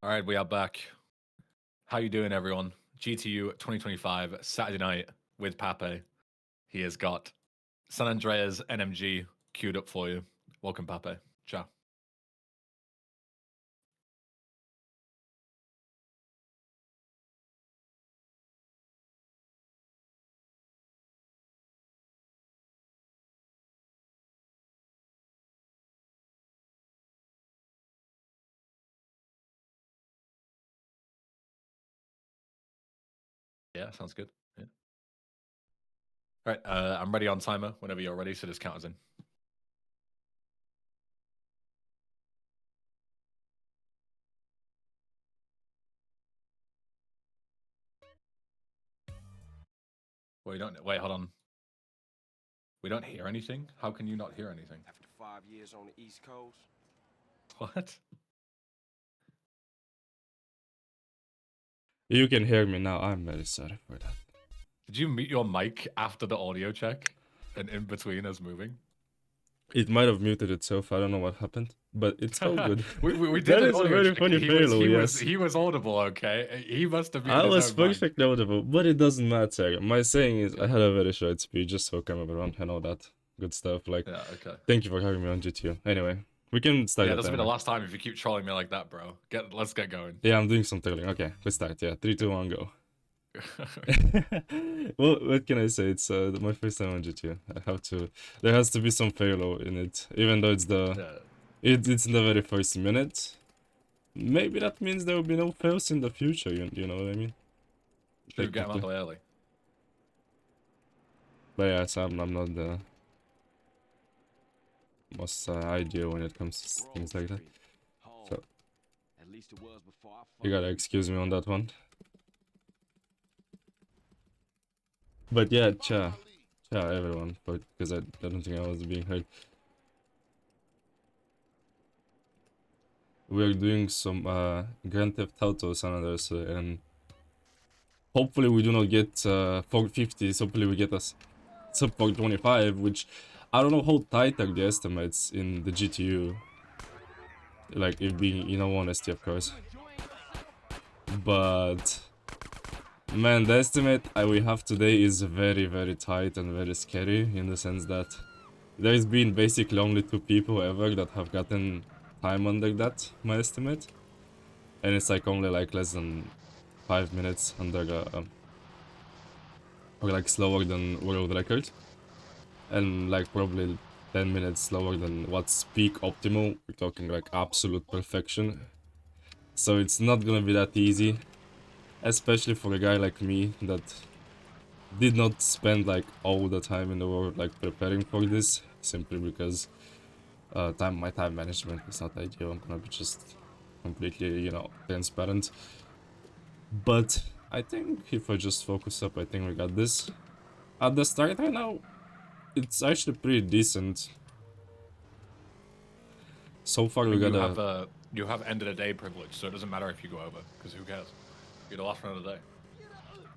All right, we are back. How you doing, everyone? GTU 2025 Saturday night with Pape. He has got San Andreas NMG queued up for you. Welcome, Pape. Ciao. Yeah, sounds good. Yeah. All right, I'm ready on timer whenever you're ready, so just count us in. Wait, hold on. We don't hear anything? How can you not hear anything? After 5 years on the East Coast. What? You can hear me now. I'm very sorry for that. Did you mute your mic after the audio check and in between us moving? It might have muted itself. I don't know what happened, but it's all good. we did That an is a audio very check. funny fail, yes. He was audible, okay? He must have muted I his was own mic. perfectly audible, but it doesn't matter. My saying is I had a very short speech, just so come everyone and all that good stuff. Like, Yeah, okay. Thank you for having me on GTU. Anyway, we can start. Yeah, this will be the last time if you keep trolling me like that, bro. Let's get going. Yeah, I'm doing some trolling. Okay, let's start. Yeah, 3, 2, 1, go. Well, what can I say? It's my first time on GTU. I have to. There has to be some failure in it, even though it's the. Yeah. It's in the very first minute. Maybe that means there will be no fails in the future. You know what I mean? Should we get him out the way early? But yeah, so I'm not the most ideal when it comes to things like that. So you gotta excuse me on that one. But yeah, cha everyone, because I don't think I was being heard. We're doing some Grand Theft Auto San Andreas, and hopefully we do not get 450s. Hopefully we get a sub 425, which I don't know how tight are the estimates in the GTU. Like, if being in all honesty, of course. But man, the estimate we have today is very, very tight and very scary, in the sense that there's been basically only 2 people ever that have gotten time under that, my estimate. And it's like only like less than 5 minutes under or like slower than world record. And like probably 10 minutes slower than what's peak optimal. We're talking like absolute perfection. So it's not gonna be that easy, especially for a guy like me that did not spend like all the time in the world like preparing for this, simply because my time management is not ideal. I'm gonna be just completely, you know, transparent. But I think if I just focus up, I think we got this. At the start right now, it's actually pretty decent. So far we got you have end of the day privilege, so it doesn't matter if you go over, because who cares? You're the last one of the day.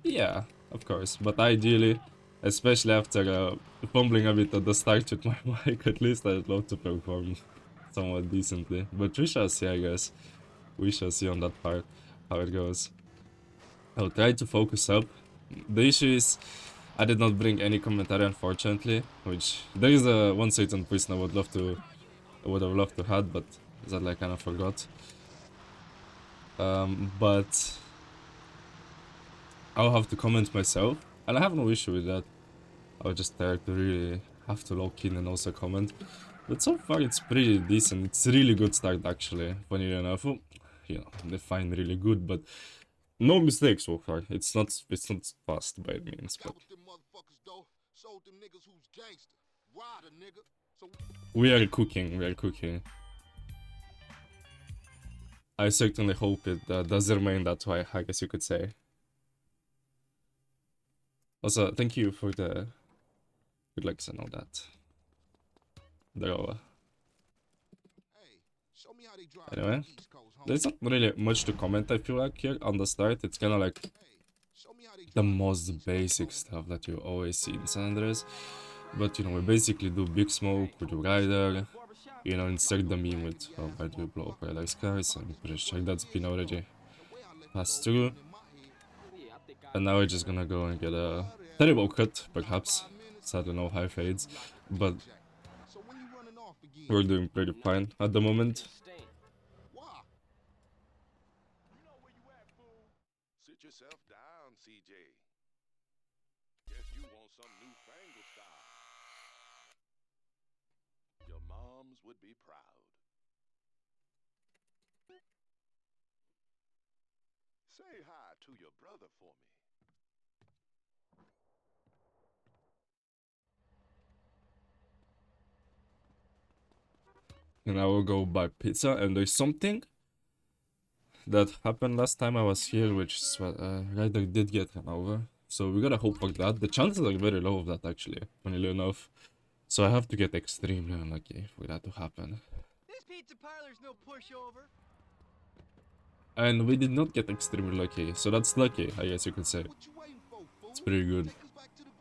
Yeah, of course, but ideally, especially after fumbling a bit at the start with my mic, at least I'd love to perform somewhat decently. But we shall see, I guess. We shall see on that part how it goes. I'll try to focus up. The issue is I did not bring any commentary, unfortunately, which there is one certain person I would have loved to have, but that I kind of forgot. But I'll have to comment myself, and I have no issue with that. I'll just try to really have to lock in and also comment. But so far it's pretty decent. It's a really good start, actually, funny enough. Well, you know, define really good, but no mistakes so far. It's not fast by any means, but we are cooking. I certainly hope it does remain that way, I guess you could say. Also, thank you for the good likes and all that. Anyway, there's not really much to comment, I feel like, here on the start. It's kind of like the most basic stuff that you always see in San Andreas. But, you know, we basically do Big Smoke, we do Rider, you know, insert the meme with, oh, why do you blow up paradise cars? I'm pretty sure that's been already passed through. And now we're just gonna go and get a terrible cut, perhaps. Sadly, no high fades, but we're doing pretty fine at the moment. Sit yourself down, CJ. Guess you want some newfangled style. Your moms would be proud. Say hi to your brother for me. And I will go buy pizza, and there's something that happened last time I was here, which is what Ryder did get run over. So we gotta hope for that. The chances are very low of that, actually, funnily enough. So I have to get extremely unlucky for that to happen. This pizza parlor's no pushover. And we did not get extremely lucky, so that's lucky, I guess you could say. It's pretty good.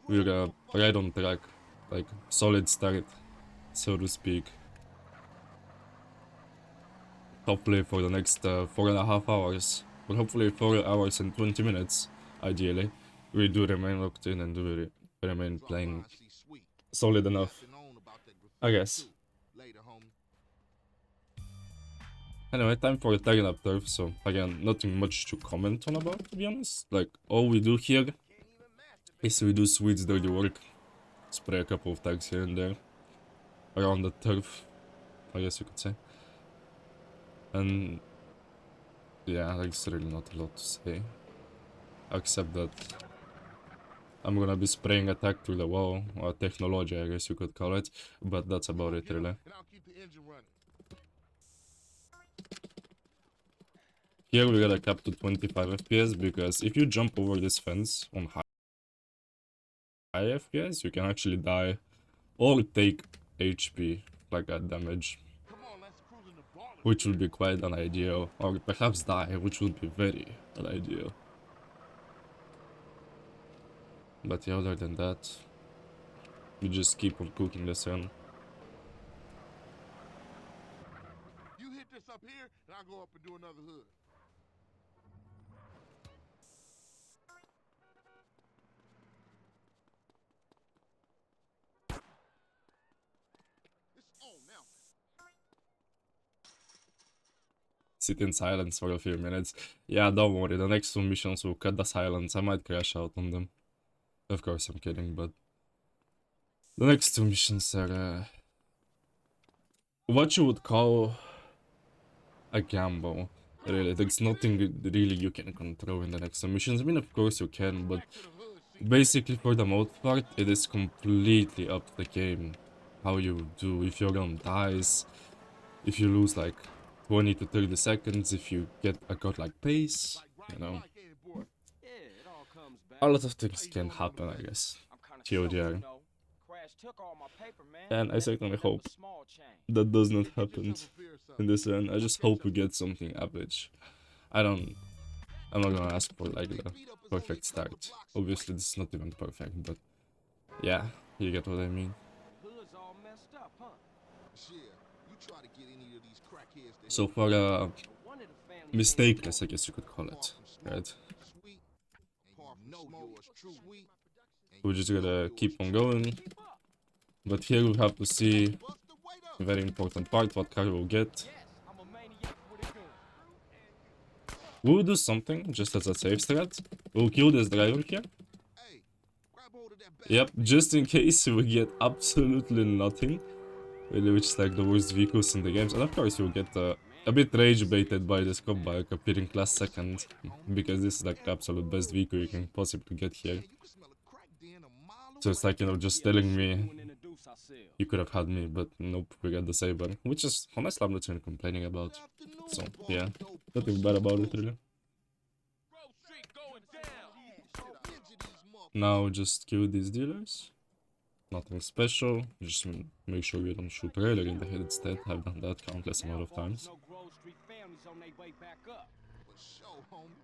We're right on track, like solid start, so to speak. Hopefully for the next 4.5 hours, but hopefully 4 hours and 20 minutes, ideally, we do remain locked in and do remain playing solid enough, I guess. Anyway, time for a tagging up turf, so again, nothing much to comment on about, to be honest. Like, all we do here is we do Swede's dirty work, spray a couple of tags here and there, around the turf, I guess you could say. And yeah, there's really not a lot to say, except that I'm gonna be spraying a tag through the wall, or technology, I guess you could call it, but that's about it, really. Here we gotta cap to 25 FPS, because if you jump over this fence on high FPS, you can actually die, or take HP, like that damage, which would be quite unideal, or perhaps die, which would be very unideal. But yeah, other than that, you just keep on cooking the sun. You hit this up here, and I'll go up and do another hood. It's on now. Sit in silence for a few minutes. Yeah, don't worry, the next two missions will cut the silence. I might crash out on them. Of course, I'm kidding, but the next two missions are what you would call a gamble. Really, there's nothing really you can control in the next two missions. I mean, of course you can, but basically for the most part, it is completely up to the game how you do. If your gun dies, if you lose like 20 to 30 seconds, if you get a godlike pace, you know. A lot of things can happen, I guess. TLDR. And I certainly hope that does not happen in this end. I just hope we get something average. I'm not gonna ask for like the perfect start. Obviously this is not even perfect, but yeah, you get what I mean. So far, mistakeless, I guess you could call it, right? We're just gonna keep on going. But here we have to see a very important part, what car we'll get. We'll do something, just as a safe strat. We'll kill this driver here. Yep, just in case we get absolutely nothing. Really, which is like the worst vehicles in the games. And of course you'll get a bit rage baited by this cop bike appearing last second. Because this is like the absolute best vehicle you can possibly get here. So it's like, you know, just telling me you could have had me, but nope, we got the saber. Which is, honestly, I'm not even complaining about. So, yeah, nothing bad about it, really. Now just kill these dealers. Nothing special, just make sure you don't shoot Railer in the head instead. I've done that countless amount of times.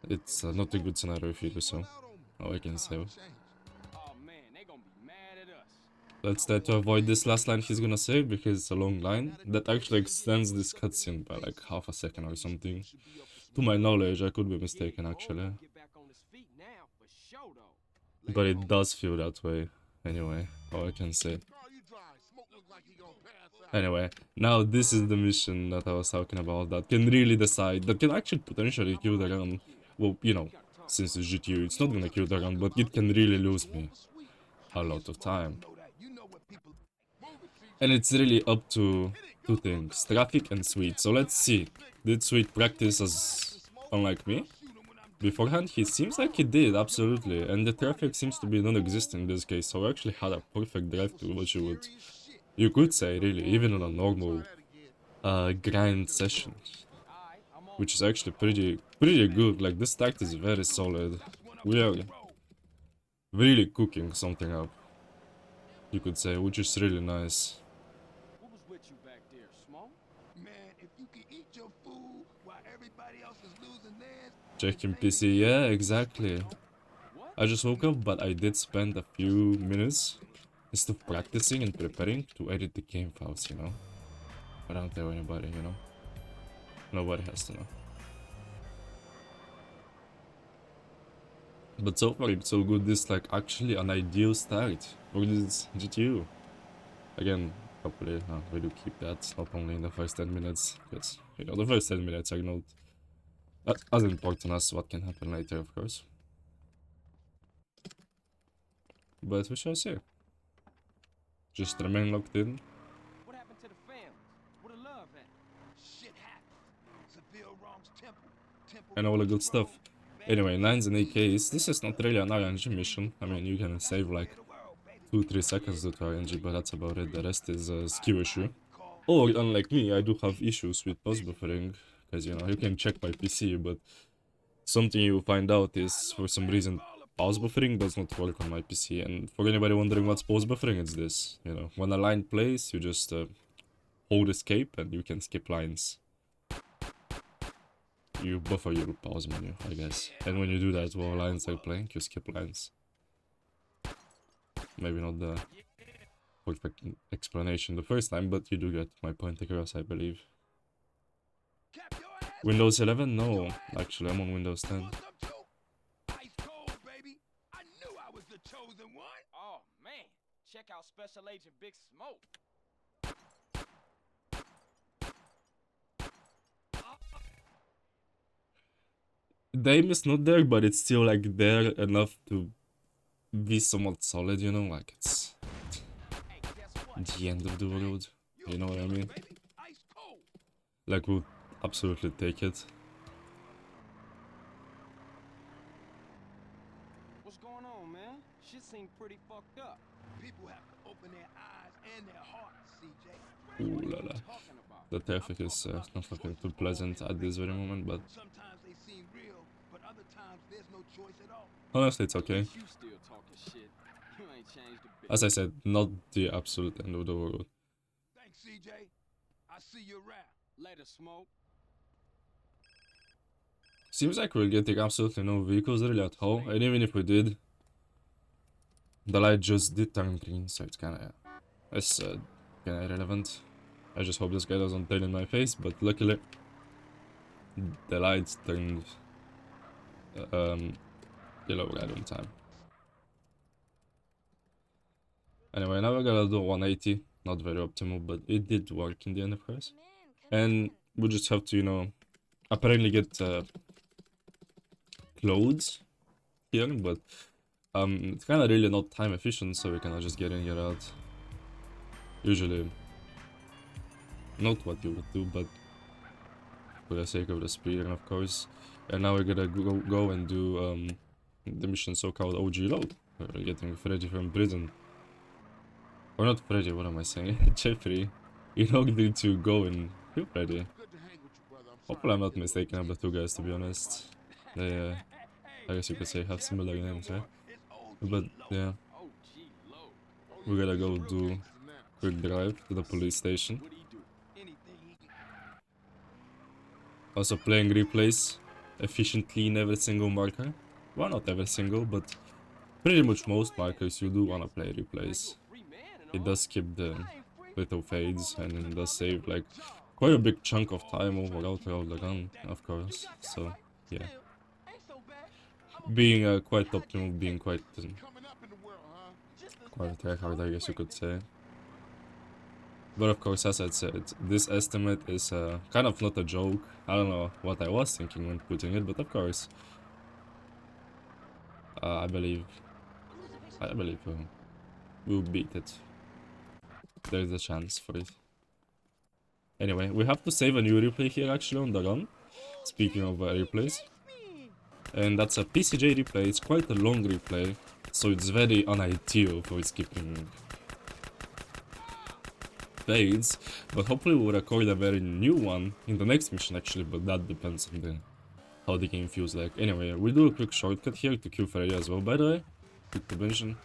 It's not a good scenario if you do so. All I can say. Oh man, they gonna be mad at us. Let's try to avoid this last line he's gonna say because it's a long line that actually extends this cutscene by like half a second or something. To my knowledge, I could be mistaken actually. But it does feel that way. Anyway, all I can say. Anyway, now this is the mission that I was talking about that can really decide, that can actually potentially kill the run. Well, you know, since it's GTU, it's not gonna kill the run, but it can really lose me a lot of time. And it's really up to two things, traffic and Sweet. So let's see, did Sweet practice as unlike me? Beforehand, he seems like he did, absolutely, and the traffic seems to be non-existent in this case, so I actually had a perfect drive to what you could say, really, even on a normal grind session, which is actually pretty good. Like, this stack is very solid. We are really cooking something up, you could say, which is really nice. What was with you back there, Smoke? Man, if you can eat your food while everybody else is losing theirs. Checking PC, yeah, exactly. I just woke up, but I did spend a few minutes instead of practicing and preparing to edit the game files, you know? I don't tell anybody, you know? Nobody has to know. But so far it's so good, this is like actually an ideal start for this GTU. Again, hopefully we do keep that, not only in the first 10 minutes, because, you know, the first 10 minutes are not as important as what can happen later, of course. But we shall see. Just remain locked in. What happened to the family? Where the love at? Shit happens. Seville wrongs temple. And all the good stuff. Anyway, 9s and AKs, this is not really an RNG mission. I mean, you can save like 2-3 seconds to RNG, but that's about it. The rest is a skill issue. Or, unlike me, I do have issues with pause buffering, because, you know, you can check my PC, but something you find out is, for some reason, pause buffering does not work on my PC. And for anybody wondering what's pause buffering, it's this. You know, when a line plays, you just hold escape and you can skip lines. You buffer your pause menu, I guess. And when you do that while lines are playing, you skip lines. Maybe not the perfect explanation the first time, but you do get my point across, I believe. Windows 11? No, actually, I'm on Windows 10. Ice cold, baby. I knew I was the chosen one. Oh, man. Check out Special Agent Big Smoke. The aim is not there, but it's still like there enough to be somewhat solid, you know, like it's Hey, guess what? the end of the world, you know what I mean? Ice cold. Like, we'll absolutely take it. What's going on, man? Shit seemed pretty fucked up. People have to open their eyes and their hearts, CJ. Ooh la la. Talking about. The traffic is not looking too pleasant at this very moment, but Sometimes they seem real, but other times there's no choice at all. honestly it's okay. You still talking shit. You ain't changed a bit. As I said, not the absolute end of the world. Thanks, CJ. I see you around. Later, Smoke. Seems like we're getting absolutely no vehicles really at all, and even if we did, the light just did turn green, so it's kinda irrelevant. I just hope this guy doesn't turn in my face, but luckily the lights turned yellow right on time. Anyway, now we gotta do 180, not very optimal, but it did work in the end, of course. And we just have to, you know, apparently get clothes here, but it's kind of really not time efficient, so we cannot just get in, get out. Usually not what you would do, but for the sake of the speed, and of course. And now we're gonna go and do the mission so-called OG load. We're getting Freddy from prison. Or not Freddy, what am I saying? Jeffrey, in order to go and kill Freddy. Hopefully I'm not mistaken of the two guys, to be honest. They, I guess you could say, have similar names, right? But yeah, we gotta go do quick drive to the police station. Also playing replays efficiently in every single marker. Well, not every single, but pretty much most markers you do wanna play replays. it does skip the little fades, and it does save like quite a big chunk of time overall throughout the run, of course. So yeah, being quite optimal, being quite Coming up in the world, huh? quite a tryhard, I guess you could say. But of course, as I said, this estimate is kind of not a joke. I don't know what I was thinking when putting it, but of course, I believe we'll beat it. There's a chance for it. Anyway, we have to save a new replay here actually on the run. Speaking of replays. And that's a PCJ replay. It's quite a long replay, so it's very unideal for skipping fades. But hopefully we'll record a very new one in the next mission actually, but that depends on how the game feels like. Anyway, we do a quick shortcut here to kill Ferreira as well, by the way. Quick to mention.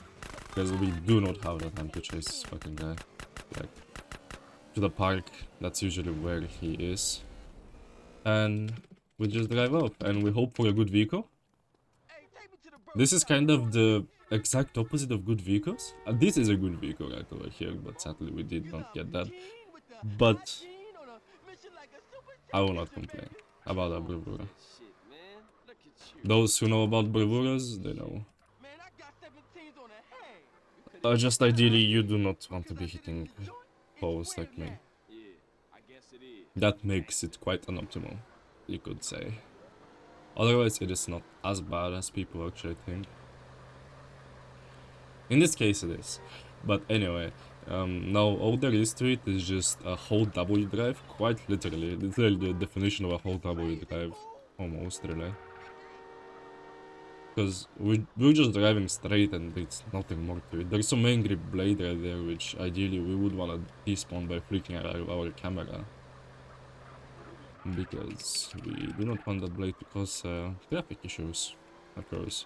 Because we do not have the time to chase this fucking guy. Like, to the park, that's usually where he is. And we just drive up and we hope for a good vehicle. This is kind of the exact opposite of good vehicles. This is a good vehicle right over here, but sadly we did not get that. But I will not complain about a bravura. Those who know about bravuras, they know. Just ideally, you do not want to be hitting holes like me. That makes it quite unoptimal, you could say. Otherwise, it is not as bad as people actually think. In this case, it is. But anyway, now all there is to it is just a hold W drive, quite literally. Literally the definition of a hold W drive, almost, really. Because we're just driving straight and there's nothing more to it. There's some angry blade right there, which ideally we would want to despawn by flicking at our camera. Because we do not want that blade to cause traffic issues, of course.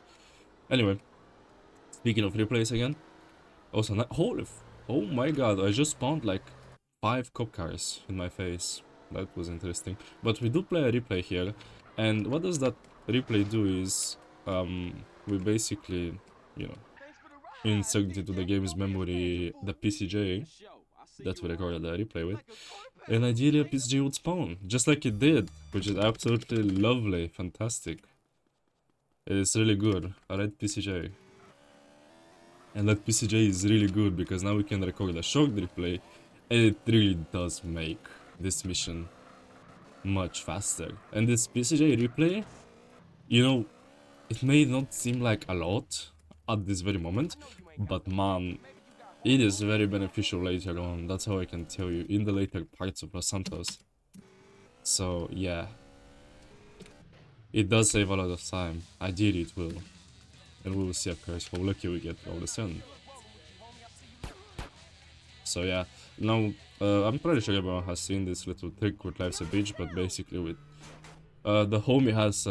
Anyway, speaking of replays again. Also, oh my god, I just spawned like 5 cop cars in my face. That was interesting. But we do play a replay here. And what does that replay do is... we basically, you know, insert into the game's memory the PCJ that we recorded the replay with, and ideally a PCJ would spawn, just like it did, which is absolutely lovely, fantastic. It is really good, I like PCJ. And that PCJ is really good because now we can record a short replay, and it really does make this mission much faster. And this PCJ replay, you know, it may not seem like a lot at this very moment, but man, it is very beneficial later on. That's how I can tell you, in the later parts of Los Santos. So yeah, it does save a lot of time. Ideally it will. And we will see, of course, how lucky we get all the sun. So yeah, now I'm pretty sure everyone has seen this little trick with Life's a Beach, but basically with the homie has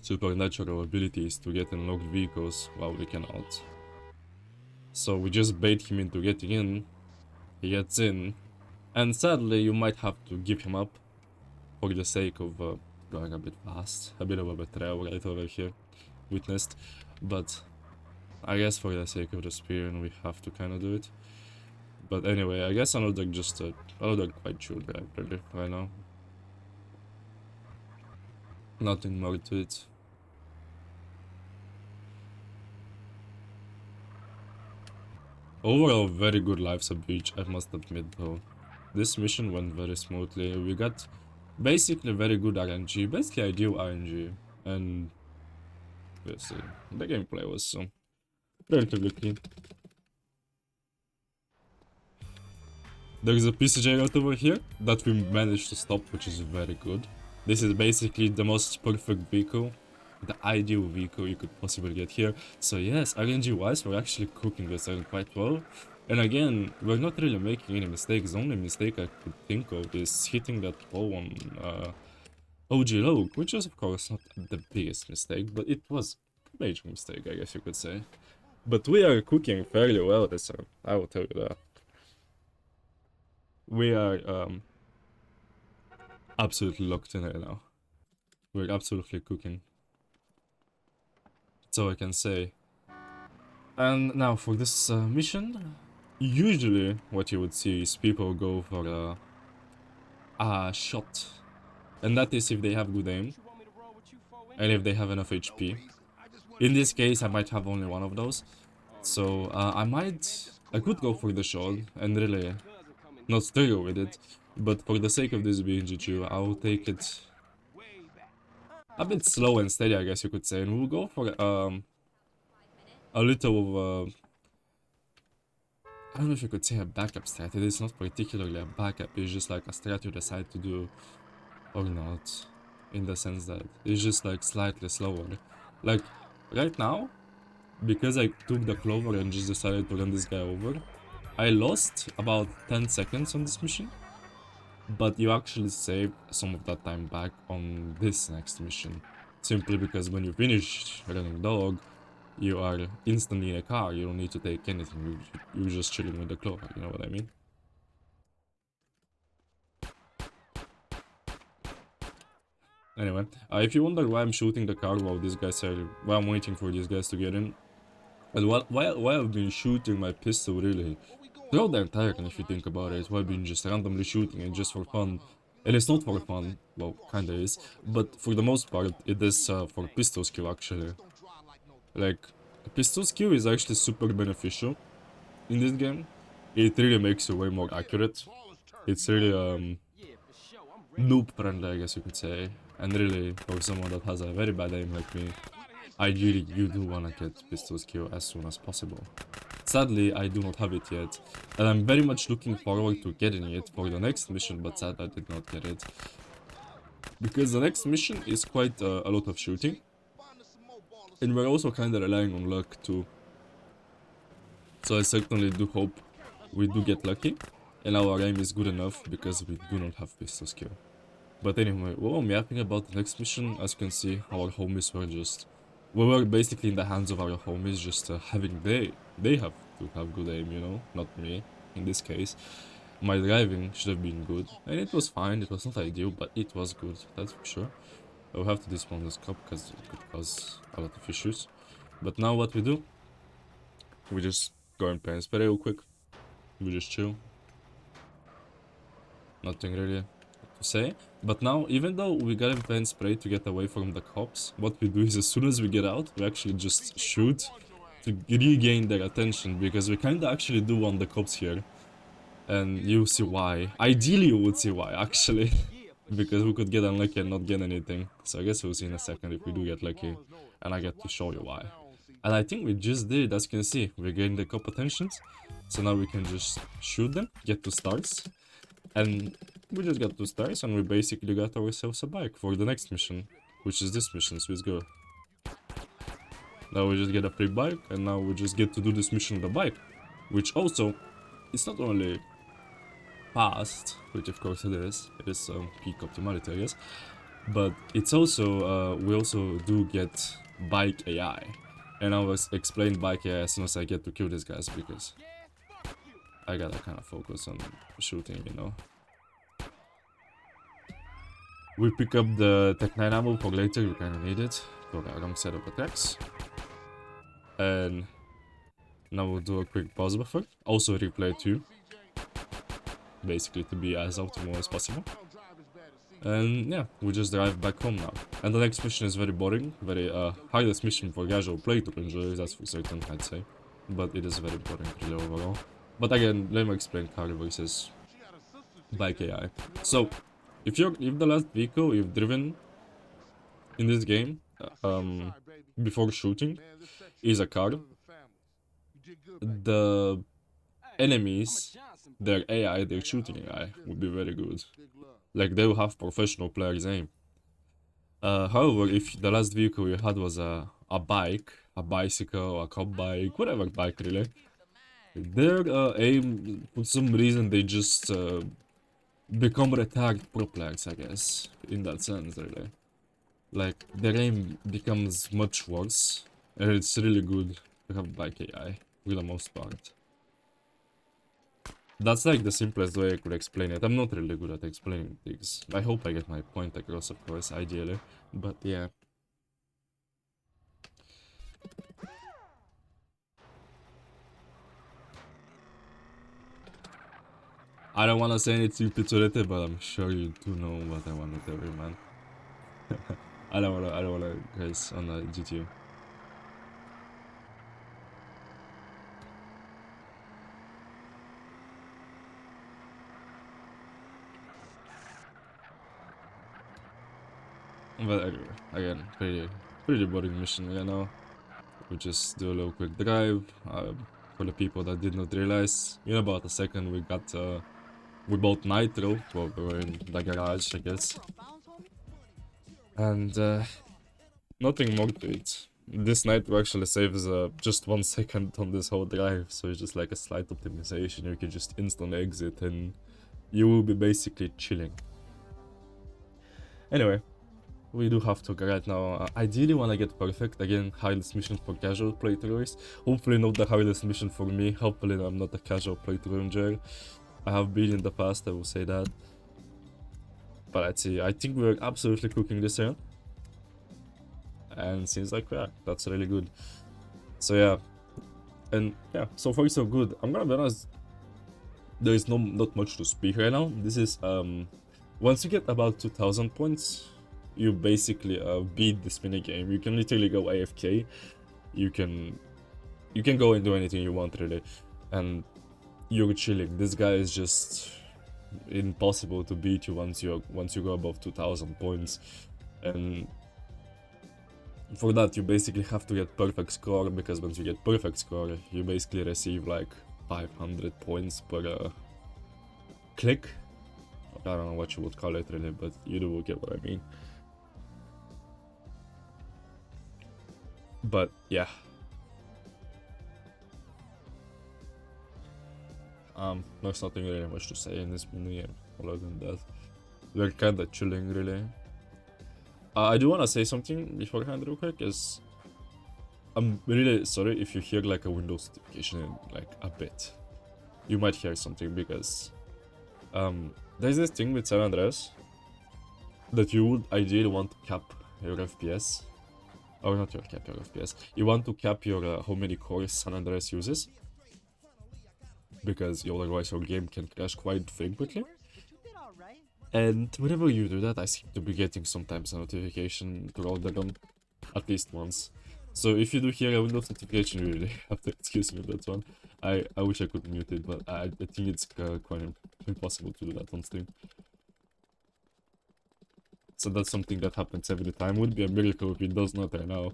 supernatural abilities to get unlocked vehicles while we cannot. So we just bait him into getting in, he gets in, and sadly you might have to give him up for the sake of going a bit fast. A bit of a betrayal right over here, witnessed, but I guess for the sake of the spear we have to kind of do it. But anyway, I guess another quite chill drive really right now. Nothing more to it. Overall, very good Life's a Beach, I must admit though. This mission went very smoothly. We got basically very good RNG, basically ideal RNG, and obviously the gameplay was relatively clean. There is a PCJ right over here that we managed to stop, which is very good. This is basically the most perfect vehicle, the ideal vehicle you could possibly get here. So yes, RNG wise, we're actually cooking this iron quite well. And again, we're not really making any mistakes. The only mistake I could think of is hitting that hole on OG Rogue, which is of course not the biggest mistake, but it was a major mistake, I guess you could say. But we are cooking fairly well this time, I will tell you that. We are absolutely locked in right now. We're absolutely cooking. So I can say. And now for this mission, usually what you would see is people go for a shot, and that is if they have good aim You want me to roll with you for and if they have enough No, HP. Reese. I just want to In this take you case, I out. might have only one of those, Oh, so I could go for the shot and my really cousin coming not here. struggle with it, but for the sake of this being GTU, I'll take it Way back. a bit slow and steady, I guess you could say, and we'll go for a little of I don't know if you could say a backup strat. It is not particularly a backup, it's just like a strat you decide to do or not, in the sense that it's just like slightly slower. Like right now, because I took the clover and just decided to run this guy over, I lost about 10 seconds on this mission, but you actually save some of that time back on this next mission, simply because when you finish running dog, you are instantly in a car, you don't need to take anything, you're just chilling with the clover, you know what I mean? Anyway, if you wonder why I'm shooting the car while these guys are, while I'm waiting for these guys to get in, and why I've been shooting my pistol really throughout the entire game, if you think about it, why I've been just randomly shooting it just for fun, and it's not for fun, well, kinda is, but for the most part, it is for pistol skill actually. Like, pistol skill is actually super beneficial in this game. It really makes you way more accurate. It's really Yeah, for sure. I'm ready. noob friendly, I guess you could say. And really, for someone that has a very bad aim like me, ideally you do wanna get pistol skill as soon as possible. Sadly, I do not have it yet, and I'm very much looking forward to getting it for the next mission, but sadly I did not get it. Because the next mission is quite a lot of shooting, and we're also kinda relying on luck too. So I certainly do hope we do get lucky, and our aim is good enough because we do not have pistol skill. But anyway, we were yapping about the next mission. As you can see, our homies were just... We were basically in the hands of our homies, just having... They have to have good aim, you know? Not me, in this case. My driving should have been good, and it was fine. It was not ideal, but it was good, that's for sure. I'll have to dismount this cop because it could cause a lot of issues. But now what we do, we just go and play spray real quick. We just chill. Nothing really to say. But now, even though we got a pen spray to get away from the cops, what we do is as soon as we get out, we actually just shoot to regain their attention, because we kinda actually do want the cops here. And you'll see why. Ideally you would see why, actually. Because we could get unlucky and not get anything. So I guess we'll see in a second if we do get lucky. And I get to show you why. And I think we just did, as you can see. We're getting the cop attentions. So now we can just shoot them, get 2 stars. And we just got 2 stars and we basically got ourselves a bike for the next mission. Which is this mission, so let's go. Now we just get a free bike and now we just get to do this mission on the bike. Which also, it's not only fast, which of course it is peak optimality, I guess, but it's also, we also do get bike AI, and I will explain bike AI as soon as I get to kill these guys, because I gotta kind of focus on shooting, you know. We pick up the Tech 9 ammo for later, we kinda need it for the wrong set of attacks, and now we'll do a quick pause buffer, also replay 2. Basically to be as optimal as possible. And yeah, we just drive back home now. And the next mission is very boring, very hardest mission for casual play to enjoy, that's for certain, I'd say. But it is very boring really overall. But again, let me explain car versus bike AI. So, if the last vehicle you've driven in this game, before shooting, is a car, the enemies, their AI, their shooting AI, would be very good. Like, they will have professional players' aim. However, if the last vehicle you had was a bike, a bicycle, a cop bike, whatever bike really, their aim, for some reason, they just become retarded pro players, I guess, in that sense, really. Like, their aim becomes much worse, and it's really good to have bike AI, for the most part. That's like the simplest way I could explain it. I'm not really good at explaining things. I hope I get my point across, of course, ideally. But yeah. I don't want to say anything pejorative, but I'm sure you do know what I want to tell you, man. I don't wanna guys on the GTU. But anyway, again, pretty boring mission right now. We just do a little quick drive. For the people that did not realize, in about a second we bought nitro. Well, we were in the garage, I guess, and nothing more to it. This nitro actually saves just 1 second on this whole drive, so it's just like a slight optimization. You can just instant exit and you will be basically chilling. Anyway, we do have to go right now. Ideally want to get perfect. Again, hardest mission for casual playthroughers. Hopefully not the hardest mission for me. Hopefully I'm not a casual playthrough enjoyer. I have been in the past, I will say that. But let's see. I think we're absolutely cooking this round. And seems like we are. That's really good. So yeah. And yeah, so far so good. I'm gonna be honest, there is not much to speak right now. This is once you get about 2000 points, you basically beat this minigame. You can literally go AFK. You can go and do anything you want really, and you're chilling. This guy is just impossible to beat you once you go above 2000 points, and for that you basically have to get perfect score, because once you get perfect score you basically receive like 500 points per click. I don't know what you would call it really, but you do get what I mean. But yeah, there's nothing really much to say in this minigame other than that. We're kinda chilling really. I do wanna say something beforehand real quick, is I'm really sorry if you hear like a Windows notification in like a bit. You might hear something because there's this thing with San Andreas that you would ideally want to cap your FPS. Or not your FPS. You want to cap your how many cores San Andreas uses, because otherwise your game can crash quite frequently. And whenever you do that, I seem to be getting sometimes a notification throughout the run, at least once. So if you do hear a Windows notification, you really have to excuse me that one. I wish I could mute it, but I think it's quite impossible to do that on stream. So that's something that happens every time. Would be a miracle if it does not right now.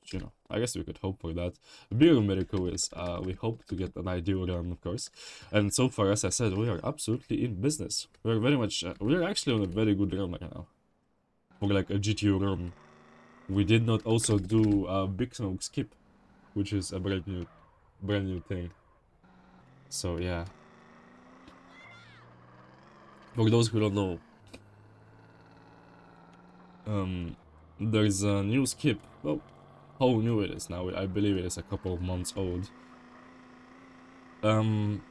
Which, you know, I guess we could hope for that. The bigger miracle is we hope to get an ideal run, of course. And so far, as I said, we are absolutely in business. We're very much, we're actually on a very good run right now. For like a GTU run. We did not also do a big smoke skip, which is a brand new thing. So yeah. For those who don't know, there's a new skip. Well, how new it is now, I believe it is a couple of months old. But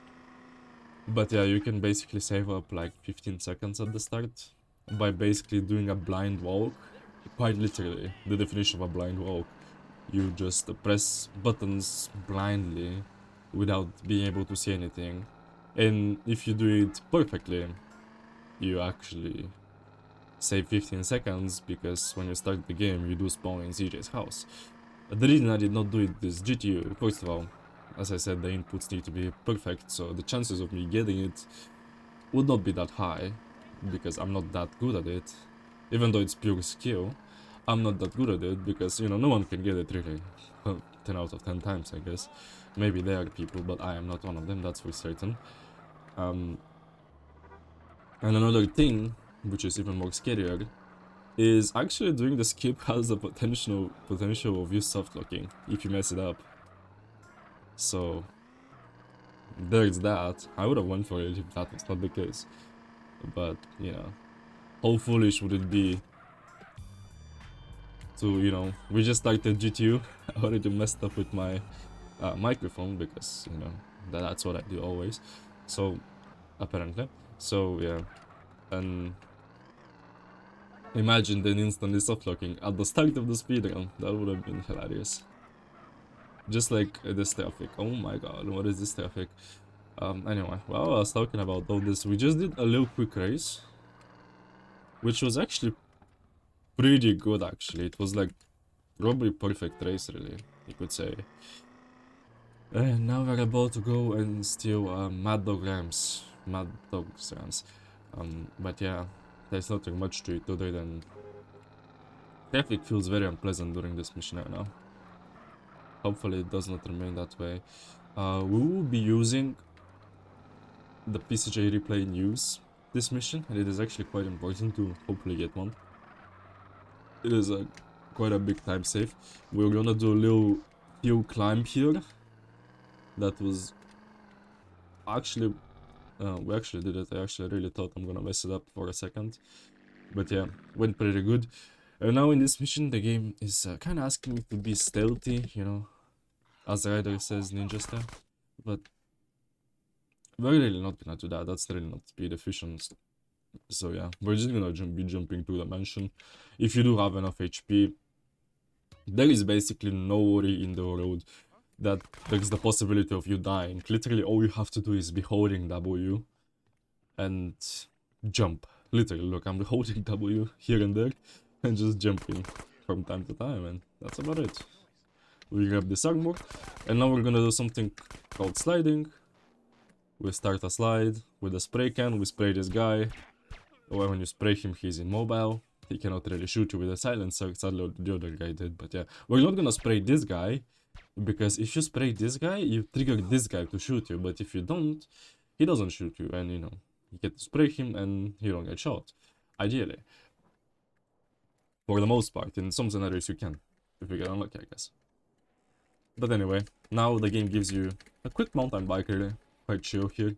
yeah, you can basically save up like 15 seconds at the start by basically doing a blind walk. Quite literally, the definition of a blind walk. You just press buttons blindly without being able to see anything. And if you do it perfectly, you actually save 15 seconds, because when you start the game, you do spawn in CJ's house. The reason I did not do it this GTU, first of all, as I said, the inputs need to be perfect, so the chances of me getting it would not be that high, because I'm not that good at it. Even though it's pure skill, I'm not that good at it, because, you know, no one can get it really 10 out of 10 times, I guess. Maybe there are people, but I am not one of them, that's for certain. And another thing, which is even more scarier, is actually doing the skip has the potential of you soft locking if you mess it up. So there's that. I would have went for it if that was not the case. But, you know, how foolish would it be to, you know, we just started GTU, I already messed up with my microphone, because, you know, that's what I do always. So, apparently. So, yeah. And imagine then instantly soft locking at the start of the speedrun. That would have been hilarious. Just like this traffic. Oh my god, what is this traffic? Anyway, while I was talking about all this, we just did a little quick race, which was actually pretty good, actually. It was like probably perfect race, really, you could say. And now we're about to go and steal Mad Dog Rams. Mad Dog's Rams. But yeah, there's nothing much to it other than traffic feels very unpleasant during this mission right now. Hopefully it does not remain that way. We will be using the PCJ replay news this mission, and it is actually quite important to hopefully get one. It is quite a big time save. We're gonna do a little hill climb here. That was actually, we actually did it. I actually really thought I'm gonna mess it up for a second, but yeah, went pretty good. And now in this mission, the game is kind of asking me to be stealthy, you know, as the rider says, ninja style. But we're really not gonna do that. That's really not speed efficient. So yeah, we're just gonna be jumping to the mansion. If you do have enough HP, there is basically no worry in the road that there's the possibility of you dying. Literally, all you have to do is be holding W and jump. Literally, look, I'm holding W here and there and just jumping from time to time, and that's about it. We grab this armor, and now we're gonna do something called sliding. We start a slide with a spray can, we spray this guy. Or when you spray him, he's immobile. He cannot really shoot you with a silencer, sadly the other guy did, but yeah. We're not gonna spray this guy, because if you spray this guy, you trigger this guy to shoot you, but if you don't, he doesn't shoot you, and you know, you get to spray him and you don't get shot, ideally. For the most part, in some scenarios you can, if you get unlucky, I guess. But anyway, now the game gives you a quick mountain bike, really, quite chill here.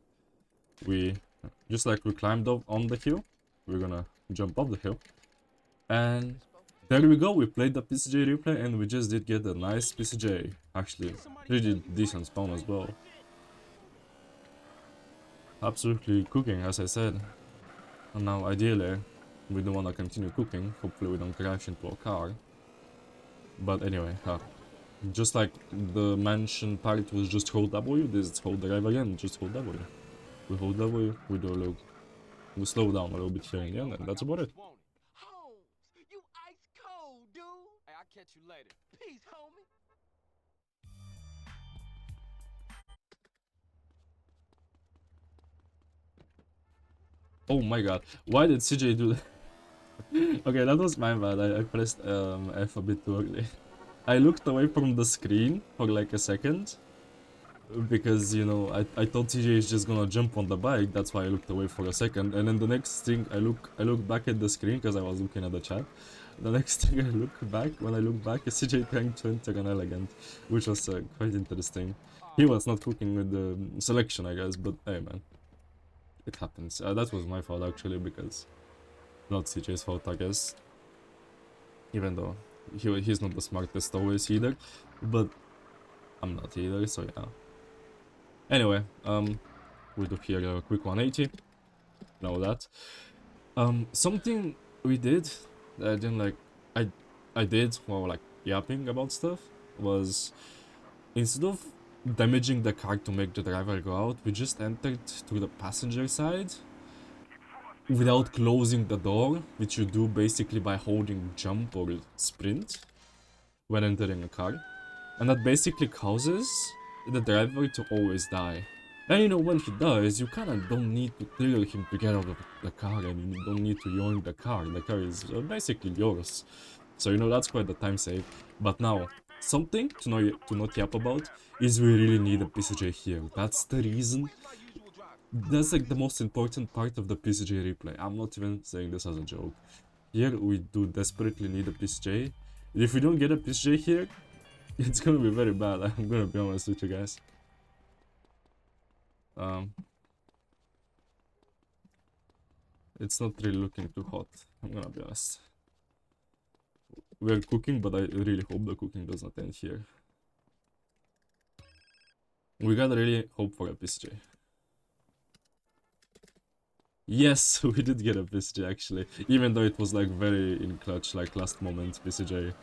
Just like we climbed up on the hill, we're gonna jump up the hill. And there we go, we played the PCJ replay and we just did get a nice PCJ. Actually, pretty decent spawn as well. Absolutely cooking, as I said. And now ideally, we don't want to continue cooking. Hopefully we don't crash into a car. But anyway, just like the mansion part was just hold W, this is hold drive again, just hold W. We hold W, we do a little, we slow down a little bit here and again, and that's about it. Holmes, you ice cold, dude. Hey, I'll catch you later. Peace, homie. Oh my god, why did CJ do that? Okay, that was my bad, I pressed F a bit too early. I looked away from the screen for like a second, because, you know, I thought CJ is just gonna jump on the bike, that's why I looked away for a second, and then the next thing, I look back at the screen, because I was looking at the chat. The next thing when I look back, is CJ trying to enter an elegant, which was quite interesting. He was not cooking with the selection, I guess, but hey man, it happens. That was my fault actually, because not CJ's fault, I guess. Even though he's not the smartest always either, but I'm not either, so yeah. Anyway, we do here a quick 180. Know that. Something we did that I didn't like, I did while like yapping about stuff was, instead of damaging the car to make the driver go out, we just entered to the passenger side without closing the door, which you do basically by holding jump or sprint when entering a car. And that basically causes the driver to always die. And you know, when he dies, you kinda don't need to trigger him to get out of the car, and you don't need to yoink the car is basically yours. So you know, that's quite the time save. But now, something to not yap about is we really need a PCJ here. That's the reason. That's like the most important part of the PCJ replay. I'm not even saying this as a joke. Here we do desperately need a PCJ. If we don't get a PCJ here, it's gonna be very bad, I'm gonna be honest with you guys. It's not really looking too hot, I'm gonna be honest. We're cooking, but I really hope the cooking does not end here. We gotta really hope for a PCJ. Yes, we did get a PCJ actually, even though it was like very in clutch, like last moment PCJ.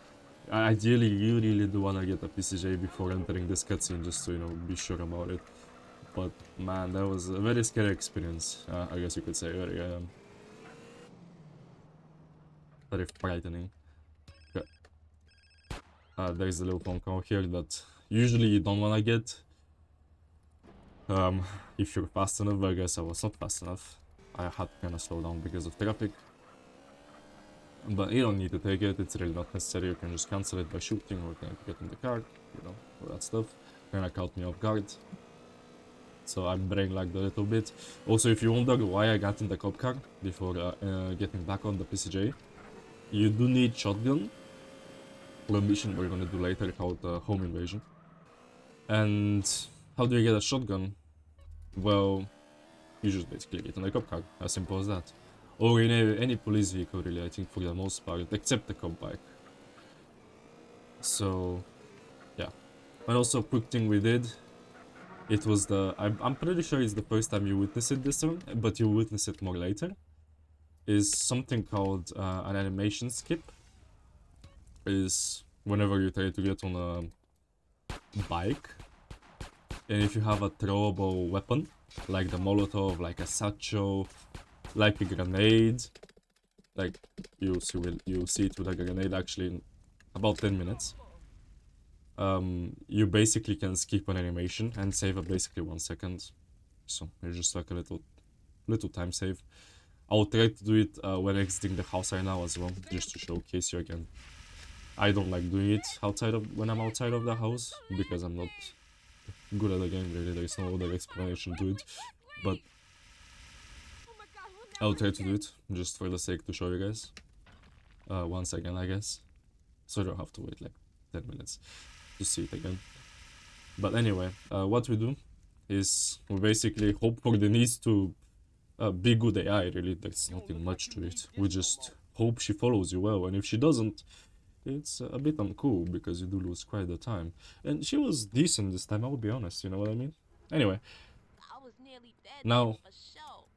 Ideally, you really do wanna get a PCJ before entering this cutscene, just to, you know, be sure about it. But man, that was a very scary experience. I guess you could say very frightening. Okay. There's a little phone call here that usually you don't wanna get. If you're fast enough, but I guess I was not fast enough. I had to kind of slow down because of traffic. But you don't need to take it, it's really not necessary. You can just cancel it by shooting or kind of get in the car, you know, all that stuff. Kinda caught me off guard. So I'm brain lagged a little bit. Also, if you wonder why I got in the cop car before getting back on the PCJ, you do need shotgun for a mission we're gonna do later called Home Invasion. And how do you get a shotgun? Well, you just basically get in a cop car, as simple as that. Or in any police vehicle really, I think, for the most part, except the cop bike. So, yeah. And also, quick thing we did, it was I'm pretty sure it's the first time you witness it this time, but you'll witness it more later, is something called an animation skip. Is whenever you try to get on a bike, and if you have a throwable weapon, like the Molotov, like a satchel, like a grenade, like you'll see it with a grenade actually in about 10 minutes. You basically can skip an animation and save up basically 1 second. So it's just like a little time save. I'll try to do it when exiting the house right now as well, just to showcase you again. I don't like doing it when I'm outside of the house, because I'm not good at the game really, there's no other explanation to it. But I'll try to do it, just for the sake to show you guys. Once again, I guess. So I don't have to wait like 10 minutes to see it again. But anyway, what we do is we basically hope for the niece to be good AI, really. There's nothing much to it. We just hope she follows you well, and if she doesn't, it's a bit uncool, because you do lose quite the time. And she was decent this time, I'll be honest, you know what I mean? Anyway, now,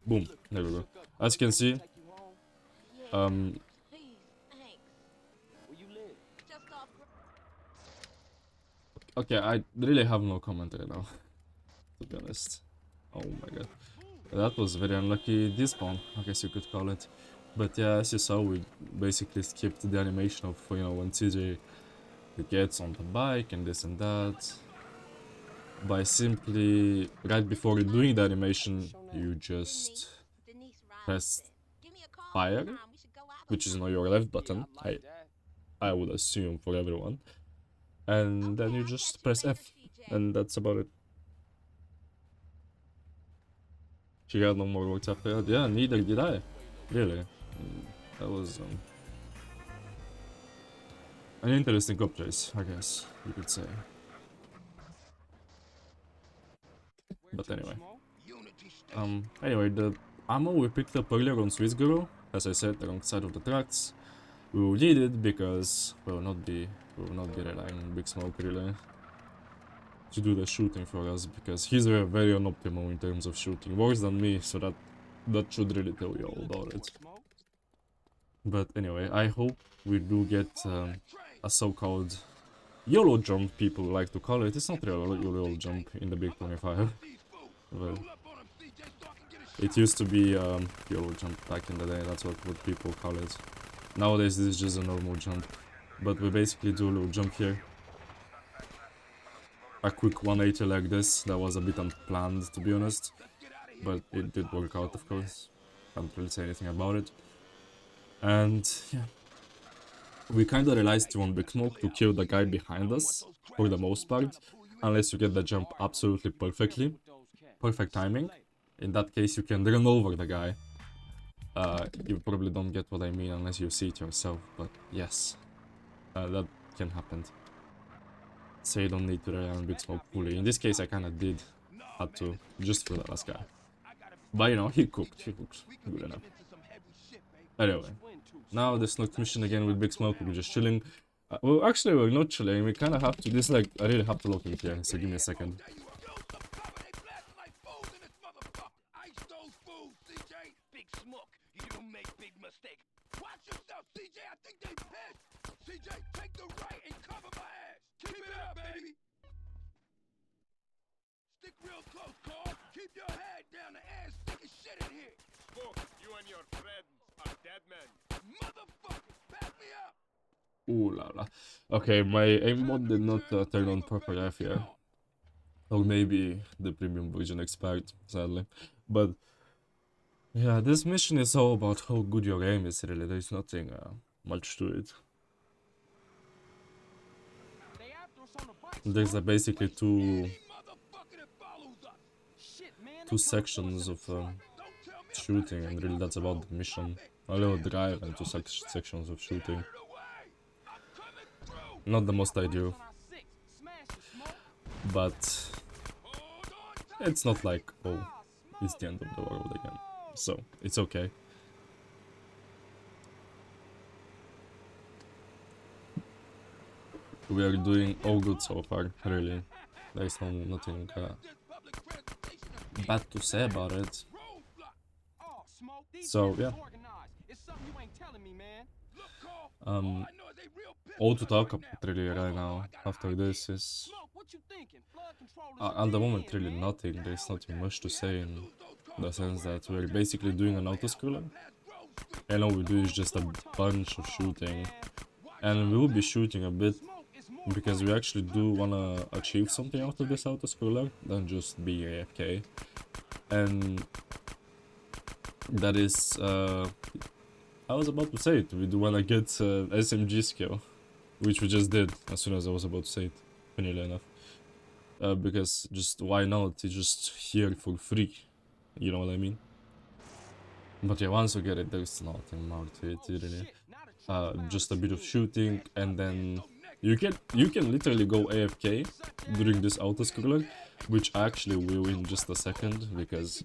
boom, there we go. As you can see, okay, I really have no comment right now, to be honest. Oh my god. That was very unlucky despawn, I guess you could call it. But yeah, as you saw, we basically skipped the animation of, you know, when TJ gets on the bike and this and that. By simply, right before doing the animation, you just press fire, which is not your left button, I would assume for everyone. And then you just press F, and that's about it. She got no more words after that. Yeah, neither did I. Really. That was an interesting cop chase, I guess you could say. But anyway. Anyway, the ammo we picked up earlier on Swissguru, as I said, the wrong side of the tracks. We will need it because we will not be relying on Big Smoke really to do the shooting for us, because he's very unoptimal in terms of shooting, worse than me, so that should really tell you all about it. But anyway, I hope we do get a so-called YOLO jump, people like to call it. It's not really a YOLO jump in the Big 25. But it used to be YOLO jump back in the day, that's what people call it. Nowadays this is just a normal jump. But we basically do a little jump here. A quick 180 like this, that was a bit unplanned to be honest. But it did work out, of course. Can't really say anything about it. And yeah. We kinda realized you want Big Smoke to kill the guy behind us, for the most part. Unless you get the jump absolutely perfectly. Perfect timing. In that case you can run over the guy. You probably don't get what I mean unless you see it yourself, but yes. That can happen. So you don't need to rely on Big Smoke fully. In this case I kinda did. Had to, just for the last guy. But you know, he cooked good enough. Anyway, now the snook mission again with Big Smoke, we're just chilling. Well, actually we're not chilling, we kinda have to, this like, I really have to look in here, so give me a second. CJ, take the right and cover my ass. Keep it up, baby. Stick real close, Carl. keep your head down. The air's thick as shit in here. Spook, you and your friends are dead men. Motherfucker, back me up. Ooh la la. Okay, my aimbot did not turn on proper F here. Or maybe the premium version expired, sadly. But yeah, this mission is all about how good your aim is, really. There's nothing much to it. They after us on the bike, There's Smoke. basically two Any motherfucker that follows us. Shit, man, they two coming for us sections in of the truck. Don't tell me about shooting, it. and Take really off that's the about road. the mission. Pop it. A little Damn, drive look and at two all this crap. sections of Get shooting. out of the way. I'm coming through. Not the most They got ideal, bikes on our six. Smash it, Smoke. but Hold on tight, it's not like, oh, Ah, it's Smoke, the end of the world again. no! So, it's okay. We are doing all good so far, really. There's nothing this public transportation of bad to say about it. roadblock. Oh, Smoke, these So, guys yeah. is organized. It's something you ain't telling me, man. Look, Carl, all I know is they real pissed All to us talk right about now. really Hold right on, now I got an after idea. this is Smoke, what you thinking? Flood control is at the a moment dead really end, man. nothing. There's Hell with nothing that. much to We say have to in lose those cars the sense somewhere. that we're basically doing an auto scroller, Past Grove Street. and all we do is just a bunch of shooting, and we will be shooting a bit Smoke is more because we actually do wanna achieve something out of this auto scroller than just be AFK, and that is I was about to say it. We do wanna get SMG skill, which we just did as soon as I was about to say it, funnily enough. Because just why not? It's just here for free, you know what I mean? But yeah, once you get it, there's nothing more to it, really. Just a bit of shooting, and then you can literally go AFK during this auto scroller, which actually will in just a second, because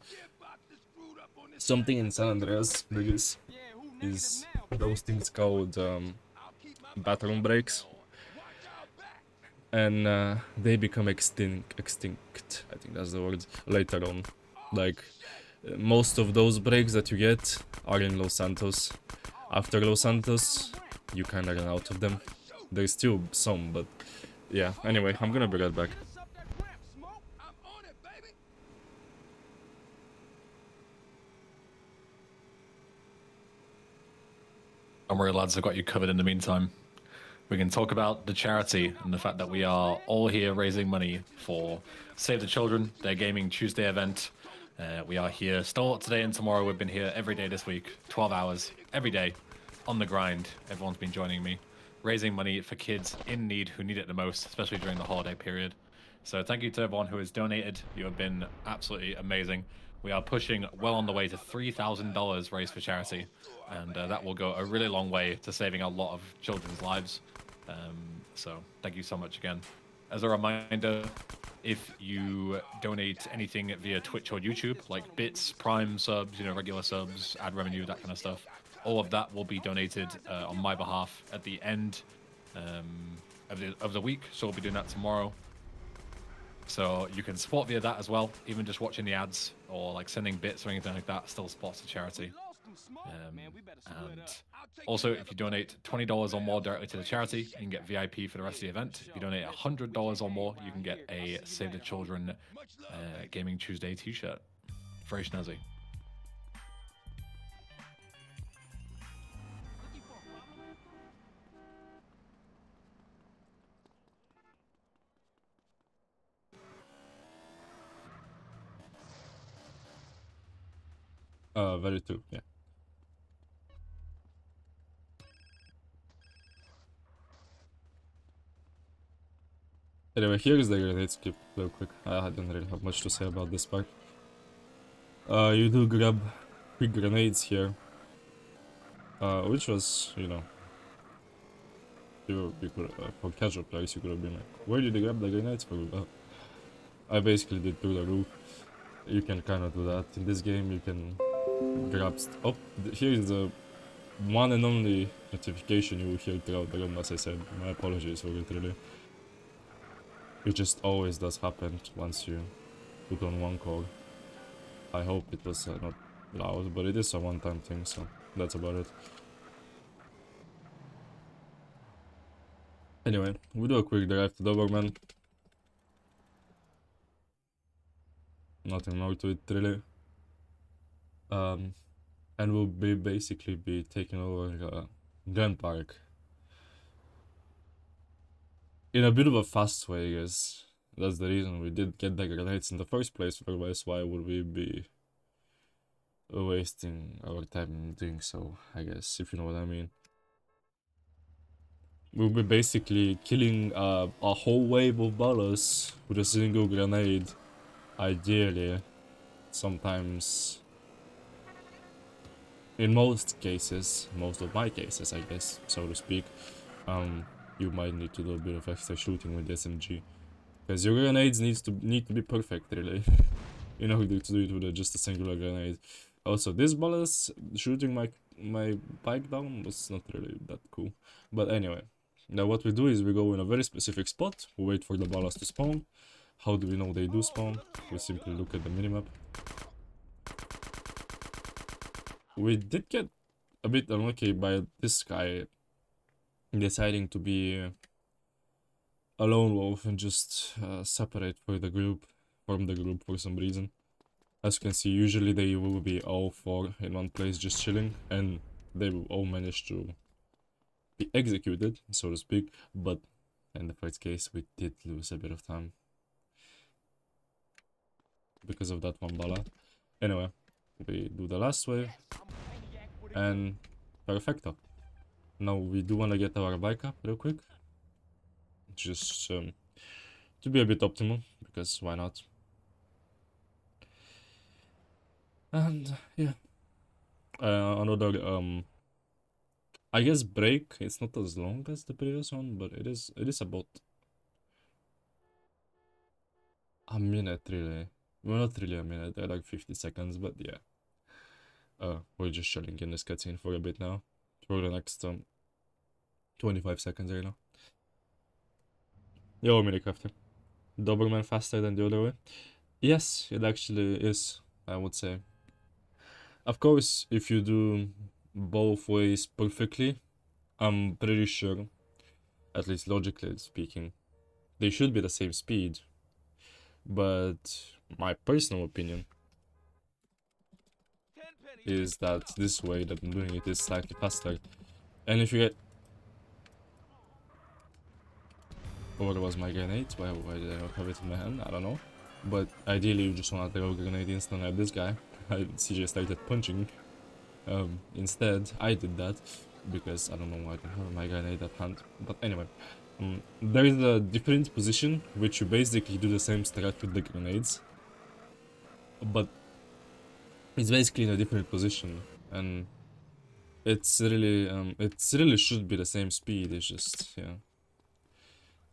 something in San Andreas there is those things called bathroom breaks, and they become extinct, I think that's the word, later on. Like most of those breaks that you get are in Los Santos. After Los Santos you kinda run out of them. There's still some, but yeah, anyway, I'm gonna be right back. I'm on it, baby. Don't worry, lads, I've got you covered in the meantime. We can talk about the charity and the fact that we are all here raising money for Save the Children, their Gaming Tuesday event. We are here still today and tomorrow. We've been here every day this week, 12 hours, every day, on the grind. Everyone's been joining me, raising money for kids in need who need it the most, especially during the holiday period. So thank you to everyone who has donated. You have been absolutely amazing. We are pushing well on the way to $3,000 raised for charity, and that will go a really long way to saving a lot of children's lives. So thank you so much again. As a reminder, if you donate anything via Twitch or YouTube, like bits, Prime subs, regular subs, ad revenue, that kind of stuff, all of that will be donated on my behalf at the end of the week. So we'll be doing that tomorrow. So you can support via that as well. Even just watching the ads or like sending bits or anything like that still supports the charity. And also, if you donate $20 or more directly to the charity, you can get VIP for the rest of the event. If you donate $100 or more, you can get a Save the Children Gaming Tuesday t-shirt. Very snazzy. Very true, yeah. Anyway, here is the grenade skip real quick. I don't really have much to say about this part. You do grab quick grenades here, which was, you could, for casual players, you could have been like, where did you grab the grenades for? I basically did through the roof. You can kind of do that. In this game, you can grab... Oh, here is the one and only notification you will hear throughout the run, as I said. My apologies for it, really. It just always does happen once you put on one call. I hope it was not loud, but it is a one-time thing, so that's about it. Anyway, we do a quick drive to Doberman. Nothing more to it really. And we'll basically be taking over Grand Park in a bit of a fast way, I guess. That's the reason we did get the grenades in the first place, otherwise why would we be wasting our time doing so, I guess, if you know what I mean. We'll be basically killing a whole wave of ballers with a single grenade, ideally. Sometimes, in most cases, most of my cases, I guess, so to speak, you might need to do a bit of extra shooting with the SMG. Because your grenades need to be perfect, really, in order to do it with just a singular grenade. Also, this ballers shooting my bike down was not really that cool. But anyway, now what we do is we go in a very specific spot, we wait for the ballers to spawn. How do we know they do spawn? We simply look at the minimap. We did get a bit unlucky by this guy deciding to be a lone wolf and just separate from the group for some reason. As you can see, usually they will be all four in one place just chilling, and they will all manage to be executed, so to speak, but in the first case we did lose a bit of time because of that one bala. Anyway, we do the last wave, and perfecto. Now we do want to get our bike up real quick, just to be a bit optimal, because why not? And yeah, another I guess break. It's not as long as the previous one, but it is about a minute really. Well, not really a minute, like 50 seconds, but yeah. We're just chilling in this cutscene for a bit now, for the next 25 seconds right now. Yo, Minecrafter. Doberman faster than the other way? Yes, it actually is, I would say. Of course, if you do both ways perfectly, I'm pretty sure, at least logically speaking, they should be the same speed. But my personal opinion is that this way that I'm doing it is slightly faster. And if you get... What was my grenade? Why did I not have it in my hand? I don't know. But ideally you just want to throw a grenade instantly at this guy. CJ started punching. Instead, I did that because I don't know why I don't have my grenade at hand. But anyway, there is a different position which you basically do the same strat with the grenades. But it's basically in a different position, and it really should be the same speed. It's just, yeah,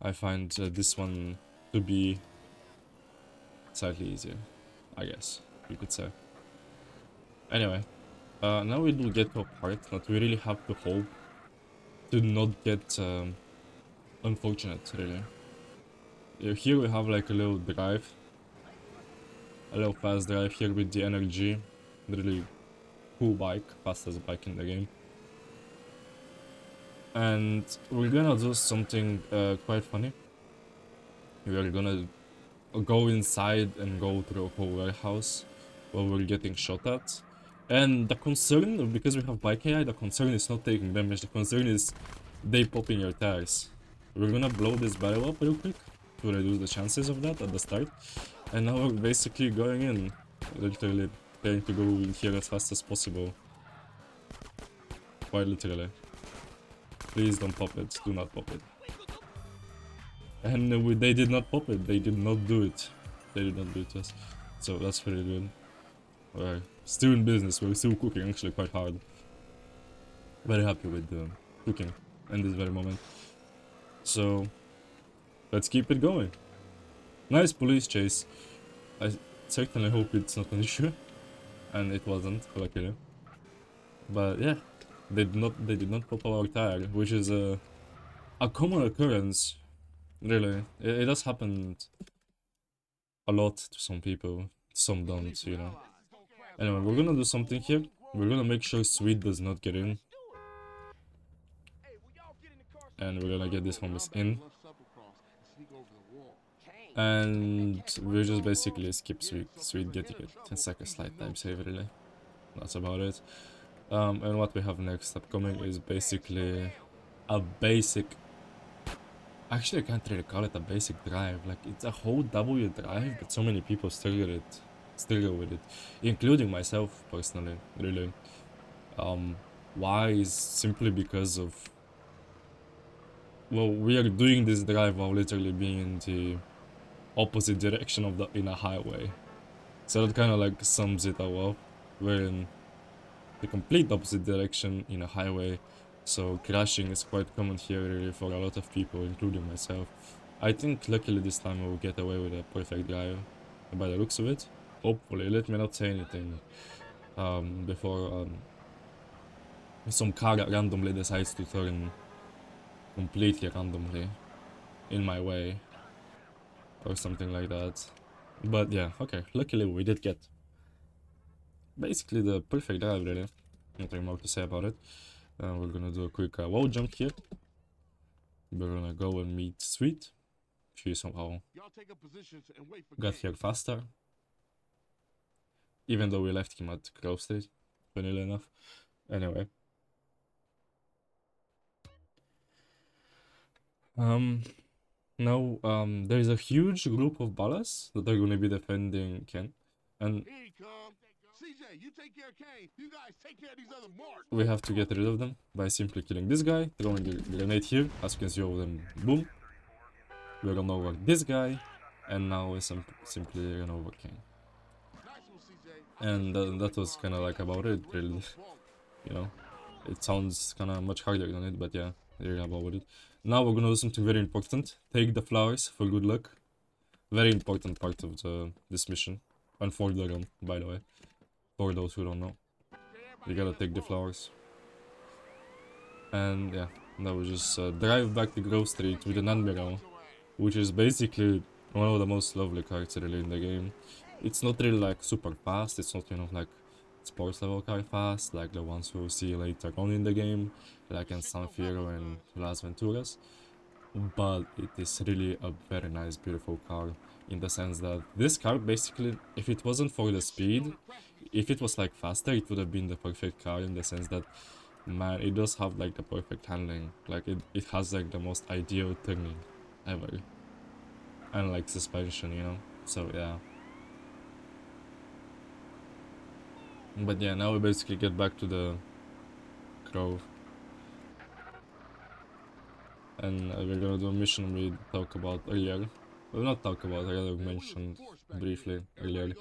I find this one to be slightly easier, I guess you could say. Anyway, now we do get to a part that we really have to hope to not get unfortunate, really. Here we have like a little drive, a little fast drive here with the energy, really cool bike, fastest bike in the game. And we're gonna do something quite funny. We're gonna go inside and go through a whole warehouse while we're getting shot at. And the concern, because we have bike AI, the concern is not taking damage, the concern is they popping your tires. We're gonna blow this barrel up real quick to reduce the chances of that at the start. And now we're basically going in, literally trying to go in here as fast as possible. Quite literally. Please don't pop it, do not pop it. And they did not pop it, they did not do it. They did not do it to us. So that's pretty good. We're still in business, we're still cooking actually quite hard. Very happy with cooking in this very moment. So let's keep it going. Nice police chase. I certainly hope it's not an issue. And it wasn't, luckily. But yeah, they did not pop our tire, which is a common occurrence. Really, it does happen a lot to some people, some don't, you know. Anyway, we're gonna do something here. We're gonna make sure Sweet does not get in. And we're gonna get this homies in. And we just basically skip sweet getting it. 10 seconds slight time save really. That's about it. And what we have next upcoming is basically a basic. Actually, I can't really call it a basic drive. Like it's a whole W drive, but so many people struggle with it, including myself personally. Really. Why is simply because of, well, we are doing this drive while literally being in the opposite direction of in a highway. So that kind of like sums it all up. We're in the complete opposite direction in a highway, so crashing is quite common here really for a lot of people, including myself. I think luckily this time I will get away with a perfect drive by the looks of it. Hopefully, let me not say anything before some car randomly decides to turn completely randomly in my way or something like that. But yeah, okay, luckily we did get basically the perfect drive really. Nothing more to say about it. We're gonna do a quick wall jump here. We're gonna go and meet Sweet. She somehow Y'all take up positions and wait for got game. here faster. Even though we left him at Grove Street, funnily enough. Anyway. Now, there is a huge group of Ballas that are gonna be defending Ken. And Here he come. CJ, you take care of Kane. You guys take care of these other marks. we have to get rid of them by simply killing this guy, throwing a grenade here, as you can see over them, boom. We're gonna over this guy, and now we simply run over King. Nice one, CJ. And that was kind of like about it, really. You know, it sounds kind of much harder than it, but yeah, really about it. Now we're gonna do something very important. Take the flowers for good luck. Very important part of this mission, and for the run, by the way. For those who don't know, you gotta take the flowers. And yeah, now we just drive back to Grove Street with an Admiral, which is basically one of the most lovely cars really in the game. It's not really like super fast, it's not, you know, like sports level car fast, like the ones we'll see later on in the game, like in San Fierro and Las Venturas. But it is really a very nice, beautiful car, in the sense that this car basically, if it wasn't for the speed, if it was like faster, it would have been the perfect car, in the sense that, man, it does have like the perfect handling. Like it has like the most ideal turning ever. And like suspension, you know? So yeah. But yeah, now we basically get back to the Grove. And we're gonna do a mission we talked about earlier. Well, not talk about, I rather mentioned briefly earlier,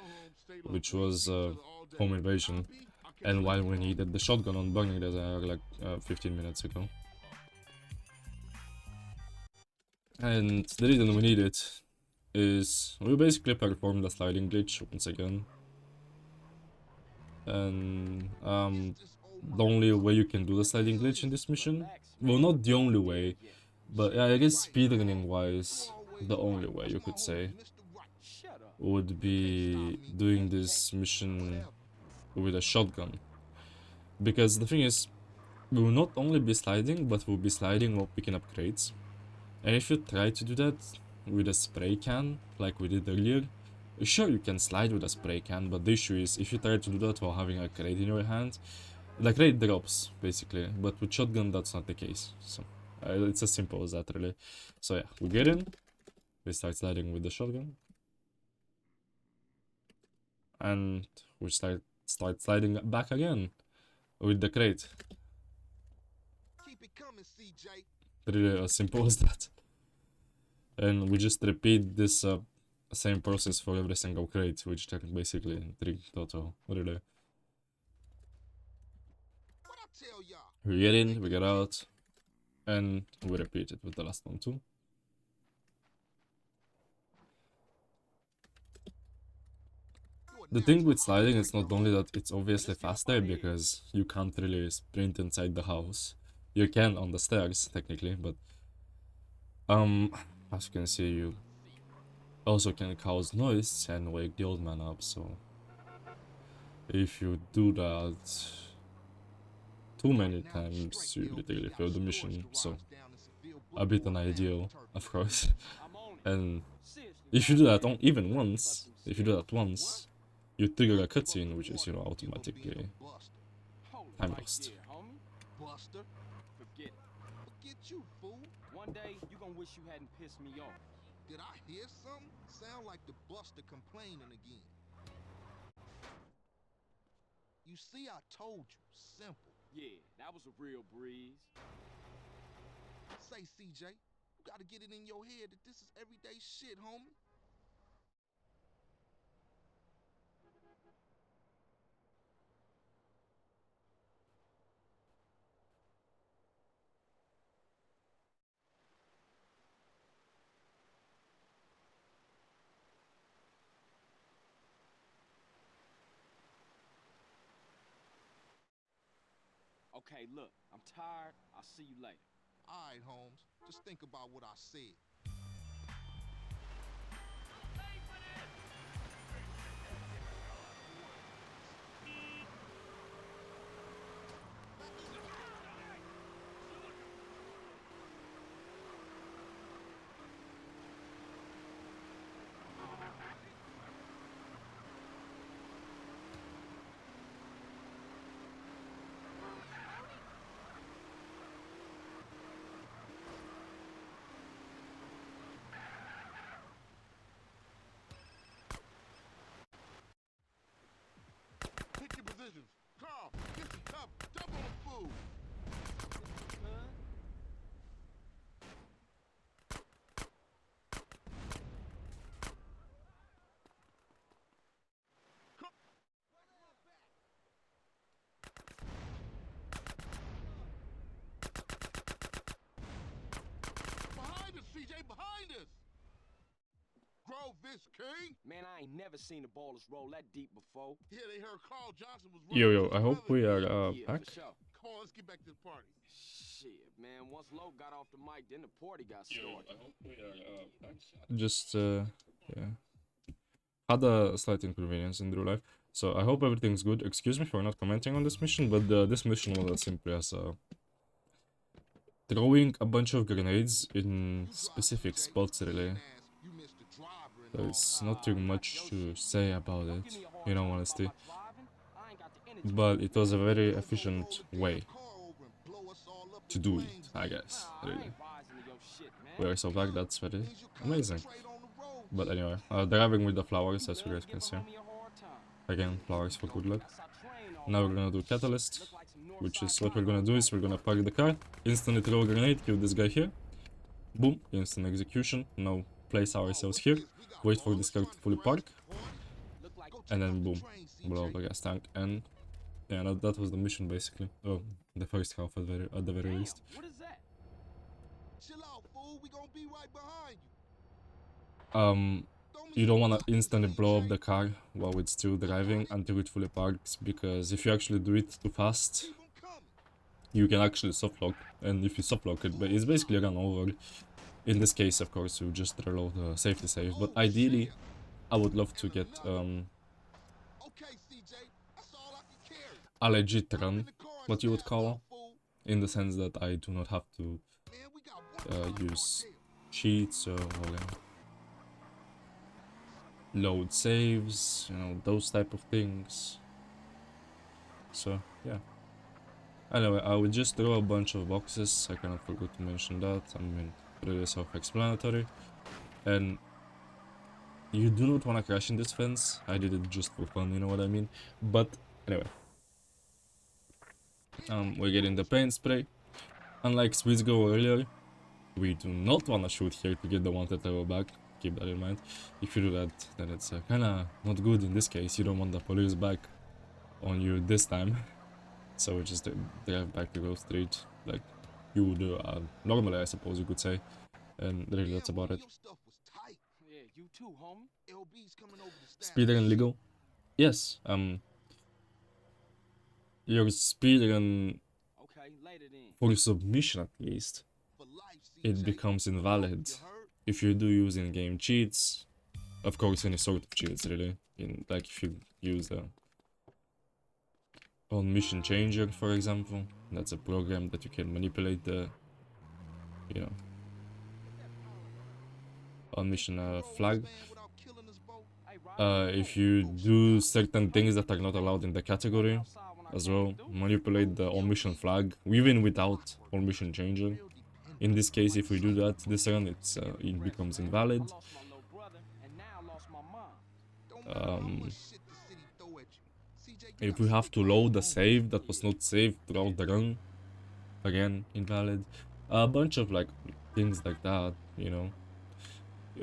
which was home invasion. And why we needed the shotgun on Burning Desire like 15 minutes ago. And the reason we need it is we basically performed a sliding glitch once again. And the only way you can do the sliding glitch in this mission, well, not the only way, but yeah, I guess speedrunning wise, the only way you could say, would be doing this mission with a shotgun. Because the thing is, we will not only be sliding, but we'll be sliding while picking up crates. And if you try to do that with a spray can, like we did earlier, sure, you can slide with a spray can, but the issue is, if you try to do that while having a crate in your hand, the crate drops, basically. But with shotgun, that's not the case. So, it's as simple as that, really. So yeah, we get in, we start sliding with the shotgun. And we start sliding back again with the crate. Keep it coming, CJ. Really as simple as that. And we just repeat this same process for every single crate, which take basically 3 total, really. What I tell y'all? We get in, we get out, and we repeat it with the last one too. The thing with sliding is not only that it's obviously faster, because you can't really sprint inside the house. You can on the stairs, technically, but as you can see, you also can cause noise and wake the old man up, so if you do that too many times, you literally fail the mission, so a bit unideal, of course. And If you do that even once, if you do that once, you trigger a cutscene, which is, you know, automatically time lost. Buster. Forget it. Forget you, fool. One day, you gonna wish you hadn't pissed me off. Did I hear something? Sound like the Buster complaining again. You see, I told you. Simple. Yeah, that was a real breeze. Say, CJ, you gotta get it in your head that this is everyday shit, homie. Okay, look, I'm tired. I'll see you later. All right, Holmes. Just think about what I said. Pick your positions. Carl, get some cover. Double the fool. Behind us, CJ, behind us. Grove this, King. Man, I ain't never seen the ballers roll that deep before. Yeah, they heard Carl Johnson was Yo, running yo, with I his hope brother we again. are Yeah, back. for sure. Come on, let's get back to the party. Shit, man, once Lowe got off the mic, then the party got started. Just, yeah. Had a slight inconvenience in real life, so I hope everything's good. Excuse me for not commenting on this mission, but this mission was as simple as throwing a bunch of grenades in specific spots, really. You missed the driver and There's not too much to say about Don't it, give me a hard in all time honesty. about my driving. I ain't got the energy. But it was a very efficient Roll the damn way car over and blow us all up to in do it, flames, I man. guess, Nah, I really. ain't rising to your shit, man. We are so back, that's very Means you amazing. concentrate on the road, But G. anyway, driving with the flowers, as you Love guys to can give a see. homie a hard time. Again, flowers for good luck. That's our train, all Now we're right. gonna do catalyst, Look like some which Northside is what we're gonna Congo do is we're gonna park the car, instantly throw a grenade, kill this guy here. Boom, instant execution. Now place ourselves here, wait for this car to fully park, Look like and then boom, blow up the gas tank. And yeah, that was the mission basically. Oh, the first half at the very damn, least. what is that? Chill out, fool. We gonna be right behind you. You don't wanna instantly blow up the car while it's still driving until it fully parks, because if you actually do it too fast, Keep 'em coming. you can actually softlock, and if you softlock it, it's basically run over. In this case, of course, you just reload the safety save, but ideally, I would love to get Okay, CJ. That's all I can carry. a legit Hop in run, the car and what you would stand by, call, fool. in the sense that I do not have to Man, we got one car use on tail. cheats or load saves, you know, those type of things. So, yeah. Anyway, I would just throw a bunch of boxes, I kind of forgot to mention that, I mean, really self-explanatory. And you do not want to crash in this fence, I did it just for fun, you know what I mean? But, anyway. We're getting the paint spray. Unlike Sweets Go earlier, we do not want to shoot here to get the wanted arrow back, keep that in mind. If you do that, then it's kinda not good in this case, you don't want the police back on you this time. So we just drive back to Grove Street, like you would normally, I suppose you could say. And really, that's about it. Your stuff was tight. Yeah, you too, homie. LB's coming over to stab Speedrun us. legal? Yes, your speedrun Okay, later then. for submission at least, For life, it CJ. becomes invalid You heard? if you do use in-game cheats. Of course, any sort of cheats, really. Like if you use on Mission Changer, for example, that's a program that you can manipulate the, you know, on mission flag. If you do certain things that are not allowed in the category as well, manipulate the on mission flag, even without on mission changer. In this case, if we do that this run, it becomes invalid. If we have to load a save that was not saved throughout the run, again, invalid. A bunch of like things like that, you know.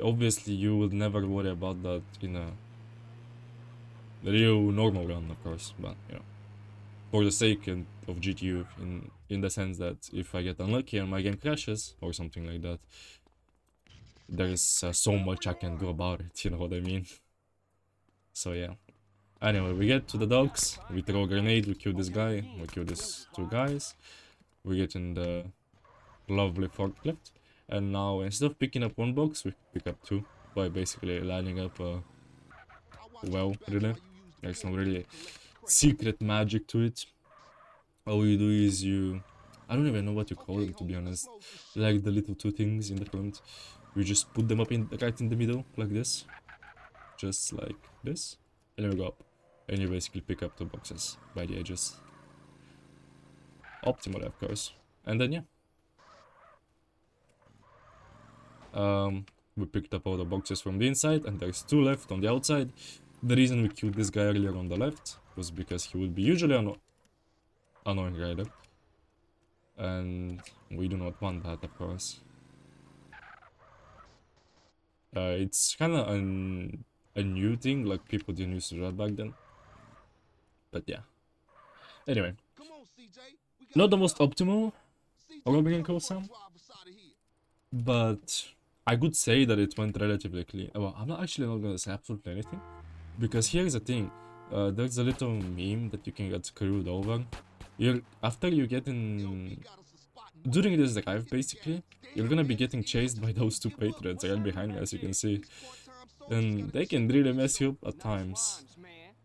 Obviously, you will never worry about that in a real normal run, of course, but you know, for the sake of GTU, in the sense that if I get unlucky and my game crashes or something like that, there is so much I can do about it, you know what I mean? So yeah. Anyway, we get to the docks, we throw a grenade, we kill this guy, we kill these two guys, we get in the lovely forklift, and now instead of picking up one box, we pick up two by basically lining up well, really. There's no really secret magic to it. All you do is I don't even know what you call them, to be honest, like the little two things in the front. You just put them up right in the middle, like this, just like this, and then you go up, and you basically pick up two boxes by the edges. Optimally, of course. And then yeah, we picked up all the boxes from the inside, and there's two left on the outside. The reason we killed this guy earlier on the left was because he would be usually annoying rider, and we do not want that, of course. It's kind of a new thing, like people didn't used to do that back then, but yeah. Anyway, not the most optimal robbery and Sam, but I could say that it went relatively clean. Well, I'm not gonna say absolutely anything, because here's the thing. There's a little meme that you can get screwed over. After you get in... During this drive, basically, you're gonna be getting chased by those two patriots right behind me, as you can see. And they can really mess you up at times.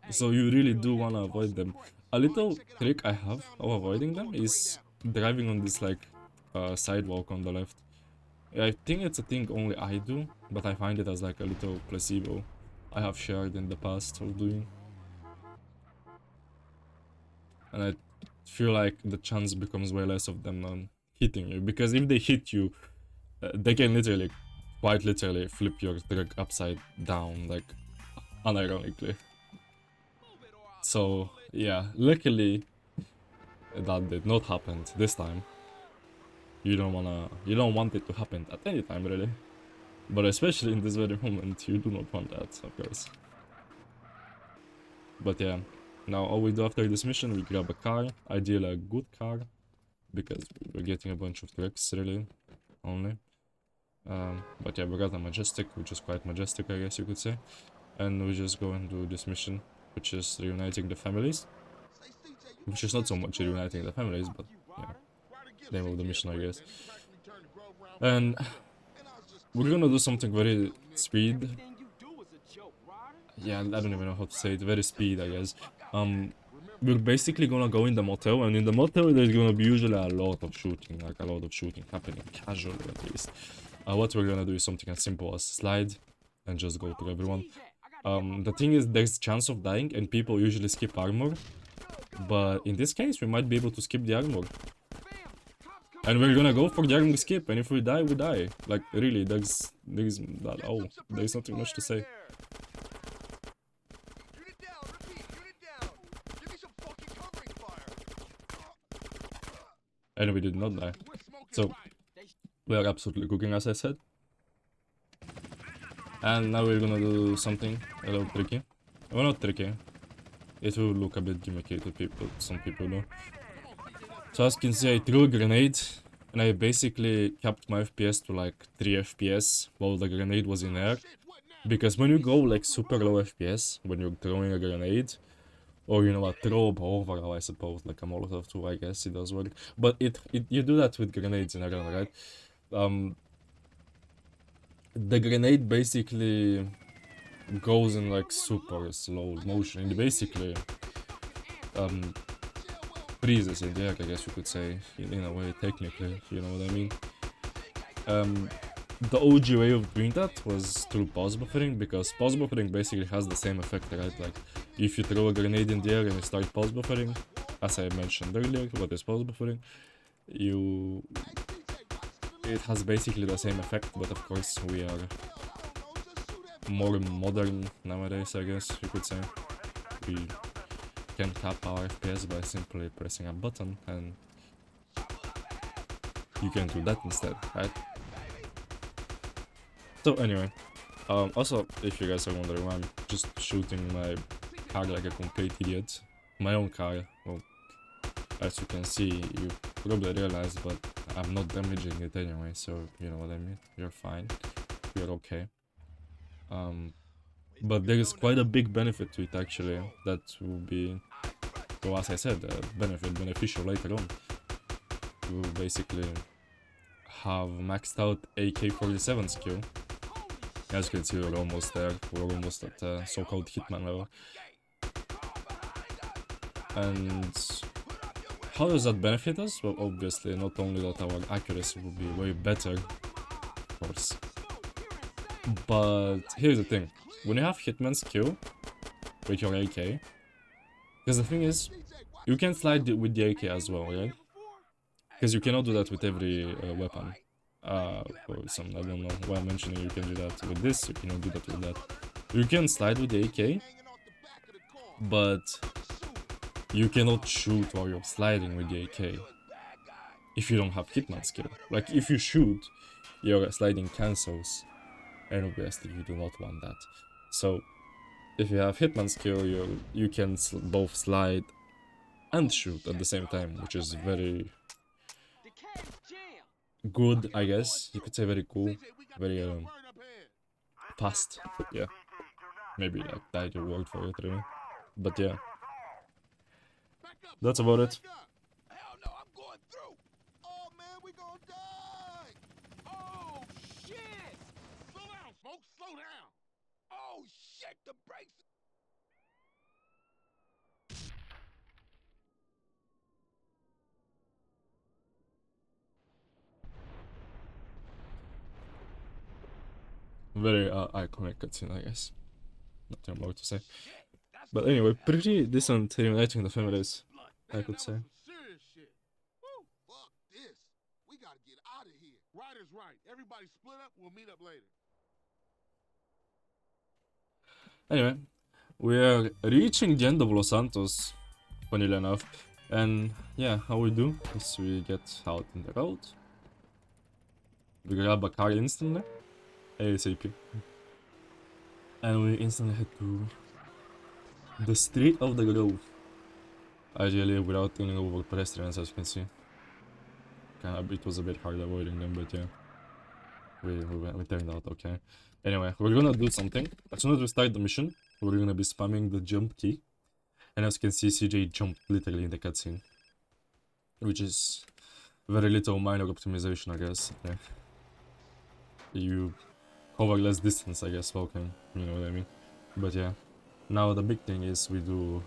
So you really do wanna avoid them. A little trick I have of avoiding them is driving on this, like, sidewalk on the left. I think it's a thing only I do, but I find it as like a little placebo I have shared in the past of doing. And I feel like the chance becomes way less of them hitting you, because if they hit you, they can literally, quite literally, flip your truck upside down, like, unironically. So yeah, luckily that did not happen this time. You don't want it to happen at any time, really. But especially in this very moment, you do not want that, of course. But yeah, now all we do after this mission, we grab a car, ideally a good car, because we're getting a bunch of trucks, really, only. But yeah, we got a Majestic, which is quite majestic, I guess you could say. And we just go and do this mission, which is reuniting the families. Which is not so much reuniting the families, but yeah, name of the mission, I guess. And we're gonna do something very speed. Yeah, I don't even know how to say it. Very speed, I guess. We're basically gonna go in the motel, and in the motel there's gonna be usually a lot of shooting, like a lot of shooting happening, casually at least. What we're gonna do is something as simple as slide and just go to everyone. The thing is, there's chance of dying, and people usually skip armor. But in this case, we might be able to skip the armor. And we're gonna go for the armor skip, and if we die, we die. Like, really, there's nothing much to say. And we did not die. So, we are absolutely cooking, as I said. And now we're gonna do something a little tricky. Well, not tricky. It will look a bit gimmicky to people, some people know. So as you can see, I threw a grenade, and I basically capped my FPS to like 3 FPS while the grenade was in air. Because when you go like super low FPS, when you're throwing a grenade, or you know, a throw overall, I suppose, like a Molotov too, I guess it does work. But you do that with grenades in a run, right? The grenade basically goes in like super slow motion. It basically freezes in the air, I guess you could say, in a way, technically, you know what I mean. the OG way of doing that was through pause buffering, because pause buffering basically has the same effect, right? Like, if you throw a grenade in the air and you start pause buffering, as I mentioned earlier, what is pause buffering? It has basically the same effect, but of course we are more modern nowadays, I guess you could say. We can cap our FPS by simply pressing a button, and you can do that instead, right? So anyway, also, if you guys are wondering why I'm just shooting my car like a complete idiot, my own car, well, as you can see, you probably realize, but I'm not damaging it anyway, so you know what I mean, you're fine, you're okay. But there is quite a big benefit to it actually, that will be, well, as I said, beneficial later on. You basically have maxed out AK-47 skill. As you can see, we're almost there. We're almost at so-called hitman level. And how does that benefit us? Well, obviously, not only that our accuracy will be way better, of course. But here's the thing. When you have hitman skill with your AK, because the thing is, you can slide with the AK as well, right? Because you cannot do that with every weapon. For some, I don't know why I'm mentioning you can do that with this, you cannot do that with that. You can slide with the AK, but you cannot shoot while you're sliding with the AK if you don't have hitman skill. Like, if you shoot, your sliding cancels, and obviously you do not want that. So, if you have hitman skill, you can both slide and shoot at the same time, which is very good, I guess. You could say very cool, very fast. Yeah, maybe like that your word for it, really. But yeah, that's about it. Hell no, I'm going through. Oh man, we gonna die. Oh, shit! Slow down, smoke. Slow down. Oh shit, the brakes. Very iconic cutscene, I guess. Nothing more to say. But anyway, pretty decent reuniting the families, I could say. Serious shit. Woo, fuck this. We gotta get out of here. Right is right. Everybody split up. We'll meet up later. Anyway, we are reaching the end of Los Santos, funnily enough. And yeah, how we do is we get out in the road. We grab a car instantly, ASAP. And we instantly head to the Street of the Grove. Ideally without any over pedestrians, as you can see. It was a bit hard avoiding them, but yeah. We turned out okay. Anyway, we're gonna do something. As soon as we start the mission, we're gonna be spamming the jump key. And as you can see, CJ jumped literally in the cutscene. Which is very little minor optimization, I guess. Yeah. You cover less distance, I guess, Falcon. You know what I mean? But yeah. Now the big thing is we do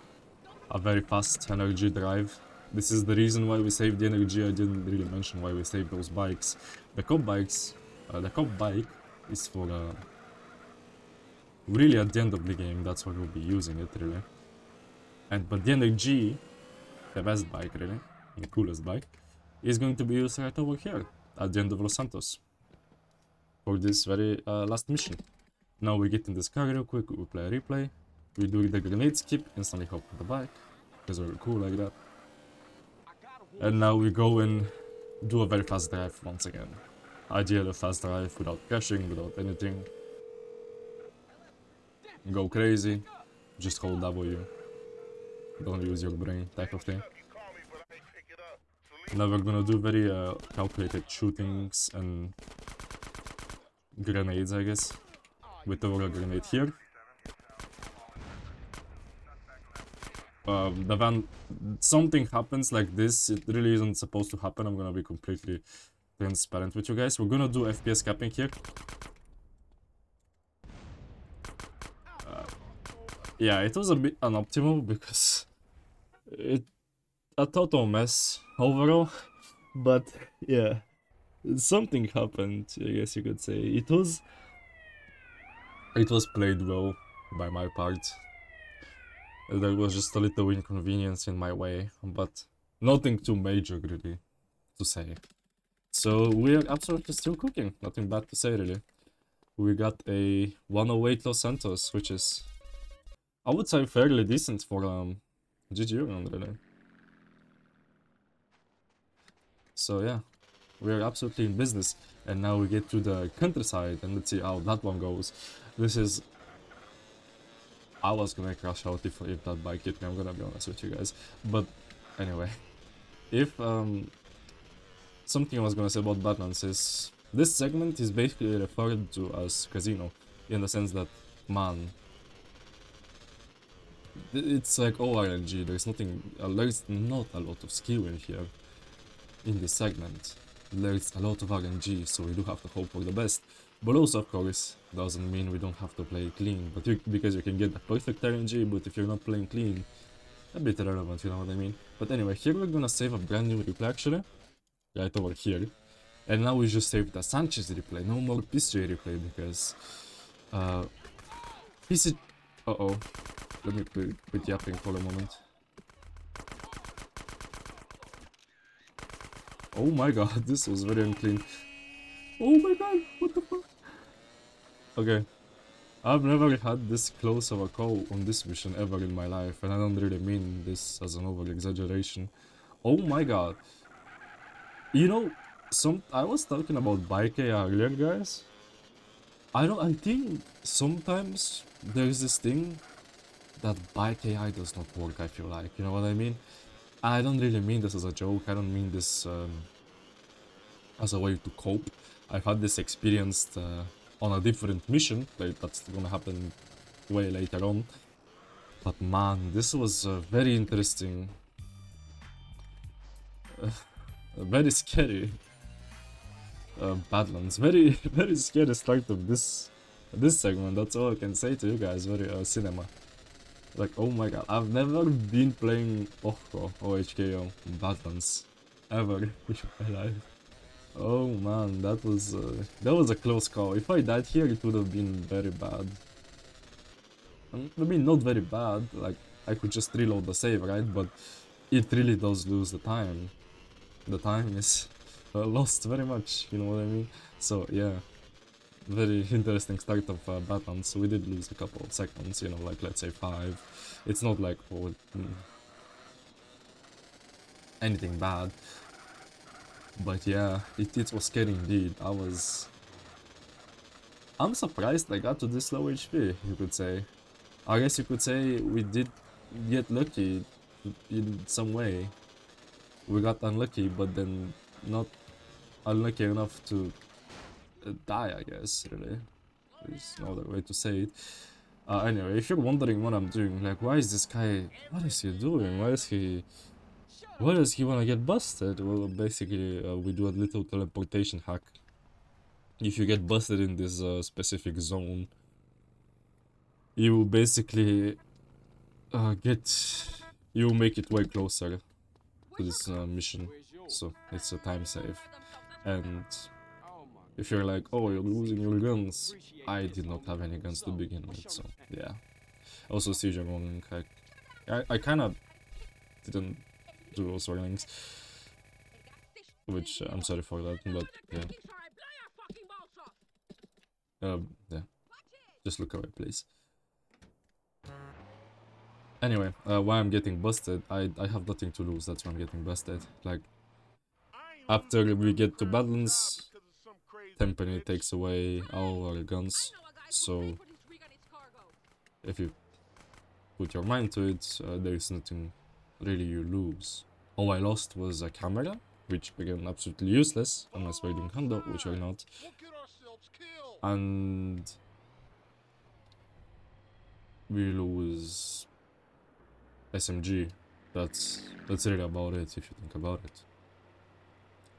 a very fast energy drive. This is the reason why we saved the energy. I didn't really mention why we saved those bikes. The cop bike is for really at the end of the game, that's why we'll be using it, really. But the energy, the best bike, really, the coolest bike, is going to be used right over here at the end of Los Santos for this very last mission. Now we get in this car real quick, we play a replay, we do the grenade skip, instantly hop on the bike, because we're cool like that. And now we go and do a very fast drive once again. Ideally a fast drive without crashing, without anything. Go crazy, just hold W. Don't use your brain type of thing. Now we're gonna do very calculated shootings and grenades, I guess. With the grenade here. The van, something happens like this, it really isn't supposed to happen. I'm gonna be completely transparent with you guys. We're gonna do FPS capping here. Yeah, it was a bit unoptimal because it a total mess overall, but yeah, something happened, I guess you could say. It was played well by my part. There was just a little inconvenience in my way, but nothing too major really to say. So we are absolutely still cooking, nothing bad to say really. We got a 108 Los Santos, which is, I would say, fairly decent for GTU round really. So yeah, we are absolutely in business. And now we get to the countryside and let's see how that one goes. This is, I was gonna crash out if that bike hit me, I'm gonna be honest with you guys. But anyway, if something I was gonna say about Badlands is, this segment is basically referred to as casino, in the sense that, man, it's like all RNG, there's not a lot of skill in here, in this segment. There's a lot of RNG, so we do have to hope for the best. But also, of course, doesn't mean we don't have to play clean, but because you can get the perfect RNG, but if you're not playing clean, a bit irrelevant, you know what I mean? But anyway, here we're gonna save a brand new replay actually, right over here. And now we just saved the Sanchez replay, no more PCJ replay, because PC... Uh-oh, let me quit yapping for a moment. Oh my god, this was very unclean. Oh my god, what the fuck? Okay, I've never had this close of a call on this mission ever in my life, and I don't really mean this as an over-exaggeration. Oh my god. You know, I was talking about bike AI earlier, guys. I think sometimes there's this thing that bike AI does not work, I feel like, you know what I mean? I don't really mean this as a joke, I don't mean this as a way to cope. I've had this experienced on a different mission, like that's gonna happen way later on. But man, this was very interesting. Very scary. Badlands. Very, very scary start of this segment. That's all I can say to you guys. Very cinema. Like, oh my god, I've never been playing OHKO Badlands ever in my life. Oh man, that was a close call. If I died here, it would have been very bad. I mean, not very bad. Like, I could just reload the save, right? But it really does lose the time. The time is lost very much, you know what I mean? So yeah, very interesting start of Badlands. We did lose a couple of seconds, you know, like let's say 5. It's not like anything bad, but yeah, it was scary indeed. I'm surprised I got to this low HP, you could say. I guess you could say we did get lucky in some way. We got unlucky, but then not unlucky enough to die, I guess, really. There's no other way to say it. Anyway, if you're wondering what I'm doing, like, why is this guy... What is he doing? Why does he wanna get busted? Well, basically, we do a little teleportation hack. If you get busted in this specific zone, you basically you make it way closer to this mission, so it's a time save. And if you're like, oh, you're losing your guns, I did not have any guns to begin with, so yeah. Also, siege warning, I kind of didn't do those warnings, which I'm sorry for that, but yeah. Yeah, just look away, please. Anyway, why I'm getting busted, I have nothing to lose, that's why I'm getting busted. Like, after we get to Badlands, Tempany takes away all our guns, so if you put your mind to it, there is nothing really you lose. All I lost was a camera, which became absolutely useless unless we're doing hundo, which we're not. And we lose SMG. That's really about it if you think about it.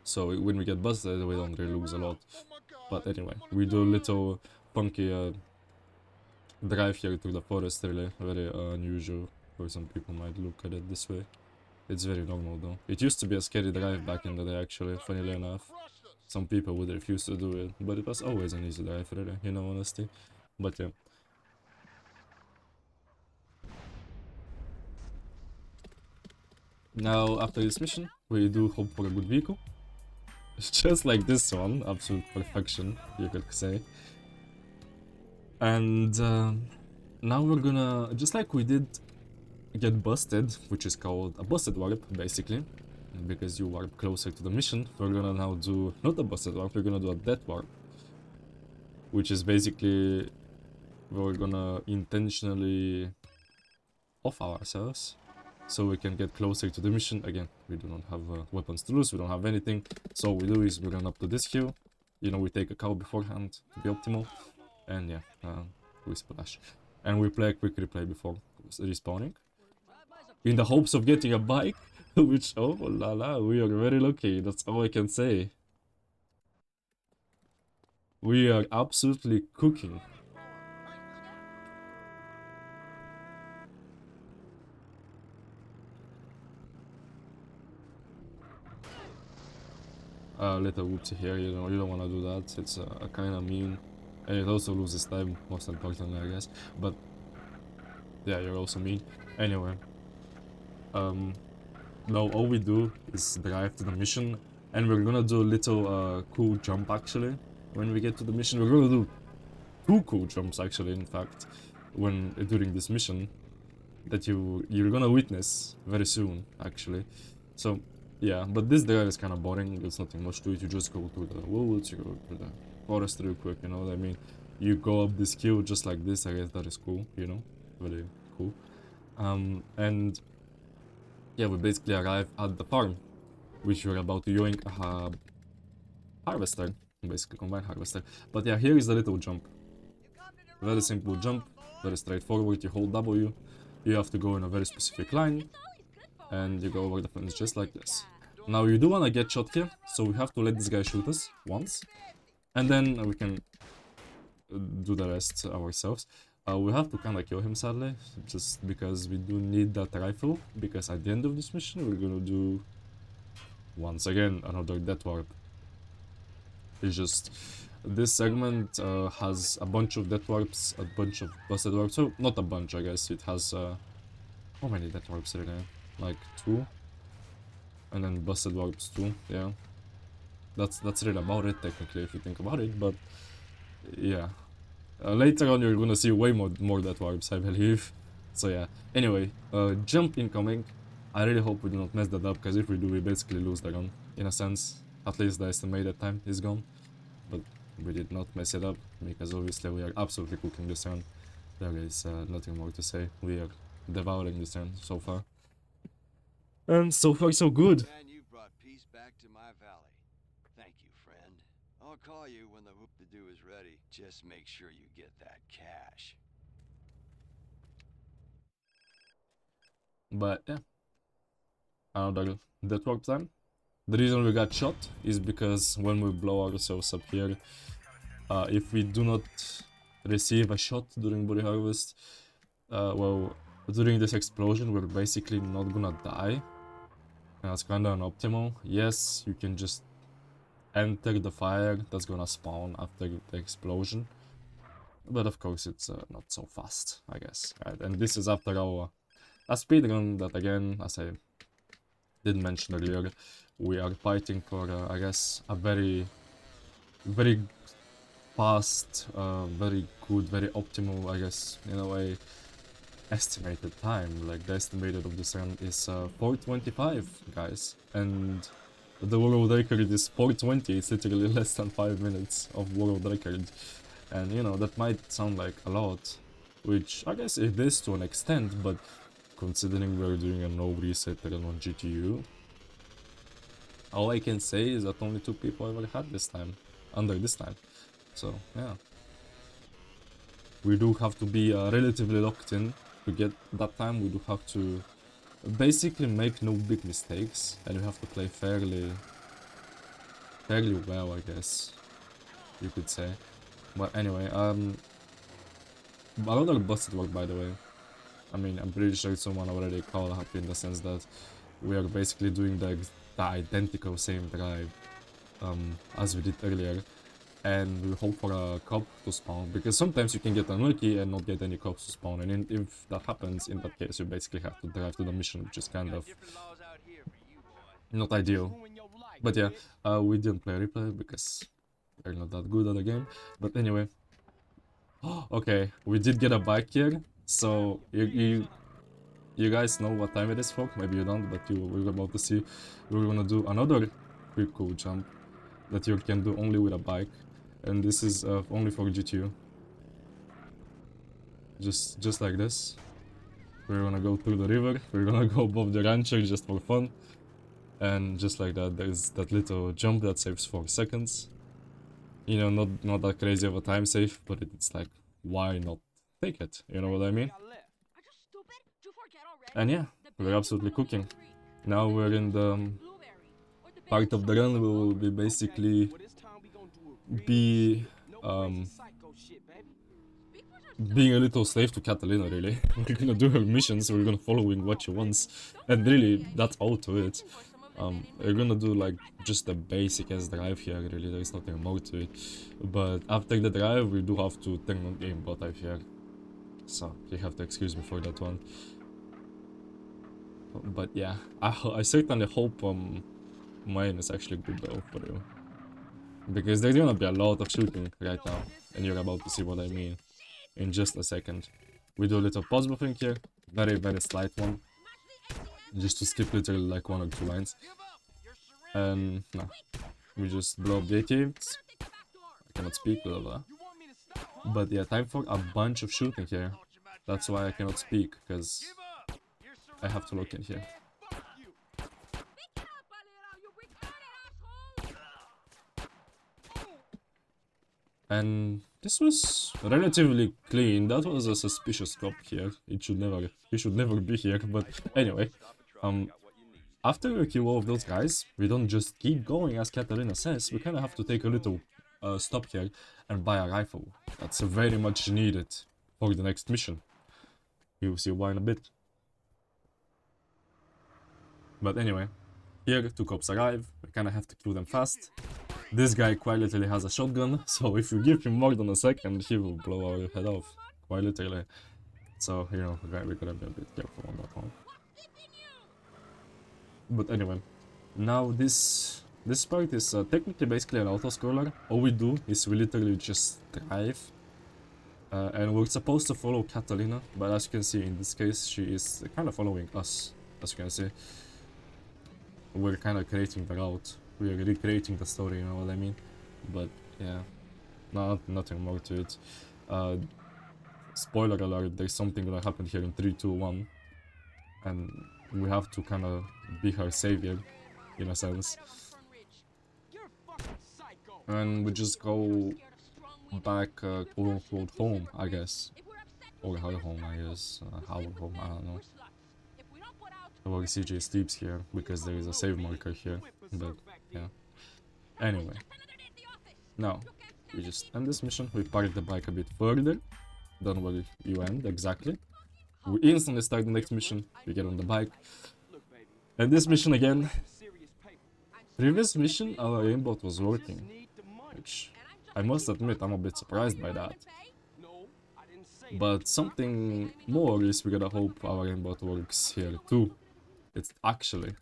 So when we get busted, we don't really lose a lot. But anyway, we do a little funky drive here through the forest, really very unusual, or some people might look at it this way. It's very normal though. It used to be a scary drive back in the day, actually, funnily enough. some people would refuse to do it, but it was always an easy drive, really, you know, honestly. But yeah. Now, after this mission, we do hope for a good vehicle. It's just like this one, absolute perfection, you could say. And now we're gonna, just like we did get busted, which is called a busted warp, basically, because you warp closer to the mission, we're gonna now do, not a busted warp, we're gonna do a death warp, which is basically, we're gonna intentionally off ourselves, so we can get closer to the mission. Again, we do not have weapons to lose, we don't have anything, so what we do is we run up to this hill, you know, we take a cow beforehand to be optimal, and yeah, we splash. And we play a quick replay before respawning, in the hopes of getting a bike, which, oh la la, we are very lucky, that's all I can say. We are absolutely cooking. Little whoopsie here, you know, you don't want to do that, it's kind of mean, and it also loses time, most importantly, I guess, but yeah, you're also mean. Anyway, now all we do is drive to the mission, and we're gonna do a little cool jump actually. When we get to the mission, we're gonna do 2 cool jumps actually, in fact, when during this mission, that you're gonna witness very soon actually. So yeah, but this drive is kind of boring, there's nothing much to it, you just go to the woods, you go to the forest real quick, you know what I mean? You go up this hill just like this, I guess that is cool, you know, very cool. And yeah, we basically arrive at the farm, which we're about to yoink a harvester, basically combine harvester. But yeah, here is the little jump. Very simple jump, very straightforward, you hold W, you have to go in a very specific line, and you go over the fence just like this. Now you do wanna get shot here, so we have to let this guy shoot us once, and then we can do the rest ourselves. We have to kinda kill him sadly, just because we do need that rifle, because at the end of this mission we're gonna do, once again, another death warp. It's just, this segment has a bunch of death warps, a bunch of busted warps, so not a bunch I guess, it has, how many death warps are there? Like 2? And then busted warps 2, yeah. That's really about it technically if you think about it, but yeah. Later on you're gonna see way more death warps, I believe. So yeah, anyway, jump incoming. I really hope we do not mess that up, because if we do, we basically lose the run, in a sense. At least the estimated time is gone. But we did not mess it up, because obviously we are absolutely cooking this run. There is nothing more to say, we are devouring this run so far. And so far so good. Man, you brought peace back to my valley. Thank you, friend. I'll call you when the whoop-de-doo is ready. Just make sure you get that cash. But yeah, another death warp time. The reason we got shot is because when we blow ourselves up here, if we do not receive a shot during body harvest, well, during this explosion we're basically not gonna die. And that's kinda unoptimal. Yes, you can just enter the fire that's gonna spawn after the explosion, but of course it's not so fast, I guess, right? And this is after our a speedrun that, again, as I did mention earlier, we are fighting for, I guess, a very fast, very good, very optimal, I guess, in a way, estimated time. Like, the estimated of this run is 4:25, guys, and the world record is 4:20. It's literally less than 5 minutes of world record, and you know, that might sound like a lot, which I guess it is to an extent, but considering we're doing a no reset run on GTU, all I can say is that only 2 people ever had this time, under this time. So yeah, we do have to be relatively locked in to get that time. We do have to basically make no big mistakes, and we have to play fairly well, I guess you could say. But anyway, another busted work, by the way. I mean, I'm pretty sure someone already called up, in the sense that we are basically doing the identical same drive as we did earlier, and we hope for a cop to spawn, because sometimes you can get unlucky and not get any cops to spawn, and if that happens, in that case you basically have to drive to the mission, which is kind of not ideal. But yeah, we didn't play replay because we're not that good at the game. But anyway, okay, we did get a bike here, so you guys know what time it is, folk. Maybe you don't, but we're about to see. We're gonna do another quick cool jump that you can do only with a bike, and this is only for GTU. Just like this. We're gonna go through the river. We're gonna go above the rancher just for fun, and just like that, there's that little jump that saves 4 seconds. You know, not that crazy of a time save, but it's like, why not take it? You know what I mean? And yeah, we're absolutely cooking. Now we're in the part of the run where we'll be basically being a little slave to Catalina, really. We're gonna do her missions, we're gonna following what she wants, and really, that's all to it. We're gonna do like just the basic as drive here, really, there is nothing more to it. But after the drive, we do have to turn on game bot type here. So, you have to excuse me for that one. But yeah, I certainly hope mine is actually good though for you. Because there's gonna be a lot of shooting right now, and you're about to see what I mean in just a second. We do a little pause buffing here, very slight one, just to skip literally like 1 or 2 lines. And no, we just blow up gateways. I cannot speak, blah blah. But yeah, time for a bunch of shooting here. That's why I cannot speak, because I have to look in here. And this was relatively clean. That was a suspicious cop here. He should never be here. But anyway, after we kill all of those guys, we don't just keep going as Catalina says. We kind of have to take a little stop here and buy a rifle. That's very much needed for the next mission. You'll see why in a bit. But anyway, here 2 cops arrive. We kind of have to kill them fast. This guy quite literally has a shotgun, so if you give him more than a second, he will blow our head off. Quite literally. So, you know, we gotta be a bit careful on that one. But anyway, now this part is technically basically an auto-scroller. All we do is we literally just drive. And we're supposed to follow Catalina, but as you can see in this case, she is kind of following us, as you can see. We're kind of creating the route. We are recreating the story, you know what I mean? But yeah, nothing more to it. Spoiler alert, there's something gonna happen here in 3, 2, 1. And we have to kind of be her savior, in a sense. And we just go back, quote-unquote, home, I guess. Or her home, I guess. Our home, I don't know. Well, CJ sleeps here, because there is a save marker here. But, yeah. Anyway. Now, we just end this mission. We park the bike a bit further than where you end, exactly. We instantly start the next mission. We get on the bike. And this mission again. Previous mission, our aimbot was working. Which, I must admit, I'm a bit surprised by that. But something more is we gotta hope our aimbot works here too. It's actually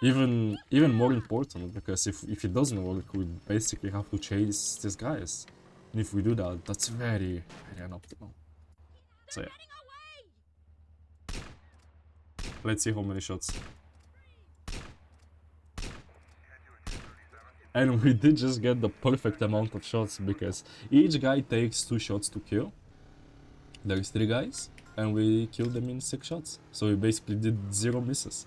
even more important, because if it doesn't work, we basically have to chase these guys. And if we do that, that's very unoptimal. So yeah. Let's see how many shots. And we did just get the perfect amount of shots, because each guy takes 2 shots to kill. There's 3 guys, and we killed them in 6 shots. So we basically did 0 misses,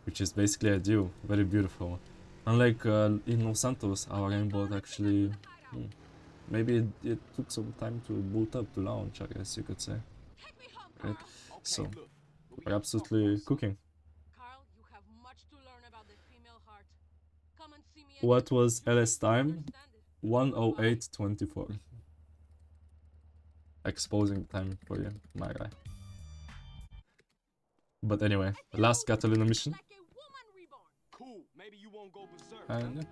which is basically ideal. Very beautiful. Unlike in Los Santos, our aimbot actually... maybe it took some time to boot up, to launch, I guess you could say. Right? So, we're absolutely cooking. What was LS time? 1:08:24. Exposing time for you, my guy. But anyway, last Catalina mission. And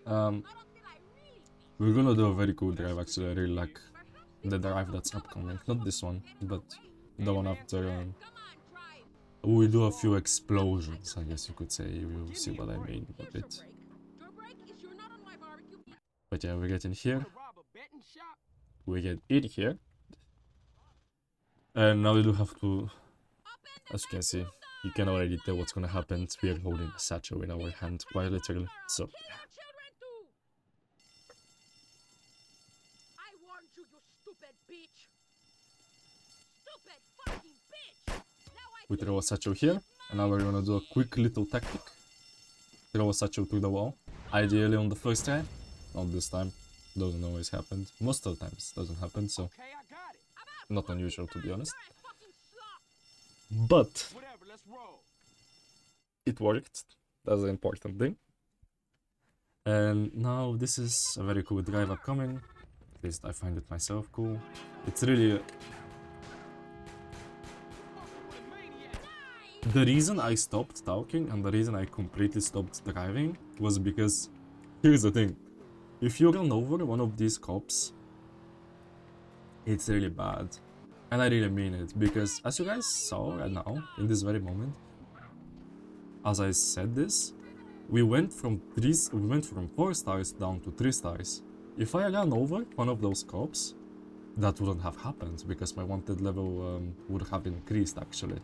We're gonna do a very cool drive actually. I really like the drive that's upcoming. Not this one, but the one after. We do a few explosions, I guess you could say. You'll see what I mean a bit. But yeah, we get in here. We get in here. And now we do have to, as you can see, you can already tell what's gonna happen. We are holding a satchel in our hand, quite literally. So, we throw a satchel here, and now we're gonna do a quick little tactic. Throw a satchel through the wall. Ideally on the first try. Not this time. Doesn't always happen. Most of the times doesn't happen, so not unusual to be honest. But it worked. That's the important thing. And now this is a very cool drive upcoming. At least I find it myself cool. It's really... The reason I stopped talking and the reason I completely stopped driving was because... Here's the thing. If you run over one of these cops, it's really bad. And I really mean it, because as you guys saw right now, in this very moment, as I said this, we went from 4 stars down to 3 stars. If I ran over one of those cops, that wouldn't have happened, because my wanted level would have increased actually.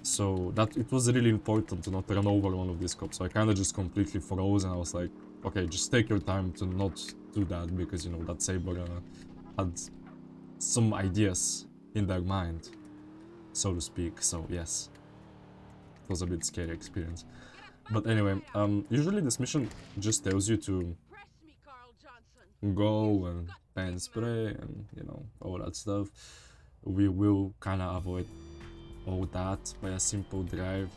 So that it was really important to not run over one of these cops. So I kind of just completely froze and I was like, okay, just take your time to not do that, because you know that Saber had some ideas in their mind, so to speak. So yes, it was a bit scary experience. But anyway, usually this mission just tells you to go and pen spray and you know all that stuff. We will kind of avoid all that by a simple drive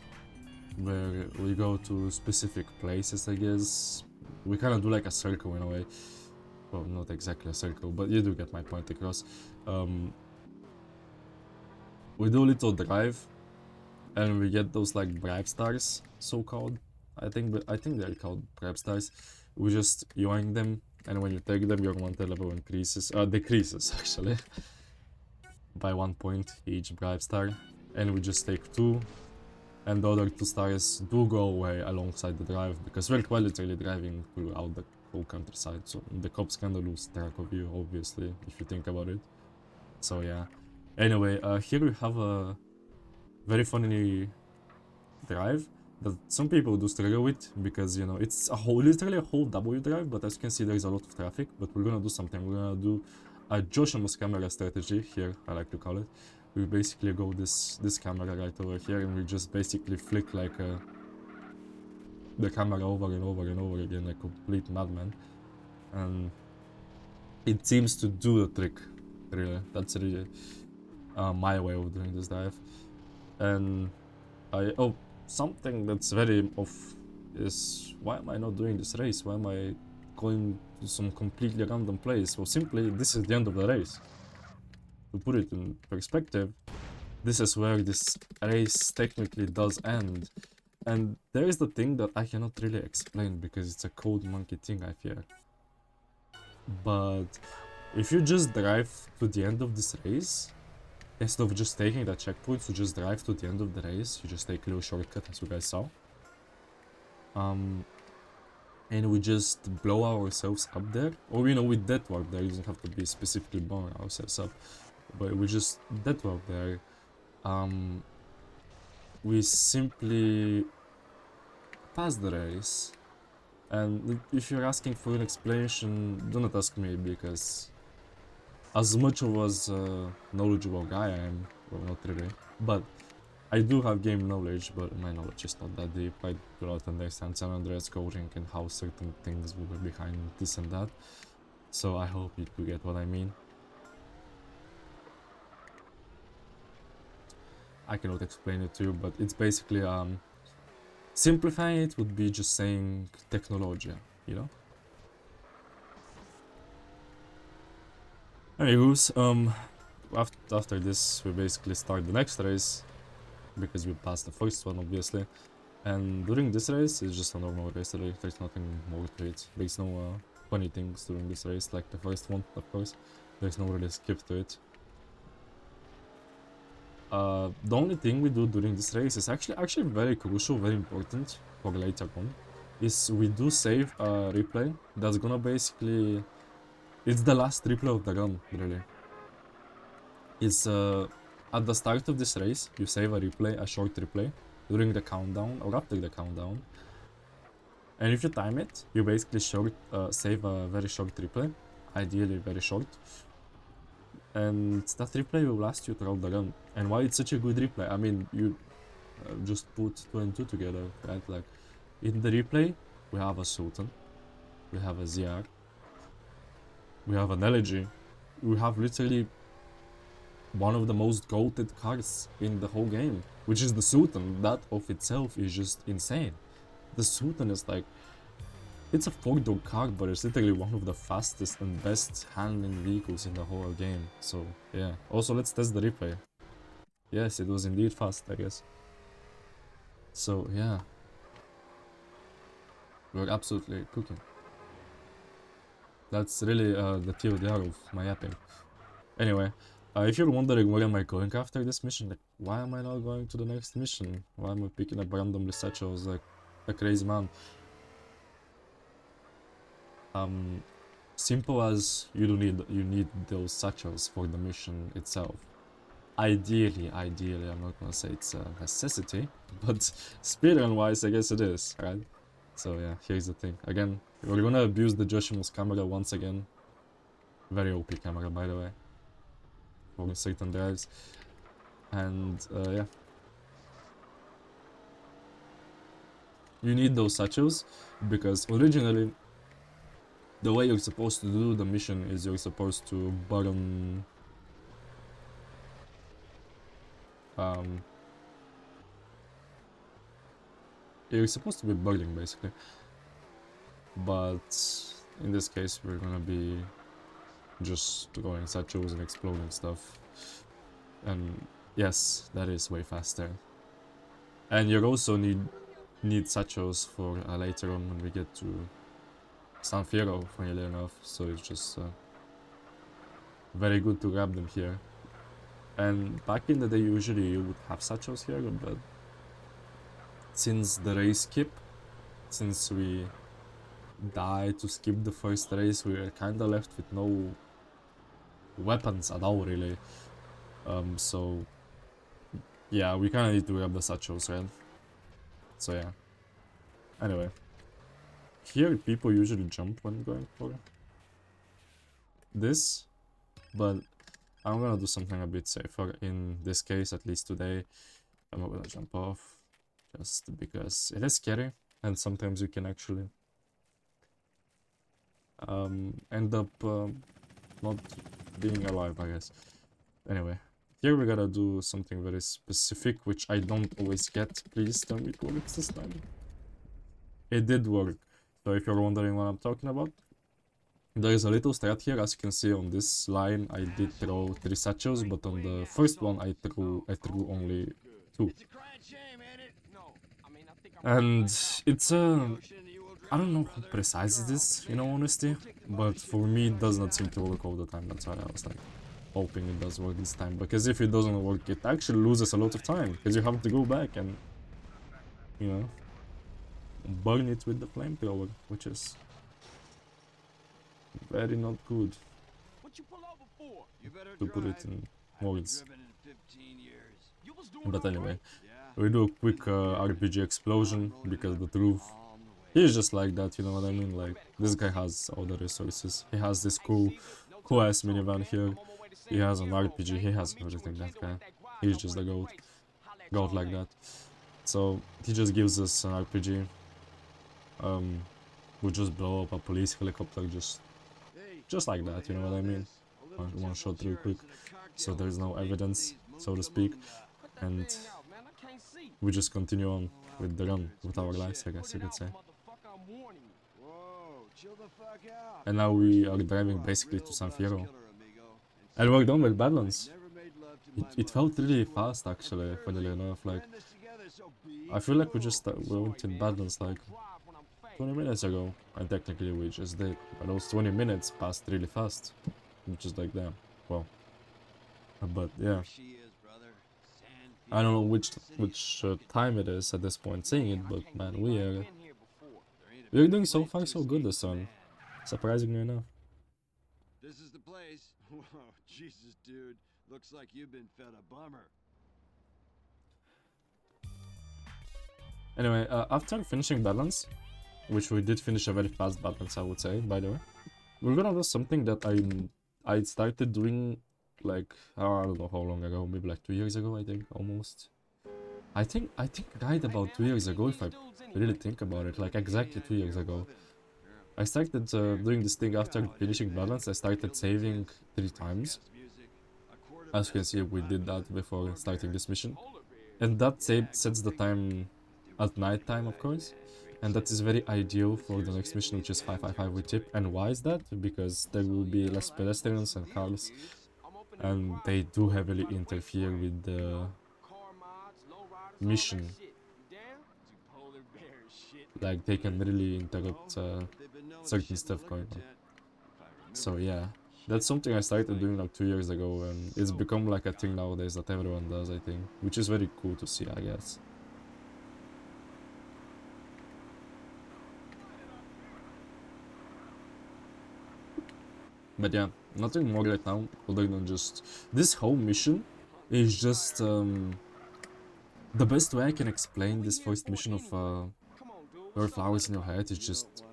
where we go to specific places, I guess. We kind of do like a circle in a way. Well, not exactly a circle, but you do get my point across. We do a little drive and we get those like bribe stars, so-called. I think they're called bribe stars. We just yoink them, and when you take them, your wanted level decreases actually by 1 point each bribe star. And we just take 2, and the other 2 stars do go away alongside the drive, because we're quite literally driving throughout the whole countryside, so the cops kinda lose track of you, obviously, if you think about it. So yeah. Anyway, here we have a very funny drive that some people do struggle with, because you know it's literally a whole W drive, but as you can see there's a lot of traffic. But we're gonna do something. We're gonna do a Joshimus camera strategy here, I like to call it. We basically go this camera right over here, and we just basically flick like the camera over and over and over again like a complete madman, and it seems to do the trick. Really, that's really my way of doing this dive. And something that's very off is, why am I not doing this race? Why am I going to some completely random place? Well, simply this is the end of the race. To put it in perspective, this is where this race technically does end. And there is the thing that I cannot really explain, because it's a code monkey thing, I fear. But if you just drive to the end of this race, instead of just taking the checkpoints, you just drive to the end of the race, you just take a little shortcut, as you guys saw. And we just blow ourselves up there. Or, you know, we death warp there, it doesn't have to be specifically blowing ourselves up. But we just death warp there. We simply pass the race. And if you're asking for an explanation, do not ask me, because as much of a knowledgeable guy I am, well, not really, but I do have game knowledge, but my knowledge is not that deep. I do not understand San Andreas coding and how certain things will be behind this and that. So I hope you do get what I mean. I cannot explain it to you, but it's basically simplifying it would be just saying technology, you know? Anyways, after this we basically start the next race, because we passed the first one obviously, And during this race, it's just a normal race. There's nothing more to it. There's no funny things during this race, like the first one, of course. There's no really skip to it. The only thing we do during this race is actually very crucial, very important for later on. Is we do save a replay that's gonna basically... It's the last replay of the run, really. It's at the start of this race, you save a replay, a short replay, during the countdown or after the countdown. And if you time it, you basically save a very short replay, ideally very short. And that replay will last you throughout the run. And why it's such a good replay? I mean, you just put 2 and 2 together, right? Like, in the replay, we have a Sultan, we have a ZR, we have an Elegy, we have literally one of the most goated cards in the whole game, which is the Sultan. That of itself is just insane. The Sultan is like, it's a 4-door card, but it's literally one of the fastest and best handling vehicles in the whole game. So yeah, also let's test the replay. Yes, it was indeed fast, I guess. So yeah, we're absolutely cooking. That's really the TLDR of my yapping. Anyway, if you're wondering where am I going after this mission, like why am I not going to the next mission? Why am I picking up randomly satchels like a crazy man? Simple as you need those satchels for the mission itself. Ideally, I'm not gonna say it's a necessity, but speedrun wise, I guess it is, right? So yeah, here's the thing. Again, we're gonna abuse the Joshimus camera once again. Very OP camera, by the way, for certain drives. And yeah, you need those satchels because originally the way you're supposed to do the mission is you're supposed to burn you're supposed to be burning basically, but in this case we're gonna be just throwing satchels and exploding stuff. And yes, that is way faster. And you also need satchels for later on when we get to San Fierro, funnily enough, so it's just very good to grab them here. And back in the day, usually you would have satchels here, but since the race skip, since we died to skip the first race, we were kinda left with no weapons at all, really. So yeah, we kinda need to grab the satchels, right? So yeah. Anyway, here people usually jump when going for this, but I'm gonna do something a bit safer. In this case, at least today, I'm not gonna jump off, just because it is scary, and sometimes you can actually end up not being alive, I guess. Anyway, here we gotta do something very specific, which I don't always get. Please tell me it works this time. It did work. So if you're wondering what I'm talking about, there is a little strat here. As you can see on this line, I did throw 3 satchels, but on the first one I threw only 2. And it's I don't know how precise it is, in all honesty, but for me it does not seem to work all the time. That's why I was like hoping it does work this time, because if it doesn't work, it actually loses a lot of time, because you have to go back and, you know, burn it with the flamethrower, which is very not good, to put it in words. But anyway, we do a quick RPG explosion, because the truth, he's just like that, you know what I mean? Like, this guy has all the resources. He has this cool ass minivan here. He has an RPG, he has everything, that guy. He's just a goat like that. So he just gives us an RPG. We just blow up a police helicopter just like that, you know what I mean? One shot real quick, so there's no evidence, so to speak, and we just continue on with the run, with our lives, I guess you could say. And now we are driving basically to San Fierro, and we're done with Badlands. It felt really fast, actually, funnily enough. Like, I feel like we just we went in Badlands like 20 minutes ago, and technically we just did, but those 20 minutes passed really fast, which is like damn, well, but yeah, I don't know which time it is at this point saying it, but man, we're doing so far so good this one, surprisingly enough. This is the place. Whoa, Jesus, dude. Looks like you've been fed a bummer. Anyway, after finishing Badlands, which we did finish a very fast Badlands, I would say, by the way, we're gonna do something that I started doing like I don't know how long ago, maybe like 2 years ago, I think, almost. I think right about 2 years ago, if I really think about it, like exactly 2 years ago. I started doing this thing after finishing Badlands. I started saving 3 times. As you can see, we did that before starting this mission. And that save sets the time at night time, of course. And that is very ideal for the next mission, which is 555 with Tip. And why is that? Because there will be less pedestrians and cars. And they do heavily interfere with the mission. Like, they can really interrupt certain stuff going on. So yeah, that's something I started doing like 2 years ago, and it's become like a thing nowadays that everyone does, I think, which is very cool to see, I guess. But yeah, nothing more right now other than just this whole mission is just the best way I can explain this first mission of Earth Flowers in Your Head is just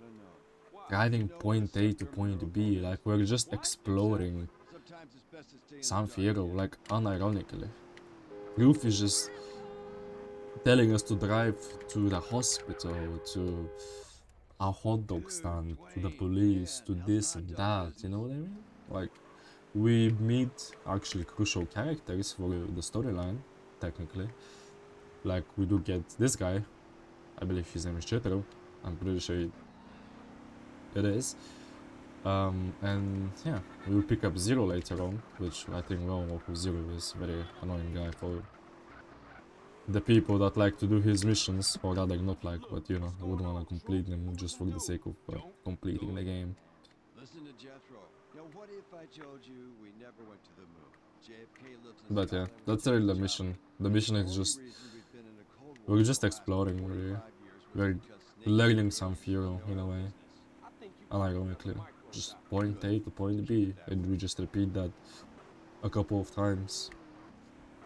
driving point A to point B, like we're just exploring San Fierro, like unironically. Roof is just telling us to drive to the hospital, to a hot dog stand, to the police, to this and that, you know what I mean? Like, we meet actually crucial characters for the storyline, technically. Like, we do get this guy, I believe his name is Chetero, I'm pretty sure it is. And yeah, we will pick up Zero later on, which I think we all know who Zero is, very annoying guy for the people that like to do his missions, or rather not like, but you know, wouldn't want to complete them just for the sake of completing the game. Listen to Jethro. Now, what if I told you we never went to the moon? JFK lives in But yeah, Scotland, that's really the mission. The mission is just, we're just exploring, really. We're learning some Furo in a way, unironically. Just point A to point B, and we just repeat that a couple of times.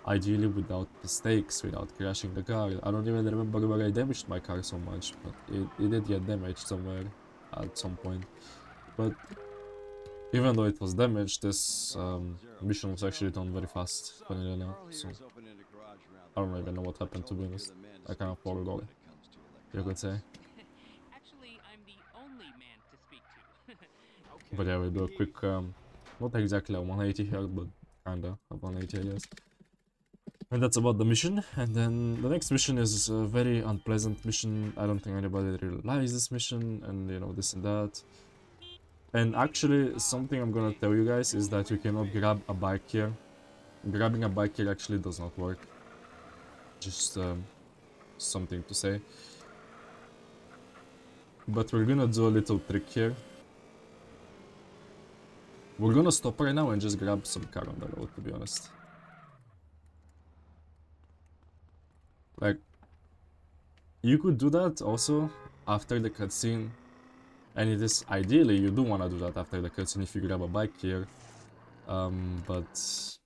Ideally without mistakes, without crashing the car. I don't even remember where I damaged my car so much, but it did get damaged somewhere at some point. But even though it was damaged, this mission was actually done very fast, funnily enough, so I don't even know what happened, to be honest. I kind of forgot it, you could say. Actually, I'm the only man to speak to. But yeah, we do a quick, not exactly a 180 here, but kinda a 180, I guess. And that's about the mission. And then the next mission is a very unpleasant mission. I don't think anybody really likes this mission, and you know, this and that. And actually, something I'm gonna tell you guys is that you cannot grab a bike here. Grabbing a bike here actually does not work. Just something to say. But we're gonna do a little trick here. We're gonna stop right now and just grab some car on the road, to be honest. Like, you could do that also after the cutscene, and it is ideally you do want to do that after the cutscene if you grab a bike here. But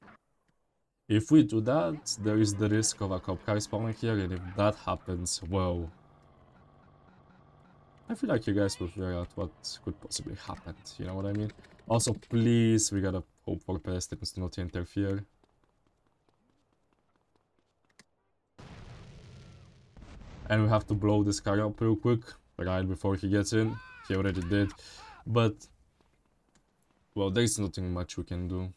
if we do that, there is the risk of a cop car spawning here, and if that happens, whoa. I feel like you guys will figure out what could possibly happen, you know what I mean? Also, please, we gotta hope for pedestrians to not interfere. And we have to blow this car up real quick, right before he gets in. He already did. But, well, there's nothing much we can do.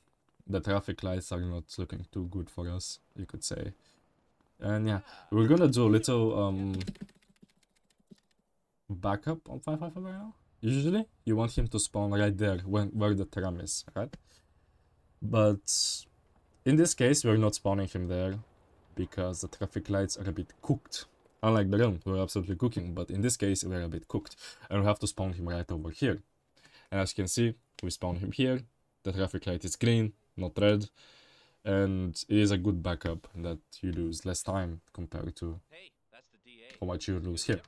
The traffic lights are not looking too good for us, you could say. And yeah, we're gonna do a little backup on 555 right now. Usually, you want him to spawn right there, where the tram is, right? But in this case, we're not spawning him there. because the traffic lights are a bit cooked. Unlike the run, we're absolutely cooking, but in this case, we're a bit cooked. And we have to spawn him right over here. And as you can see, we spawn him here. The traffic light is green, not red. And it is a good backup that you lose less time compared to how much you lose here.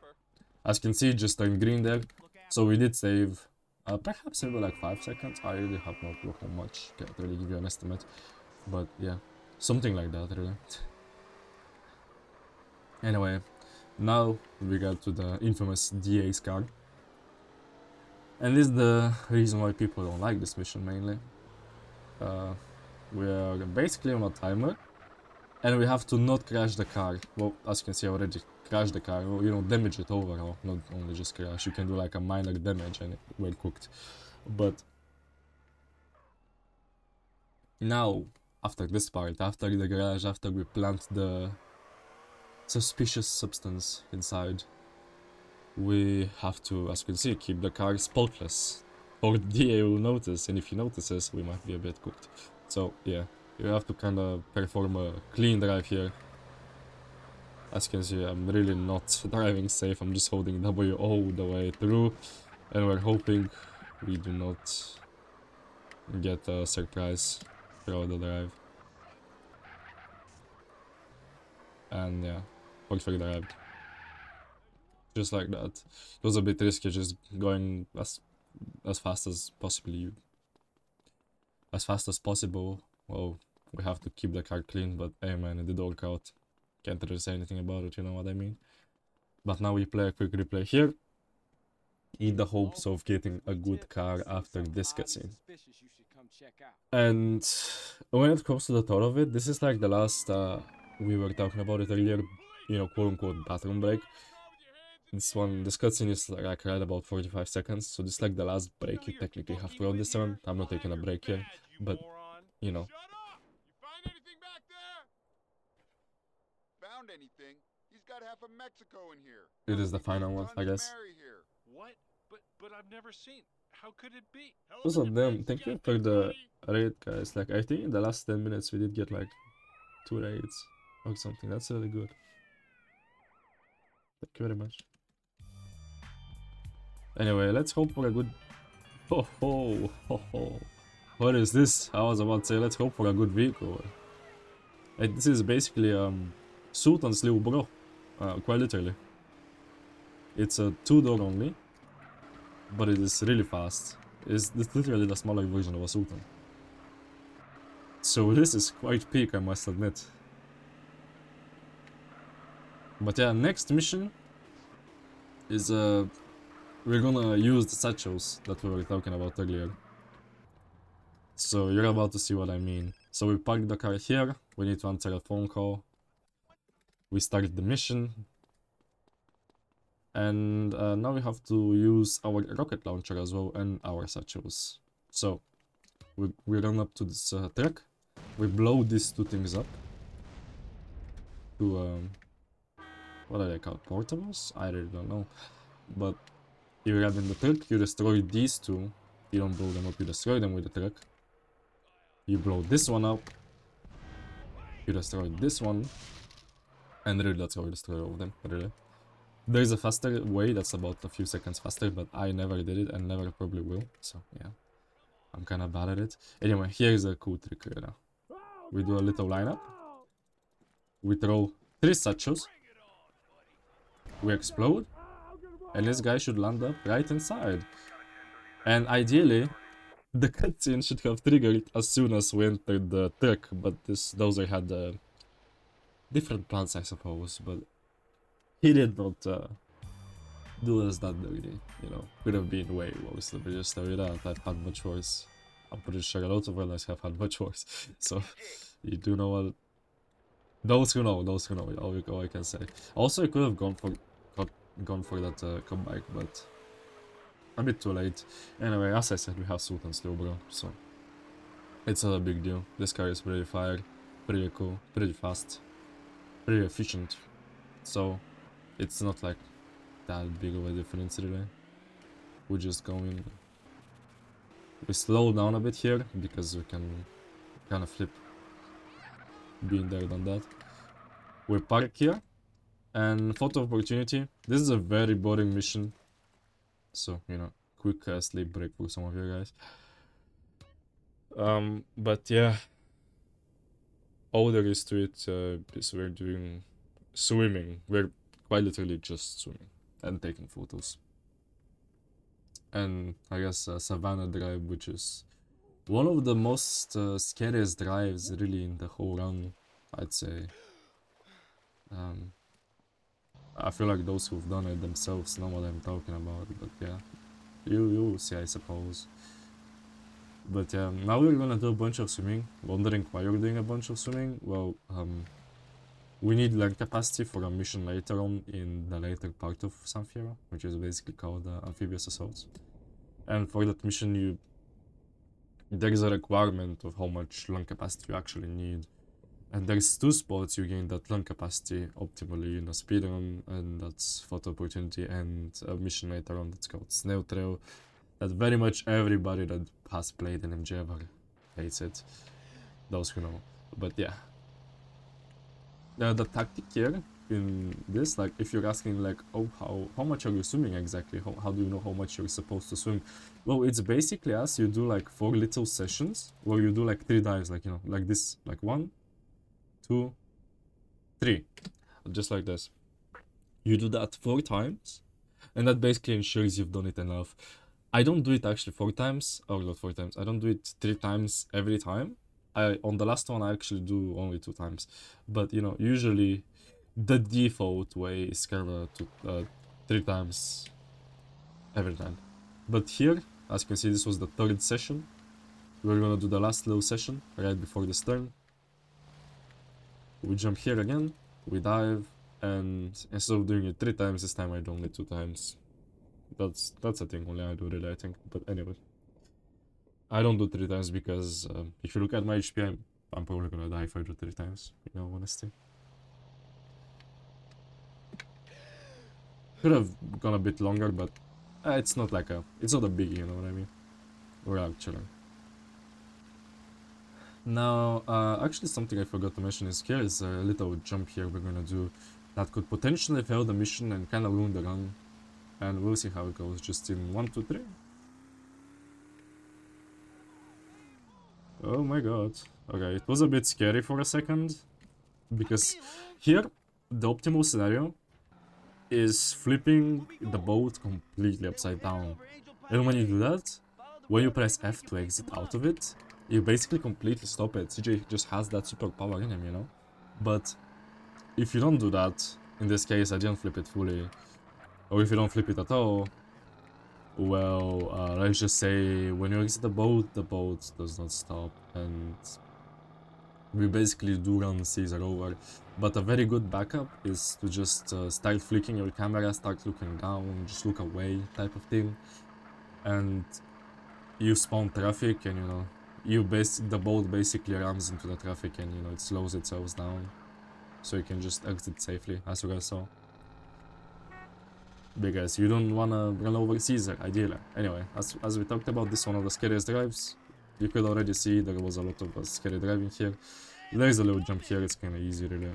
As you can see, just turned green there. So we did save, perhaps maybe like 5 seconds. I really have no clue how much. Can't really give you an estimate. But yeah, something like that really. Anyway, now we got to the infamous DA's car. And this is the reason why people don't like this mission mainly. We are basically on a timer. And we have to not crash the car. Well, as you can see, I already crashed the car. Well, you know, damage it overall, not only just crash. You can do like a minor damage and well cooked. But now, after this part, after the garage, after we plant the suspicious substance inside, we have to, as you can see, keep the car spotless. Or DA will notice, and if he notices, we might be a bit cooked. So, yeah. You have to kind of perform a clean drive here. As you can see, I'm really not driving safe. I'm just holding W all the way through. And we're hoping we do not get a surprise throughout the drive. And yeah, perfect drive. Just like that. It was a bit risky just going as fast as possible. As fast as possible. Well, we have to keep the car clean, but hey man, it did work out. Can't really say anything about it, you know what I mean? But now we play a quick replay here, in the hopes of getting a good car after this cutscene. And when it comes to the thought of it, this is like the last, we were talking about it earlier, you know, quote-unquote bathroom break. This cutscene is like right about 45 seconds, so this is like the last break you technically have throughout this run. I'm not taking a break here, but, you know. Found anything? He's got half of Mexico in here. It is the final one, I guess. What? But I've never seen. How could it be? Also, damn, thank you for the raid, guys. Like, I think in the last 10 minutes we did get like 2 raids or something. That's really good. Thank you very much. Anyway, let's hope for a good... Ho ho ho ho. What is this? I was about to say, let's hope for a good vehicle. And this is basically Sultan's little bro. Quite literally. It's a 2-door only. But it is really fast. It's literally the smaller version of a Sultan. So this is quite peak, I must admit. But yeah, next mission is we're gonna use the satchels that we were talking about earlier. So you're about to see what I mean. So we park the car here, we need to answer a phone call. We start the mission. And now we have to use our rocket launcher as well and our satchels. So we run up to this truck. We blow these 2 things up. To what are they called? Portables? I really don't know. But you grab in the truck, you destroy these 2. You don't blow them up, you destroy them with the truck. You blow this one up. You destroy this one. And really that's how you destroy all of them, really. There is a faster way that's about a few seconds faster, but I never did it and never probably will. So yeah, I'm kind of bad at it. Anyway, here's a cool trick right now. We do a little lineup. We throw 3 satchels. We explode. And this guy should land up right inside. And ideally, the cutscene should have triggered as soon as we entered the truck. But those had different plans, I suppose. But he did not do us that dirty, you know. Could have been way worse, let me just tell you that. I've had much worse. I'm pretty sure a lot of others have had much worse. So, you do know what... Those who know, all I can say. Also, I could have gone for that comeback, but a bit too late. Anyway, as I said, we have Sultan's little bro, so it's not a big deal. This car is pretty fire, pretty cool, pretty fast, pretty efficient. So it's not like that big of a difference really. We just go in. We slow down a bit here because we can kind of flip. Been there, done that. We park here, and photo opportunity. This is a very boring mission, so you know, quick sleep break for some of you guys. But yeah, all there is to it is we're doing swimming. We're quite literally just swimming and taking photos. And I guess Savannah Drive, which is one of the most scariest drives really in the whole run, I'd say. I feel like those who've done it themselves know what I'm talking about, but yeah, you will see, I suppose. But yeah, now we're gonna do a bunch of swimming. Wondering why you're doing a bunch of swimming? Well, we need land capacity for a mission later on in the later part of Sanfiera, which is basically called Amphibious Assaults. And for that mission, there is a requirement of how much land capacity you actually need. And there's 2 spots you gain that land capacity optimally in a speedrun, and that's photo opportunity, and a mission later on that's called Snail Trail, that very much everybody that has played an MG ever hates it, those who know. But yeah, the tactic here in this, like if you're asking like, oh, how much are you swimming exactly, how do you know how much you're supposed to swim? Well, it's basically as you do like 4 little sessions where you do like 3 dives, like, you know, like this, like 1, 2, 3, just like this. You do that 4 times, and that basically ensures you've done it enough. I don't do it actually 4 times, or not 4 times, I don't do it 3 times every time. On the last one I actually do only 2 times, but you know, usually the default way is kind of 3 times every time. But here, as you can see, this was the 3rd session. We're gonna do the last little session right before this turn. We jump here again, we dive, and instead of doing it 3 times, this time I do only 2 times. That's a thing only I do really, I think. But anyway, I don't do 3 times because if you look at my HP, I'm probably gonna die if I do 3 times, in all honesty. Could have gone a bit longer, but it's not like it's not a biggie, you know what I mean? We're out chilling. Now, actually something I forgot to mention is here is a little jump here we're gonna do that could potentially fail the mission and kind of ruin the run. And we'll see how it goes, just in 1, 2, 3. Oh my god. Okay, it was a bit scary for a second, because here, the optimal scenario is flipping the boat completely upside down. And when you do that, when you press F to exit out of it, you basically completely stop it. CJ just has that superpower in him, you know? But if you don't do that, in this case I didn't flip it fully, or if you don't flip it at all, well, let's just say when you exit the boat does not stop, and we basically do run Caesar over. But a very good backup is to just start flicking your camera, start looking down, just look away type of thing, and you spawn traffic, and you know, the boat basically rams into the traffic, and you know, it slows itself down, so you can just exit safely, as you guys saw. Because you don't wanna run over Caesar, ideally. Anyway, as we talked about, this is one of the scariest drives. You could already see there was a lot of scary driving here. There's a little jump here, it's kinda easy really.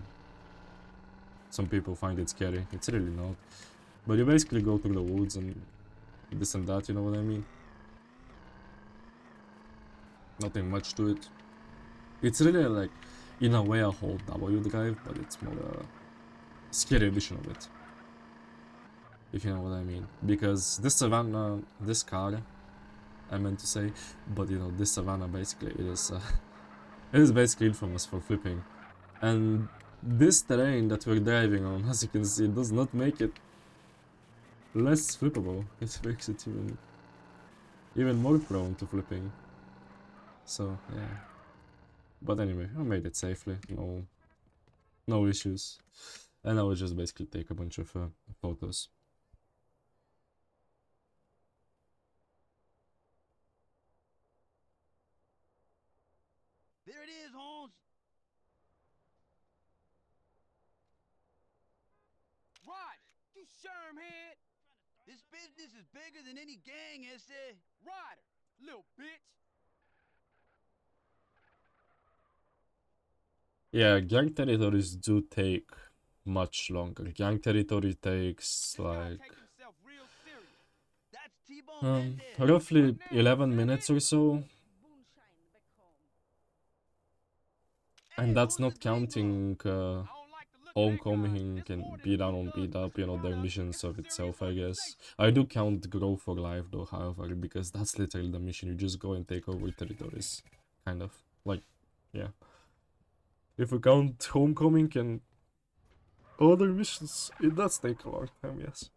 Some people find it scary, it's really not. But you basically go through the woods and this and that, you know what I mean? Nothing much to it. It's really like, in a way, a whole W drive, but it's more a scary edition of it, if you know what I mean. Because this Savannah, this car, I meant to say, but you know, this Savannah basically it is basically infamous for flipping. And this terrain that we're driving on, as you can see, does not make it less flippable. It makes it even more prone to flipping. So yeah. But anyway, I made it safely, no issues. And I will just basically take a bunch of photos. There it is, Holmes. Ryder, you shermhead. This business is bigger than any gang, is it? Ryder, little bitch. Yeah, gang territories do take much longer. Gang territory takes This guy like take himself real serious. That's T-Bone Mendez. roughly What now? 11 Turn minutes in. or so, and Hey, that's who's the not big boss? counting I don't like the look of that guy. homecoming It's more and than beat down beating on beat up, up, you know, their brother. missions It's a of serious itself, I guess. organization. I do count Grow for Life though, however, because that's literally the mission. You just go and take over territories, kind of. Like, yeah. If we count homecoming and other missions, it does take a long time, yes.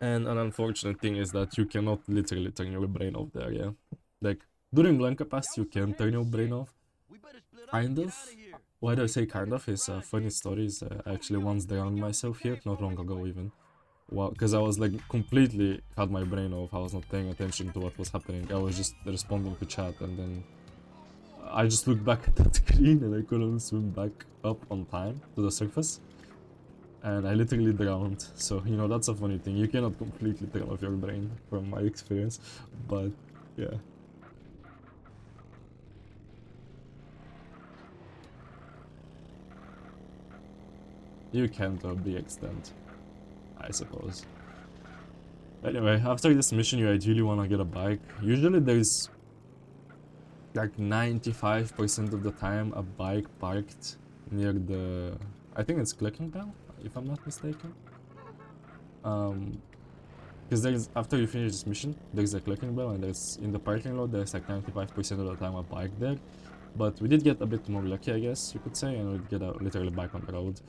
And an unfortunate thing is that you cannot literally turn your brain off there, yeah. Like, during Blanca Pass, you can turn your brain off. We better split up Kind and get of. out of here. Why do I say kind of? Is a funny stories. I actually once drowned myself here, not long ago even. Well, because I was like completely had my brain off. I was not paying attention to what was happening. I was just responding to chat, and then I just looked back at that screen and I couldn't swim back up on time to the surface. And I literally drowned. So, you know, that's a funny thing. You cannot completely turn off your brain from my experience. But, yeah. You can to a big extent, I suppose. Anyway, after this mission you ideally want to get a bike. Usually there's like 95% of the time a bike parked near the... I think it's clicking bell, if I'm not mistaken. Because there's, after you finish this mission, there's a clicking bell and there's, in the parking lot, there's like 95% of the time a bike there. But we did get a bit more lucky, I guess you could say, and we'd get a literal bike on the road.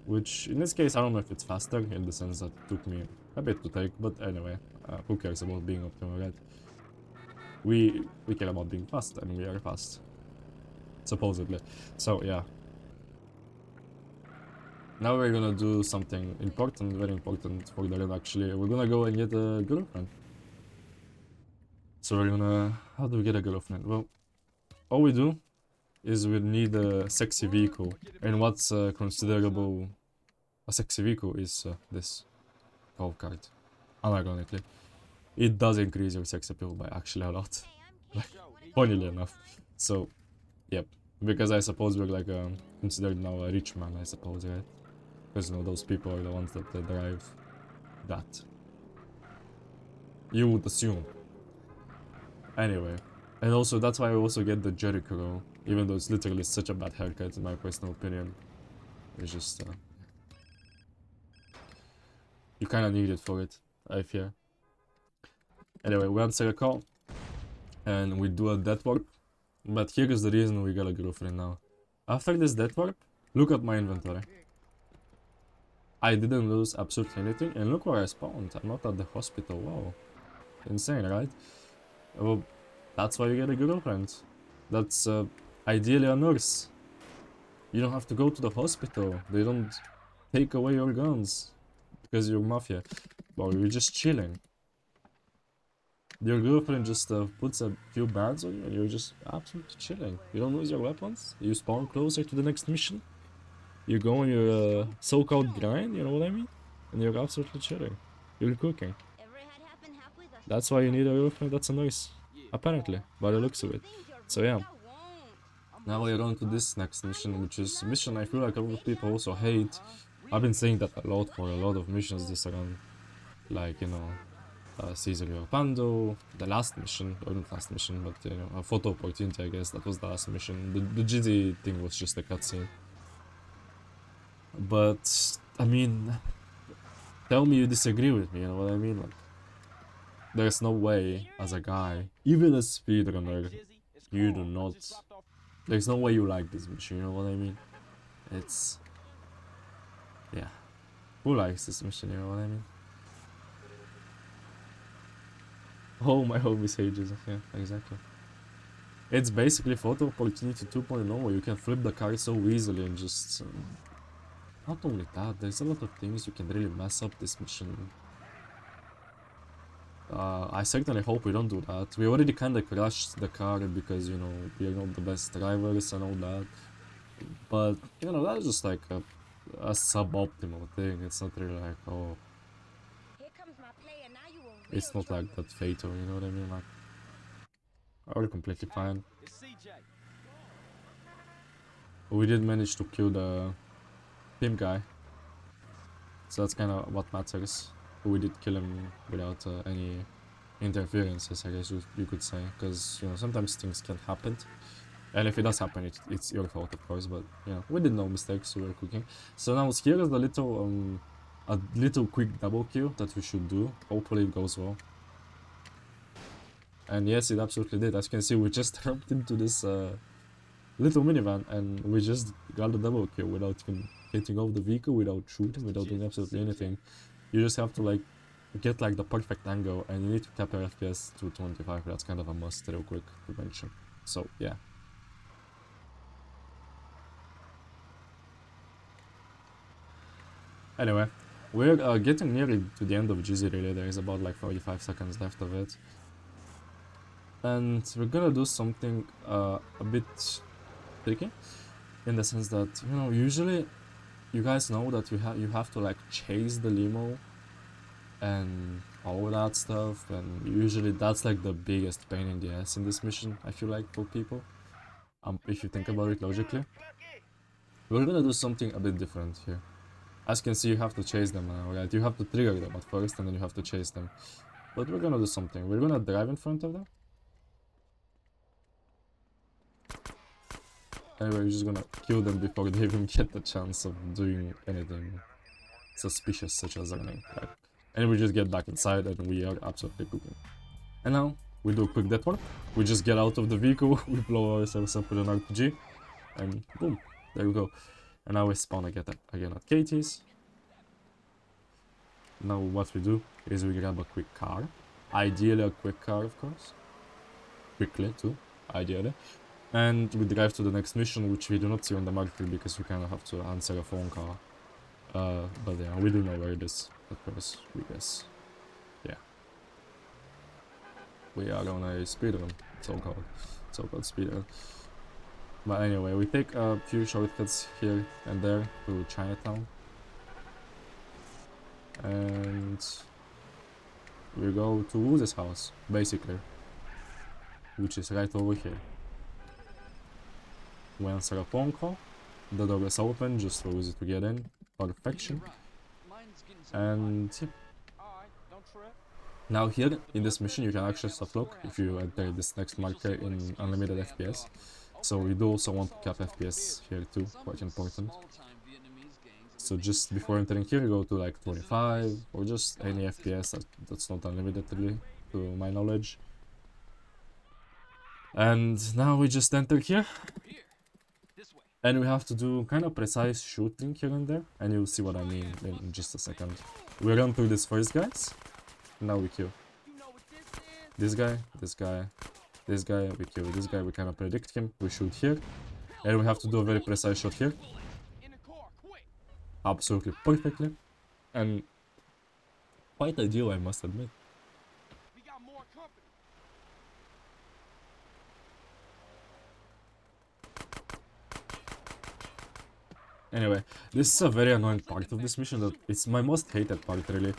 Which, in this case, I don't know if it's faster, in the sense that it took me a bit to take, but anyway, who cares about being optimal, right? We care about being fast, and we are fast. Supposedly. So, yeah. Now we're gonna do something important, very important for the run actually. We're gonna go and get a girlfriend. So we're gonna... How do we get a girlfriend? Well, all we do is we need a sexy vehicle. And what's considerable a sexy vehicle is this golf cart. Unironically. It does increase your sex appeal by actually a lot. Like, funnily enough. So, yep. Because I suppose we're like considered now a rich man, I suppose, right? Because, you know, those people are the ones that drive that. You would assume. Anyway. And also, that's why I also get the Jericho roll. Even though it's literally such a bad haircut, in my personal opinion. It's just, you kind of need it for it, I fear. Anyway, we answer a call. And we do a death warp. But here is the reason we got a girlfriend now. After this death warp, look at my inventory. I didn't lose absolutely anything, and look where I spawned. I'm not at the hospital. Wow. Insane, right? Well, that's why you get a girlfriend. That's ideally a nurse. You don't have to go to the hospital. They don't take away your guns because you're mafia. Well, you're just chilling. Your girlfriend just puts a few bands on you and you're just absolutely chilling. You don't lose your weapons. You spawn closer to the next mission. You go on your so-called grind, you know what I mean? And you're absolutely chilling. You're cooking. That's why you need a girlfriend that's a nurse. Apparently, by the looks of it. So yeah. Now we're on to this next mission, which is a mission I feel like a lot of people also hate. I've been saying that a lot for a lot of missions this round. Like, you know, Caesar Pando, the last mission, or not last mission, but you know, a photo opportunity, I guess, that was the last mission. The GT thing was just a cutscene. But, I mean, tell me you disagree with me, you know what I mean? Like, there's no way, as a guy, even a speedrunner, you do not... There's no way you like this mission, you know what I mean? It's... Yeah. Who likes this mission, you know what I mean? Oh, my homie sages, yeah, exactly. It's basically photo opportunity 2.0 where you can flip the car so easily and just... not only that, there's a lot of things you can really mess up this mission. I certainly hope we don't do that. We already kinda crashed the car because, you know, we are not the best drivers and all that. But, you know, that's just like a suboptimal thing. It's not really like, oh... It's not like that fatal, you know what I mean? Like, are completely fine. It's CJ. We did manage to kill the team guy, so that's kind of what matters. We did kill him without any interferences, I guess you could say, because, you know, sometimes things can happen. And if it does happen, it's your fault, of course, but, you know, we did no mistakes, we were cooking. So now here is the little, a little quick double kill that we should do. Hopefully it goes well. And yes, it absolutely did. As you can see, we just jumped into this little minivan and we just got a double kill without even getting off the vehicle, without shooting, without doing absolutely anything. You just have to, like, get, like, the perfect angle, and you need to cap your FPS to 25. That's kind of a must, real quick to mention. So, yeah. Anyway, we're getting nearly to the end of GZ really. There is about like 45 seconds left of it. And we're gonna do something a bit tricky, in the sense that, you know, usually you guys know that you have to like chase the limo and all that stuff, and usually that's like the biggest pain in the ass in this mission, I feel like, for people. If you think about it logically. We're gonna do something a bit different here. As you can see, you have to chase them now, right? You have to trigger them at first, and then you have to chase them. But we're gonna do something. We're gonna drive in front of them. Anyway, we're just gonna kill them before they even get the chance of doing anything suspicious, such as running. Right? And we just get back inside, and we are absolutely cooking. And now, we do a quick death work. We just get out of the vehicle, we blow ourselves up with an RPG, and boom, there we go. And now we spawn again at Katie's. Now what we do is we grab a quick car. Ideally a quick car, of course. Quickly too, ideally. And we drive to the next mission, which we do not see on the marker because we kind of have to answer a phone call. But yeah, we do know where it is, of course, we guess. Yeah. We are on a speedrun, so-called speedrun. But anyway, we take a few shortcuts here and there to Chinatown. And we go to Woody's house, basically. Which is right over here. We answer a phone call. The door is open just for Woozy to get in. Perfection. And yeah. Now here, in this mission, you can actually soft lock if you enter this next marker in unlimited FPS. So we do also want to cap FPS here too, quite important. So just before entering here, you go to like 25 or just any FPS that's not unlimited really, to my knowledge. And now we just enter here. And we have to do kind of precise shooting here and there, and you'll see what I mean in just a second. We run through this first, guys. Now we kill this guy, this guy, this guy, we kill this guy, we kind of predict him, we shoot here, and we have to do a very precise shot here. Absolutely perfectly, and quite ideal, I must admit. Anyway, this is a very annoying part of this mission, that it's my most hated part really,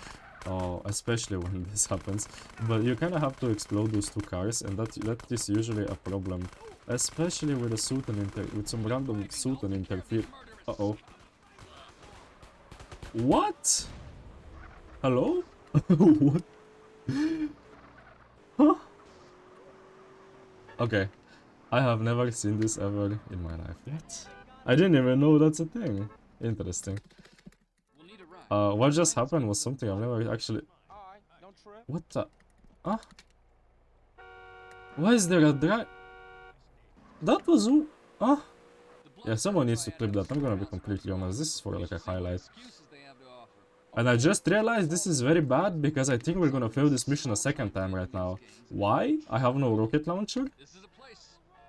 especially when this happens. But you kind of have to explode those two cars, and that is usually a problem, especially with a suit and with some random suit and interfere. Uh-oh. What? Hello? What? Huh? Okay, I have never seen this ever in my life yet. I didn't even know that's a thing. Interesting. What just happened was something I've never actually... What the... Huh? Why is there a drive? That was... Huh? Yeah, someone needs to clip that, I'm gonna be completely honest. This is for like a highlight. And I just realized this is very bad because I think we're gonna fail this mission a second time right now. Why? I have no rocket launcher?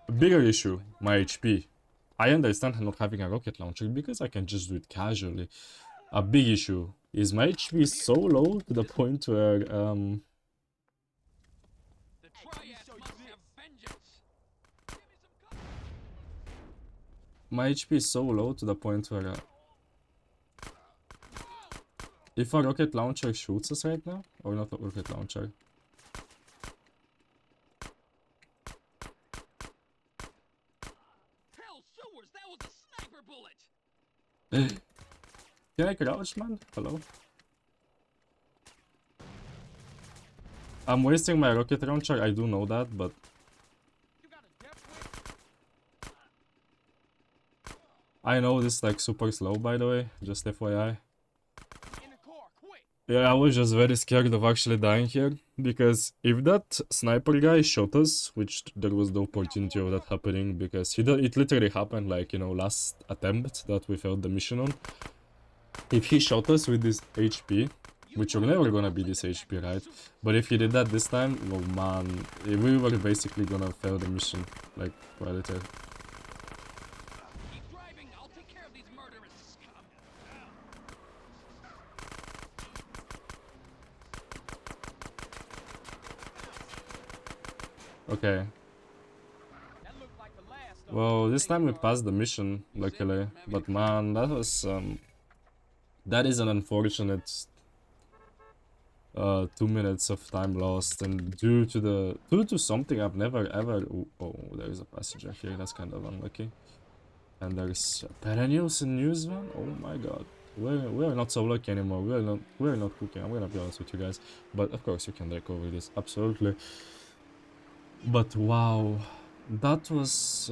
A bigger issue, my HP. I understand not having a rocket launcher because I can just do it casually. A big issue is my HP is so low to the point where my HP is so low to the point where if a rocket launcher shoots us right now, or not a rocket launcher, Can I crouch, man? Hello? I'm wasting my rocket launcher, I do know that, but... I know this is like super slow, by the way, just FYI. Yeah, I was just very scared of actually dying here, because if that sniper guy shot us, which there was the opportunity of that happening, because it literally happened like, you know, last attempt that we failed the mission on. If he shot us with this HP, which you're never gonna be this HP, right? But if he did that this time, oh man, we were basically gonna fail the mission, like, quite a bit. Keep driving. I'll take care of these murderous scum. Okay. Well, this time we passed the mission, luckily. But man, that was that is an unfortunate 2 minutes of time lost, and due to something I've never ever. Oh, there is a passenger here. That's kind of unlucky. And there's perennials in news, man. Oh my god. We're not so lucky anymore. We're not cooking. I'm gonna be honest with you guys. But of course you can recover this, absolutely. But wow, that was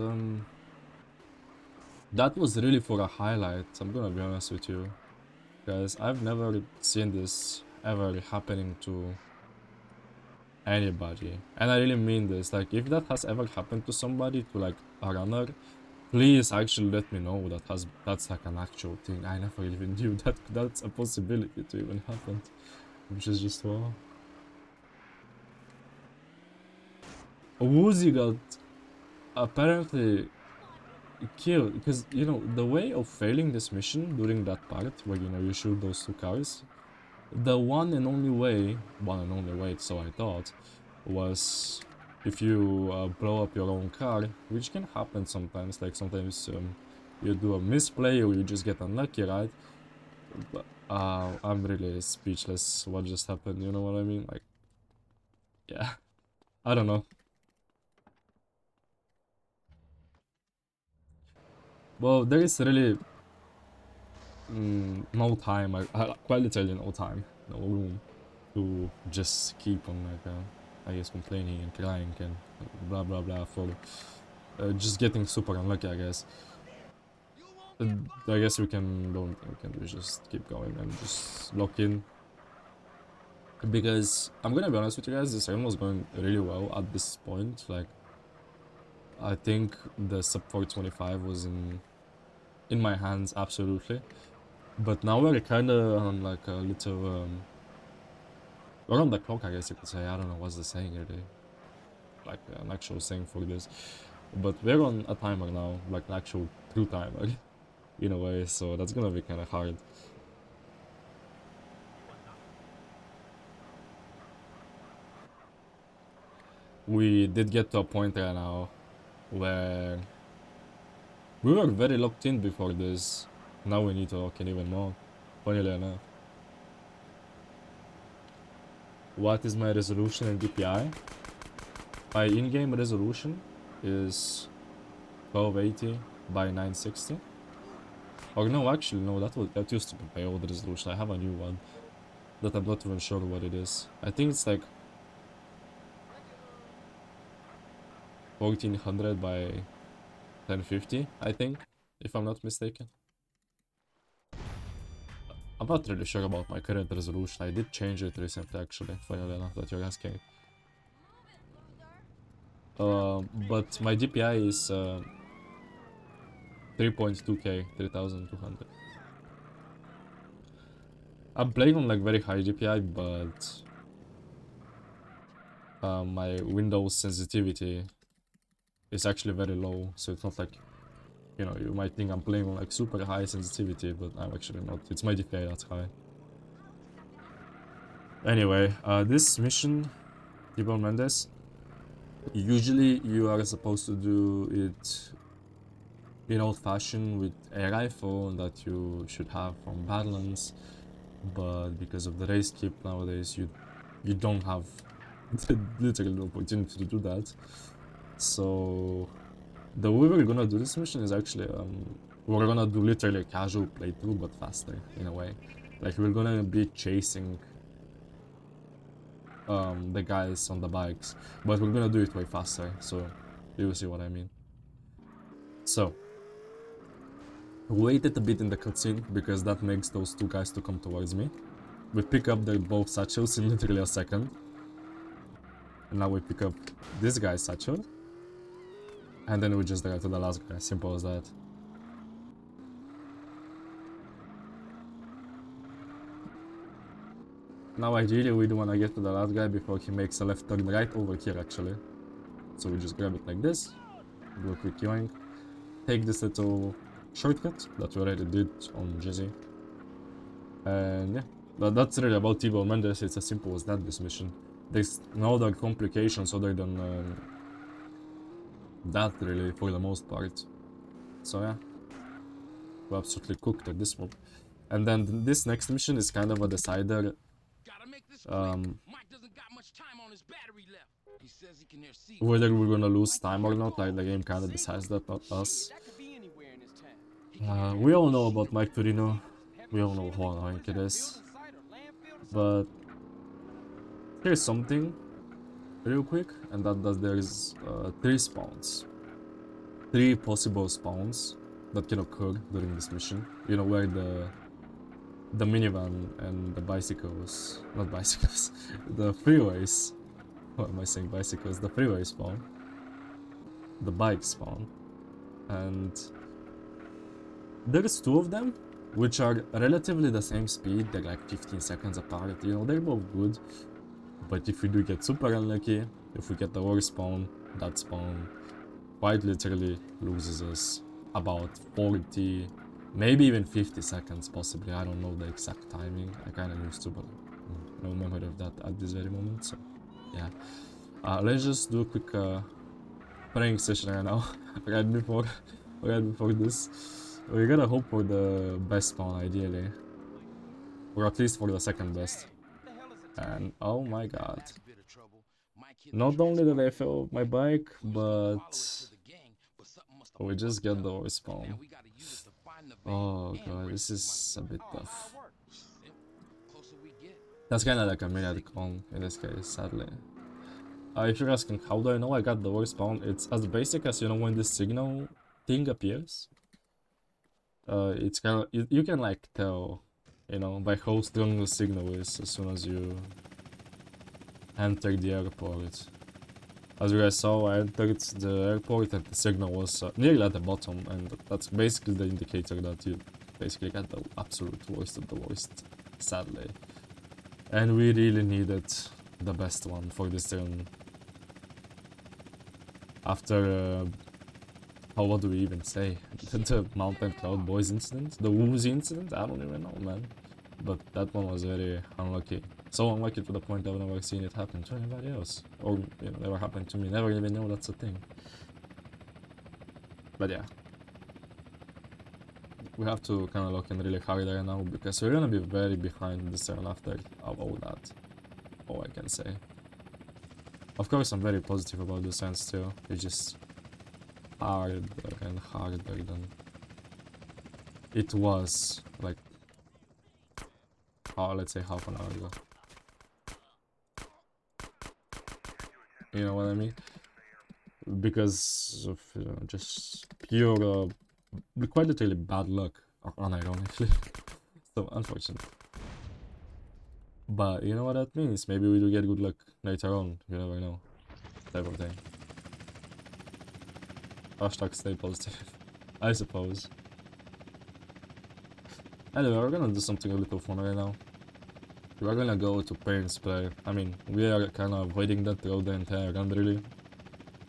really for a highlight. I'm gonna be honest with you, guys. I've never seen this ever happening to anybody, and I really mean this. Like, if that has ever happened to somebody, to like a runner, please actually let me know that's like an actual thing. I never even knew that's a possibility to even happen, which is just wow. Woozy got apparently killed because, you know, the way of failing this mission during that part where, you know, you shoot those two cars, the one and only way, so I thought, was if you blow up your own car, which can happen sometimes. Like, sometimes you do a misplay or you just get unlucky, right? But I'm really speechless. What just happened, you know what I mean? Like, yeah, I don't know. Well, there is really no time, quite literally no time, no room to just keep on like I guess complaining and crying and blah blah blah for just getting super unlucky, I guess. I guess we can just keep going and just lock in, because I'm gonna be honest with you guys, this run was going really well at this point. Like, I think the sub 425 was in my hands, absolutely. But now we're kind of on like a little we're on the clock, I guess you could say. I don't know what's the saying really, like an actual saying for this, but we're on a timer now, like an actual true timer in a way, so that's gonna be kind of hard. We did get to a point right now where we were very locked in before this. Now we need to lock in even more, funnily enough. What is my resolution and DPI? My in-game resolution is 1280 by 960. Or no, actually no, that used to be my old resolution. I have a new one that I'm not even sure what it is. I think it's like 1400 by 1050, I think, if I'm not mistaken. I'm not really sure about my current resolution. I did change it recently, actually, funnily enough, that you're asking. But my DPI is 3.2k, 3200. I'm playing on like very high DPI, but my Windows sensitivity is actually very low, so it's not like, you know, you might think I'm playing on like super high sensitivity, but I'm actually not. It's my DPI that's high. Anyway, this mission, T-Bone Mendes, usually you are supposed to do it in old fashion with a rifle that you should have from Badlands, but because of the race keep nowadays, you don't have literally the opportunity to do that. So the way we're gonna do this mission is actually we're gonna do literally a casual playthrough, but faster, in a way. Like, we're gonna be chasing the guys on the bikes, but we're gonna do it way faster, so you see what I mean. So, waited a bit in the cutscene, because that makes those two guys to come towards me. We pick up their both satchels in literally a second. And now we pick up this guy's satchel. And then we just drive to the last guy, simple as that. Now ideally we do want to get to the last guy before he makes a left turn right over here actually. So we just grab it like this, do a quick yoink, take this little shortcut that we already did on Jizzy. And yeah, that's really about T-Bone Mendes. It's as simple as that, this mission. There's no other complications other than that really for the most part. So yeah, we absolutely cooked at this one. And then this next mission is kind of a decider. Whether we're gonna lose time or not, like the game kind of decides that, not us. We all know about Mike Torino. We all know how annoying it is. But here's something real quick, and that there's 3 spawns. 3 possible spawns that can occur during this mission. You know, where the minivan and the bicycles, not bicycles, the freeways. What am I saying? Bicycles. The freeway spawn. The bike spawn. And there's 2 of them, which are relatively the same speed. They're like 15 seconds apart. You know, they're both good. But if we do get super unlucky, if we get the worst spawn, that spawn quite literally loses us about 40, maybe even 50 seconds possibly. I don't know the exact timing. I kind of used to, but no memory of that at this very moment. So yeah, let's just do a quick praying session right now, right before this. We gotta hope for the best spawn ideally, or at least for the second best. And oh my god, not only did I fail my bike, but we just get the worst spawn. Oh god, this is a bit tough. That's kind of like a minute con in this case, sadly. If you're asking how do I know I got the worst spawn, it's as basic as, you know, when this signal thing appears. It's kind of, you can like tell, you know, by how strong the signal is as soon as you enter the airport. As you guys saw, I entered the airport and the signal was nearly at the bottom, and that's basically the indicator that you basically got the absolute worst of the worst, sadly. And we really needed the best one for this run. After, what do we even say? The Mountain Cloud Boys incident? The Woozy incident? I don't even know, man. But that one was very unlucky. So unlucky to the point I've never seen it happen to anybody else. Or, you know, never happened to me. Never even know that's a thing. But yeah. We have to kind of look in really hard right now, because we're gonna be very behind this run after all that. All I can say. Of course, I'm very positive about this run still. It's just harder and harder than it was, like, let's say half an hour ago. You know what I mean? Because of just pure, quite literally bad luck, unironically. So unfortunate. But you know what that means? Maybe we do get good luck later on. You never know. Type of thing. Hashtag stay positive, I suppose. Anyway, we're gonna do something a little fun right now. We're gonna go to pay and spray. I mean, we are kind of avoiding that throughout the entire run, really.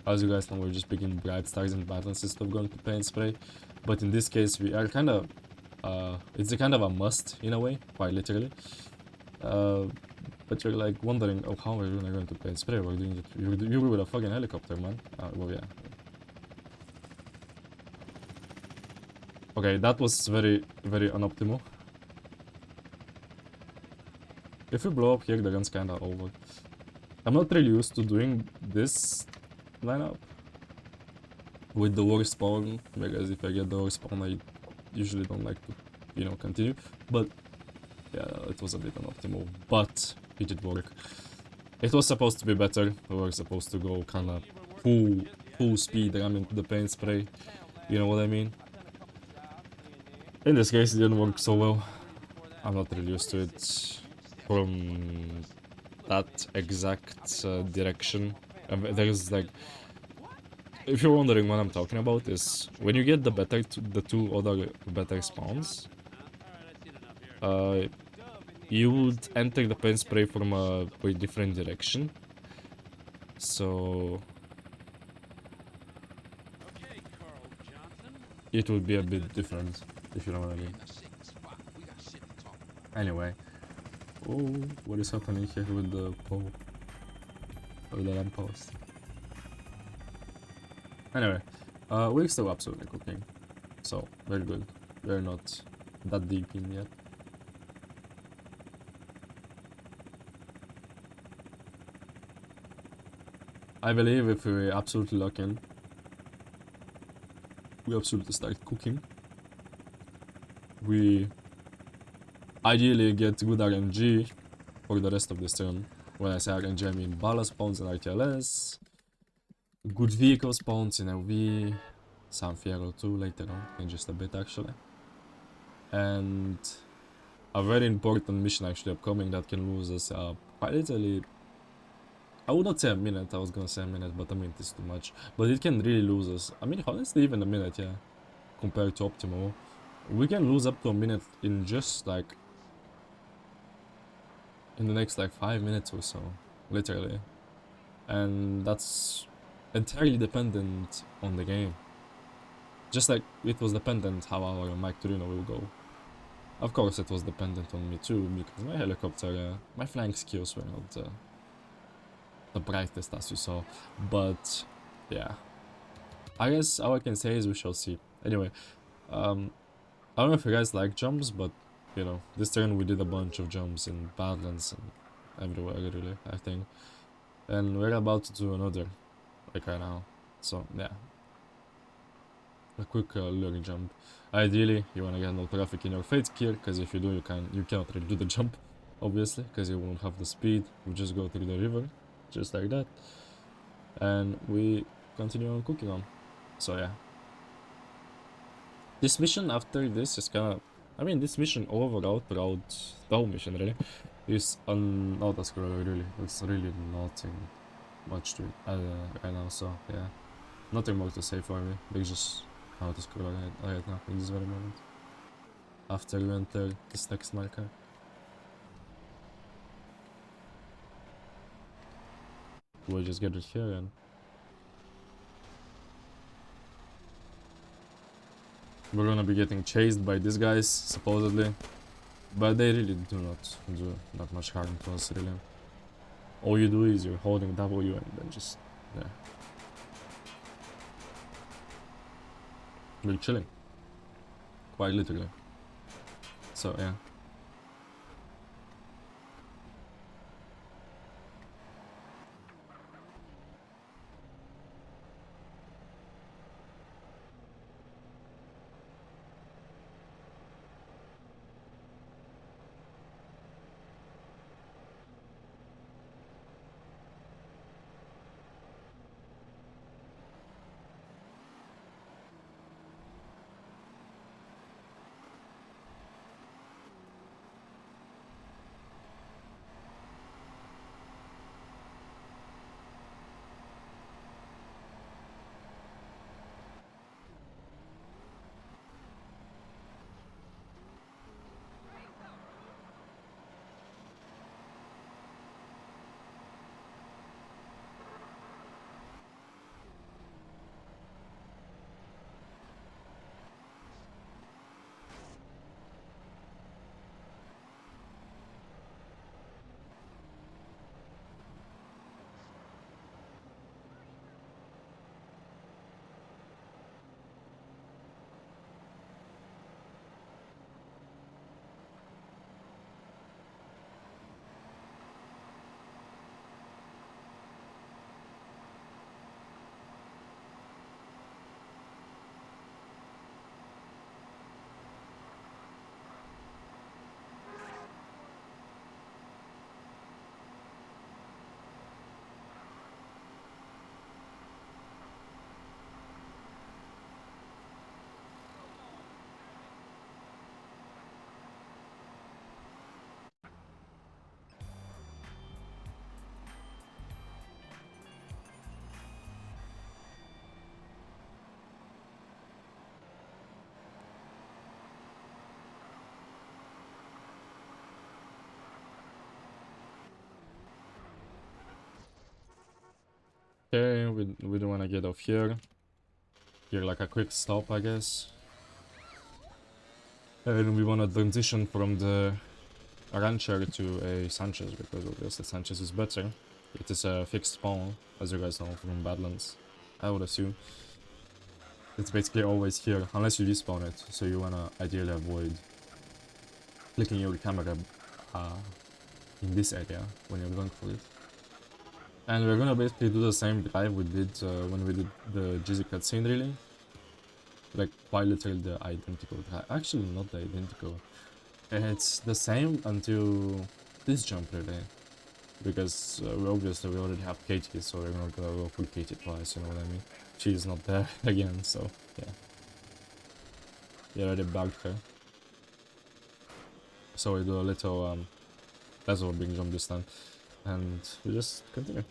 As you guys know, we're just picking bright stars and battles instead of going to pay and spray. But in this case, we are kind of, it's a kind of a must in a way, quite literally. But you're like wondering, oh, how are you going to pay and spray? We're doing it. You were with a fucking helicopter, man. Well, yeah. Okay, that was very, very unoptimal. If we blow up here, the gun's kinda over. I'm not really used to doing this lineup with the worst spawn, because if I get the worst spawn, I usually don't like to, you know, continue. But yeah, it was a bit unoptimal, but it did work. It was supposed to be better. We were supposed to go kind of full speed ram into the paint spray. You know what I mean? In this case, it didn't work so well. I'm not really used to it from that exact direction. There's like, if you're wondering what I'm talking about, is when you get the two other better spawns, you would enter the paint spray from a way different direction. So it would be a bit different, if you know what I mean. Anyway. Oh, what is happening here with the pole? Or the lamppost? Anyway, we're still absolutely cooking. So, very good. We're not that deep in yet. I believe if we absolutely lock in, we absolutely start cooking. We ideally get good RNG for the rest of this turn. When I say RNG, I mean ballast spawns and RTLS, good vehicle spawns in LV, some Fiero too later on, in just a bit actually. And a very important mission actually upcoming that can lose us quite literally. I would not say a minute, I was gonna say a minute, but a minute is too much. But it can really lose us. I mean, honestly, even a minute, yeah, compared to optimal. We can lose up to a minute in just like in the next like 5 minutes or so, literally. And that's entirely dependent on the game. Just like it was dependent how our Mike Torino will go. Of course it was dependent on me too, because my helicopter, my flying skills were not the brightest as you saw. But yeah, I guess all I can say is we shall see. Anyway, I don't know if you guys like jumps, but you know, this turn we did a bunch of jumps in Badlands and everywhere really, I think. And we're about to do another, like right now. So yeah, a quick lure jump. Ideally, you wanna get no traffic in your fate gear, because if you do, you cannot really do the jump, obviously, because you won't have the speed. We just go through the river, just like that, and we continue on cooking on. So yeah, this mission after this is kinda, I mean, this mission overall throughout the whole mission really is an auto-scroller really. It's really nothing much to it right now, so yeah, nothing more to say for me. They just auto-scroller right now in this very moment. After we enter this next marker. We'll just get it here and we're gonna be getting chased by these guys, supposedly. But they really do not do that much harm to us, really. All you do is you're holding W and then just, yeah. We're chilling. Quite literally. So, yeah. Okay, we don't want to get off here. Here, like a quick stop, I guess. And we want to transition from the Rancher to a Sanchez, because obviously Sanchez is better. It is a fixed spawn, as you guys know from Badlands, I would assume. It's basically always here, unless you despawn it, so you want to ideally avoid clicking your camera in this area when you're going for it. And we're gonna basically do the same drive we did when we did the GZ cutscene, really. Like, quite literally the identical drive. Actually, not the identical. It's the same until this jump, really. Because obviously we already have Katie, so we're not gonna go full Katie twice, you know what I mean? She's not there again, so yeah. We already bugged her. So we do a little less of a big jump this time. And we just continue.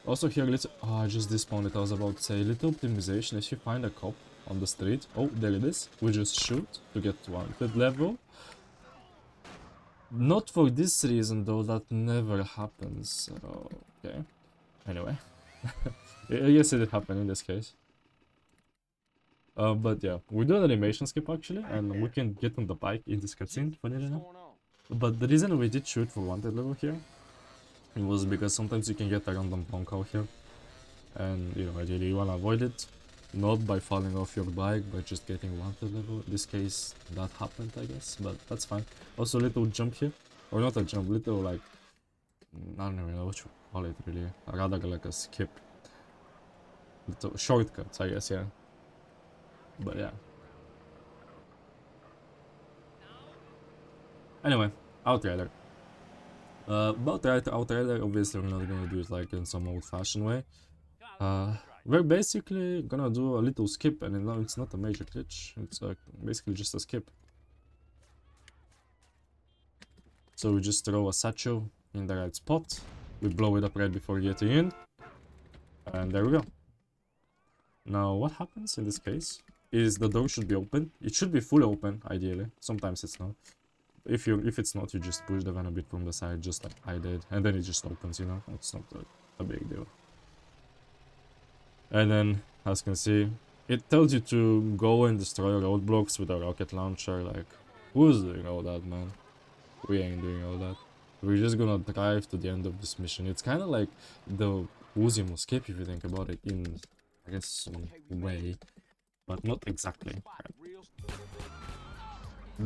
Also here, little... Oh, I just despawned it. I was about to say, little optimization. If you find a cop on the street... Oh, there it is. We just shoot to get to wanted level. Not for this reason, though. That never happens. Okay. Anyway. I guess it did happen in this case. But yeah, we do an animation skip, actually. And we can get on the bike in this cutscene, funnily enough. But the reason we did shoot for wanted level here... It was because sometimes you can get a random bonk out here. And, you know, ideally you wanna avoid it. Not by falling off your bike, but just getting wanted level. In this case, that happened, I guess. But that's fine. Also, little jump here. Or not a jump, little, like... I don't even know what you call it, really. Rather like a skip. Little shortcut, I guess, yeah. But yeah. Anyway, Outrider. About Outrider, obviously we're not gonna do it like in some old-fashioned way. We're basically gonna do a little skip, and it's not a major glitch. It's basically just a skip. So we just throw a satchel in the right spot. We blow it up right before getting in. And there we go. Now what happens in this case is the door should be open. It should be fully open, ideally. Sometimes it's not. If it's not, you just push the van a bit from the side, just like I did, and then it just opens, you know. It's not a big deal. And then, as you can see, it tells you to go and destroy roadblocks with a rocket launcher. Like, who's doing all that, man? We ain't doing all that. We're just gonna drive to the end of this mission. It's kind of like the Uzi escape, if you think about it, in, I guess, some way, but not exactly.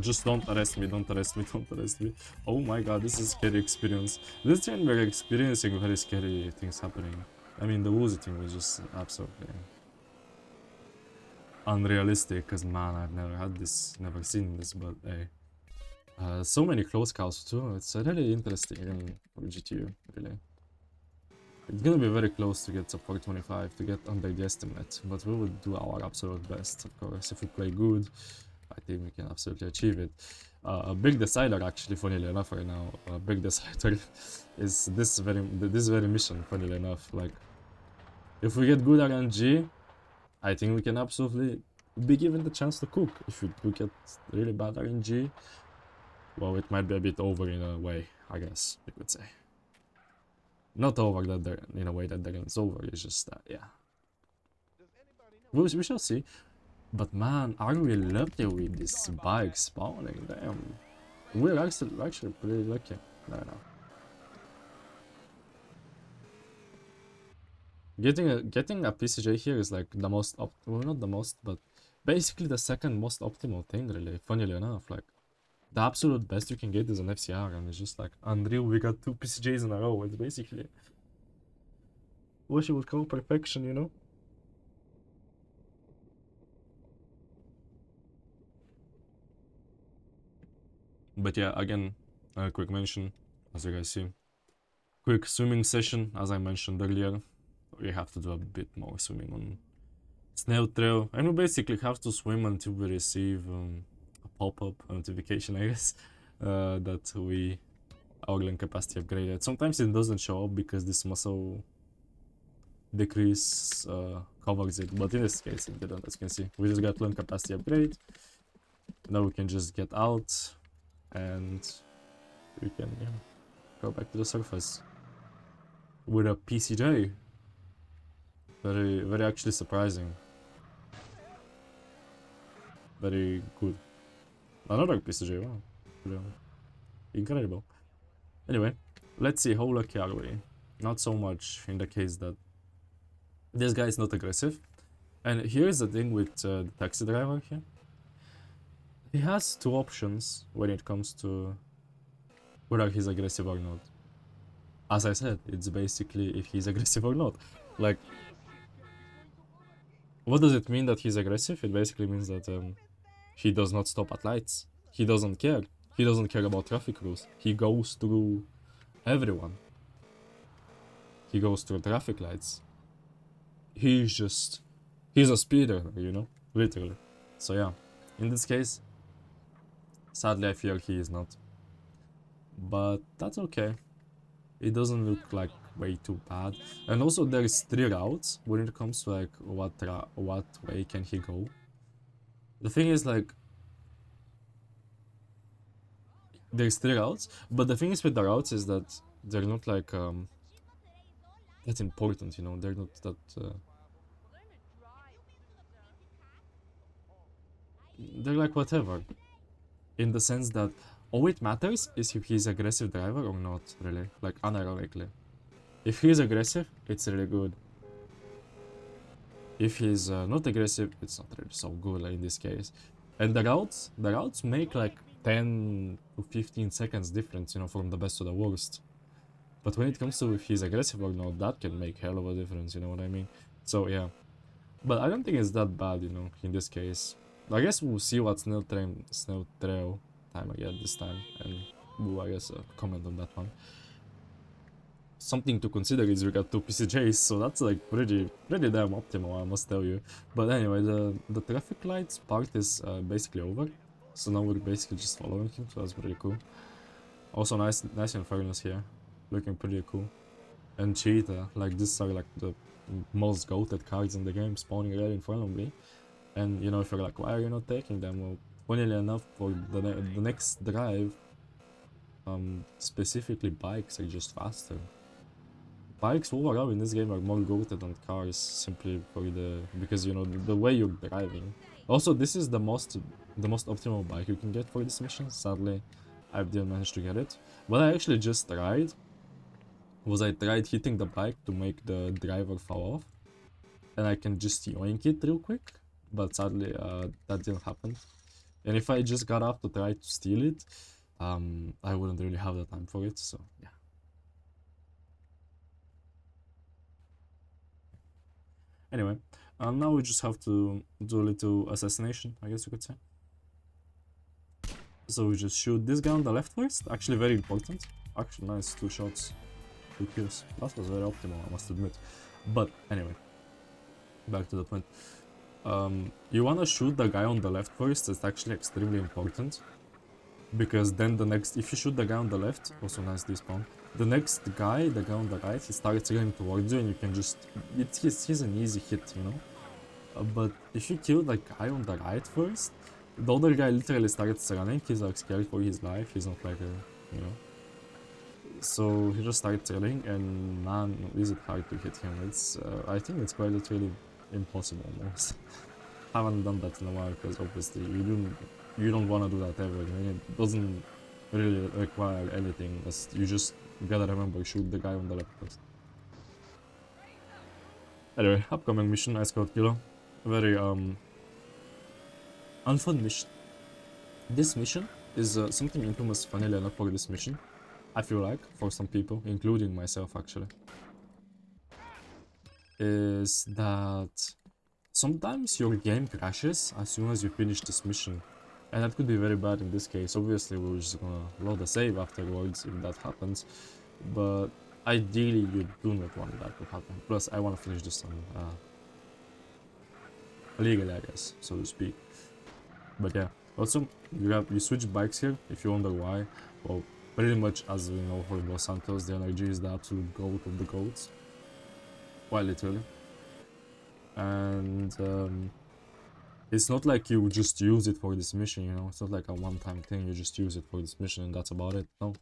Just don't arrest me, don't arrest me, don't arrest me. Oh my god, this is a scary experience. This time we're experiencing very scary things happening. I mean, the Woozy thing was just absolutely unrealistic, because man, I've never had this, never seen this, but hey. So many close calls too, it's really interesting in GTU, really. It's gonna be very close to get to 425, to get under the estimate, but we would do our absolute best, of course. If we play good, I think we can absolutely achieve it. A big decider, actually, funnily enough, right now, a big decider is this very mission, funnily enough. Like, if we get good RNG, I think we can absolutely be given the chance to cook. If we get really bad RNG, well, it might be a bit over in a way, I guess you could say. Not over that in a way that it's over. It's just that, yeah. We shall see. But man, are we lucky with this bike spawning? Damn, we're actually pretty lucky. No. Getting a PCJ here is like the most well, not the most, but basically the second most optimal thing, really. Funnily enough, like the absolute best you can get is an FCR, and it's just like unreal. We got 2 PCJs in a row. It's basically what you would call perfection, you know. But yeah, again, a quick mention, as you guys see. Quick swimming session, as I mentioned earlier. We have to do a bit more swimming on Snail Trail. And we basically have to swim until we receive a pop-up notification, I guess, that our lung capacity upgraded. Sometimes it doesn't show up because this muscle decrease covers it, but in this case it didn't, as you can see. We just got lung capacity upgrade. Now we can just get out and we can go back to the surface with a PCJ. Very, very actually surprising. Very good. Another PCJ, wow. Yeah. Incredible. Anyway, let's see how lucky are we. Not so much in the case that this guy is not aggressive. And here's the thing with the taxi driver here. He has two options when it comes to whether he's aggressive or not. As I said, it's basically if he's aggressive or not. Like, what does it mean that he's aggressive? It basically means that he does not stop at lights. He doesn't care. He doesn't care about traffic rules. He goes through everyone. He goes through traffic lights. He's a speedrunner, you know, literally. So yeah, in this case, sadly I fear he is not. But that's okay. It doesn't look like way too bad. And also there is 3 routes when it comes to like what way can he go. The thing is like there's 3 routes, but the thing is with the routes is that they're not like that important, you know. They're not that they're like whatever. In the sense that all it matters is if he's aggressive driver or not, really, like unironically. If he's aggressive, it's really good. If he's not aggressive, it's not really so good, like in this case. And the routes make like 10 to 15 seconds difference, you know, from the best to the worst. But when it comes to if he's aggressive or not, that can make hell of a difference, you know what I mean? So yeah. But I don't think it's that bad, you know, in this case. I guess we'll see what Snail Trail time I get this time, and we'll, I guess, comment on that one. Something to consider is we got 2 PCJs, so that's like pretty damn optimal, I must tell you. But anyway, the traffic lights part is basically over, so now we're basically just following him, so that's pretty cool. Also nice Infernos here, looking pretty cool. And Cheetah, like these are like the most goated cards in the game, spawning right in front of me. And you know, if you're like, why are you not taking them? Well, funnily enough, for the next drive, specifically bikes are just faster. Bikes overall in this game are more goated than cars, simply because you know the way you're driving. Also, this is the most optimal bike you can get for this mission. Sadly, I didn't manage to get it. What I actually just tried was I tried hitting the bike to make the driver fall off, and I can just yoink it real quick. But sadly, that didn't happen. And if I just got up to try to steal it, I wouldn't really have the time for it. So yeah. Anyway, now we just have to do a little assassination, I guess you could say. So we just shoot this guy on the left first. Actually, very important. Actually, nice, 2 shots, 2 kills. That was very optimal, I must admit. But anyway, back to the point. You wanna shoot the guy on the left first. It's actually extremely important, because then if you shoot the guy on the left, also nice despawn. The next guy, the guy on the right, he starts running towards you, and you can just he's an easy hit, you know. But if you kill the guy on the right first, the other guy literally starts running. He's like scared for his life. He's not like you know. So he just starts running, and man, is it hard to hit him. It's I think it's quite literally impossible almost. Haven't done that in a while, because obviously you don't want to do that ever. I mean, it doesn't really require anything. You just gotta remember, shoot the guy on the left first. Anyway, upcoming mission, Ice Cloud Killer. Very unfun mission. This mission is something infamous, funnily enough, for this mission. I feel like, for some people, including myself actually, is that sometimes your game crashes as soon as you finish this mission. And that could be very bad in this case. Obviously, we're just gonna load a save afterwards if that happens. But ideally, you do not want that to happen. Plus, I want to finish this one legally, I guess, so to speak. But yeah, also, you switch bikes here, if you wonder why. Well, pretty much as we know for Los Santos, the NRG is the absolute goat of the goats. Quite literally. And it's not like you just use it for this mission, you know? It's not like a one-time thing, you just use it for this mission and that's about it, no.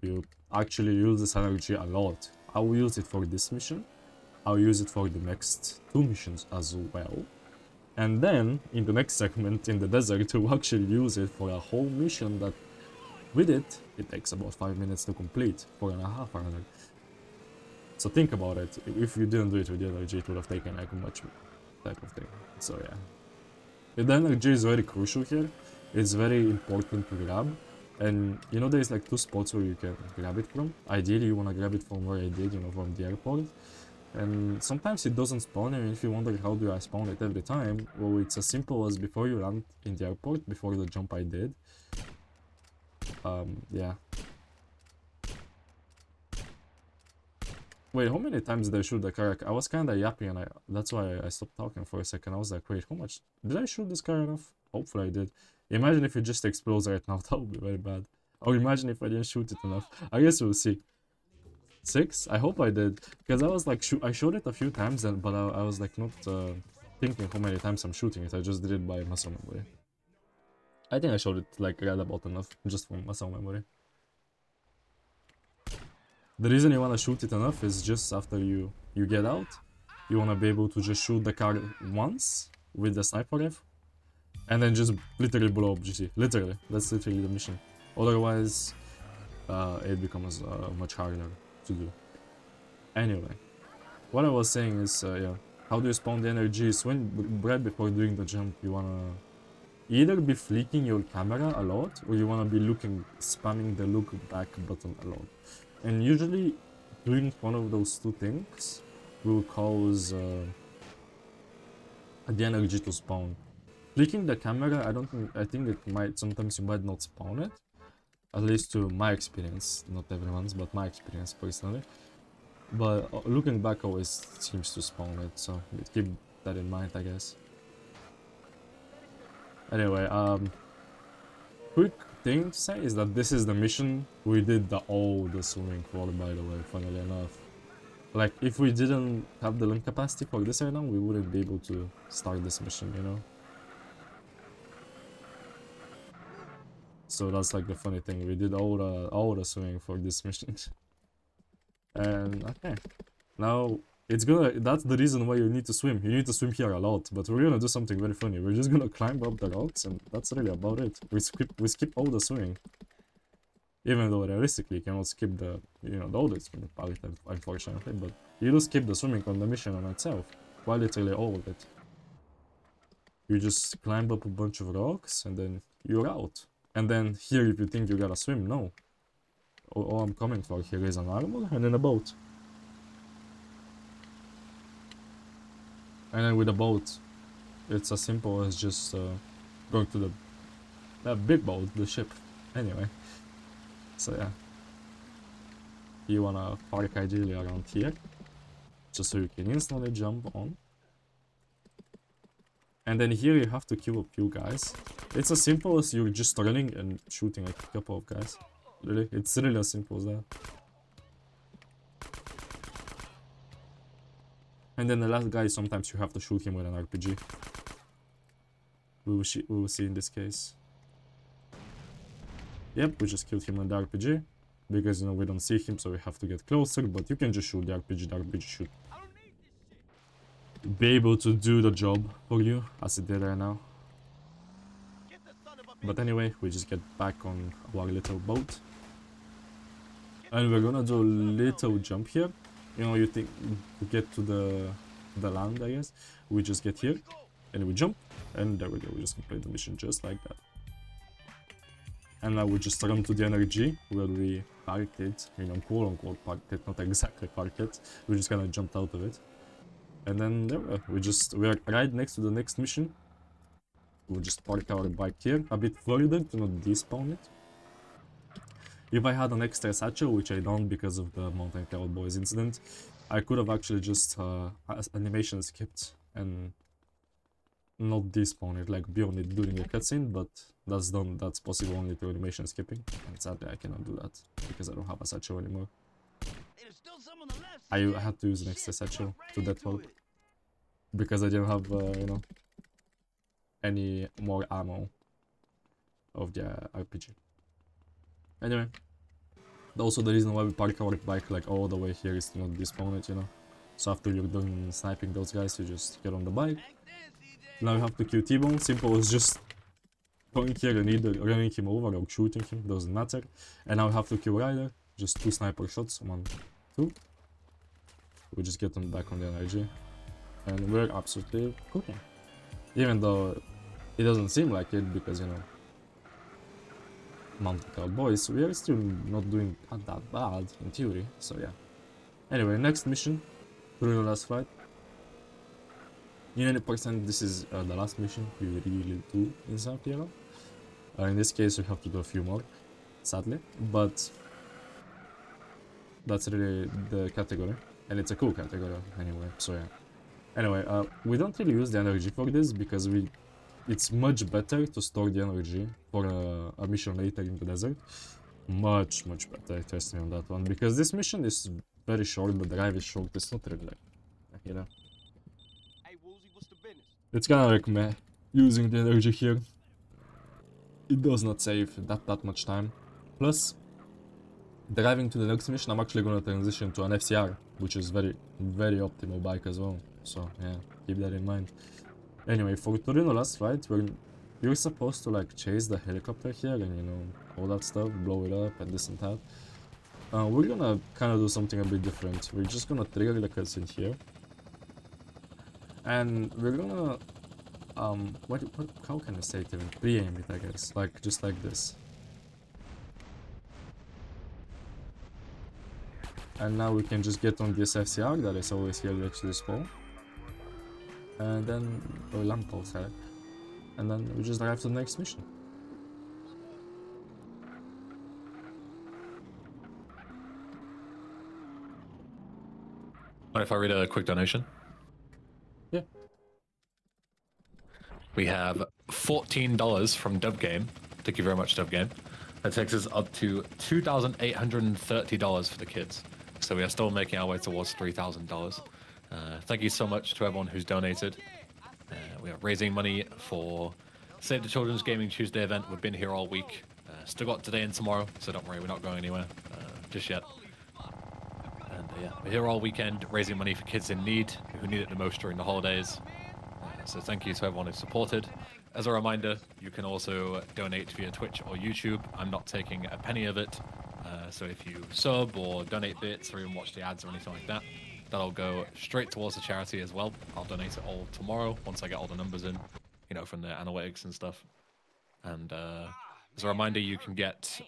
You actually use this energy a lot. I will use it for this mission, I'll use it for the next 2 missions as well. And then, in the next segment, in the desert, we'll actually use it for a whole mission that, with it, it takes about 5 minutes to complete, 4.5 rather. So think about it, if you didn't do it with the energy, it would have taken like much type of thing, so yeah. The energy is very crucial here, it's very important to grab, and you know there's like 2 spots where you can grab it from. Ideally you wanna grab it from where I did, you know, from the airport, and sometimes it doesn't spawn, and if you wonder how do I spawn it every time, well it's as simple as before you land in the airport, before the jump I did. Yeah. Wait, how many times did I shoot the car? I was kinda yappy and that's why I stopped talking for a second. I was like, wait, how much? Did I shoot this car enough? Hopefully I did. Imagine if it just explodes right now, that would be very bad. Or imagine if I didn't shoot it enough. I guess we'll see. 6? I hope I did. Because I was like, I shot it a few times, but I was like not thinking how many times I'm shooting it. I just did it by muscle memory. I think I showed it like right about enough, just from muscle memory. The reason you wanna shoot it enough is just after you get out, you wanna be able to just shoot the car once with the sniper rifle, and then just literally blow up GT. Literally, that's literally the mission. Otherwise, it becomes much harder to do. Anyway, what I was saying is, yeah, how do you spawn the energy? Is when right before doing the jump, you wanna either be flicking your camera a lot, or you wanna be spamming the look back button a lot. And usually, doing one of those 2 things will cause the energy to spawn. Flicking the camera, I think it might, sometimes you might not spawn it. At least to my experience, not everyone's, but my experience personally. But looking back always seems to spawn it, so keep that in mind, I guess. Anyway, quick thing to say is that this is the mission we did all the swimming for, by the way, funnily enough. Like, if we didn't have the link capacity for this right now, we wouldn't be able to start this mission, you know? So that's like the funny thing, we did all the swimming for this mission. And, okay. Now, that's the reason why you need to swim. You need to swim here a lot, but we're gonna do something very funny. We're just gonna climb up the rocks, and that's really about it. We skip all the swimming. Even though realistically you cannot skip the, you know, the older swimming part, unfortunately, but you do skip the swimming on the mission on itself. Quite literally all of it. You just climb up a bunch of rocks, and then you're out. And then here, if you think you gotta swim, no. All I'm coming for here is an armor and then a boat. And then with a boat, it's as simple as just going to the big boat, the ship. Anyway, so yeah. You wanna park ideally around here, just so you can instantly jump on. And then here you have to kill a few guys. It's as simple as you're just running and shooting a couple of guys. Really, it's really as simple as that. And then the last guy, sometimes you have to shoot him with an RPG. We will see in this case. Yep, we just killed him with the RPG. Because, you know, we don't see him, so we have to get closer. But you can just shoot the RPG should be able to do the job for you, as it did right now. But anyway, we just get back on our little boat. And we're gonna do a little jump here. You know, you think to get to the land, I guess. We just get here, and we jump, and there we go, we just complete the mission just like that. And now we just run to the energy, where we parked it, you know, quote-unquote parked it, not exactly parked it. We just kinda jumped out of it. And then there we are right next to the next mission. We'll just park our bike here, a bit further to not despawn it. If I had an extra satchel, which I don't because of the Mountain Cowboys incident, I could have actually just animation skipped and not despawn it, like be on it during a cutscene, but that's possible only through animation skipping, and sadly I cannot do that because I don't have a satchel anymore. I had to use an extra satchel to that help because I didn't have, you know, any more ammo of the RPG. Anyway, also the reason why we park our bike like all the way here is to not despawn it, you know. So after you're done sniping those guys, you just get on the bike. Now you have to kill T-Bone. Simple as just going here and either running him over or shooting him, doesn't matter. And now we have to kill Ryder. Just 2 sniper shots, 1, 2. We just get them back on the energy. And we're absolutely cooking. Even though it doesn't seem like it because, you know, Mountain Cowboys, we are still not doing that bad in theory, so yeah. Anyway, next mission, during the last fight. In any percent, this is the last mission you really do in South Yellow. In this case, you have to do a few more, sadly, but that's really the category, and it's a cool category anyway, so yeah. Anyway, we don't really use the energy for this because it's much better to store the energy for a mission later in the desert. Much better, trust me on that one, because this mission is very short, the drive is short, it's not really like, you know. Hey, Woozy, what's the business? It's kinda like meh, using the energy here. It does not save that much time. Plus, driving to the next mission, I'm actually gonna transition to an FCR, which is very optimal bike as well. So yeah, keep that in mind. Anyway, for Torino last fight, you're supposed to like chase the helicopter here and you know all that stuff, blow it up and this and that. We're gonna kind of do something a bit different. We're just gonna trigger the cutscene here, and we're gonna how can I say it even? Pre-aim it, I guess, like just like this. And now we can just get on this FCR that is always here next to the spawn. And then, or lamppost, sorry. And then we just drive to the next mission. Mind if I read a quick donation? Yeah. We have $14 from Dub Game. Thank you very much, Dub Game. That takes us up to $2,830 for the kids. So we are still making our way towards $3,000. Thank you so much to everyone who's donated. We are raising money for Save the Children's Gaming Tuesday event. We've been here all week. Still got today and tomorrow, so don't worry, we're not going anywhere just yet. And yeah, we're here all weekend raising money for kids in need who need it the most during the holidays. So thank you to everyone who supported. As a reminder, you can also donate via Twitch or YouTube. I'm not taking a penny of it. So if you sub or donate bits or even watch the ads or anything like that, that'll go straight towards the charity as well. I'll donate it all tomorrow once I get all the numbers in, you know, from the analytics and stuff. And as a reminder, you can get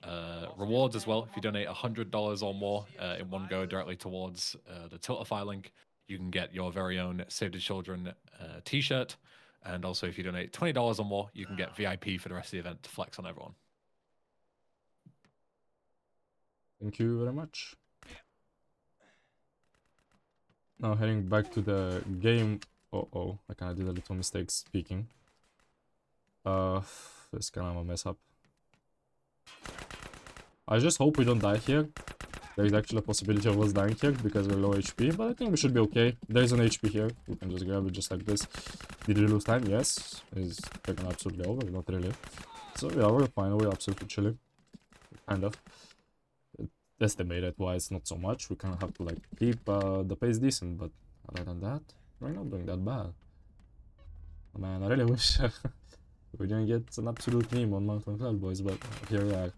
rewards as well. If you donate $100 or more in one go directly towards the Tiltify link, you can get your very own Save the Children t-shirt. And also, if you donate $20 or more, you can get VIP for the rest of the event to flex on everyone. Thank you very much. Now heading back to the game. Oh, I kinda did a little mistake speaking. This kind of a mess up. I just hope we don't die here. There is actually a possibility of us dying here because we're low HP, but I think we should be okay. There is an HP here. We can just grab it just like this. Did we lose time? Yes. It's taken absolutely over. Not really. So yeah, we're fine. We're absolutely chilling. Kind of. Estimated wise, not so much. We kind of have to like keep the pace decent, but other than that, we're not doing that bad. Man, I really wish we didn't get an absolute meme on Mountain Cowboys, but here we are.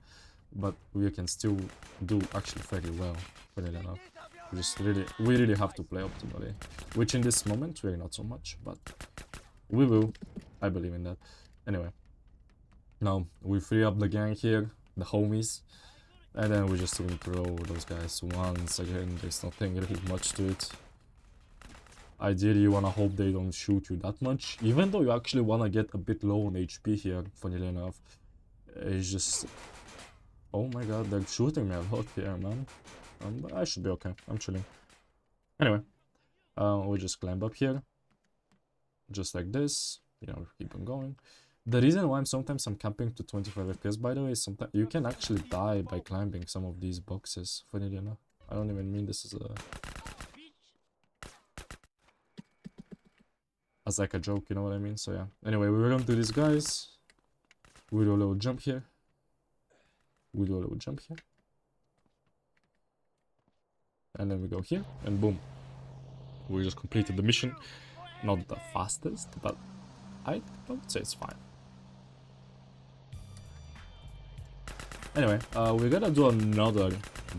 But we can still do actually very well, fairly enough. We really have to play optimally, which in this moment we're not so much, but we will. I believe in that. Anyway, now we free up the gang here, the homies, and then we just throw those guys once again. There's nothing really much to it. Ideally, you wanna hope they don't shoot you that much, even though you actually wanna get a bit low on HP here. Funnily enough, it's just. Oh my god, they're shooting me a lot here, man. But I should be okay. I'm chilling. Anyway, we just climb up here. Just like this. You know, keep on going. The reason why sometimes I'm camping to 25 FPS, by the way, is sometimes you can actually die by climbing some of these boxes. Funnily enough. I don't even mean this is as like a joke, you know what I mean? So yeah. Anyway, we run to these guys. We do a little jump here. We do a little jump here. And then we go here, and boom. We just completed the mission. Not the fastest, but I would say it's fine. Anyway, we gotta do another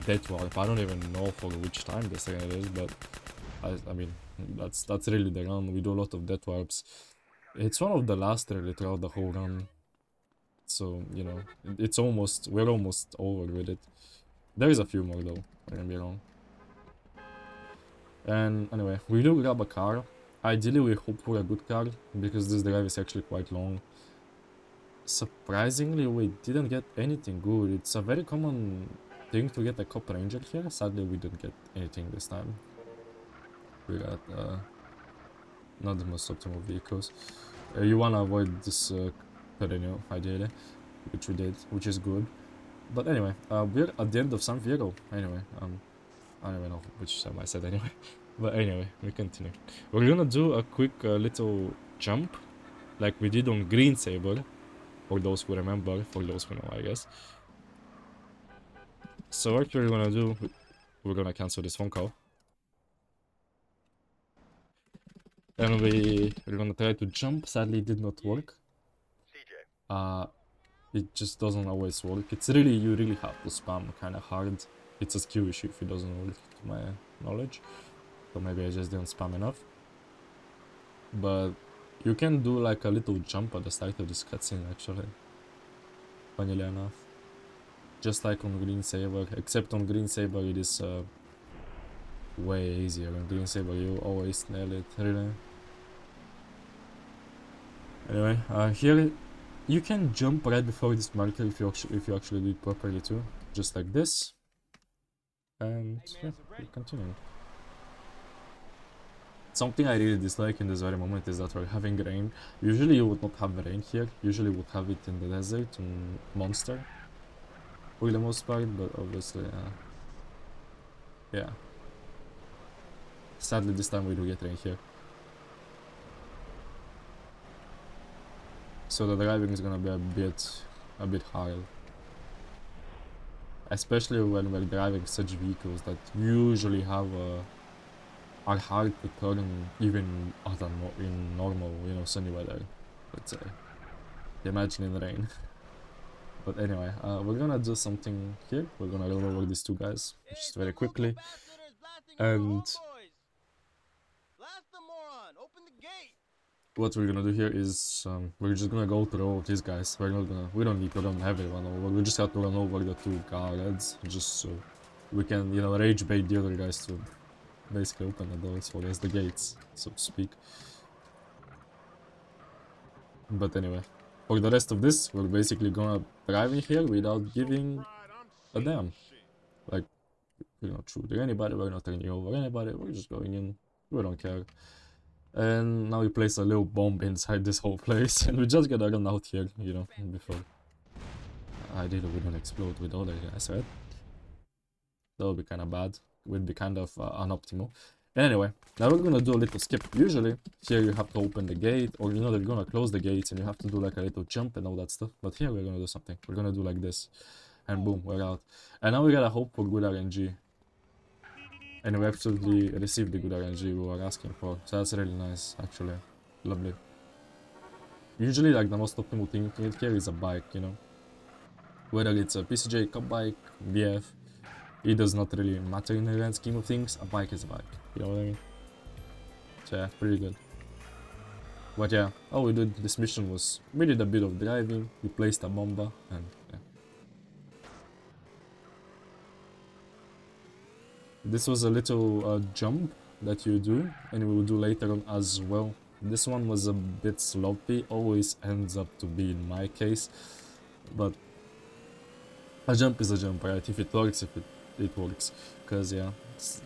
death warp. I don't even know for which time this thing it is, but I mean, that's really the run. We do a lot of death warps. It's one of the last really throughout the whole run. So, you know, we're almost over with it. There is a few more though, I can be wrong. And anyway, we do grab a car. Ideally, we hope for a good car, because this drive is actually quite long. Surprisingly, we didn't get anything good. It's a very common thing to get a cop ranger here. Sadly, we didn't get anything this time. We got not the most optimal vehicles. You wanna avoid this perennial, ideally, which we did, which is good. But anyway, we're at the end of San Fierro. Anyway, I don't even know which time I said anyway. But anyway, we continue. We're gonna do a quick little jump, like we did on Green Saber. For those who remember, for those who know, I guess. So what we're gonna do, we're gonna cancel this phone call. And we're gonna try to jump. Sadly, it did not work. It just doesn't always work. It's really, you really have to spam kind of hard. It's a skill issue if it doesn't work, to my knowledge. So maybe I just didn't spam enough. But you can do like a little jump at the start of this cutscene, actually. Funnily enough. Just like on Green Saber, except on Green Saber it is way easier. On Green Saber you always nail it, really. Anyway, here you can jump right before this marker if you actually do it properly too, just like this. And yeah, we continue. Something I really dislike in this very moment is that we're having rain. Usually you would not have rain here. Usually you would have it in the desert, in Monster, for the most part, but obviously, yeah. Sadly, this time we do get rain here. So the driving is gonna be a bit hard. Especially when we're driving such vehicles that usually are hard to turn even in normal, you know, sunny weather, let's say. Imagine in the rain. But anyway, we're gonna do something here. We're gonna run over these two guys just very quickly. And what we're gonna do here is we're just gonna go through all of these guys. We don't need to run everyone over. We just have to run over the two guards just so we can, you know, rage bait the other guys to basically open the doors for us, the gates, so to speak. But anyway, for the rest of this, we're basically gonna drive in here without giving a damn. Like, we're not shooting anybody, we're not turning over anybody, we're just going in, we don't care. And now we place a little bomb inside this whole place, and we just gotta run out here, you know, before. Ideally we don't explode with other guys, right? That would be kinda bad, would be kind of unoptimal. Anyway, now we're gonna do a little skip. Usually, here you have to open the gate, or you know they're gonna close the gates and you have to do like a little jump and all that stuff. But here we're gonna do something. We're gonna do like this. And boom, we're out. And now we gotta hope for good RNG. And we absolutely received the good RNG we were asking for. So that's really nice, actually. Lovely. Usually, like, the most optimal thing to get here is a bike, you know. Whether it's a PCJ, cup bike, BF, it does not really matter in the grand scheme of things. A bike is a bike, you know what I mean? So yeah, pretty good. But yeah, all we did this mission was we did a bit of driving, we placed a bomba, and yeah. This was a little jump that you do, and we will do later on as well. This one was a bit sloppy, always ends up to be in my case, but a jump is a jump, right? If it works, it works. Because yeah,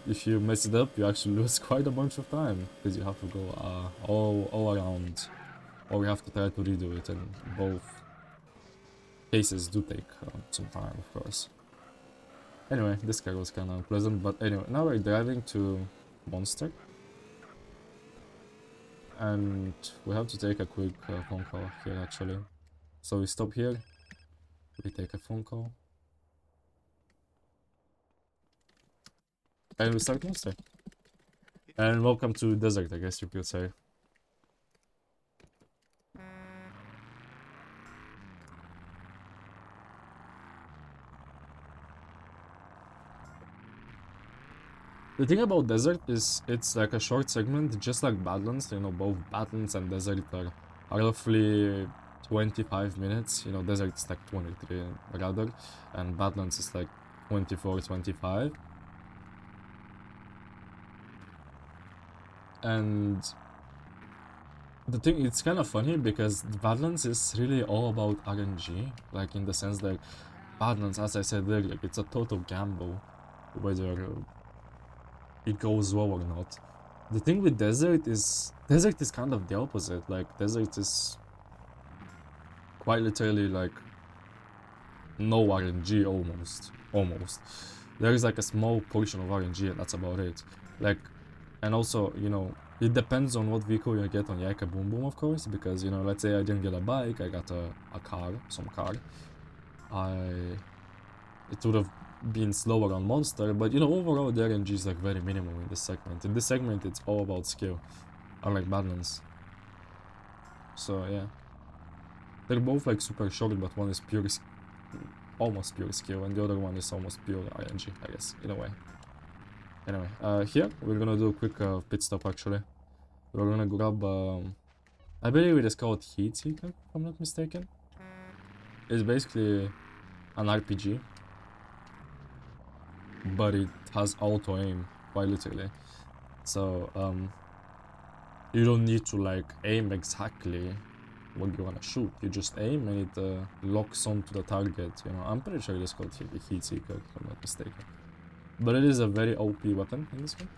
if you mess it up, you actually lose quite a bunch of time, because you have to go all around, or you have to try to redo it, and both cases do take some time, of course. Anyway, this car was kind of unpleasant, but anyway, now we're driving to Monster. And we have to take a quick phone call here actually. So we stop here, we take a phone call, and we start monster. And welcome to desert, I guess you could say. The thing about desert is it's like a short segment, just like Badlands. You know, both Badlands and desert are roughly 25 minutes. You know, desert is like 23 rather, and Badlands is like 24, 25. And the thing, it's kind of funny because Badlands is really all about RNG, like in the sense that Badlands, as I said earlier, it's a total gamble whether it goes well or not. The thing with desert is kind of the opposite. Like desert is quite literally like no RNG almost. There is like a small portion of RNG and that's about it. Like, and also, you know, it depends on what vehicle you get on Yaka Boom Boom, of course, because, you know, let's say I didn't get a bike, I got a car, some car. It would have been slower on Monster, but, you know, overall the RNG is like very minimal in this segment. In this segment, it's all about skill, unlike Badlands. So, yeah. They're both like super short, but one is pure, almost pure skill, and the other one is almost pure RNG, I guess, in a way. Anyway, here we're gonna do a quick pit stop actually. We're gonna grab, I believe it is called Heat Seeker, if I'm not mistaken. It's basically an RPG, but it has auto aim, quite literally. So, you don't need to like aim exactly what you wanna shoot. You just aim and it locks onto the target, you know. I'm pretty sure it is called Heat Seeker, if I'm not mistaken. But it is a very OP weapon in this game.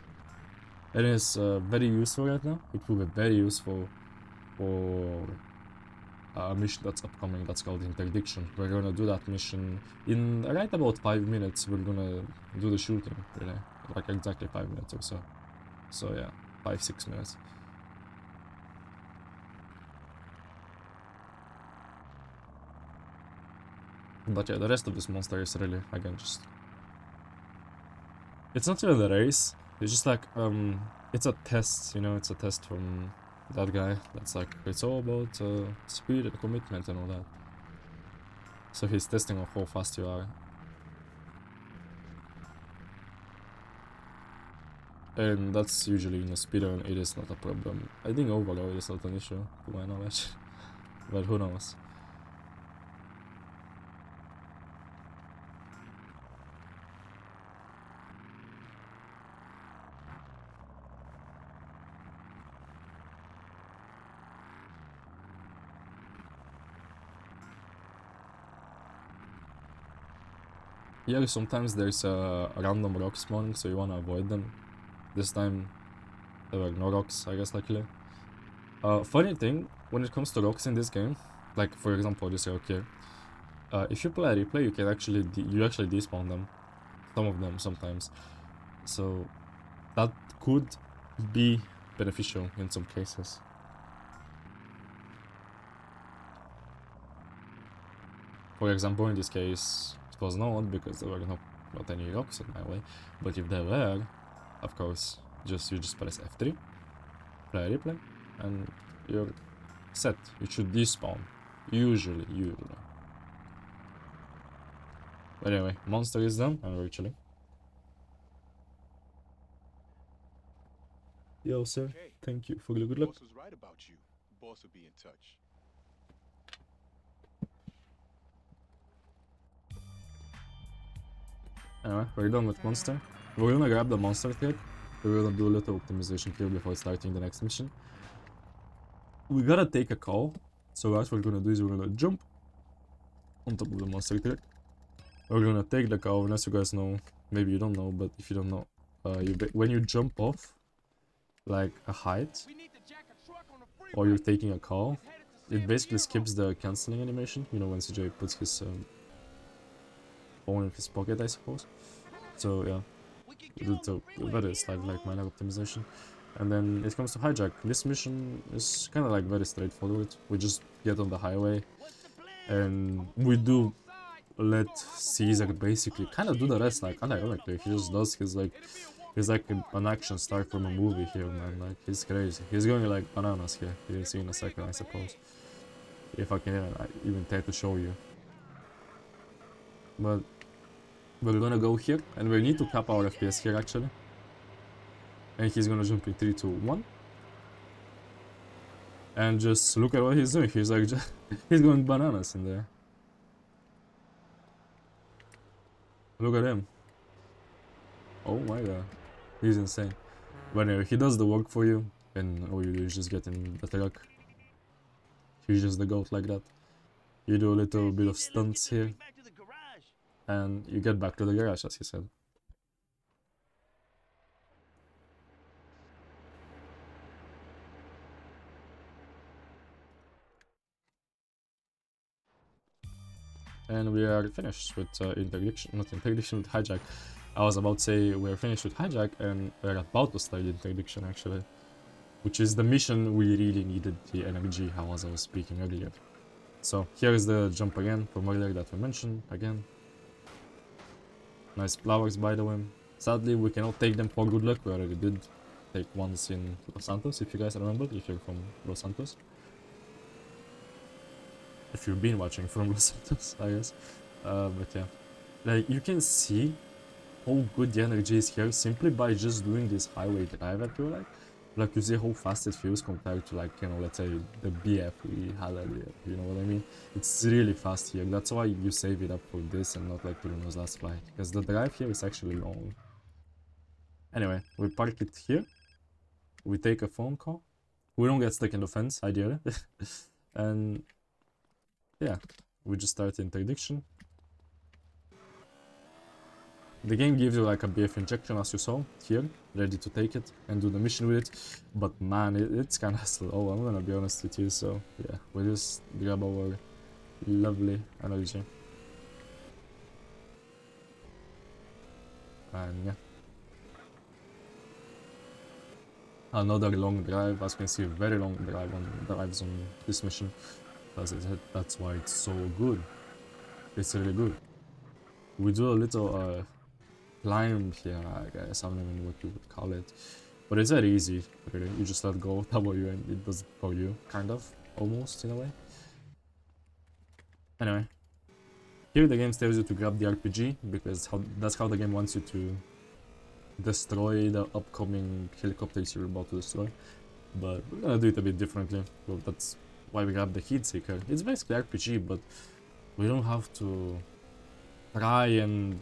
It is very useful right now. It will be very useful for a mission that's upcoming that's called Interdiction. We're gonna do that mission in right about 5 minutes. We're gonna do the shooting, really. Like exactly 5 minutes or so. So yeah, 5-6 minutes. But yeah, the rest of this monster is really, again, just... It's not even a race. It's just like, it's a test, you know, it's a test from that guy. That's like, it's all about speed and commitment and all that. So he's testing on how fast you are. And that's usually in a speedrun, it is not a problem. I think overall it is not an issue, to my knowledge. But who knows. Yeah, sometimes there's a random rock spawning, so you wanna avoid them. This time, there were no rocks, I guess, luckily. Funny thing, when it comes to rocks in this game, like, for example, this rock here, if you play a replay, you can actually, despawn them. Some of them, sometimes. So, that could be beneficial in some cases. For example, in this case, it was not, because there were not any rocks in my way. But if there were, of course, you just press F3, play a replay, and you're set. You should despawn. Usually. But anyway, monster is done, and we're chilling. Yo, sir. Okay. Thank you for the good luck. Boss was right about you. Boss will be in touch. Anyway, we're done with monster. We're gonna grab the monster tech. We're gonna do a little optimization here before starting the next mission. We gotta take a call. So what we're gonna do is we're gonna jump on top of the monster tech. We're gonna take the call, unless you guys know. Maybe you don't know, but if you don't know, when you jump off like a height, or you're taking a call, it basically skips the cancelling animation. You know, when CJ puts his phone in his pocket, I suppose. So yeah, that is like minor optimization. And then it comes to hijack. This mission is kind of like very straightforward. We just get on the highway and we do let Caesar basically kind of do the rest, like unironically. He just does he's like an action star from a movie here, man. Like, he's crazy. He's going like bananas here. You'll see in a second, I suppose. If I can even try to show you. But we're gonna go here, and we need to cap our FPS here, actually. And he's gonna jump in 3, 2, 1. And just look at what he's doing. He's like, he's going bananas in there. Look at him. Oh my god. He's insane. But anyway, he does the work for you, and all you do is just get in the truck. He's just the goat like that. You do a little bit of stunts here, and you get back to the garage, as he said. And we are finished with interdiction, not interdiction, with hijack. I was about to say we're finished with hijack, and we're about to start interdiction, actually. Which is the mission we really needed the energy, as I was speaking earlier. So here is the jump again from earlier that we mentioned again. Nice flowers, by the way. Sadly, we cannot take them for good luck. We already did take ones in Los Santos, if you guys remember, if you're from Los Santos. If you've been watching from Los Santos, I guess. But yeah, like, you can see how good the energy is here simply by just doing this highway drive, I feel like. Like, you see how fast it feels compared to, like, you know, let's say the BF we had earlier, you know what I mean? It's really fast here. That's why you save it up for this and not like Bruno's last flight, because the drive here is actually long. Anyway, we park it here. We take a phone call. We don't get stuck in the fence, ideally. And yeah, we just start interdiction. The game gives you like a BF injection, as you saw here, ready to take it and do the mission with it. But man, it's kind of slow, I'm gonna be honest with you. So yeah, we just grab our lovely energy. And yeah, another long drive. As you can see, a very long drives on this mission. That's why it's so good. It's really good. We do a little climb here, I guess. I don't even know what you would call it, but it's very easy, really. You just let go W and it does it for you, kind of, almost, in a way. Anyway, here the game tells you to grab the RPG, because that's how the game wants you to destroy the upcoming helicopters you're about to destroy. But we're gonna do it a bit differently. Well, that's why we grab the heat seeker. It's basically RPG, but we don't have to try and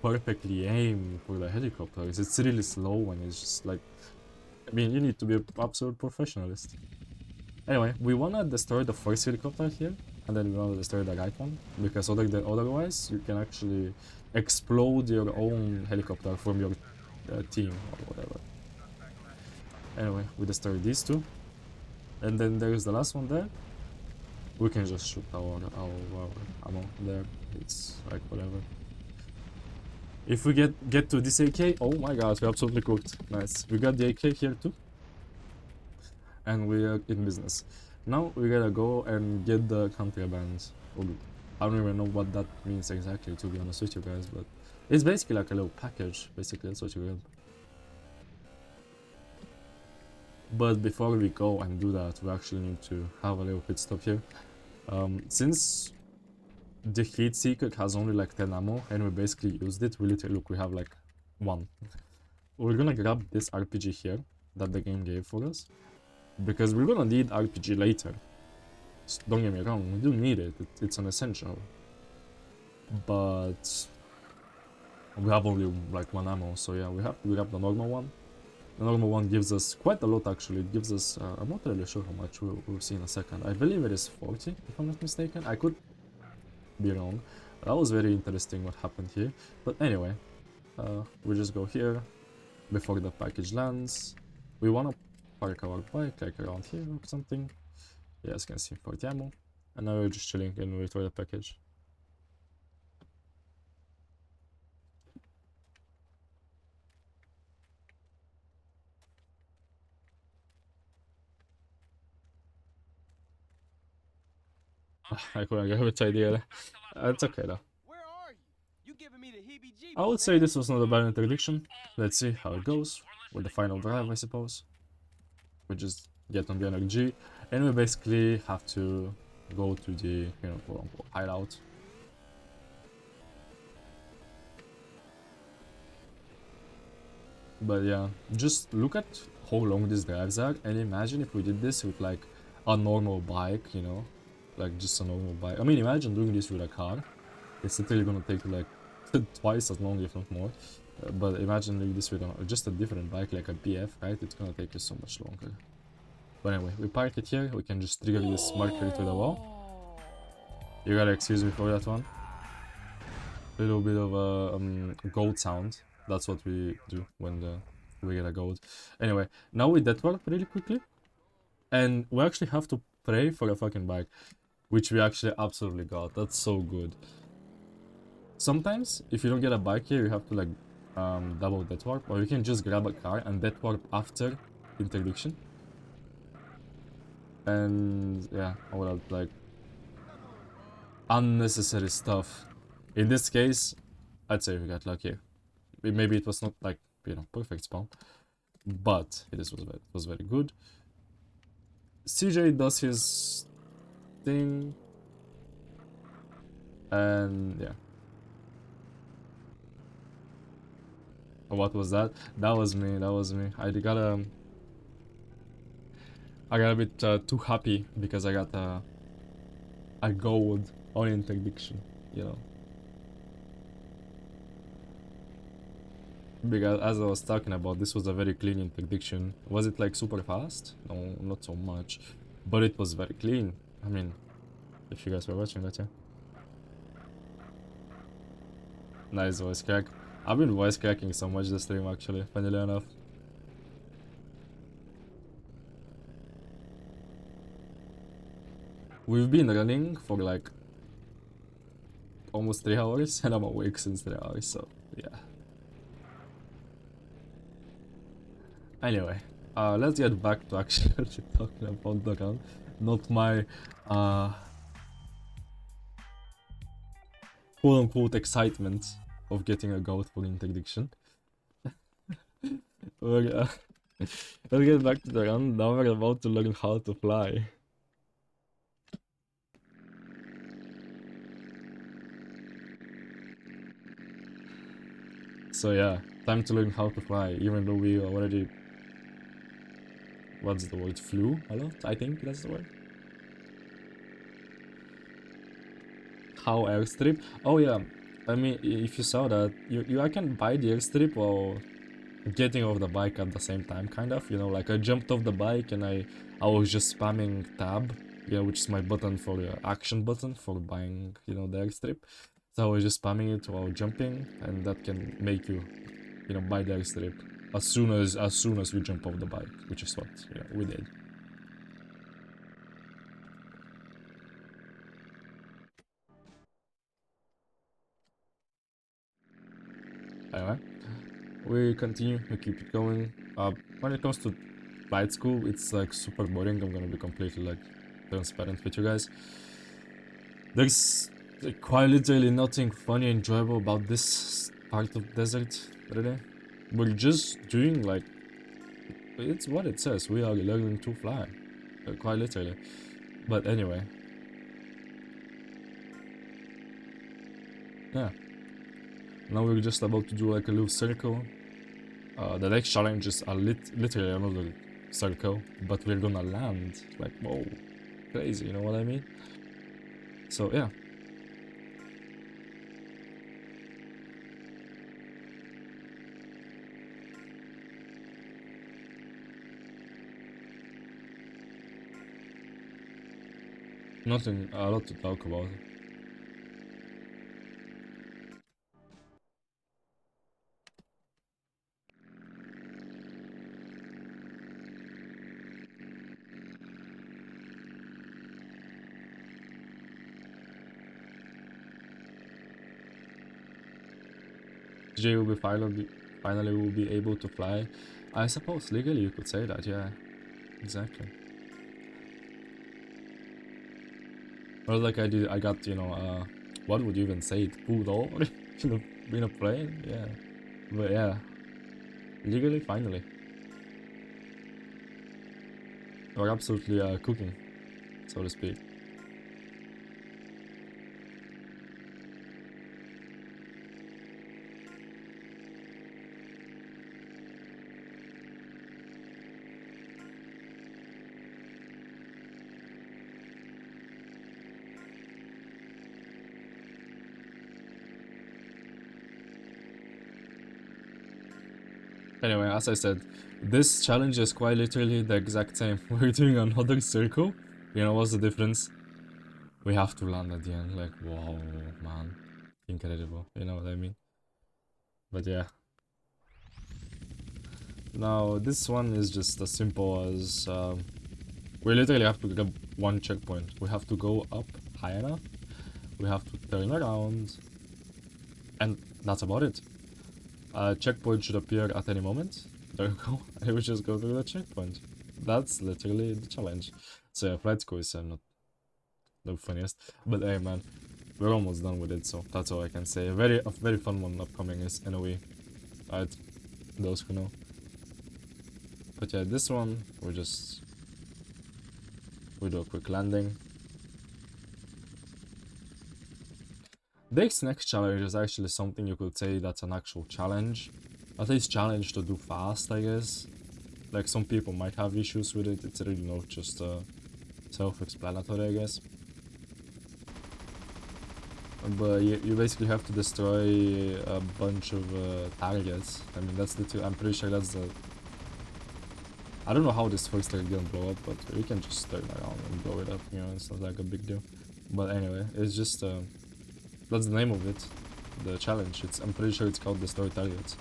perfectly aim for the helicopters. It's really slow, and it's just like, I mean, you need to be an absolute professionalist. Anyway, we wanna destroy the first helicopter here, and then we wanna destroy the right one, because otherwise you can actually explode your own helicopter from your team or whatever. Anyway, we destroy these two, and then there's the last one there. We can just shoot our ammo there. It's like whatever. If we get to this AK, oh my god, we absolutely cooked. Nice. We got the AK here too. And we are in business. Now we gotta go and get the contraband. I don't even know what that means exactly, to be honest with you guys, but it's basically like a little package. Basically, that's what you get. But before we go and do that, we actually need to have a little pit stop here. Since the heat seeker has only like 10 ammo and we basically used it, we literally, look, we have like 1. We're gonna grab this RPG here that the game gave for us, because we're gonna need RPG later. Just don't get me wrong, we do need it, it's an essential. But we have only like 1 ammo, so yeah, we have to grab the normal one. The normal one gives us quite a lot, actually. It gives us, I'm not really sure how much, we'll see in a second. I believe it is 40, if I'm not mistaken. I could be wrong. That was very interesting what happened here. But anyway, we just go here before the package lands. We want to park our bike like around here or something. Yeah, as you can see, 40 ammo. And now we're just chilling and wait for the package. I couldn't get which idea. It's okay though. Where are you? You giving me the heebie-jeebies, I would say man. this was not a bad introduction. Let's see how it goes with the final drive, I suppose. We just get on the energy, and we basically have to go to the, quote-unquote hideout. But yeah, just look at how long these drives are, and imagine if we did this with like a normal bike, like just a normal bike. I mean, imagine doing this with a car. It's literally gonna take like twice as long, if not more. But imagine doing this with just a different bike, like a BF, right? It's gonna take you so much longer. But anyway, we park it here. We can just trigger this marker to the wall. You gotta excuse me for that one. A little bit of a gold sound. That's what we do when we get a gold. Anyway, now we deathwarp really quickly. And we actually have to pray for a fucking bike. Which we actually absolutely got. That's so good. Sometimes, if you don't get a bike here, you have to like double deathwarp. Or you can just grab a car and deathwarp after interdiction. And yeah, all that like unnecessary stuff. In this case, I'd say we got lucky. Maybe it was not like, perfect spawn, but it was very good. CJ does his thing, and yeah. What was that? That was me. I got a bit too happy because I got a gold on interdiction, Because as I was talking about, this was a very clean interdiction. Was it like super fast? No, not so much. But it was very clean. I mean, if you guys were watching that, yeah. Nice voice crack. I've been voice cracking so much this stream actually, funnily enough. We've been running for like almost 3 hours and I'm awake since 3 hours, so yeah. Anyway, let's get back to actually talking about the run, not my quote-unquote excitement of getting a goat for interdiction. Let's get back to the run. Now we're about to learn how to fly. So yeah, time to learn how to fly, even though we already... What's the word? Flew a lot, I think that's the word. How airstrip? Oh yeah, I mean, if you saw that, I can buy the airstrip while getting off the bike at the same time, kind of, like I jumped off the bike and I was just spamming tab, which is my button for action button for buying, the airstrip. So I was just spamming it while jumping, and that can make you, buy the airstrip as soon as we jump off the bike, which is what, we did. Anyway, we continue, we keep it going. When it comes to flight school, it's like super boring. I'm gonna be completely like transparent with you guys. There's quite literally nothing funny and enjoyable about this part of desert, really. We're just doing like, it's what it says, we are learning to fly, quite literally. But anyway, yeah. Now we're just about to do like a little circle. The next challenge is literally another circle, but we're gonna land like, whoa, crazy, you know what I mean? So yeah. Nothing a lot to talk about. Jay will be finally will be able to fly. I suppose legally you could say that, yeah. Exactly. Or like I got, you know, what would you even say it? Poodle? in a plane? Yeah. But yeah. Legally, finally. We're absolutely cooking, so to speak. Anyway, as I said, this challenge is quite literally the exact same. We're doing another circle. You know what's the difference? We have to land at the end. Like, whoa, man. Incredible. You know what I mean? But yeah. Now, this one is just as simple as... we literally have to grab one checkpoint. We have to go up high enough. We have to turn around. And that's about it. A checkpoint should appear at any moment. There you go. I will just go through the checkpoint. That's literally the challenge. So yeah, flight school is not the funniest. But hey man, we're almost done with it, so that's all I can say. A very fun one upcoming is NOE. Alright, those who know. But yeah, this one, we do a quick landing. This next challenge is actually something you could say that's an actual challenge. At least challenge to do fast, I guess. Like, some people might have issues with it, it's really not just self-explanatory, I guess. But you basically have to destroy a bunch of targets. I mean, that's the two. I'm pretty sure that's the... I don't know how this first target didn't blow up, but we can just turn around and blow it up, you know, it's not like a big deal. But anyway, it's just... that's the name of it, the challenge. I'm pretty sure it's called Destroy Targets.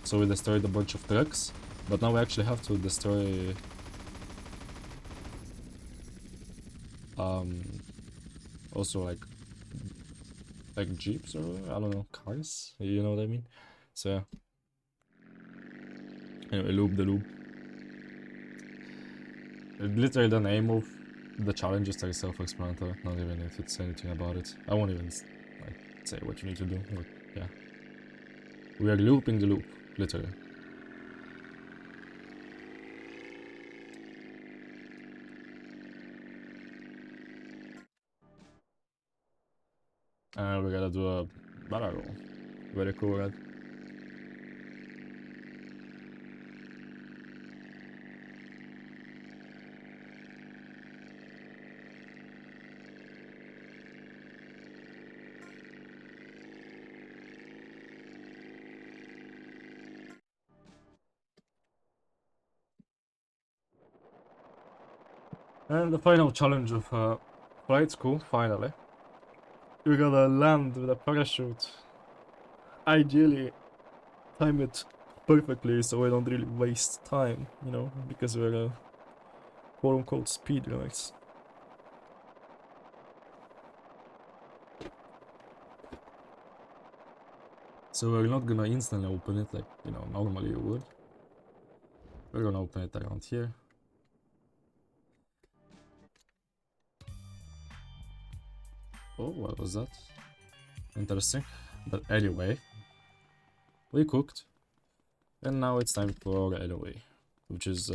So we destroyed a bunch of trucks, but now we actually have to destroy... also like jeeps or I don't know, cars, you know what I mean? So yeah. Anyway, loop the loop. Literally the name of the challenge is very self-explanatory, not even if it's anything about it. I won't even like say what you need to do, but yeah. We are looping the loop, literally. And we gotta do a barrel roll. Very cool, right? And the final challenge of flight school, finally. We gotta land with a parachute. Ideally, time it perfectly so we don't really waste time, you know, because we're quote-unquote speedrunners. So we're not gonna instantly open it like, you know, normally you would. We're gonna open it around here. Oh, what was that? Interesting. But anyway, we cooked. And now it's time for NOE, which is,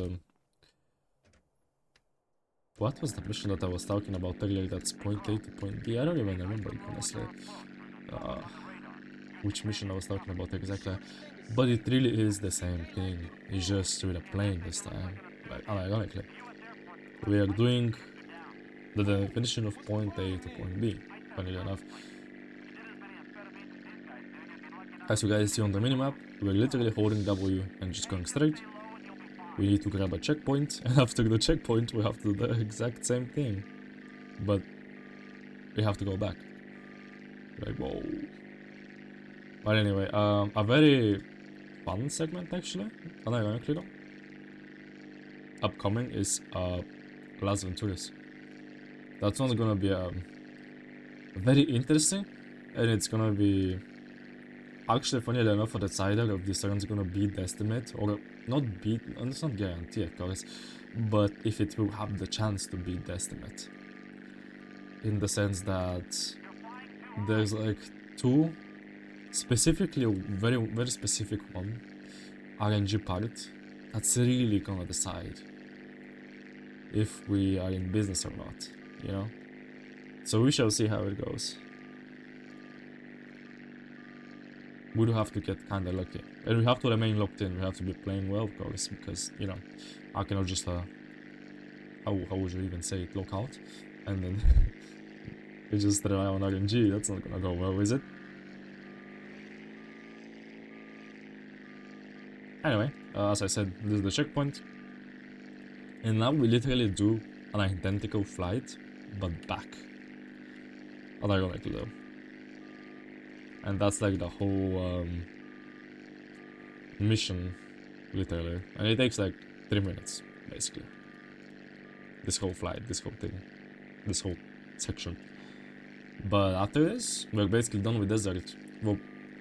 what was the mission that I was talking about earlier that's point A to point B? I don't even remember, honestly. Which mission I was talking about exactly. But it really is the same thing. It's just with a plane this time. Like, unironically. We are doing the definition of point A to point B, funnily enough. As you guys see on the minimap, we're literally holding W and just going straight. We need to grab a checkpoint, and after the checkpoint we have to do the exact same thing. But we have to go back. Like, whoa. But anyway, a very fun segment actually, unironically though. Upcoming is Las Venturas. That one's gonna be very interesting, and it's gonna be actually, funnily enough, for the decider of this round's gonna beat the estimate, or not beat, and it's not guaranteed of course, but if it will have the chance to beat the estimate. in the sense that there's like two, specifically a very specific one, RNG part, that's really gonna decide if we are in business or not, you know? So we shall see how it goes. We do have to get kinda lucky. And we have to remain locked in, we have to be playing well, of course, because, you know, I cannot just, how would you even say it, lock out? And then we just rely on RNG, that's not gonna go well, is it? Anyway, as I said, this is the checkpoint. And now we literally do an identical flight, but back. Ironically though. And that's like the whole mission, literally. And it takes like 3 minutes, basically. This whole flight, this whole thing, this whole section. But after this, we're basically done with desert. Well,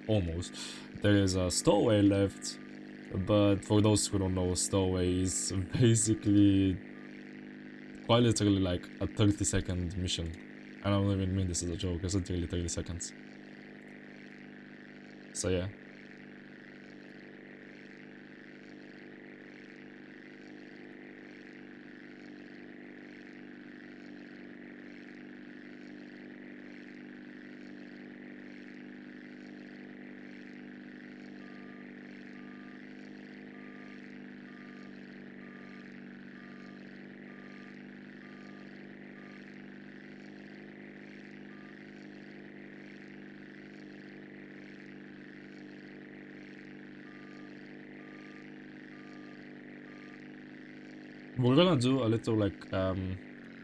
almost. There is a stowaway left, but for those who don't know, stowaway is basically quite literally like a 30-second mission. I don't even mean this as a joke, it's literally 30 seconds. So yeah. We're gonna do a little like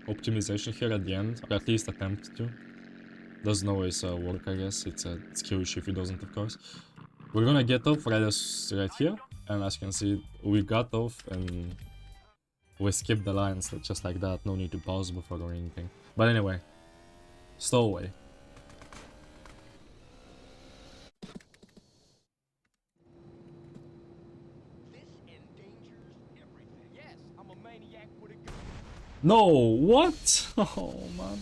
optimization here at the end, or at least attempt to. Doesn't always work, I guess. It's a skill issue if it doesn't, of course. We're gonna get off right here, and as you can see, we got off and we skipped the lines just like that. No need to pause before or anything. But anyway, stowaway. No, what? Oh man,